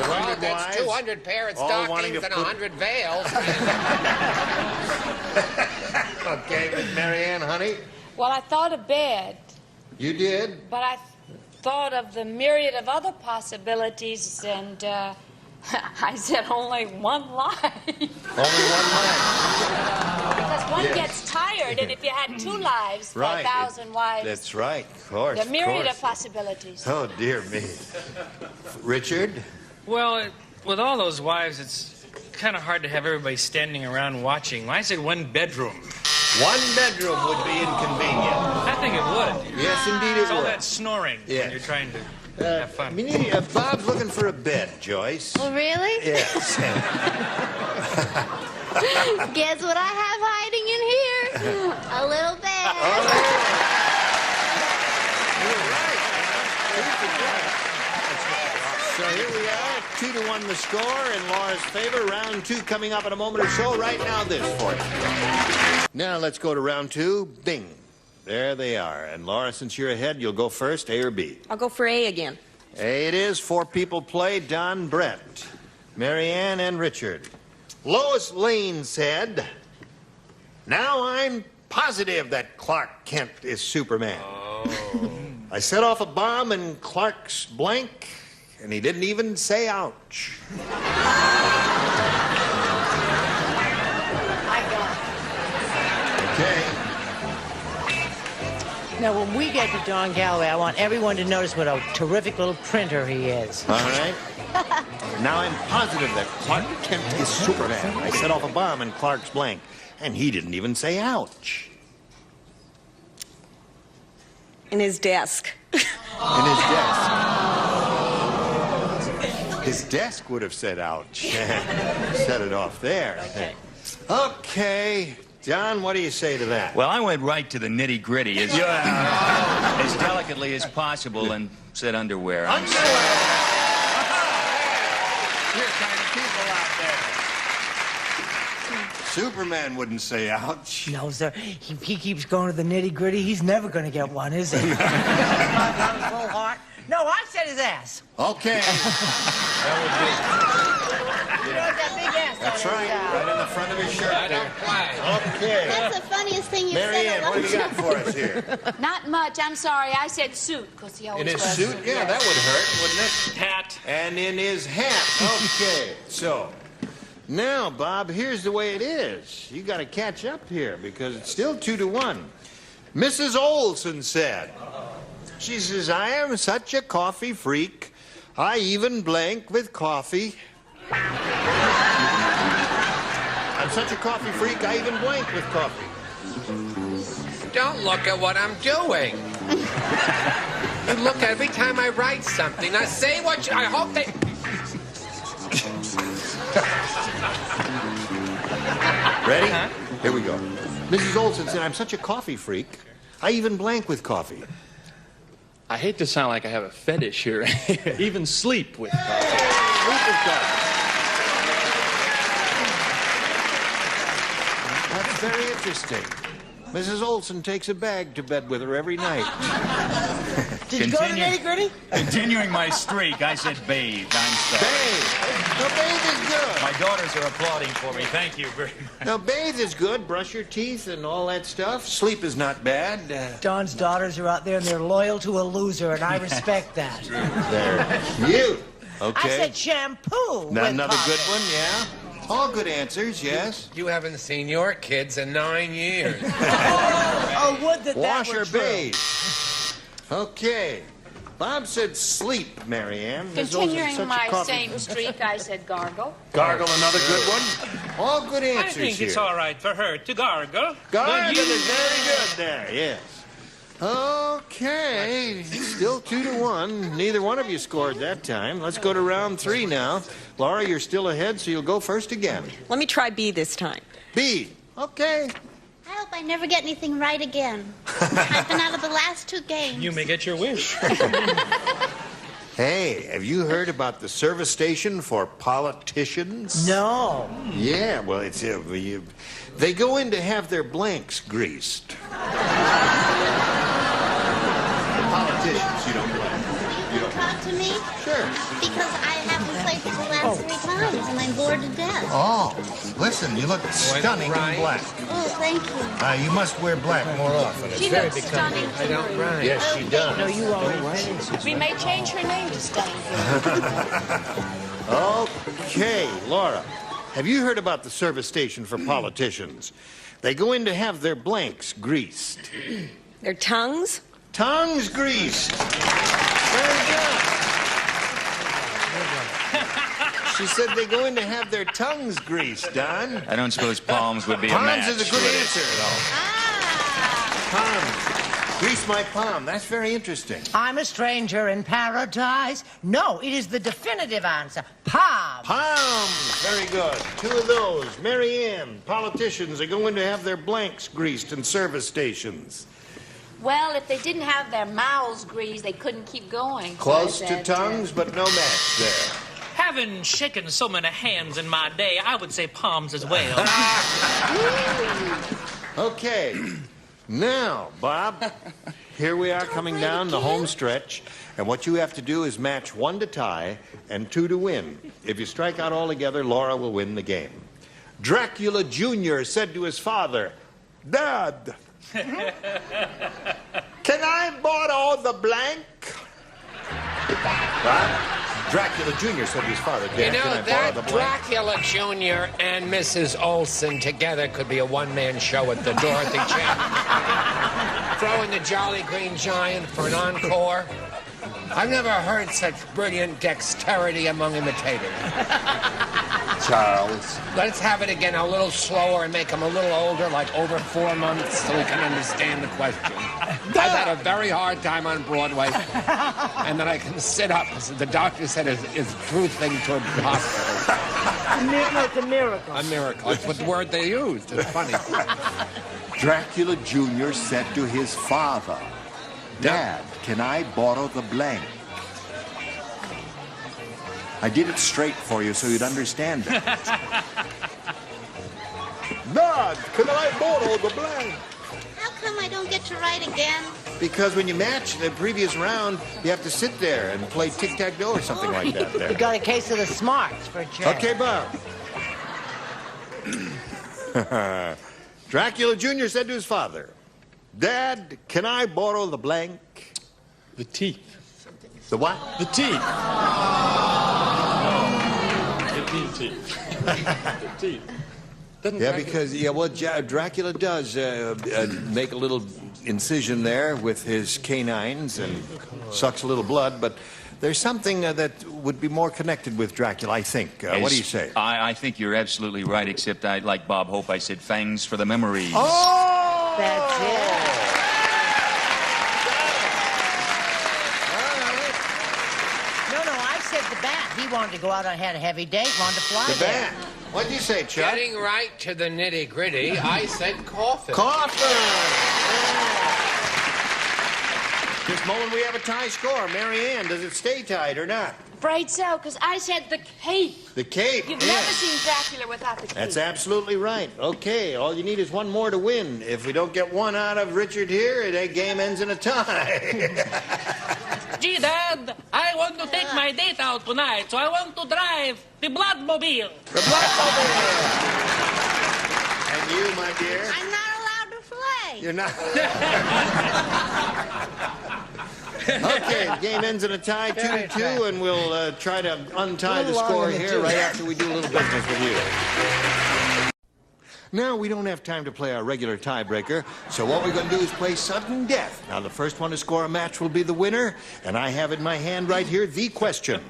Well, that's 200 pair of stockings and 100 veils. Okay, Miss Marianne, honey. Well, I thought of bed, You did? but I thought of the myriad of other possibilities, and I said only one life. Only one life. Because one Yes. gets tired, and if you had 2 lives for Right. 1,000 wives, That's right, of course. the myriad of of course. possibilities. Oh, dear me. Richard? Well, with all those wives, it's kind of hard to have everybody standing around watching. I said one bedroom. One bedroom would be inconvenient. I think it would. Yes, indeed it It's all would. that snoring Yes. when you're trying to have fun. Bob's looking for a bed, Joyce. Oh, really? Yes. Guess what I have hiding in here? A little bed. So here we are, 2-1 the score in Laura's favor. Round 2 coming up in a moment or so. Right now, this for you. Now let's go to round 2. Bing. There they are. And Laura, since you're ahead, you'll go first, A or B? I'll go for A again. A it is. 4 people play. Don, Brett, Marianne, and Richard. Lois Lane said, now I'm positive that Clark Kent is Superman. I set off a bomb in Clark's blank, and he didn't even say ouch. Okay. Now, when we get to Don Galloway, I want everyone to notice what a terrific little printer he is. All right. Now, I'm positive that Clark Kent is Superman. I set off a bomb in Clark's blank, and he didn't even say ouch. In his desk. In his desk. His desk would have said ouch. Set it off there. Okay. John, what do you say to that? Well, I went right to the nitty-gritty as delicately as possible and said underwear. Superman wouldn't say ouch. No, sir. He keeps going to the nitty-gritty. He's never going to get one, is he? Full heart. No, I said his ass. Okay. You know that big ass. That's right. Right in the front of his shirt there. Okay. That's the funniest thing you've Mary said Ann, all what have you got for us here? Not much. I'm sorry. I said suit because he always In his wears suit? suit. Yeah, that would hurt, wouldn't it? Hat. And in his hat. Okay. So, now, Bob, here's the way it is. You got to catch up here because it's still 2-1. Mrs. Olson said, she says, I am such a coffee freak. I even blank with coffee. I'm such a coffee freak, I even blank with coffee. Don't look at what I'm doing. You look every time I write something. Now say what you... I hope they... Ready? Here we go. Mrs. Olson said, I'm such a coffee freak, I even blank with coffee. I hate to sound like I have a fetish here. Even sleep with coffee. Sleep with coffee. That's very interesting. Mrs. Olson takes a bag to bed with her every night. Did you go to nitty-gritty? Continuing my streak, I said bathe. I'm sorry. Bathe. No, bathe is good. My daughters are applauding for me. Thank you very much. Now, bathe is good. Brush your teeth and all that stuff. Sleep is not bad. Don's daughters are out there and they're loyal to a loser, and I respect that. They're cute. Okay. I said shampoo. Now, with another coffee. good one, yeah. All good answers, yes. You haven't seen your kids in 9 years. Oh, would that Wash were or true. bathe. Okay. Bob said sleep, Mary Ann. Ms. Olson, Continuing such a my coffee- same streak, I said gargle. Gargle, another good one. All good answers I think here. it's all right for her to gargle. Gargle But you- is very good there, yes. Okay, still 2-1. Neither one of you scored that time. Let's go to round 3 now. Laura, you're still ahead, so you'll go first again. Let me try B this time. B. Okay. I hope I never get anything right again. I've been out of the last 2 games. You may get your wish. Hey, have you heard about the service station for politicians? No. Yeah, well, it's they go in to have their blanks greased. Politicians, you don't blank. You can talk to me? Sure. Because I haven't played for the last 3 times and I'm bored to death. Oh, listen, you look stunning in black. Oh, thank you. You must wear black more often. It's She very looks becoming. stunning. I don't write. Yes, she does. No, you always. We may change her name to Stunning. Okay, Laura, have you heard about the service station for politicians? They go in to have their blanks greased. Their tongues? Tongues greased. Very good. She said they go in to have their tongues greased, Don. I don't suppose palms would be a Palms match. is a good answer. Palms. Grease my palm. That's very interesting. I'm a stranger in paradise. No, it is the definitive answer. Palm. Palms. Very good. 2 of those. Mary Ann, politicians are going to have their blanks greased in service stations. Well, if they didn't have their mouths greased, they couldn't keep going. Close So I to said, tongues, but no match there. Having shaken so many hands in my day, I would say palms as well. Okay. Now, Bob, here we are coming down the home stretch, and what you have to do is match 1 to tie and 2 to win. If you strike out altogether, Laura will win the game. Dracula Jr. said to his father, Dad, can I borrow the blank? What? Dracula Jr. said to his father, Dad, You know, can I borrow that the blank? Dracula Jr. and Mrs. Olson together could be a one-man show at the Dorothy Channel. Throw in the Jolly Green Giant for an encore. I've never heard such brilliant dexterity among imitators. Charles. Let's have it again a little slower and make them a little older, like over 4 months, so we can understand the question. I've had a very hard time on Broadway, and then I can sit up. The doctor said it's a true thing toward the hospital. It's a miracle. A miracle. That's what the word they used. It's funny. Dracula Jr. said to his father, Dad, can I borrow the blank? I did it straight for you so you'd understand it. Dad, can I borrow the blank? How come I don't get to write again? Because when you match the previous round, you have to sit there and play tic-tac-toe or something like that there. You got a case of the smarts for a change. Okay, Bob. Dracula Jr. said to his father, Dad, can I borrow the blank? The teeth. The what? The teeth. The teeth. The teeth. Dracula does make a little incision there with his canines and sucks a little blood, but there's something that would be more connected with Dracula, I think. What do you say? I think you're absolutely right, except I, like Bob Hope, I said fangs for the memories. Oh! That's it. I said the bat. He wanted to go out and had a heavy date, wanted to fly The bat. What'd you say, Chuck? Getting right to the nitty-gritty, I said coffin. Coffin! Miss Mullen, we have a tie score. Mary Ann, does it stay tied or not? Afraid so, because I said the cape. The cape. You've never seen Dracula without the cape. That's absolutely right. Okay, all you need is one more to win. If we don't get one out of Richard here, the game ends in a tie. Gee, Dad, I want to take my date out tonight, so I want to drive the Bloodmobile. The Bloodmobile. And you, my dear? I'm not allowed to play. You're not. Okay, the game ends in a tie, 2-2, and we'll try to untie the score here right after we do a little business with you. Now, we don't have time to play our regular tiebreaker, so what we're going to do is play sudden death. Now, the first one to score a match will be the winner, and I have in my hand right here the question.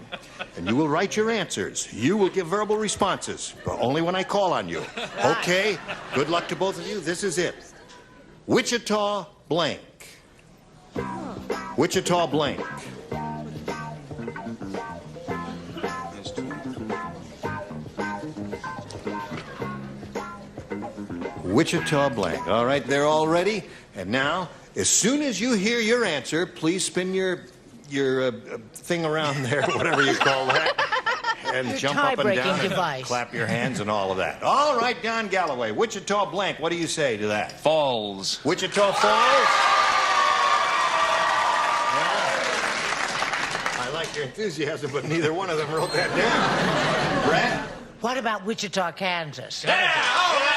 And you will write your answers. You will give verbal responses, but only when I call on you. Okay? Good luck to both of you. This is it. Wichita blank. Wichita blank. Wichita blank. All right, they're all ready. And now, as soon as you hear your answer, please spin your thing around there, whatever you call that, and Your jump up and down device. and clap your hands and all of that. All right, Don Galloway, Wichita blank. What do you say to that? Falls. Wichita Falls. I like your enthusiasm, but neither one of them wrote that down. Brad? What about Wichita, Kansas? Yeah, all right.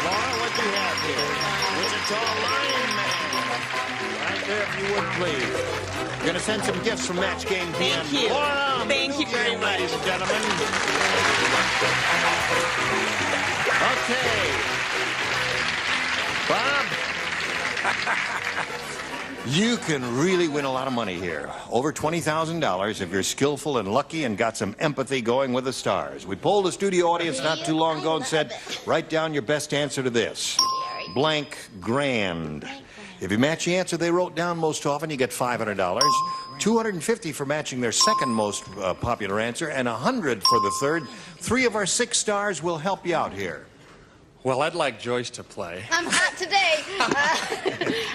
Laura, what do you have here? Wichita Lion Man. Right there, if you would, please. We're going to send some gifts from Match Game PM. Thank you. Laura, Thank you very much. Ladies and gentlemen. Okay. Bob? You can really win a lot of money here. Over $20,000 if you're skillful and lucky and got some empathy going with the stars. We polled the studio audience not too long ago and said, write down your best answer to this. Blank grand. If you match the answer they wrote down most often, you get $500. $250 for matching their second most popular answer, and $100 for the third. 3 of our 6 stars will help you out here. Well, I'd like Joyce to play. I'm hot today.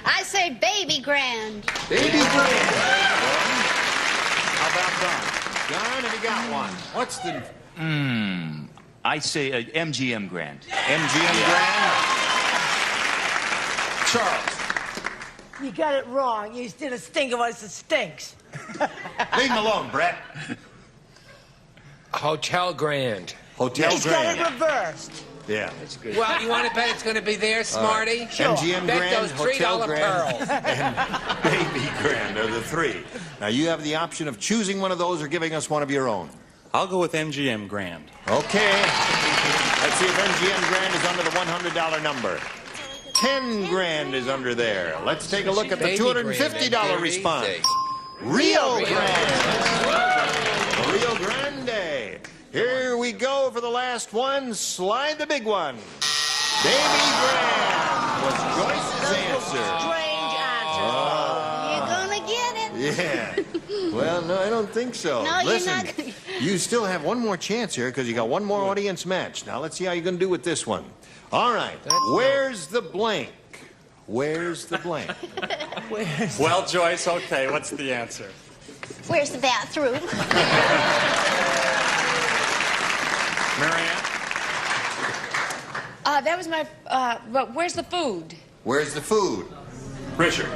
I say baby grand. Baby grand. How about Don? Don, have you got one? What's the... I say MGM Grand. MGM Grand? Charles. You got it wrong. You did a stink of us that stinks. Leave him alone, Brett. Hotel Grand. Hotel He's Grand. got it reversed. Yeah. That's good. Well, you want to bet it's going to be there, Smarty? Right. Sure. MGM bet Grand, those Hotel $3 Grand, pearls. and Baby Grand are the 3. Now, you have the option of choosing one of those or giving us one of your own. I'll go with MGM Grand. Okay. Let's see if MGM Grand is under the $100 number. 10 grand is under there. Let's take a look at the $80 $250 response. Rio Grande. Rio Grande. Here we go for the last one. Slide the big one. Baby Grand was Joyce's answer. Strange answer. You're gonna get it. Yeah. Well, no, I don't think so. No, Listen, you're not gonna... you still have one more chance here because you got one more audience match. Now, let's see how you're going to do with this one. All right. Where's the blank? Where's the blank? Well, Joyce, okay, what's the answer? Where's the bathroom? Marianne? That was my, but where's the food? Where's the food? Richard?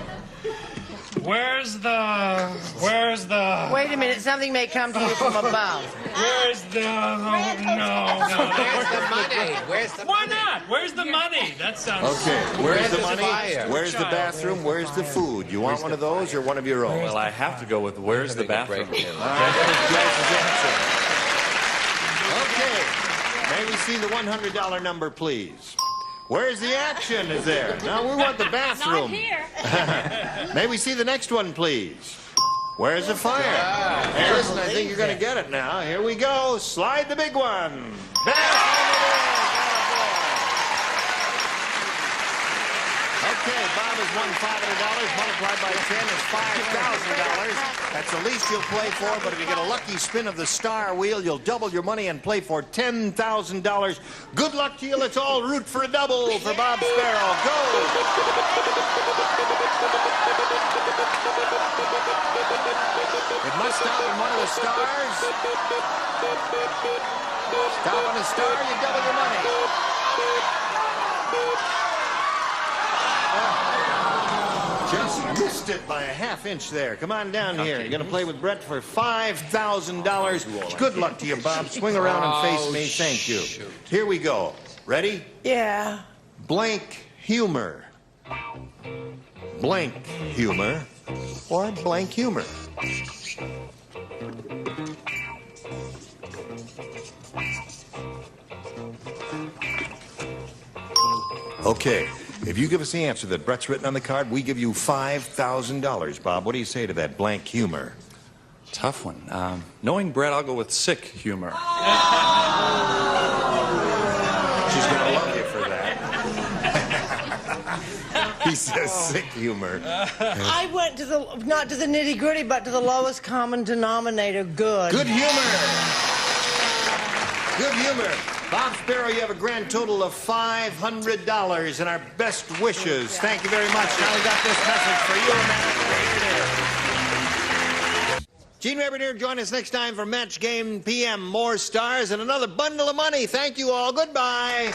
Where's the... Wait a minute, something may come to you from above. Where's the... No. Where's the money? Where's the Why money? not? Where's the money? That sounds... Okay, where's the money? fire? Where's the bathroom? Where's the food? You want one of those or one of your own? Well, I have to go with where's the bathroom? All right, there's Joyce's answer. Okay, may we see the $100 number, please? Where's the action is there? Now, we want the bathroom. Not here. May we see the next one, please? Where's the fire? Hey, listen, I think you're going to get it now. Here we go. Slide the big one. Okay, Bob has won $500. Multiplied by 10 is $5,000. That's the least you'll play for, but if you get a lucky spin of the star wheel, you'll double your money and play for $10,000. Good luck to you. Let's all root for a double for Bob Sparrow. Go! It must stop on one of the stars. Stop on a star, you double your money. Just missed it by a half-inch there. Come on down here. You're going to play with Brett for $5,000. Good luck to you, Bob. Swing around and face me. Thank you. Here we go. Ready? Yeah. Blank humor. Blank humor or blank humor. Okay. If you give us the answer that Brett's written on the card, we give you $5,000. Bob, what do you say to that blank humor? Tough one. Knowing Brett, I'll go with sick humor. She's going to love you for that. He says sick humor. I went to the, not to the nitty-gritty, but to the lowest common denominator, good. Good humor. Good humor. Bob Sparrow, you have a grand total of $500 and our best wishes. Thank you very much. Now we got this message for you, America. Here it is. Gene Weber here. Join us next time for Match Game PM. More stars and another bundle of money. Thank you all. Goodbye.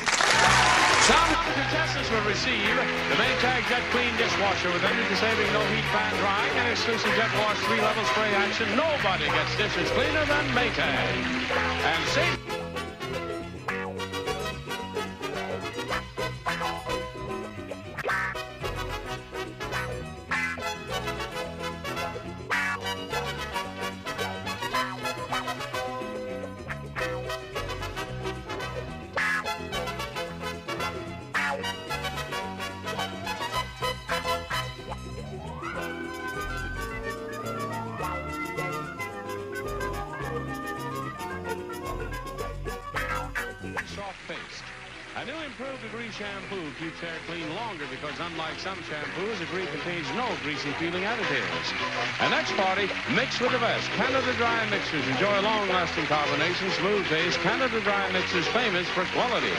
Some contestants will receive the Maytag Jet Clean dishwasher with energy-saving, no-heat fan drying and exclusive Jet Wash 3-level spray action. Nobody gets dishes cleaner than Maytag. And see. A new improved Agree shampoo keeps hair clean longer because unlike some shampoos, Agree contains no greasy feeling additives. And next party, mix with the best. Canada Dry Mixers. Enjoy long-lasting combination, smooth taste. Canada Dry Mixers, famous for quality.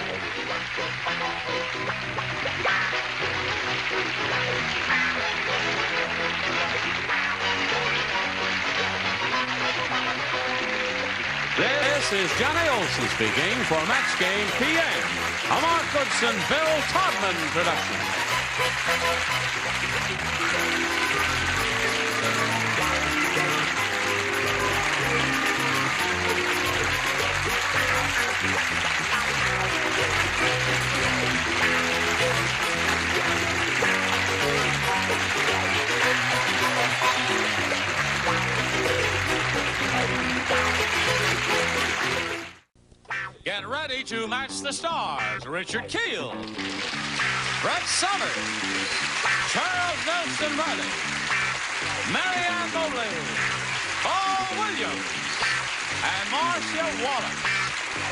This is Johnny Olson speaking for Match Game PM, a Mark Goodson, Bill Todman production. Get ready to match match the stars, Richard Keel, Brett Summers, Charles Nelson Riley, Ann Mobley, Paul Williams, and Marcia Wallace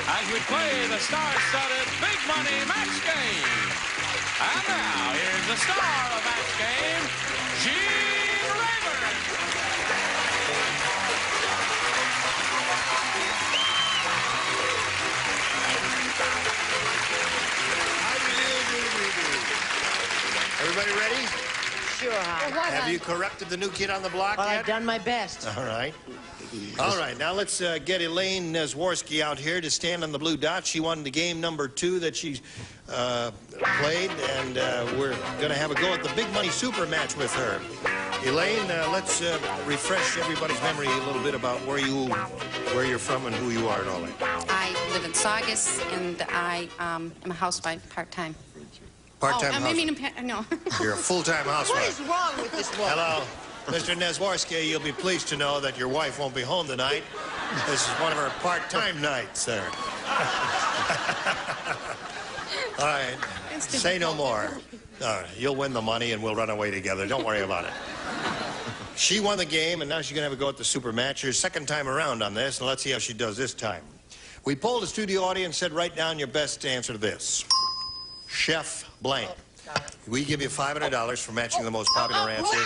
as we play the star-studded Big Money Match Game. And now, here's the star of Match Game, Gene Rayburn. Everybody ready? Sure, Have you corrected the new kid on the block Well, yet? I've done my best. All right. All right, now let's get Elaine Zworsky out here to stand on the blue dot. She won the game number 2 that she played, and we're going to have a go at the Big Money Super match with her. Elaine, let's refresh everybody's memory a little bit about where you're from and who you are and all that. I live in Saugus, and I am a housewife part-time. Part-time housewife? No. You're a full-time housewife. What is wrong with this woman? Hello. Mr. Zworsky, you'll be pleased to know that your wife won't be home tonight. This is one of her part-time nights, sir. All right. Say no more. All right. You'll win the money, and we'll run away together. Don't worry about it. She won the game, and now she's going to have a go at the super match. Her second time around on this, and let's see how she does this time. We polled the studio audience, said write down your best answer to this. Chef blank. We give you $500 for matching the most popular answer,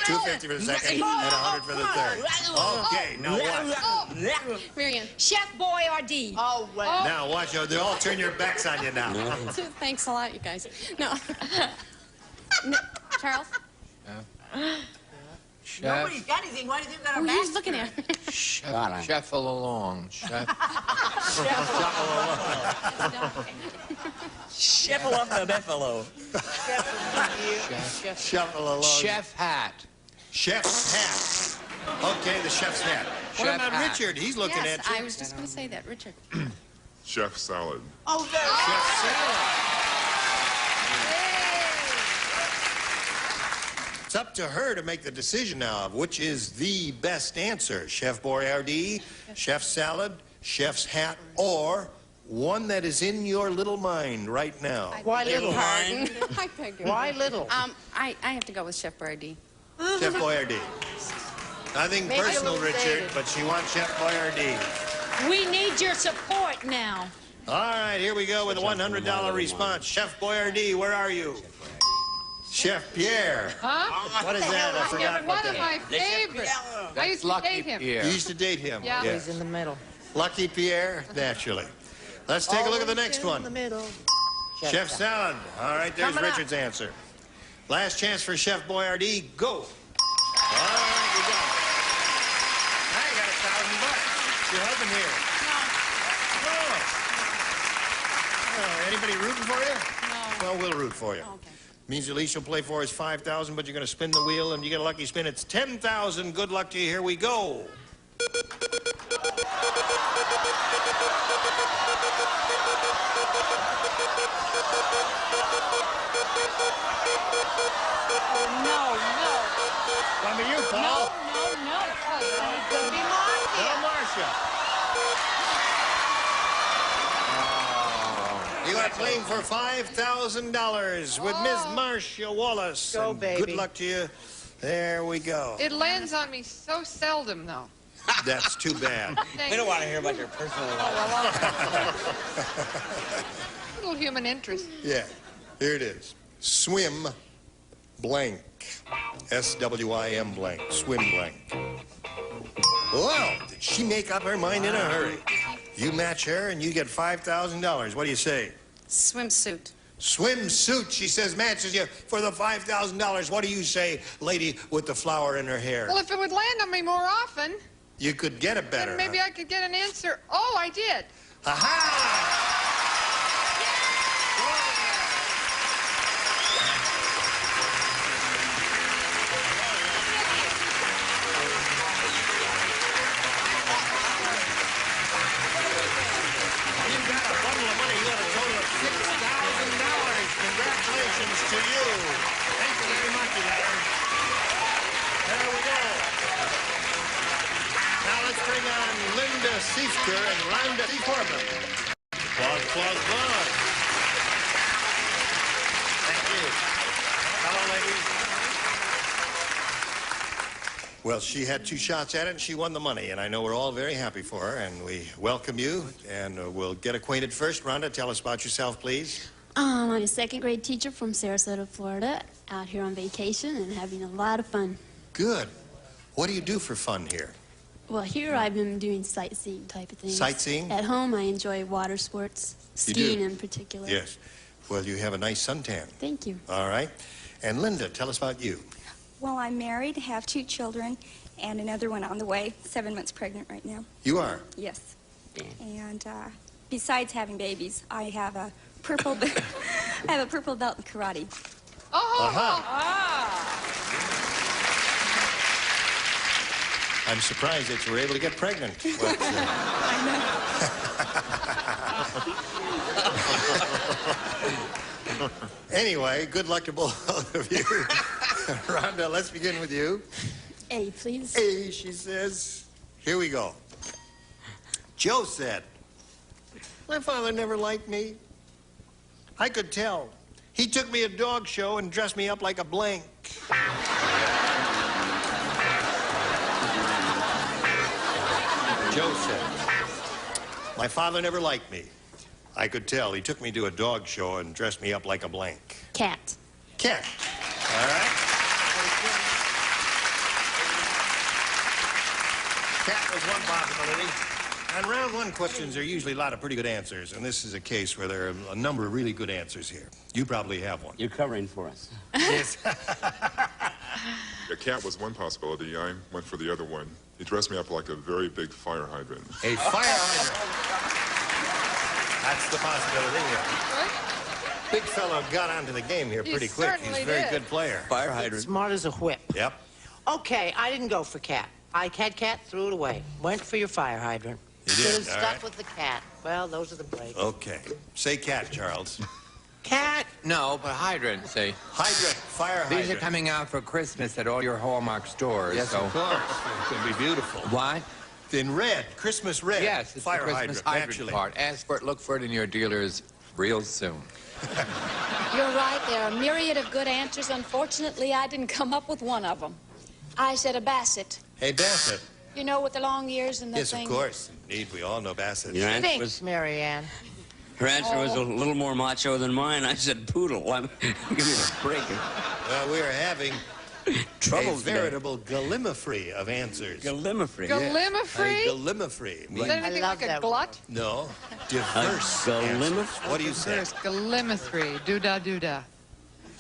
$250 for the second, and $100 for the third. Okay, now what? Marianne. Chef Boyardee. Oh, well. Now watch, they all turn your backs on you now. Thanks a lot, you guys. No. Charles? Chef. Nobody's got anything. Why do you think that? Oh, he's looking at me. Chef along. Chef. Shuffle up the buffalo. Shuffle along. Chef hat. Chef's hat. Okay, the chef's hat. What Chef about hat. Richard? He's looking Yes, at you. I was just going to say that, Richard. Chef salad. Oh, there. Chef salad. It's up to her to make the decision now of which is the best answer. Chef Boyardee, chef salad, chef's hat, or one that is in your little mind right now. Why little? Pardon? I beg your Why little? I have to go with Chef Boyardee. Chef Boyardee. Nothing Maybe a personal, little Richard, dated. but she wants Chef Boyardee. We need your support now. All right, here we go with a $100 response. Chef Boyardee, where are you? Chef Pierre. Huh? What is that? I forgot what One of my that favorites. I used to date him. You used to date him? Yeah. He's in the middle. Lucky Pierre, naturally. Let's take a look at the next one. In the middle. Chef salad. All right, there's Coming up. Richard's answer. Last chance for Chef Boyardee. Go. All right, we got it. Now you got $1,000. Your husband here. No. Oh, anybody rooting for you? No. Well, we'll root for you. Okay. Means at least you'll play for is $5,000, but you're going to spin the wheel, and you get a lucky spin. It's $10,000. Good luck to you. Here we go. No. Come to you, Paul. No. It's gonna be Marcia. No, Marcia. You are playing for $5,000 with Ms. Marcia Wallace. Go, And baby. good luck to you. There we go. It lands on me so seldom, though. That's too bad. We don't want to hear about your personal life. Little human interest. Yeah, here it is. Swim blank. S-W-I-M blank. Swim blank. Well, did she make up her mind in a hurry? You match her and you get $5,000. What do you say? Swimsuit. Swimsuit, she says, matches you for the $5,000. What do you say, lady with the flower in her hair? Well, if it would land on me more often, You could get it better. then maybe I could get an answer. Oh, I did. Aha! You got a bundle of money. You got a total of $6,000. Congratulations to you. Thank you very much, Elaine. There we go. Now let's bring on Linda Siefker and Rhonda Corbin. Well, she had 2 shots at it, and she won the money, and I know we're all very happy for her, and we welcome you, and we'll get acquainted first. Rhonda, tell us about yourself, please. I'm a 2nd grade teacher from Sarasota, Florida, out here on vacation and having a lot of fun. Good. What do you do for fun here? Well, here I've been doing sightseeing type of things. Sightseeing? At home, I enjoy water sports, skiing in particular. Yes. Well, you have a nice suntan. Thank you. All right. And Linda, tell us about you. Well, I'm married, have 2 children, and another one on the way. 7 months pregnant right now. You are? Yes. And besides having babies, I have a purple I have a purple belt in karate. I'm surprised that you were able to get pregnant. But, anyway, good luck to both of you. Rhonda, let's begin with you. A, please. A, she says. Here we go. Joe said, my father never liked me. I could tell. He took me to a dog show and dressed me up like a blank. Joe said, my father never liked me. I could tell. He took me to a dog show and dressed me up like a blank. Cat. Cat. All right. Cat was one possibility. On round 1 questions, there are usually a lot of pretty good answers, and this is a case where there are a number of really good answers here. You probably have one. You're covering for us. Yes. A cat was one possibility. I went for the other one. He dressed me up like a very big fire hydrant. A fire hydrant. That's the possibility here. Big fellow got onto the game here pretty quick. He's a very good player. Fire hydrant. Smart as a whip. Yep. Okay, I didn't go for cat. I had cat, threw it away. Went for your fire hydrant. You did, Should have all stuck right. with the cat. Well, those are the breaks. Okay. Say cat, Charles. Cat? No, but hydrant, say. Hydrant, fire hydrant. These are coming out for Christmas at all your Hallmark stores. Yes, so. of course. It's going to be beautiful. What? In red, Christmas red. Yes, it's fire the Christmas hydrant naturally. part. Ask for it, look for it in your dealers real soon. You're right. There are a myriad of good answers. Unfortunately, I didn't come up with one of them. I said a basset. Hey, Bassett. You know, with the long ears and the Yes, thing. of course. Indeed, we all know Bassett. Your answer Thanks, was, Marianne. her answer was a little more macho than mine. I said poodle. Give me a break. Well, we are having Trouble a veritable gallimafree of answers. Gallimafree. Gallimafree? A gallimafree. Is that anything like a glut? No. Diverse answers. What do you say? There's gallimafree. Doo-da-doo-da.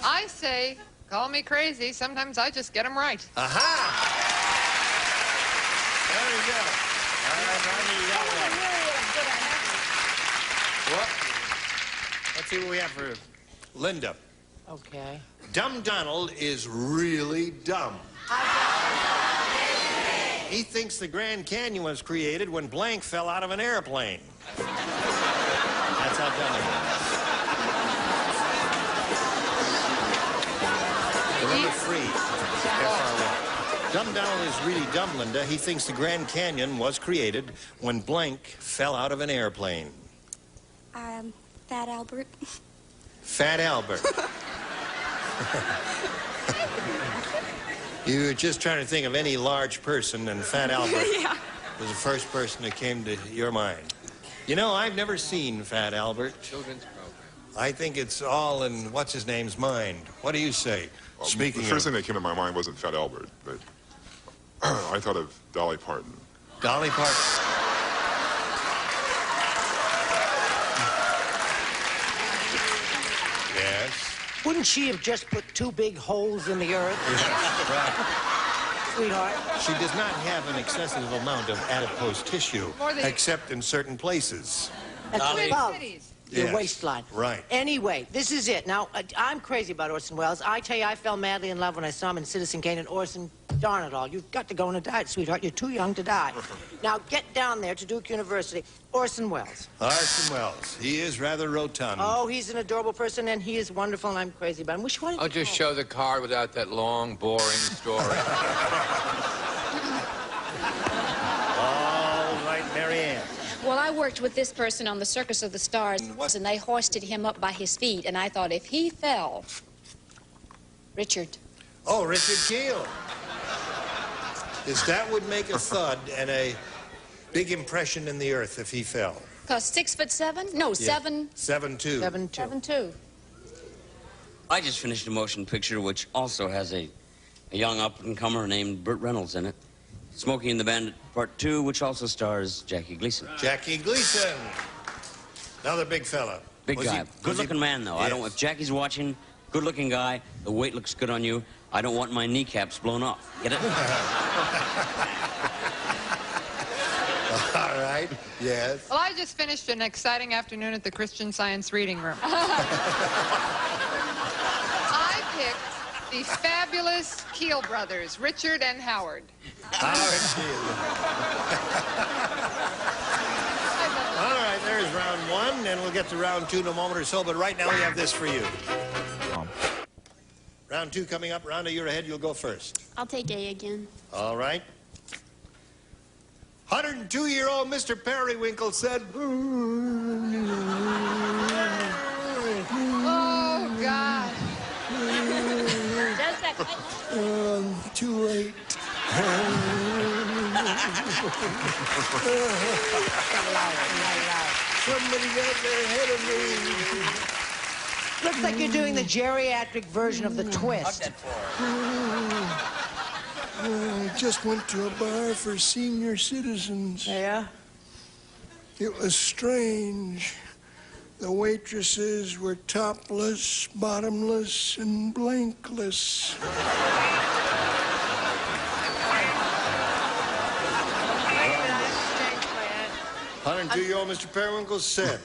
I say, call me crazy. Sometimes I just get them right. Aha! There you go. All right, Ronnie, you got one. Well, let's see what we have for Linda. Okay. Dumb Donald is really dumb. He thinks the Grand Canyon was created when blank fell out of an airplane. That's how dumb he is. Free. Dumb Donald is really dumb, Linda. He thinks the Grand Canyon was created when blank fell out of an airplane. Fat Albert. Fat Albert. You were just trying to think of any large person, and Fat Albert was the first person that came to your mind. You know, I've never seen Fat Albert. Children's program. I think it's all in what's-his-name's mind. What do you say? Well, Speaking the first of... thing that came to my mind wasn't Fat Albert, but I thought of Dolly Parton. Dolly Parton. Yes. Wouldn't she have just put 2 big holes in the earth? Right. Sweetheart. She does not have an excessive amount of adipose tissue, except in certain places. That's above your Yes. waistline. Right. Anyway, this is it. Now, I'm crazy about Orson Welles. I tell you, I fell madly in love when I saw him in Citizen Kane. And Orson, darn it all, you've got to go on a diet, sweetheart. You're too young to die. Now, get down there to Duke University. Orson Welles. Orson Welles. He is rather rotund. Oh, he's an adorable person, and he is wonderful, and I'm crazy about him. Which one? I'll just show the card without that long, boring story. All right, Marianne. Well, I worked with this person on the Circus of the Stars, and they hoisted him up by his feet, and I thought if he fell, Richard. Oh, Richard Keel. Yes, that would make a thud and a big impression in the earth if he fell. 'Cause 6'7"? No, Yeah. 7. 7'2". 7'2". I just finished a motion picture which also has a young up-and-comer named Burt Reynolds in it. Smokey and the Bandit Part 2, which also stars Jackie Gleason. Jackie Gleason. Another big fella. Big Was guy. he- Good-looking man, though. I don't. Yes. If Jackie's watching, good-looking guy, the weight looks good on you. I don't want my kneecaps blown off. Get it? All right. Yes. Well, I just finished an exciting afternoon at the Christian Science Reading Room. I picked the fabulous Keel brothers, Richard and Howard. Howard Keel. All right, there's round one, and we'll get to round two in a moment or so, but right now we have this for you. Round two coming up. Rhonda, you're ahead. You'll go first. I'll take A again. All right. 102-year-old Mr. Periwinkle said... Oh, God. Does that too late. Somebody got there ahead of me. Looks like you're doing the geriatric version of the twist. I just went to a bar for senior citizens. Yeah? It was strange. The waitresses were topless, bottomless, and blankless. 102-year-old Mr. Periwinkle said,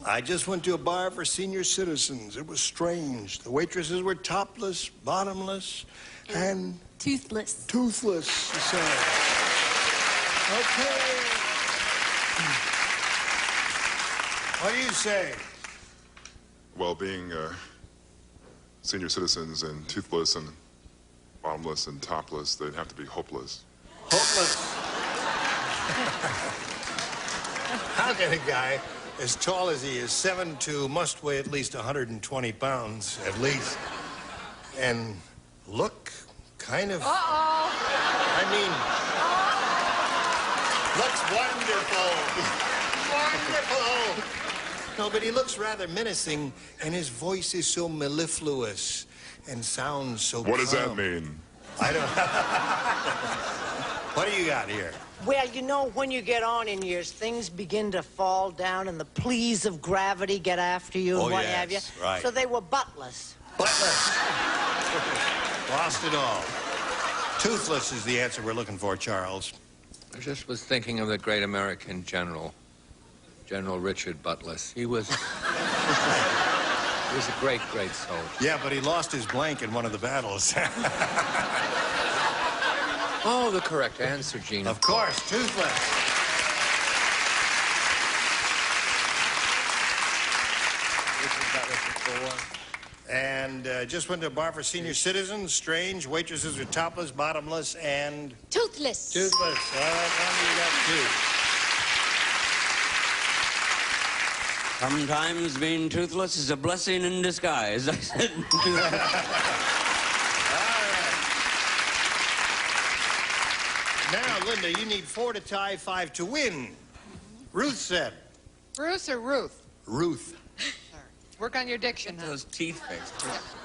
I just went to a bar for senior citizens. It was strange. The waitresses were topless, bottomless, and... Toothless. Toothless, he said. Okay. What do you say? Well, being senior citizens and toothless and bottomless and topless, they'd have to be hopeless. Hopeless. How can a guy as tall as he is, 7'2", must weigh at least 120 pounds, at least, and look kind of... Uh-oh. I mean, looks wonderful. Wonderful. No, but he looks rather menacing, and his voice is so mellifluous and sounds so What does that calm. mean? I don't... What do you got here? Well, you know, when you get on in years, things begin to fall down and the pleas of gravity get after you and Oh, what yes, have you. right. So they were buttless. Buttless. Lost it all. Toothless is the answer we're looking for, Charles. I just was thinking of the great American general, General Richard Buttless. He was... he was a great, great soldier. Yeah, but he lost his blank in one of the battles. Oh, the correct answer, Gene. Of course, toothless. And just went to a bar for senior citizens. Strange. Waitresses are topless, bottomless, and... Toothless. Toothless. All right, Andy, you got two. Sometimes being toothless is a blessing in disguise. I said. Now, Linda, you need 4 to tie, 5 to win. Ruth said. Bruce or Ruth? Ruth. Work on your diction, huh? Those teeth fixed.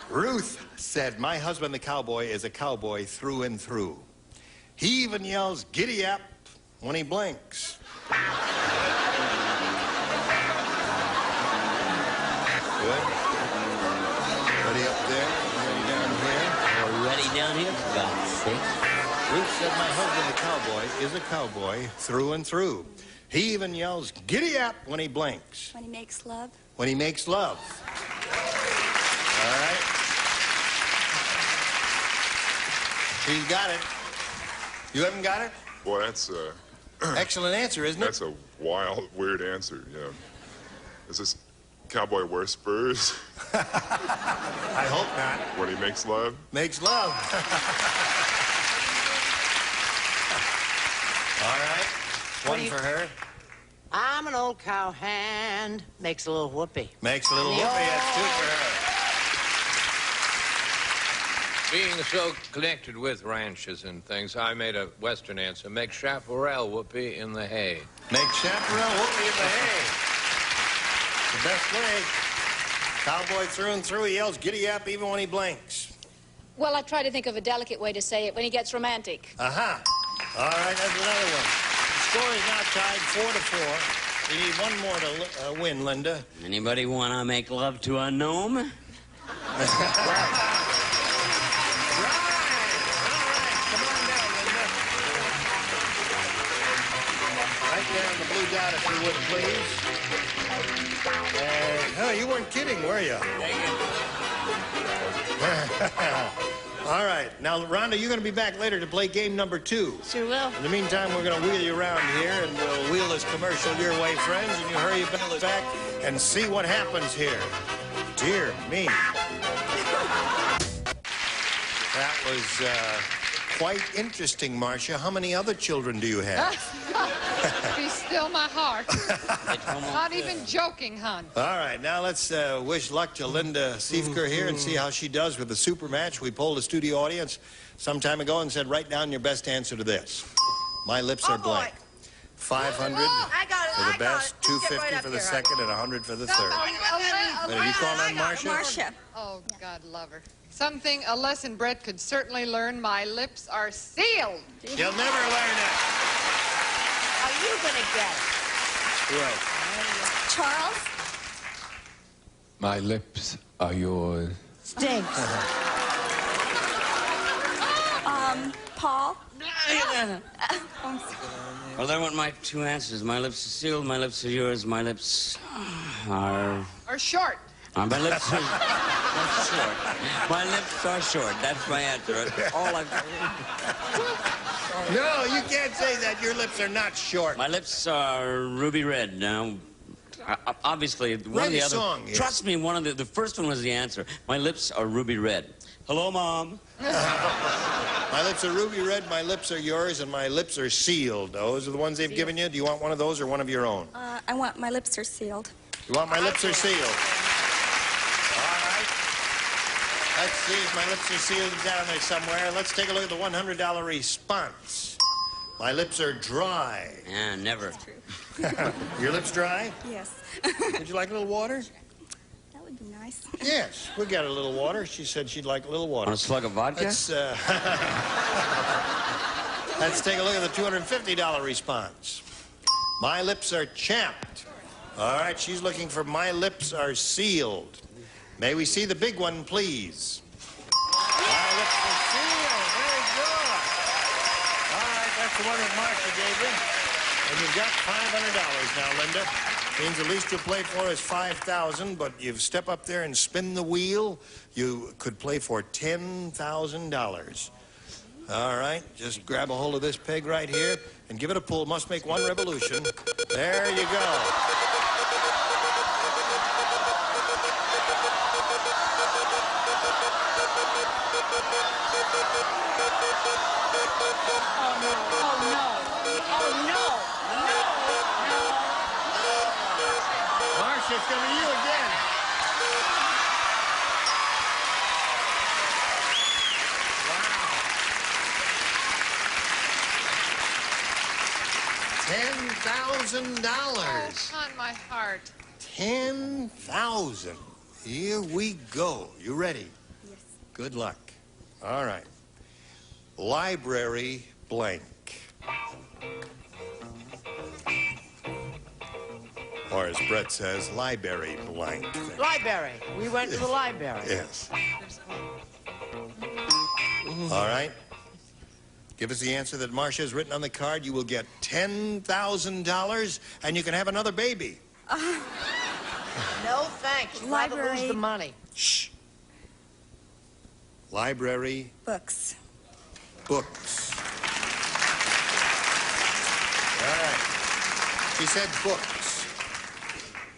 Ruth said, my husband, the cowboy, is a cowboy through and through. He even yells, giddy up, when he blinks. Good. Ready up there, ready down here. Already down here, for God's sake. Ruth said, my husband, the cowboy, is a cowboy through and through. He even yells, giddy up, when he blinks. When he makes love. When he makes love. All right. She's got it. You haven't got it? Boy, that's Excellent answer, isn't it? that's a wild, weird answer. Yeah. Is this cowboy wear spurs I hope not. when he makes love? Makes love. All right. One for her. I'm an old cowhand. Makes a little whoopee. Makes a little whoopee. That's two for her. Being so connected with ranches and things, I made a Western answer. Make chaparral whoopee in the hay. Make chaparral whoopee in the hay. The best way. Cowboy through and through, he yells giddy-up even when he blinks. Well, I try to think of a delicate way to say it when he gets romantic. Aha. All right, that's another one. The score is now tied 4-4. We need one more to win, Linda. Anybody want to make love to a gnome? Right down the blue dot, if you would, please. Oh, you weren't kidding, were you? All right. Now, Rhonda, you're going to be back later to play game number 2. Sure will. In the meantime, we're going to wheel you around here, and we'll wheel this commercial your way, friends, and you hurry back and see what happens here. Dear me. That was quite interesting, Marcia. How many other children do you have? Be still my heart. Not even joking, hon. All right, now let's wish luck to Linda Siefker here and see how she does with the super match. We polled a studio audience some time ago and said, write down your best answer to this. My lips are blank. 500 for the best, 250 for the second, and 100 for the third. Are you calling on Marcia? Marcia. Oh, God love her. Something a lesson Brett could certainly learn. My lips are sealed. You'll never learn it. Are you going to get it? Right. Charles? My lips are yours. Stinks. Paul? Well, I want my 2 answers. My lips are sealed, my lips are yours, my lips are... Or short. My lips are short. My lips are short. That's my answer. All I've... No, you can't say that. Your lips are not short. My lips are ruby red. Now, obviously, one of the other... song here. Trust me, one of the first one was the answer. My lips are ruby red. Hello, Mom. My lips are ruby red, my lips are yours, and my lips are sealed. Those are the ones they've given you. Do you want one of those or one of your own? I want my lips are sealed. You want my lips are sealed? All right. Let's see if my lips are sealed down there somewhere. Let's take a look at the $100 response. My lips are dry. Yeah, never. Your lips dry? Yes. Would you like a little water? That would be nice. Yes, we got a little water. She said she'd like a little water. Want a slug of vodka? Let's take a look at the $250 response. My lips are chapped. All right, she's looking for my lips are sealed. May we see the big one, please? My lips are sealed. Very good. All right, that's the one that Marcia gave you. And you've got $500 now, Linda. Means the least you'll play for is $5,000, but you step up there and spin the wheel, you could play for $10,000. All right, just grab a hold of this peg right here and give it a pull. Must make one revolution. There you go. It's going to be you again. $10,000. Oh, on my heart. 10,000. Here we go. You ready? Yes. Good luck. All right. Library blank. Or as Brett says, library blank. Library. We went to the library. Yes. All right. Give us the answer that Marcia has written on the card. You will get $10,000, and you can have another baby. No thanks. You'd rather Library. lose the money. Shh. Library Books. books. All right. She said books.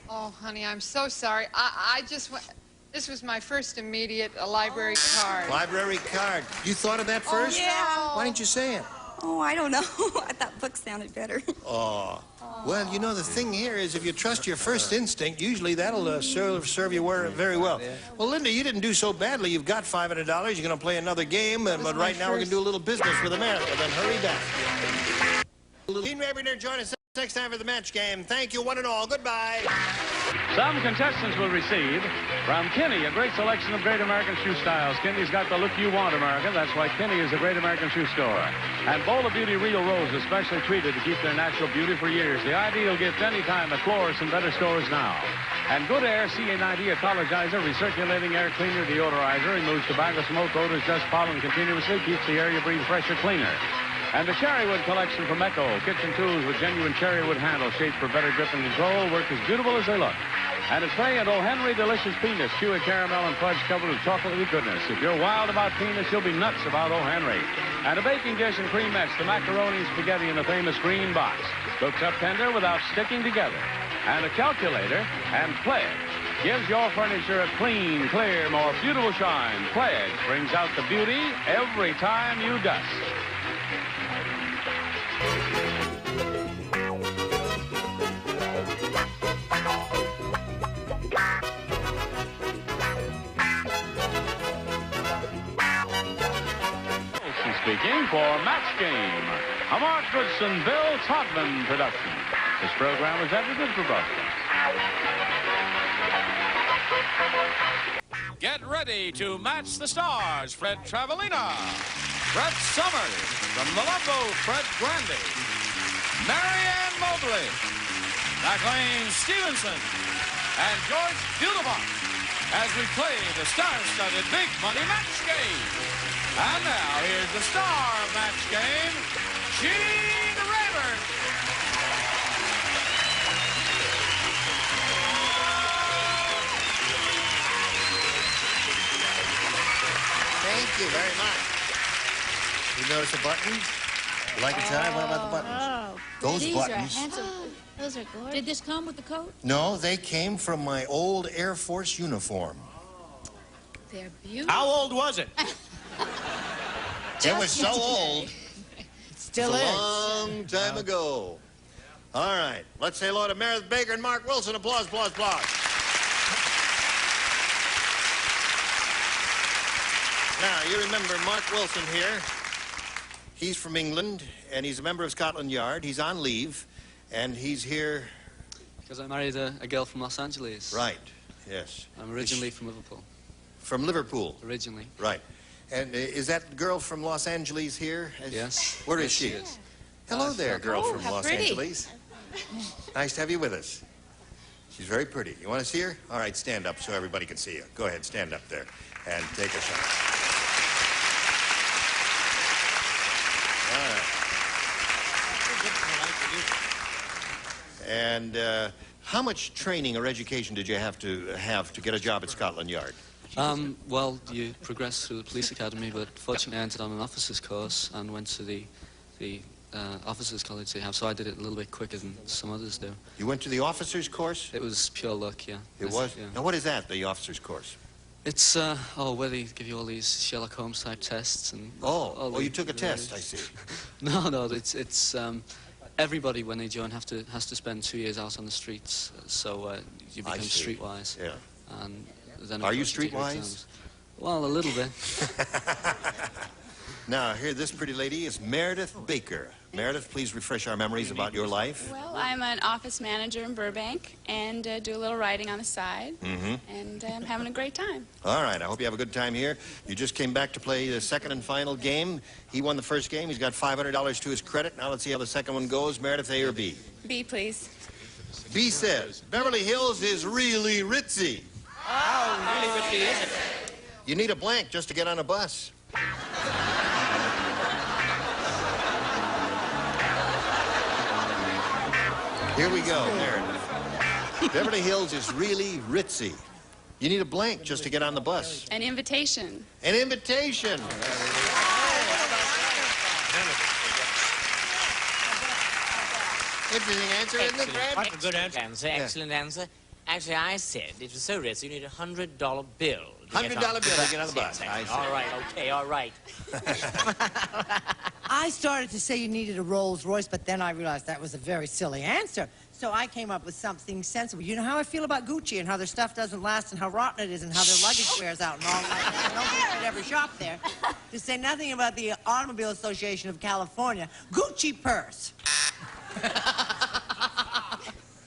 Oh, honey, I'm so sorry. I just went... This was my first immediate library card. Library card. You thought of that first? yeah. Why didn't you say it? Oh, I don't know. I thought book sounded better. Oh. Well, you know, the thing here is if you trust your first instinct, usually that'll serve you very well. Well, Linda, you didn't do so badly. You've got $500. You're going to play another game, but right now we're going to do a little business with America. Then hurry back. Gene Rabinger, join us next time for the match game. Thank you, one and all. Goodbye. Some contestants will receive from Kinney a great selection of great American shoe styles. Kinney's got the look you want, America. That's why Kinney is a great American shoe store. And Bola Beauty Real Rose is specially treated to keep their natural beauty for years. The ideal gift anytime at florists and better stores now. And Good Air CA90, a collegizer, recirculating air cleaner, deodorizer, removes tobacco smoke, odors, dust, pollen continuously, keeps the air you breathe fresher, cleaner. And the Cherrywood collection from Echo. Kitchen tools with genuine cherrywood handles shaped for better grip and control work as beautiful as they look. And it's Faye and O. Henry Delicious Peanuts, chewy caramel and fudge covered with chocolatey goodness. If you're wild about peanuts, you'll be nuts about O. Henry. And a baking dish and creamettes, the macaroni and spaghetti in the famous green box. Cooks up tender without sticking together. And a calculator and Pledge gives your furniture a clean, clear, more beautiful shine. Pledge brings out the beauty every time you dust. Speaking for Match Game, a Mark Goodson, Bill Todman production. This program was edited for broadcast. Get ready to match the stars. Fred Travelina, Brett Summers, from the Lumbo, Fred Grandy, Ann Mobley, Kathleen Stevenson, and George Beautiful as we play the star-studded Big Money Match Game. And now, here's the star of Match Game, Gene Rayburn. Thank you very much. You notice the buttons? You like a tie? What about the buttons? Those These buttons. are handsome. Those are gorgeous. Did this come with the coat? No, they came from my old Air Force uniform. They're beautiful. How old was it? It was so old. Still it's is. a long time ago. All right. Let's say hello to Meredith Baker and Mark Wilson. Applause, applause, applause. Now, you remember Mark Wilson here. He's from England, and he's a member of Scotland Yard. He's on leave, and he's here... Because I married a girl from Los Angeles. Right, yes. I'm originally from Liverpool. From Liverpool? Originally. Right. And is that girl from Los Angeles here? Yes. Where is Yes, she? she is. Hello there, girl from how Los pretty. Angeles. Nice to have you with us. She's very pretty. You want to see her? All right, stand up so everybody can see you. Go ahead, stand up there and take a shot. All right. And how much training or education did you have to get a job at Scotland Yard? Well, you progress through the police academy, but fortunately I entered on an officer's course and went to the officers' college they have, so I did it a little bit quicker than some others do. You went to the officers' course? It was pure luck, yeah. It was? Yeah. Now, what is that, the officers' course? It's, where they give you all these Sherlock Holmes type tests and... you took a test, I see. No, it's everybody when they join has to spend 2 years out on the streets, so you become streetwise. Yeah. And then Are you of course, take your streetwise? exams. Well, a little bit. Now, here, this pretty lady is Meredith Baker. Meredith, please refresh our memories about your life. Well, I'm an office manager in Burbank and do a little writing on the side. Mm-hmm. And I'm having a great time. All right, I hope you have a good time here. You just came back to play the second and final game. He won the first game. He's got $500 to his credit. Now let's see how the second one goes. Meredith, A or B? B, please. B says, Beverly Hills is really ritzy. Oh, really ritzy, is it? You need a blank just to get on a bus. Here we go, Meredith. Beverly Hills is really ritzy. You need a blank just to get on the bus. An invitation. An invitation. Interesting answer, isn't it, Brad? What a good answer. Excellent answer. Actually, I said it was so rich you need $100 bill. $100 bill to get on the bus. Yes, I see. all right, okay, all right. I started to say you needed a Rolls Royce, but then I realized that was a very silly answer. So I came up with something sensible. You know how I feel about Gucci and how their stuff doesn't last and how rotten it is and how their luggage wears out and all that. I don't think you'd ever shop there. To say nothing about the Automobile Association of California. Gucci purse.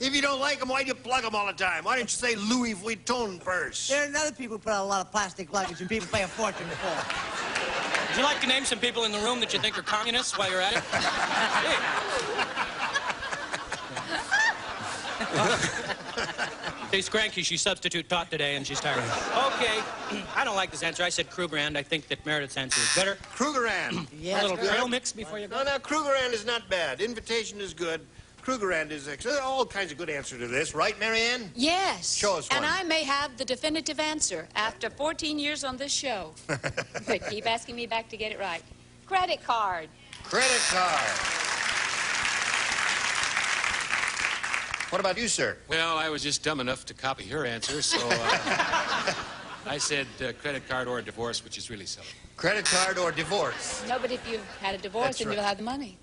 If you don't like them, why do you plug them all the time? Why don't you say Louis Vuitton purse? There are other people who put out a lot of plastic luggage and people pay a fortune for. Would you like to name some people in the room that you think are communists while you're at it? She's cranky. She substitute taught today, and she's tired. Okay. I don't like this answer. I said Krugerrand. I think that Meredith's answer is better. Krugerrand. Yes, a little trail mix before you go. No, Krugerrand is not bad. Invitation is good. Krugerrand is excellent. There are all kinds of good answers to this, right, Marianne? Yes. Show us one. And I may have the definitive answer after 14 years on this show. But keep asking me back to get it right. Credit card. Credit card. What about you, sir? Well, I was just dumb enough to copy her answer, so I said credit card or divorce, which is really silly. Credit card or divorce? No, but if you've had a divorce, That's then right. you'll have the money.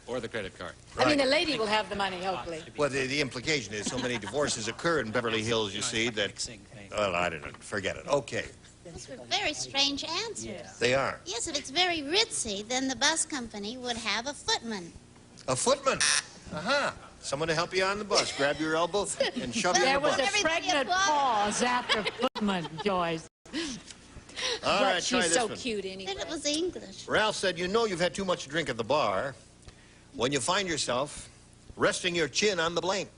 Or the credit card. I mean, the lady will have the money, hopefully. Well, the implication is so many divorces occur in Beverly Hills, you see, that... Well, I don't know. Forget it. Okay. Those were very strange answers. They are. Yes, if it's very ritzy, then the bus company would have a footman. A footman. Uh-huh. Someone to help you on the bus. Grab your elbow and shove you in There the was bus. a pregnant pause after footman, Joyce. All right, But try she's this so one. cute anyway. Then it was English. Ralph said, you know you've had too much to drink at the bar when you find yourself resting your chin on the blank.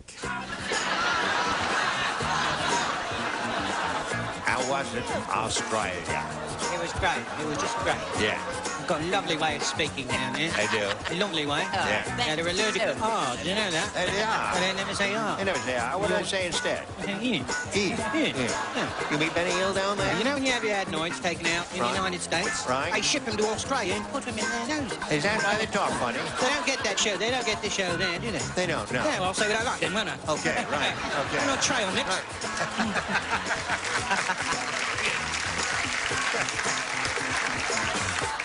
How was it in Australia? It was great. It was just great. Yeah. You've got a lovely way of speaking down there. I do. A lovely way. Yeah. Now, they're allergic to R. Do you know that? They are. But they never say R. They never say R. What do I say instead? E. Yeah. You meet Benny Hill down there? You know when you have your adenoids taken out in the United States? Right. They ship them to Australia and put them in their noses. Is that why they talk funny? They don't get that show. They don't get the show there, do they? They don't, no. Yeah, well, so I like them, won't I? Okay, right. Okay. I'm not trail mix.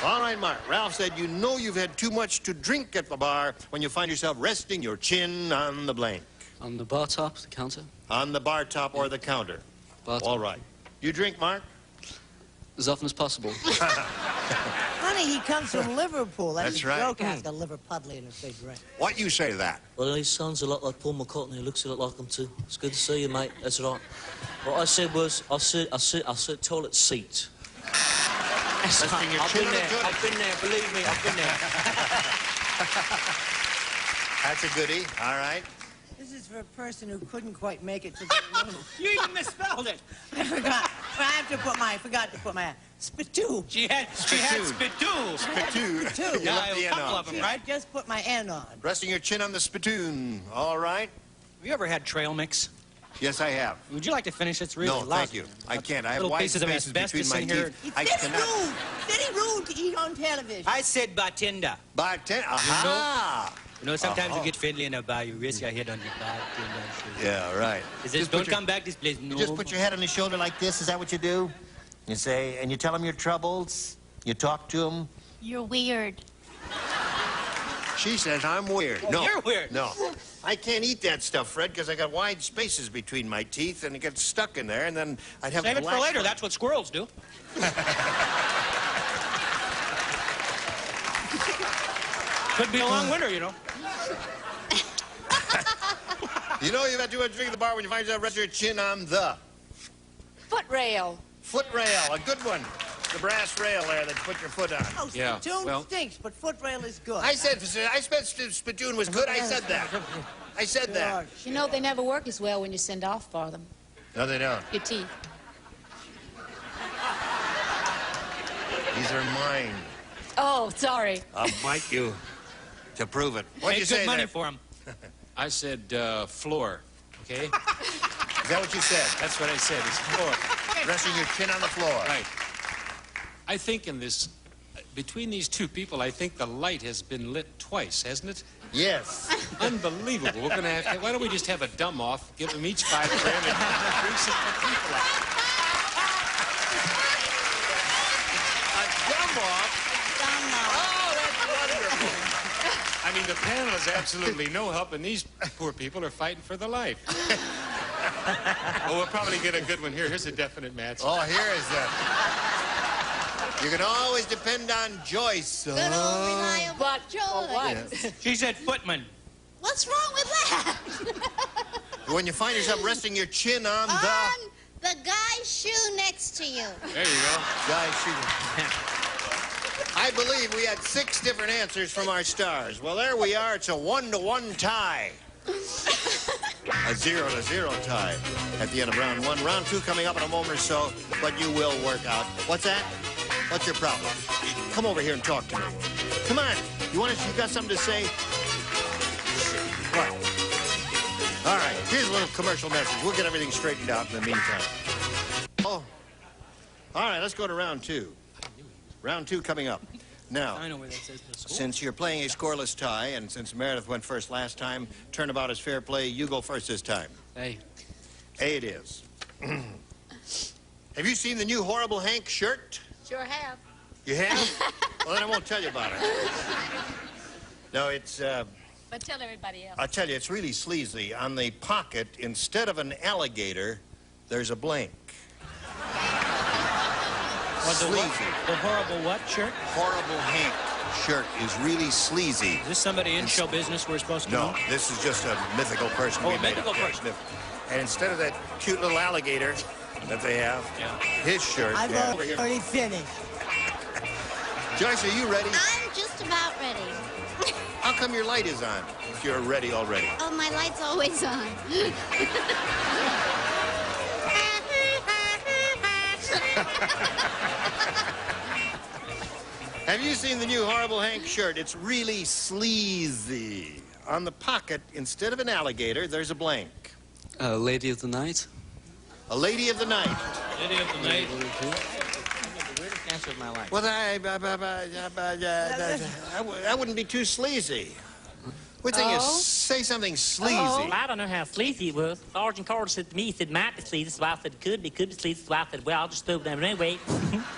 All right, Mark. Ralph said, you know you've had too much to drink at the bar when you find yourself resting your chin on the blank. On the bar top, the counter? On the bar top or the counter. Bar top. All right. You drink, Mark? As often as possible. Honey, he comes from Liverpool. That's his right. joke has got liver puddly in his big drink. What you say to that? Well, he sounds a lot like Paul McCartney. He looks a lot like him too. It's good to see you, mate. That's right. What I said was, I said toilet seat. Resting your chin on the toilet. I've been there, believe me, I've been there. That's a goodie. All right. This is for a person who couldn't quite make it to the room. You even misspelled it. I forgot. I forgot to put my spittoon. She had spittoon. Spittoon. Spittoon. You left the a N couple on. of them, right? Just put my N on. Resting your chin on the spittoon. All right. Have you ever had trail mix? Yes, I have. Would you like to finish? It's really No, lousy. thank you. I can't. I have Little wide pieces of spaces between asbestos my in here. teeth. It's I very cannot. rude. Very rude to eat on television. I said bartender. Bartender. Aha. You know, sometimes Uh-huh. you get friendly and I buy you risk your head on your bartender. Yeah, right. Is this, Just don't put your- come back this place. No. You just put your head on his shoulder like this. Is that what you do? You say, and you tell him your troubles. You talk to him. You're weird. She says I'm weird. Oh, No, you're weird. No, I can't eat that stuff, Fred, because I got wide spaces between my teeth, and it gets stuck in there, and then I'd have. Save it for black- later. That's what squirrels do. Could be a long winter, you know. You know you've had too much drink at the bar when you find yourself resting your chin on the Foot rail. foot rail. A good one. The brass rail there that you put your foot on. Oh, Yeah, spittoon well- stinks, but foot rail is good. I said spittoon was good. I said that. I said that. You know, they never work as well when you send off for them. No, they don't. Your teeth. These are mine. Oh, sorry. I'll bite you to prove it. What'd you Paid say good money there? for him. I said floor, okay? Is that what you said? That's what I said, is floor. Resting your chin on the floor. Right. I think in this, between these two people, I think the light has been lit twice, hasn't it? Yes. Unbelievable. We're going to have to... Why don't we just have a dumb-off, give them each $5 grand, and increase it for people out. A dumb-off? Oh, that's wonderful. I mean, the panel is absolutely no help, and these poor people are fighting for their life. Well, we'll probably get a good one here. Here's a definite match. Oh, here is that. You can always depend on Joyce. Good old reliable Joyce. Yeah. She said footman. What's wrong with that? When you find yourself resting your chin on the guy's shoe next to you. There you go. Guy's shoe. I believe we had 6 different answers from our stars. Well, there we are. It's a 1-to-1 tie. A 0-to-0 tie at the end of round 1. Round 2 coming up in a moment or so, but you will work out. What's that? What's your problem? Come over here and talk to me. Come on. You got something to say? What? All right. Here's a little commercial message. We'll get everything straightened out in the meantime. Oh. All right. Let's go to round 2. Round 2 coming up. Now, I know where that says the score. since you're playing a scoreless tie, and since Meredith went first last time, turnabout is fair play. You go first this time. Hey. A it is. Have you seen the new Horrible Hank shirt? Sure have. You have? Well, then I won't tell you about it. No, it's, But tell everybody else. I'll tell you, it's really sleazy. On the pocket, instead of an alligator, there's a blank. Sleazy. The horrible what shirt? Horrible Hank shirt is really sleazy. Is this somebody in show business we're supposed to know? No, this is just a mythical person. Oh, we a made mythical up. person. Yes, and instead of that cute little alligator that they have, his shirt. I've already finished. Joyce, are you ready? I'm just about ready. How come your light is on if you're ready already? Oh, my light's always on. Have you seen the new Horrible Hank shirt? It's really sleazy. On the pocket, instead of an alligator, there's a blank. Lady of the Night. A lady of the night. Lady of the night. The weirdest answer of my life. Well, that wouldn't be too sleazy. What thing is, say something sleazy. Well, I don't know how sleazy it was. Sergeant Carter said to me, he said, it might be sleazy. So I said, it could be sleazy. So I said, well, I'll just throw it down. But anyway,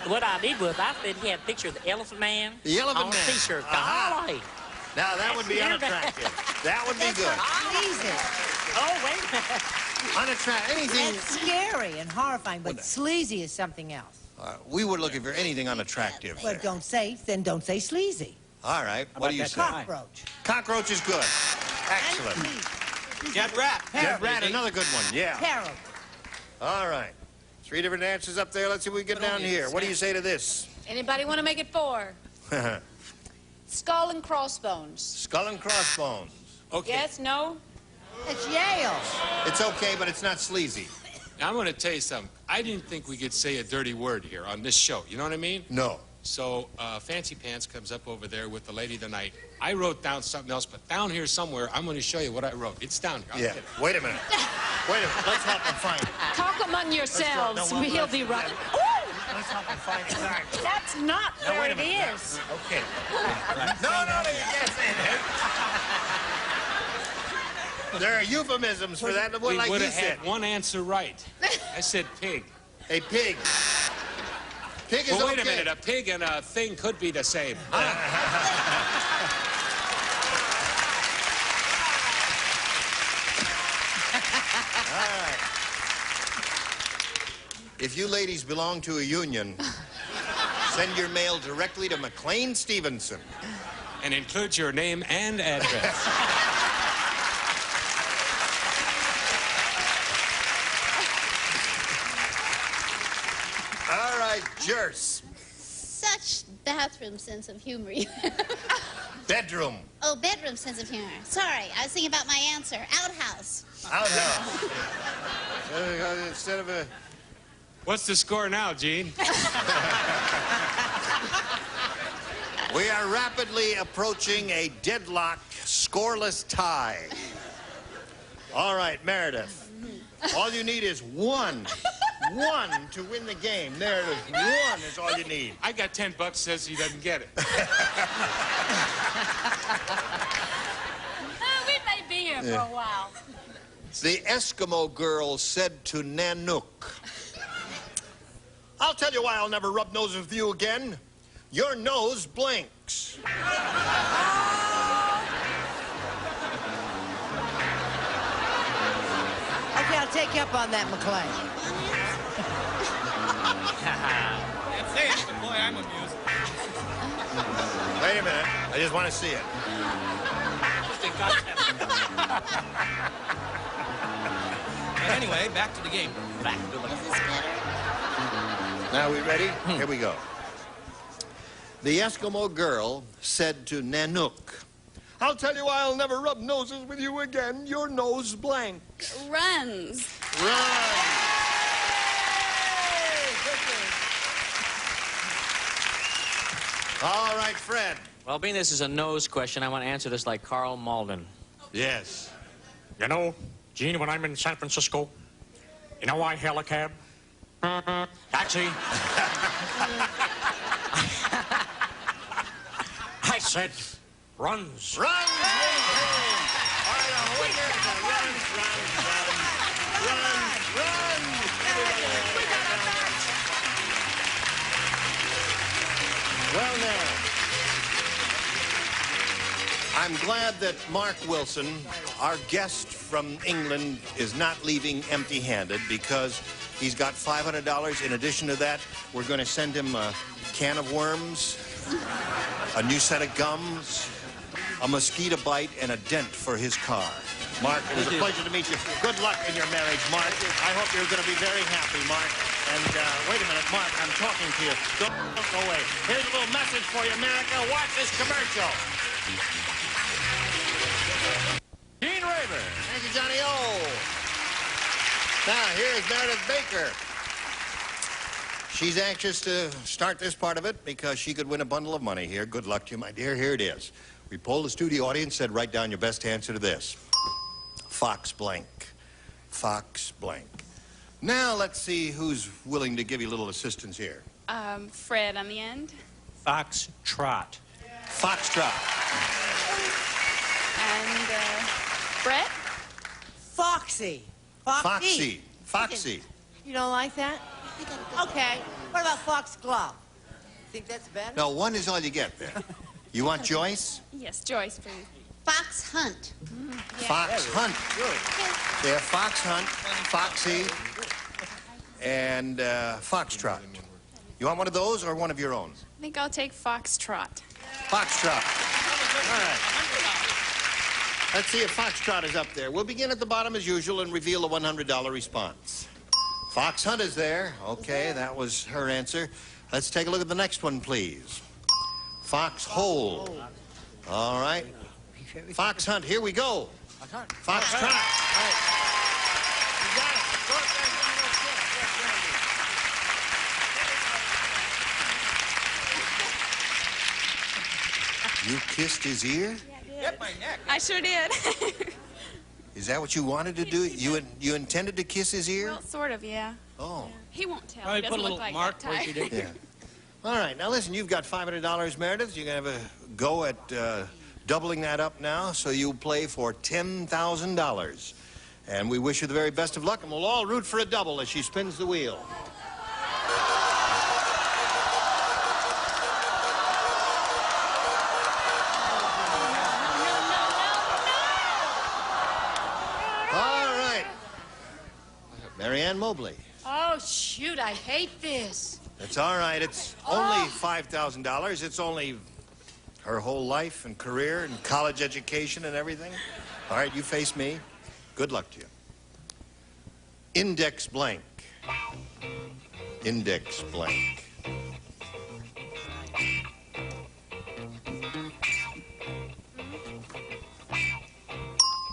what I did was, I said he had a picture of the Elephant Man The Elephant on Man. a T-shirt. Aha. Golly. Now, that would be unattractive. That would be good. Sleazy. Oh, wait a minute. Unattractive. Anything. That's scary and horrifying, but sleazy is something else. We were looking for anything unattractive. Well, don't say sleazy. All right. What do you say? Cockroach. Cockroach is good. Excellent. Jet rat. Jet rat, another good one. Yeah. Terrible. All right. 3 different answers up there. Let's see if we can get down here. What do you say to this? Anybody want to make it 4? Skull and crossbones. Skull and crossbones. Okay. Yes, no? It's Yale. It's okay, but it's not sleazy. Now, I'm going to tell you something. I didn't think we could say a dirty word here on this show. You know what I mean? No. So, Fancy Pants comes up over there with the Lady of the Night. I wrote down something else, but down here somewhere, I'm going to show you what I wrote. It's down here. Yeah. Wait a minute. Wait a minute. Let's help him find it. Talk among yourselves. No, He'll be right. Let's help him find it. That's not Now, where wait a it minute. is. Okay. No, yes, there are euphemisms for that. We Like would you have said. had one answer right. I said pig. A pig. Pig is Well, wait okay. a minute. A pig and a thing could be the same. All right. If you ladies belong to a union, send your mail directly to McLean Stevenson. And include your name and address. All right, Jers. Such bathroom sense of humor. Bedroom. Oh, bedroom sense of humor. Sorry, I was thinking about my answer. Outhouse. Outhouse. Instead of a... What's the score now, Gene? We are rapidly approaching a deadlock, scoreless tie. All right, Meredith. All you need is one one to win the game. There it is. One is all you need. I got $10 says he doesn't get it. We may be here for a while. The Eskimo girl said to Nanook, I'll tell you why I'll never rub noses with you again. Your nose blinks. Okay, I'll take you up on that, McClay. Can't say it, but boy, I'm amused. Wait a minute. I just want to see it. Interesting concept. But anyway, back to the game. Back to the Now, we ready? Here we go. The Eskimo girl said to Nanook, I'll tell you why I'll never rub noses with you again. Your nose blanks. Runs. Run. All right, Fred. Well, being this is a nose question, I want to answer this like Carl Malden. Yes. You know, Gene, when I'm in San Francisco, you know I hail a cab? Taxi. I said, runs. Runs. All right, wait there. Run. Well, now, I'm glad that Mark Wilson, our guest from England, is not leaving empty-handed because he's got $500. In addition to that, we're going to send him a can of worms, a new set of gums, a mosquito bite, and a dent for his car. Mark, it was a pleasure to meet you. Good luck in your marriage, Mark. I hope you're going to be very happy, Mark. And wait a minute, Mark, I'm talking to you. Don't go away. Here's a little message for you, America. Watch this commercial. Gene Raver. Thank you, Johnny O. Now, here's Meredith Baker. She's anxious to start this part of it because she could win a bundle of money here. Good luck to you, my dear. Here it is. We polled the studio audience, said write down your best answer to this. Fox blank. Fox blank. Now, let's see who's willing to give you a little assistance here. Fred on the end. Fox trot. Foxtrot. And Brett? Foxy. Foxy. Foxy. You don't like that? Okay. What about fox glove? Think that's better? No, one is all you get there. You want Joyce? Yes, Joyce, please. Fox hunt. Fox Hunt. Yeah, Fox Hunt, Foxy, and Foxtrot. You want one of those or one of your own? I think I'll take Foxtrot. Foxtrot. All right. Let's see if Foxtrot is up there. We'll begin at the bottom as usual and reveal the $100 response. Fox Hunt is there. Okay, that was her answer. Let's take a look at the next one, please. Foxhole. All right. Fox Hunt, here we go. Foxtrot. All right. You got it. Go up there and give me those kisses. You kissed his ear? Yep, my neck. I sure did. Is that what you wanted to do? You intended to kiss his ear? Well, sort of, yeah. Oh. He won't tell. Probably He put a doesn't little look like mark that where she type. did. Yeah. All right. Now, listen, you've got $500, Meredith. You're going to have a go at doubling that up now, so you'll play for $10,000. And we wish you the very best of luck, and we'll all root for a double as she spins the wheel. All right. Mary Ann Mobley. Oh, shoot, I hate this. It's all right. It's only $5,000. It's only her whole life and career and college education and everything. All right, you face me. Good luck to you. Index blank. Index blank.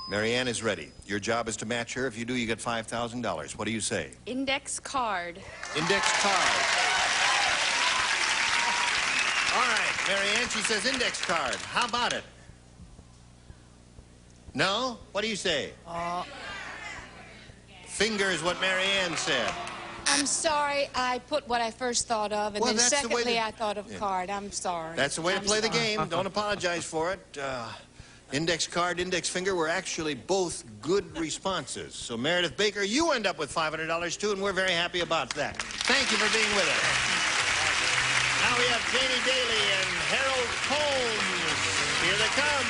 Mary Ann is ready. Your job is to match her. If you do, you get $5,000. What do you say? Index card. Index card. All right, Mary Ann, she says index card. How about it? No? What do you say? Finger is what Mary Ann said. I'm sorry I put what I first thought of, and Well, then that's the way secondly that- I thought of card. I'm sorry. That's the way to I'm play the sorry. game. Don't apologize for it. Index card, index finger were actually both good responses. So, Meredith Baker, you end up with $500 too, and we're very happy about that. Thank you for being with us. Now we have Janie Daly and Harold Holmes. Here they come.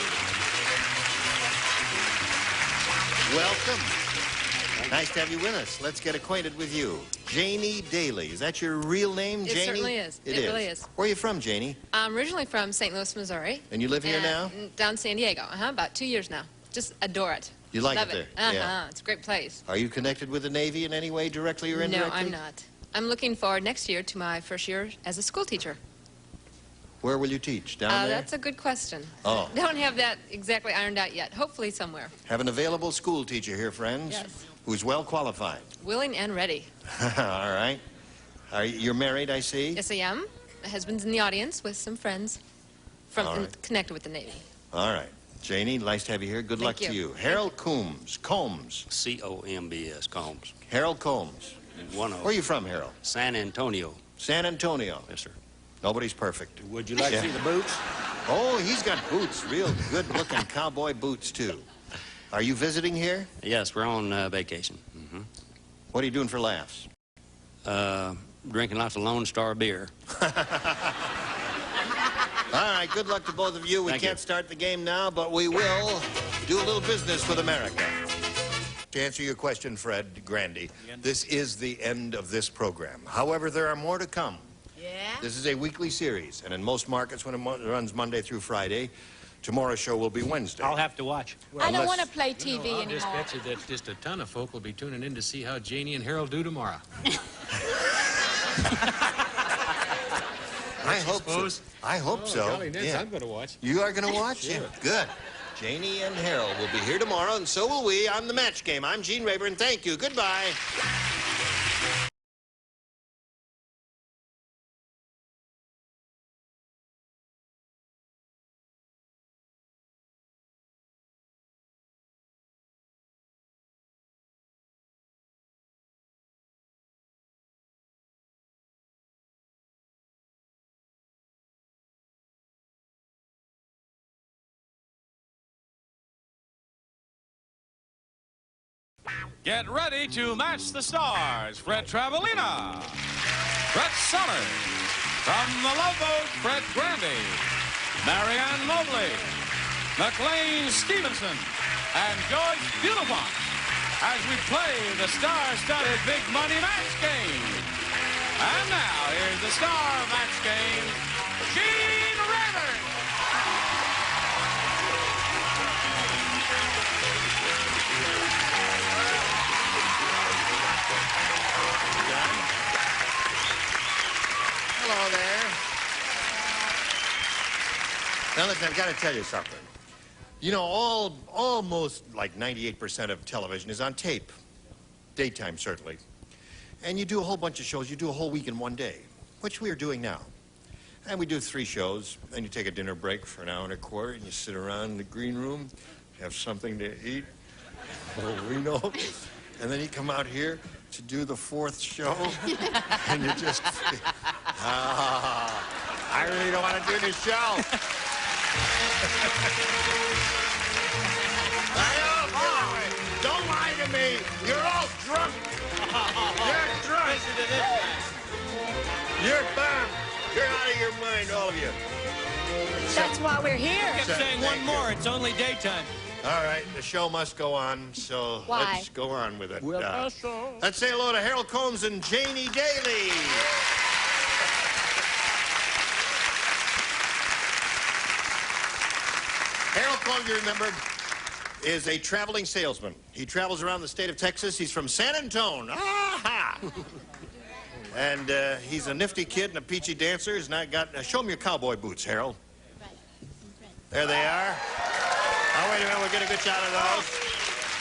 Welcome. Nice to have you with us. Let's get acquainted with you. Janie Daly. Is that your real name, Janie? It certainly is. It really is. Where are you from, Janie? I'm originally from St. Louis, Missouri. And you live here now? Down in San Diego. About 2 years now. Just adore it. You like Love it there? Uh-huh. Yeah. It's a great place. Are you connected with the Navy in any way, directly or indirectly? No, I'm not. I'm looking forward next year to my first year as a school teacher. Where will you teach? Down there? That's a good question. Oh. Don't have that exactly ironed out yet. Hopefully somewhere. Have an available school teacher here, friends. Yes. Who's well qualified. Willing and ready. All right. You're married, I see? Yes, I am. My husband's in the audience with some friends connected with the Navy. All right. Janie, nice to have you here. Good luck to you. Harold Combs. Combs. C-O-M-B-S, Combs. Harold Combs. Where are you from, Harold? San Antonio. San Antonio. Yes, sir. Nobody's perfect. Would you like to see the boots? Oh, he's got boots. Real good-looking cowboy boots, too. Are you visiting here? Yes, we're on vacation. Mm-hmm. What are you doing for laughs? Drinking lots of Lone Star beer. All right, good luck to both of you. We Thank can't start the game now, but we will do a little business with America. To answer your question, Fred Grandy, this is the end of this program. However, there are more to come. Yeah? This is a weekly series, and in most markets, when it runs Monday through Friday, tomorrow's show will be Wednesday. I'll have to watch. I don't want to play TV I'll just anymore. bet you that just a ton of folk will be tuning in to see how Janie and Harold do tomorrow. I hope so. I hope so. Golly, Nance, Yeah. I'm going to watch. You are going to watch? Sure. Yeah, good. Janie and Harold will be here tomorrow, and so will we on The Match Game. I'm Gene Rayburn. Thank you. Goodbye. Get ready to match the stars. Fred Travelina, Brett Summers, from the Love Boat, Fred Grandy, Ann Mobley, McLean Stevenson, and George Beautifont as we play the star-studded Big Money Match Game. And now, here's the star match game, Gene Rayburn. Hello there. Now, listen, I've got to tell you something. You know, almost like 98% of television is on tape. Daytime, certainly. And you do a whole bunch of shows. You do a whole week in one day, which we are doing now. And we do 3 shows, and you take a dinner break for an hour and a quarter, and you sit around in the green room, have something to eat. Oh, we know. And then you come out here to do the 4th show, and you just, I really don't want to do this show. Don't lie to me. You're all drunk. You're drunk. You're bummed. You're out of your mind, all of you. That's why we're here. Kept saying one more. It's only daytime. All right, the show must go on, so Why? let's go on with it. Well, let's say hello to Harold Combs and Janie Daly. Harold Combs, you remember, is a traveling salesman. He travels around the state of Texas. He's from San Antonio. Aha! And he's a nifty kid and a peachy dancer. He's not got. Show him your cowboy boots, Harold. There they are. Oh, wait a minute. We'll get a good shot of those.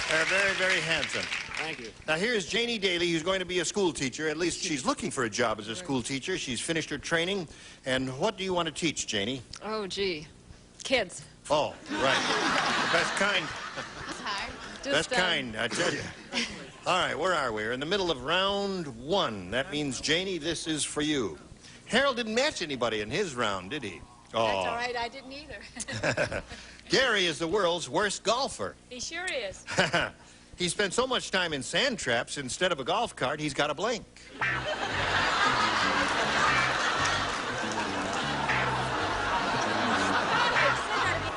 They're very, very handsome. Thank you. Now, here's Janie Daly, who's going to be a school teacher. At least she's looking for a job as a school teacher. She's finished her training. And what do you want to teach, Janie? Oh, gee. Kids. Oh, right. The best kind. Just, Best kind, I tell you. All right, where are we? We're in the middle of round 1. That means, Janie, this is for you. Harold didn't match anybody in his round, did he? Oh. That's all right, I didn't either. Gary is the world's worst golfer. He sure is. He spent so much time in sand traps, instead of a golf cart, he's got a blank.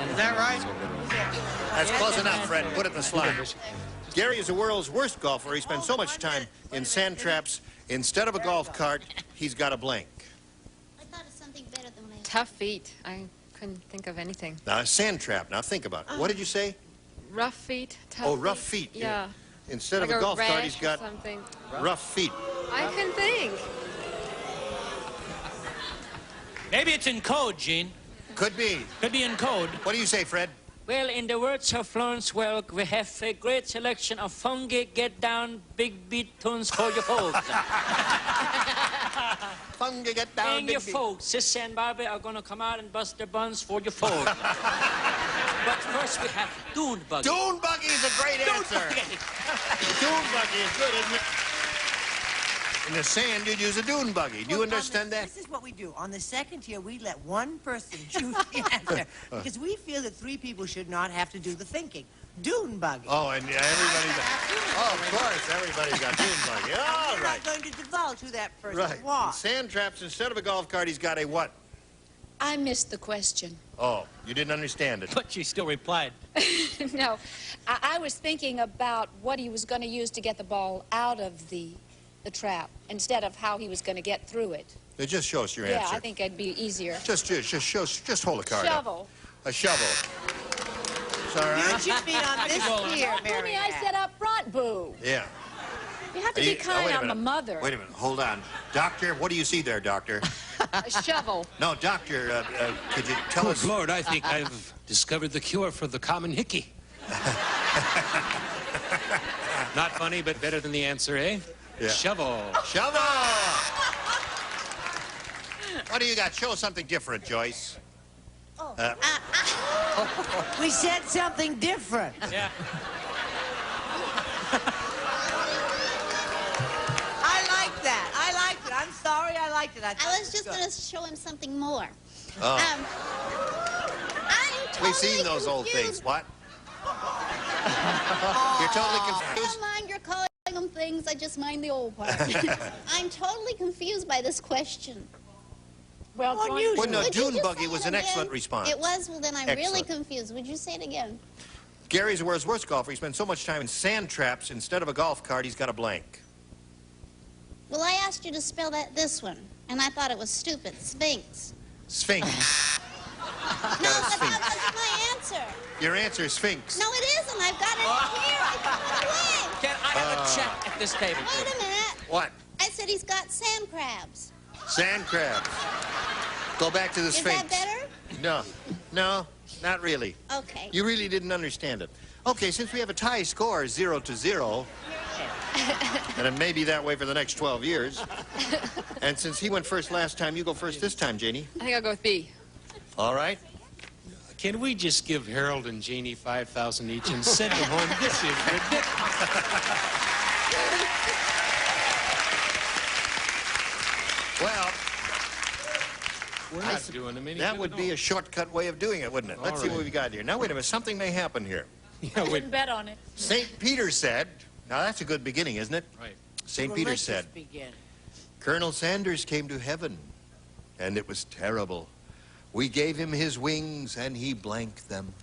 Is that right? That's close enough, Fred. Put it in the slide. Gary is the world's worst golfer. He spends so much time in sand traps, instead of a golf cart, he's got a blank. I thought of something better than what I... Tough feet. I couldn't think of anything. Now, a sand trap. Now, think about it. What did you say? Rough feet. Tough Oh, rough feet. Yeah. Instead like of a golf cart, rash he's got or something. rough feet. I couldn't think. Maybe it's in code, Gene. Could be. Could be in code. What do you say, Fred? Well, in the words of Florence Welk, we have a great selection of funky, get-down, big beat tunes for your folks. Funky, get down, And big your beat. folks, Sissy and Barbie are gonna come out and bust their buns for your folks. But first we have Dune Buggy. Dune Buggy is a great answer. Dune Buggy is good, isn't it? In the sand, you'd use a dune buggy. Do you understand that? This is what we do. On the second tier, we let one person choose the answer because we feel that 3 people should not have to do the thinking. Dune buggy. Oh, and everybody's got... Oh, of course, everybody's got dune buggy. All We're right. not going to divulge who that person Right. was. Sand traps, instead of a golf cart, he's got a what? I missed the question. Oh, you didn't understand it. But she still replied. No, I was thinking about what he was going to use to get the ball out of the trap instead of how he was going to get through it. Just show us your Yeah, answer. I think it'd be easier. Just hold the card Shovel. up. A shovel. It's all right. You should be on this tier, Honey, Mary I Ann. said up front, boo. Yeah. You have to Are be you- kind wait a on the minute. mother. Wait a minute. Hold on. Doctor, what do you see there, doctor? A shovel. No, doctor, could you tell us... Good Lord, I think I've discovered the cure for the common hickey. Not funny, but better than the answer, eh? Yeah. Shovel. Shovel! What do you got? Show us something different, Joyce. We said something different. Yeah. I like that. I liked it. I'm sorry I liked it. I was just going to show him something more. Oh. I'm totally We've seen those old confused. things. What? You're totally I confused? don't mind your calling them things. I just mind the old part. I'm totally confused by this question. Well, Well, no, Would you dune just buggy say was it an excellent again? response. It was? Well, then I'm really Excellent. confused. Would you say it again? Gary's the world's worst golfer. He spends so much time in sand traps, instead of a golf cart, he's got a blank. Well, I asked you to spell this one, and I thought it was stupid. Sphinx. Sphinx. No, but that wasn't my answer. Your answer is Sphinx. No, it isn't. I've got it here. I put it away. Can I have a check at this table? Wait a minute. What? I said he's got sand crabs. Sand crabs. Go back to the Is Sphinx. that better? No, not really. Okay. You really didn't understand it. Okay, since we have a tie score, 0-0, and it may be that way for the next 12 years, and since he went first last time, you go first this time, Janie. I think I'll go with B. All right? Can we just give Harold and Jeannie $5,000 each and send them home? This is ridiculous. Well, We're not doing them any that good would at be all. a shortcut way of doing it, wouldn't it? Let's see All what right. we've got here. Now, wait a minute. Something may happen here. Yeah, we- Bet on it. St. Peter said, now that's a good beginning, isn't it? Right. St. Peter said, Colonel Sanders came to heaven, and it was terrible. We gave him his wings, and he blanked them.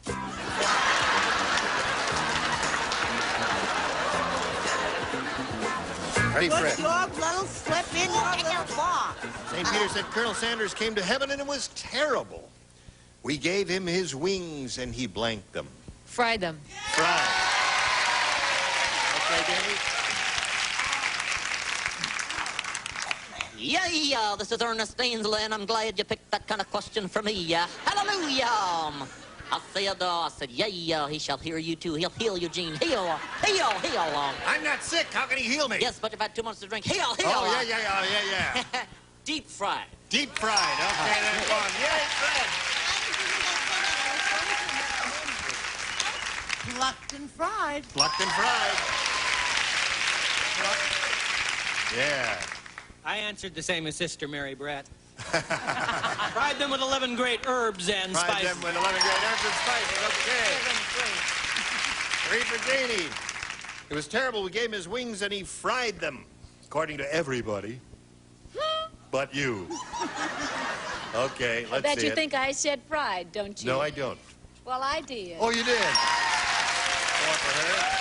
Ready, Put Fred? your little slip in your little box. St. Peter said, Colonel Sanders came to heaven, and it was terrible. We gave him his wings, and he blanked them. Fry them. Right. Okay, Danny? Yeah, this is Ernest Ainsley, and I'm glad you picked that kind of question for me. Hallelujah! I said, yeah, he shall hear you too. He'll heal you, Gene. Heal. I'm not sick. How can he heal me? Yes, but you've had 2 months to drink. Heal. Oh, yeah. Deep fried. Deep fried. Okay, that's one. Yay, Fred. Plucked and fried. Plucked and fried. Yeah. I answered the same as Sister Mary Brett. Fried them with 11 great herbs and spices. Fried them with 11 great herbs and spices. Okay. 3 for Janie. It was terrible. We gave him his wings and he fried them, according to everybody, but you. Okay, let's see I bet you it. think I said fried, don't you? No, I don't. Well, I did. Oh, you did? 4 for her.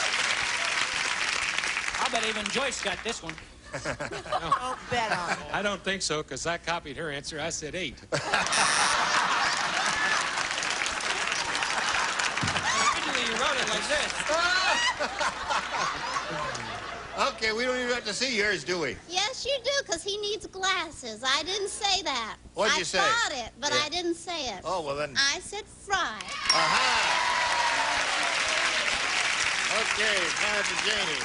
I'll bet even Joyce got this one. Don't bet on it. I don't think so, because I copied her answer. I said 8. Originally, you wrote it like this. Okay, we don't even have to see yours, do we? Yes, you do, because he needs glasses. I didn't say that. What'd you say? I thought it, but Yeah. I didn't say it. Oh, well then. I said fried. Aha! Okay, now to Janie.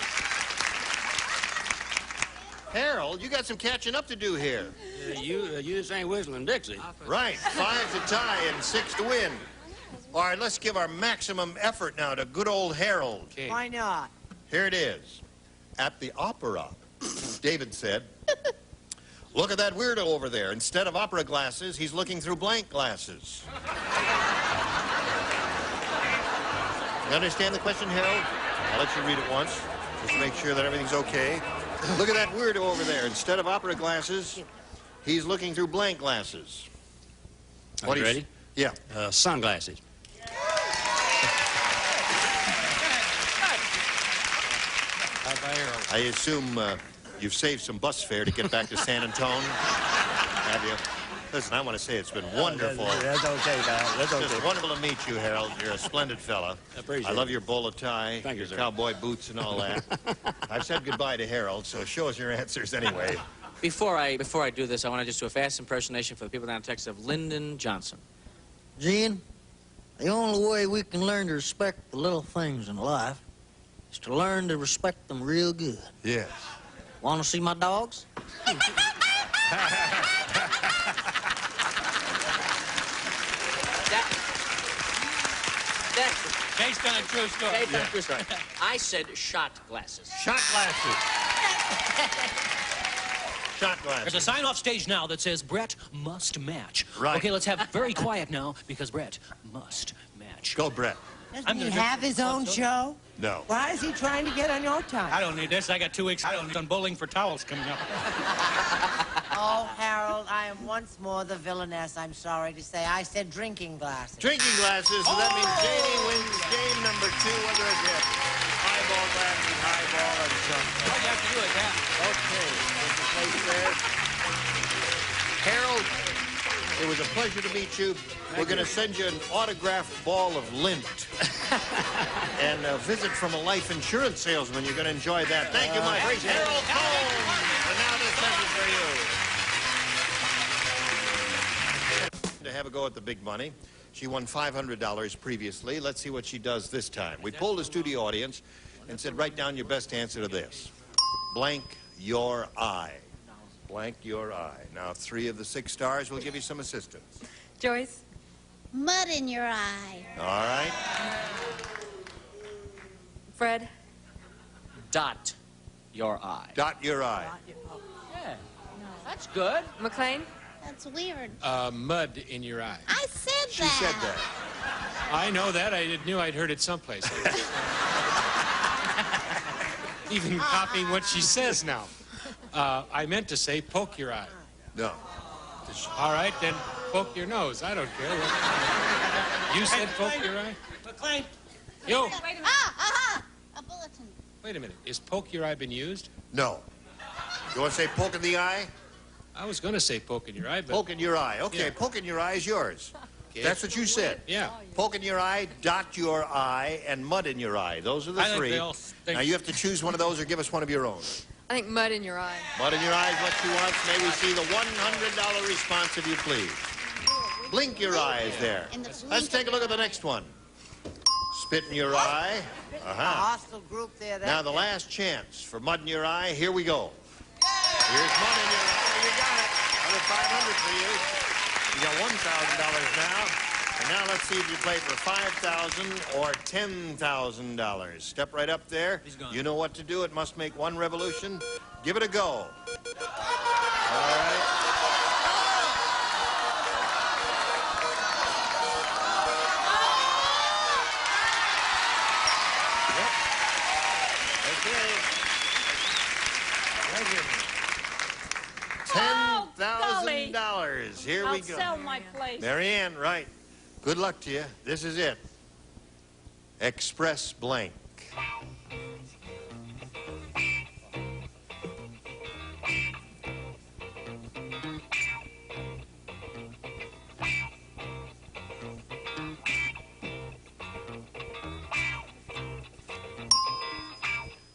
Harold, you got some catching up to do here. You just ain't whistling Dixie. Right, 5 to tie and 6 to win. All right, let's give our maximum effort now to good old Harold. Why not? Here it is. At the opera, David said, look at that weirdo over there. Instead of opera glasses, he's looking through blank glasses. You understand the question, Harold? I'll let you read it once, just to make sure that everything's okay. Look at that weirdo over there. Instead of opera glasses, he's looking through blank glasses. Are you ready? Yeah. Sunglasses. I assume you've saved some bus fare to get back to San Antone. Have you? Listen, I want to say it's been wonderful. That's okay, pal. That's It's okay. just wonderful to meet you, Harold. You're a splendid fella. Appreciate I love it. your bowler tie, Thank you, your sir. cowboy boots and all that. I've said goodbye to Harold, so show us your answers anyway. Before I do this, I want to just do a fast impersonation for the people down in Texas of Lyndon Johnson. Gene, the only way we can learn to respect the little things in life is to learn to respect them real good. Yes. Want to see my dogs? Based on a true story. Based on a true story. I said shot glasses. Shot glasses. Shot glasses. There's a sign off stage now that says Brett must match. Right. Okay, let's have very quiet now because Brett must match. Go, Brett. Doesn't he have his own show? No. Why is he trying to get on your time? I don't need this. I got 2 weeks. I don't need bowling for towels coming up. Oh, Harold, I am once more the villainess, I'm sorry to say. I said drinking glasses. Drinking glasses, so that means Janie wins game number 2, whether it's a highball glasses, highball, and something. All you have to do is that. Okay, what's the place there? Harold, it was a pleasure to meet you. We're going to send you an autographed ball of lint and a visit from a life insurance salesman. You're going to enjoy that. Thank you, my friend. Harold Combs. And now this message for you. To have a go at the big money. She won $500 previously. Let's see what she does this time. We polled the studio audience and said, write down your best answer to this. Blank your eye. Blank your eye. Now, 3 of the 6 stars will give you some assistance. Joyce? Mud in your eye. All right. Fred? Dot your eye. Dot your eye. Yeah. That's good. McLean? That's weird. Mud in your eye. I said She that. said that. I know that. I knew I'd heard it someplace. Even copying what she says now. I meant to say poke your eye. No. All right, then poke your nose. I don't care. You said poke your eye? McLean. Yo, A bulletin. wait a minute. Is poke your eye been used? No. You want to say poke in the eye? I was going to say poke in your eye, but... Poke in your eye. Okay, Yeah. poke in your eye is yours. Okay. That's what you said. Yeah. Poke in your eye, dot your eye, and mud in your eye. Those are the I think 3. they all stink. Now you have to choose one of those or give us one of your own. I think mud in your eye. Mud in your eye is what she wants. May we see the $100 response, if you please. Blink your eyes there. Let's take a look at the next one. Spit in your eye. A hostile group there. Now the last chance for mud in your eye. Here we go. Here's mud in your eye. You got it. Another $500 for you. You got $1,000 now. And now let's see if you play for $5,000 or $10,000. Step right up there. You know what to do. It must make one revolution. Give it a go. All right. $10,000. Here we go. I'll sell my place. Marianne, right. Good luck to you. This is it. Express blank.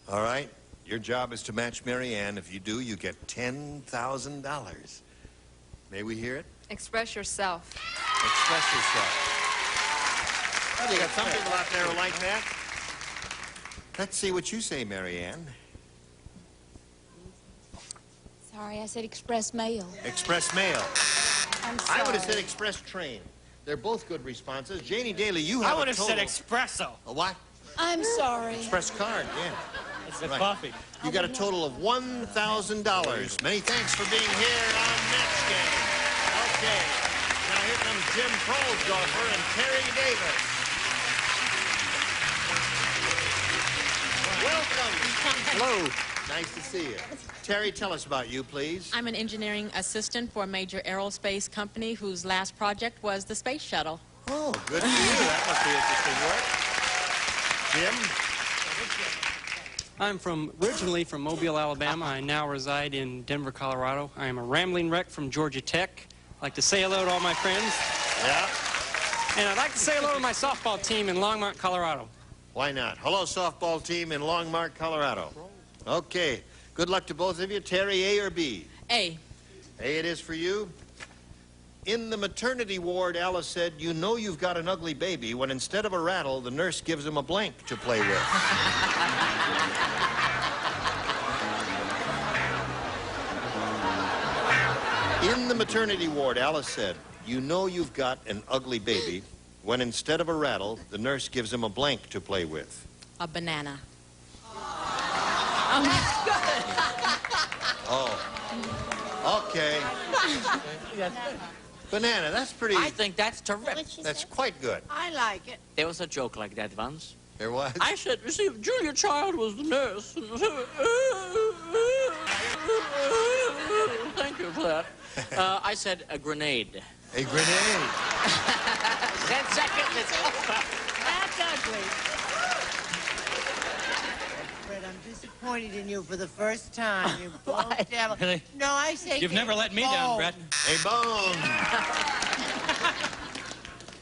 All right. Your job is to match Marianne. If you do, you get $10,000. May we hear it? Express yourself. Express yourself. Well, you got some people out there who like that. Let's see what you say, Marianne. Sorry, I said express mail. Express mail. I'm sorry. I would have said express train. They're both good responses. Janie Daly, you have I would have total... said espresso. A what? I'm sorry. Express card, yeah. It's the Right. coffee. You got a total of $1,000. Many thanks for being here on Match Game. Okay. Now here comes Jim Prolsdorfer and Terry Davis. Welcome. Hello. Nice to see you. Terry, tell us about you, please. I'm an engineering assistant for a major aerospace company whose last project was the space shuttle. Oh, good for you. That must be interesting work. Jim? I'm originally from Mobile, Alabama. I now reside in Denver, Colorado. I am a rambling wreck from Georgia Tech. I'd like to say hello to all my friends. Yeah. And I'd like to say hello to my softball team in Longmont, Colorado. Why not? Hello, softball team in Longmont, Colorado. Okay. Good luck to both of you. Terry, A or B? A. A it is for you. In the maternity ward, Alice said, you know you've got an ugly baby when instead of a rattle, the nurse gives him a blank to play with. In the maternity ward, Alice said, you know you've got an ugly baby when instead of a rattle, the nurse gives him a blank to play with. A banana. Oh, that's good. Oh. Okay. Banana, that's pretty... I think that's terrific. That's quite good. I like it. There was a joke like that once. There was? I said, you see, Julia Child was the nurse. Thank you for that. I said a grenade. A grenade. 10 seconds, it's over. That's ugly. Fred, I'm disappointed in you for the first time. You blown devil. Really? No, I say... You've never let me down, Brett. A bone.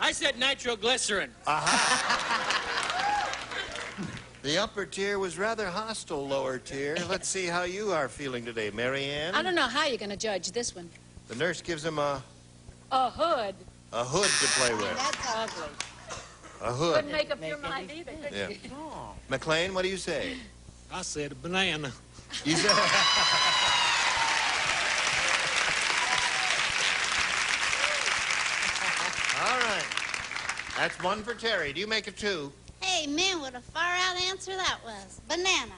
I said nitroglycerin. The upper tier was rather hostile, lower tier. Let's see how you are feeling today, Marianne. I don't know how you're going to judge this one. The nurse gives him a hood. A hood to play with. That's ugly. A hood. Couldn't make up your mind either, could Yeah. you? McLean, what do you say? I said a banana. You said... All right. That's one for Terry. Do you make it two? Hey, man, what a far-out answer that was. Banana.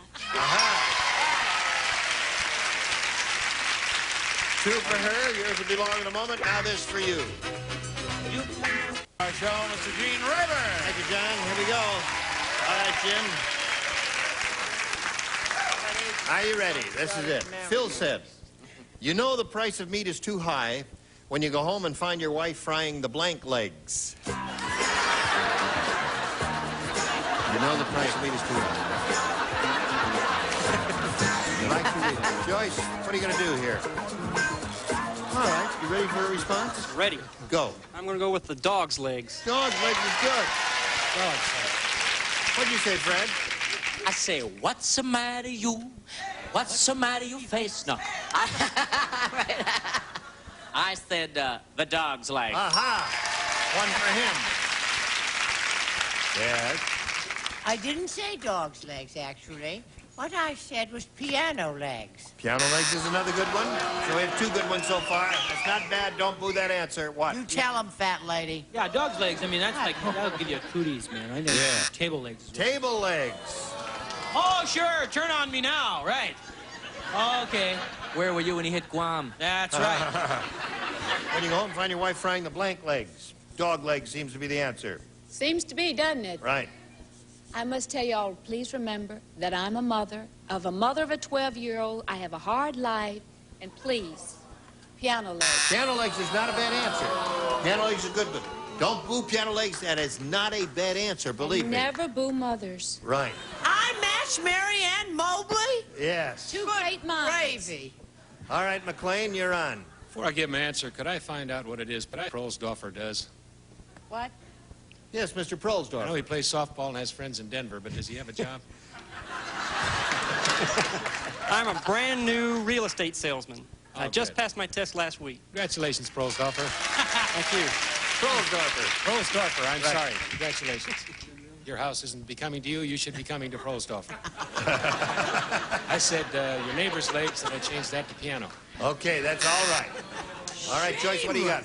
Two for her. Yours will be long in a moment. Now this for you. Our show, Mr. Gene River. Thank you, John. Here we go. All right, Jim. Are you ready? This is it. Phil said, you know the price of meat is too high when you go home and find your wife frying the blank legs. You know the price of meat is too high. You like to read it. Joyce, what are you going to do here? All right, you ready for a response? Ready. Go. I'm going to go with the dog's legs. Dog's legs is good. Dog's legs. What'd you say, Fred? I say, what's the matter, you? What's the matter, you face? No. I said the dog's leg. Aha! One for him. Yes. I didn't say dog's legs, actually. What I said was piano legs. Piano legs is another good one. So we have 2 good ones so far. That's not bad. Don't boo that answer. What? You tell him, fat lady. Yeah, dog's legs. I mean, that's like, that'll give you a cooties, man. I know. Yeah. Table legs. Table legs. Oh, sure. Turn on me now. Right. Okay. Where were you when he hit Guam? That's right. When you go home, find your wife frying the blank legs. Dog legs seems to be the answer. Seems to be, doesn't it? Right. I must tell you all, please remember that I'm a mother of a 12-year-old. I have a hard life, and please, piano legs. Piano legs is not a bad answer. Piano legs is a good one. Don't boo piano legs. That is not a bad answer, believe me. Never boo mothers. Right. I matched Mary Ann Mobley? Yes. Two great minds. Gravy. All right, McLean, you're on. Before I give my answer, could I find out what it is Prolsdorfer does? What? Yes, Mr. I Prolsdorfer. know he plays softball and has friends in Denver, but does he have a job? I'm a brand new real estate salesman. I Oh, just good. passed my test last week. Congratulations, Prolsdorfer. Thank you. Prolsdorfer, I'm Right. sorry. Congratulations. Your house isn't becoming to you. You should be coming to Prolsdorfer. I said your neighbor's legs, and I changed that to piano. Okay, that's all right. All right, Joyce, what do you got?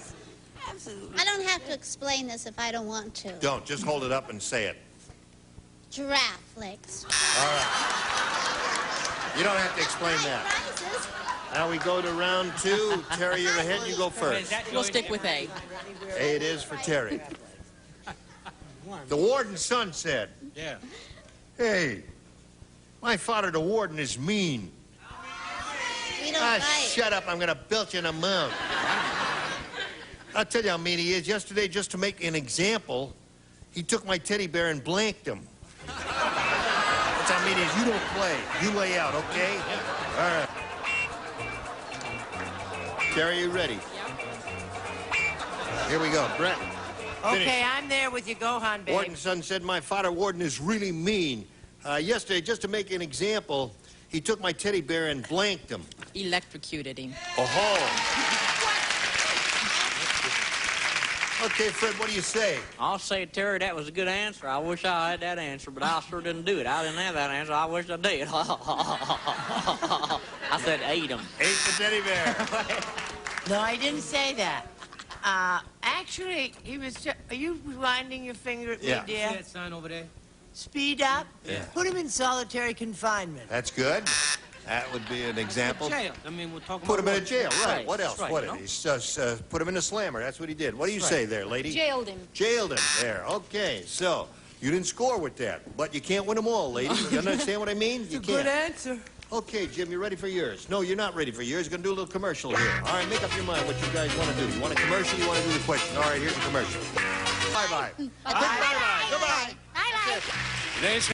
I don't have to explain this if I don't want to. Don't. Just hold it up and say it. Giraffe legs. All right. You don't have to explain that. Prizes. Now we go to round 2. Terry, you're ahead. You go first. We'll stick with A. A it is for Terry. The warden's son said, Yeah. "Hey, my father, the warden, is mean." We don't fight. Shut up. I'm going to belt you in the mouth. I'll tell you how mean he is. Yesterday, just to make an example, he took my teddy bear and blanked him. That's how mean he is. You don't play. You lay out, okay? All right. Terry, you ready? Here we go. Brett. Finish. Okay, I'm there with you. Go on, babe. Warden's son said my father, warden, is really mean. Yesterday, just to make an example, he took my teddy bear and blanked him. Electrocuted him. Oh-ho. Okay, Fred, what do you say? I'll say, Terry, that was a good answer. I wish I had that answer, but I sure didn't do it. I didn't have that answer. I wish I did. I said ate him. Ate the teddy bear. No, I didn't say that. Actually, he was... Are you winding your finger at me, Yeah. dear? See that sign over there? Speed up? Yeah. Put him in solitary confinement. That's good. That would be an example. Jail. I mean, we're talking Put about... him in a jail, right. Right, What else? right, What? you know? He put him in a slammer. That's what he did. What do you say there, lady? Jailed him. Jailed him. There. Okay, so you didn't score with that, but you can't win them all, lady. You understand what I mean? You can't. Good answer. Okay, Jim, you ready for yours? No, you're not ready for yours. You're going to do a little commercial here. All right, make up your mind what you guys want to do. You want a commercial? You want to do the question? All right, here's a commercial. Bye-bye. Bye-bye. Goodbye. Bye-bye. Today's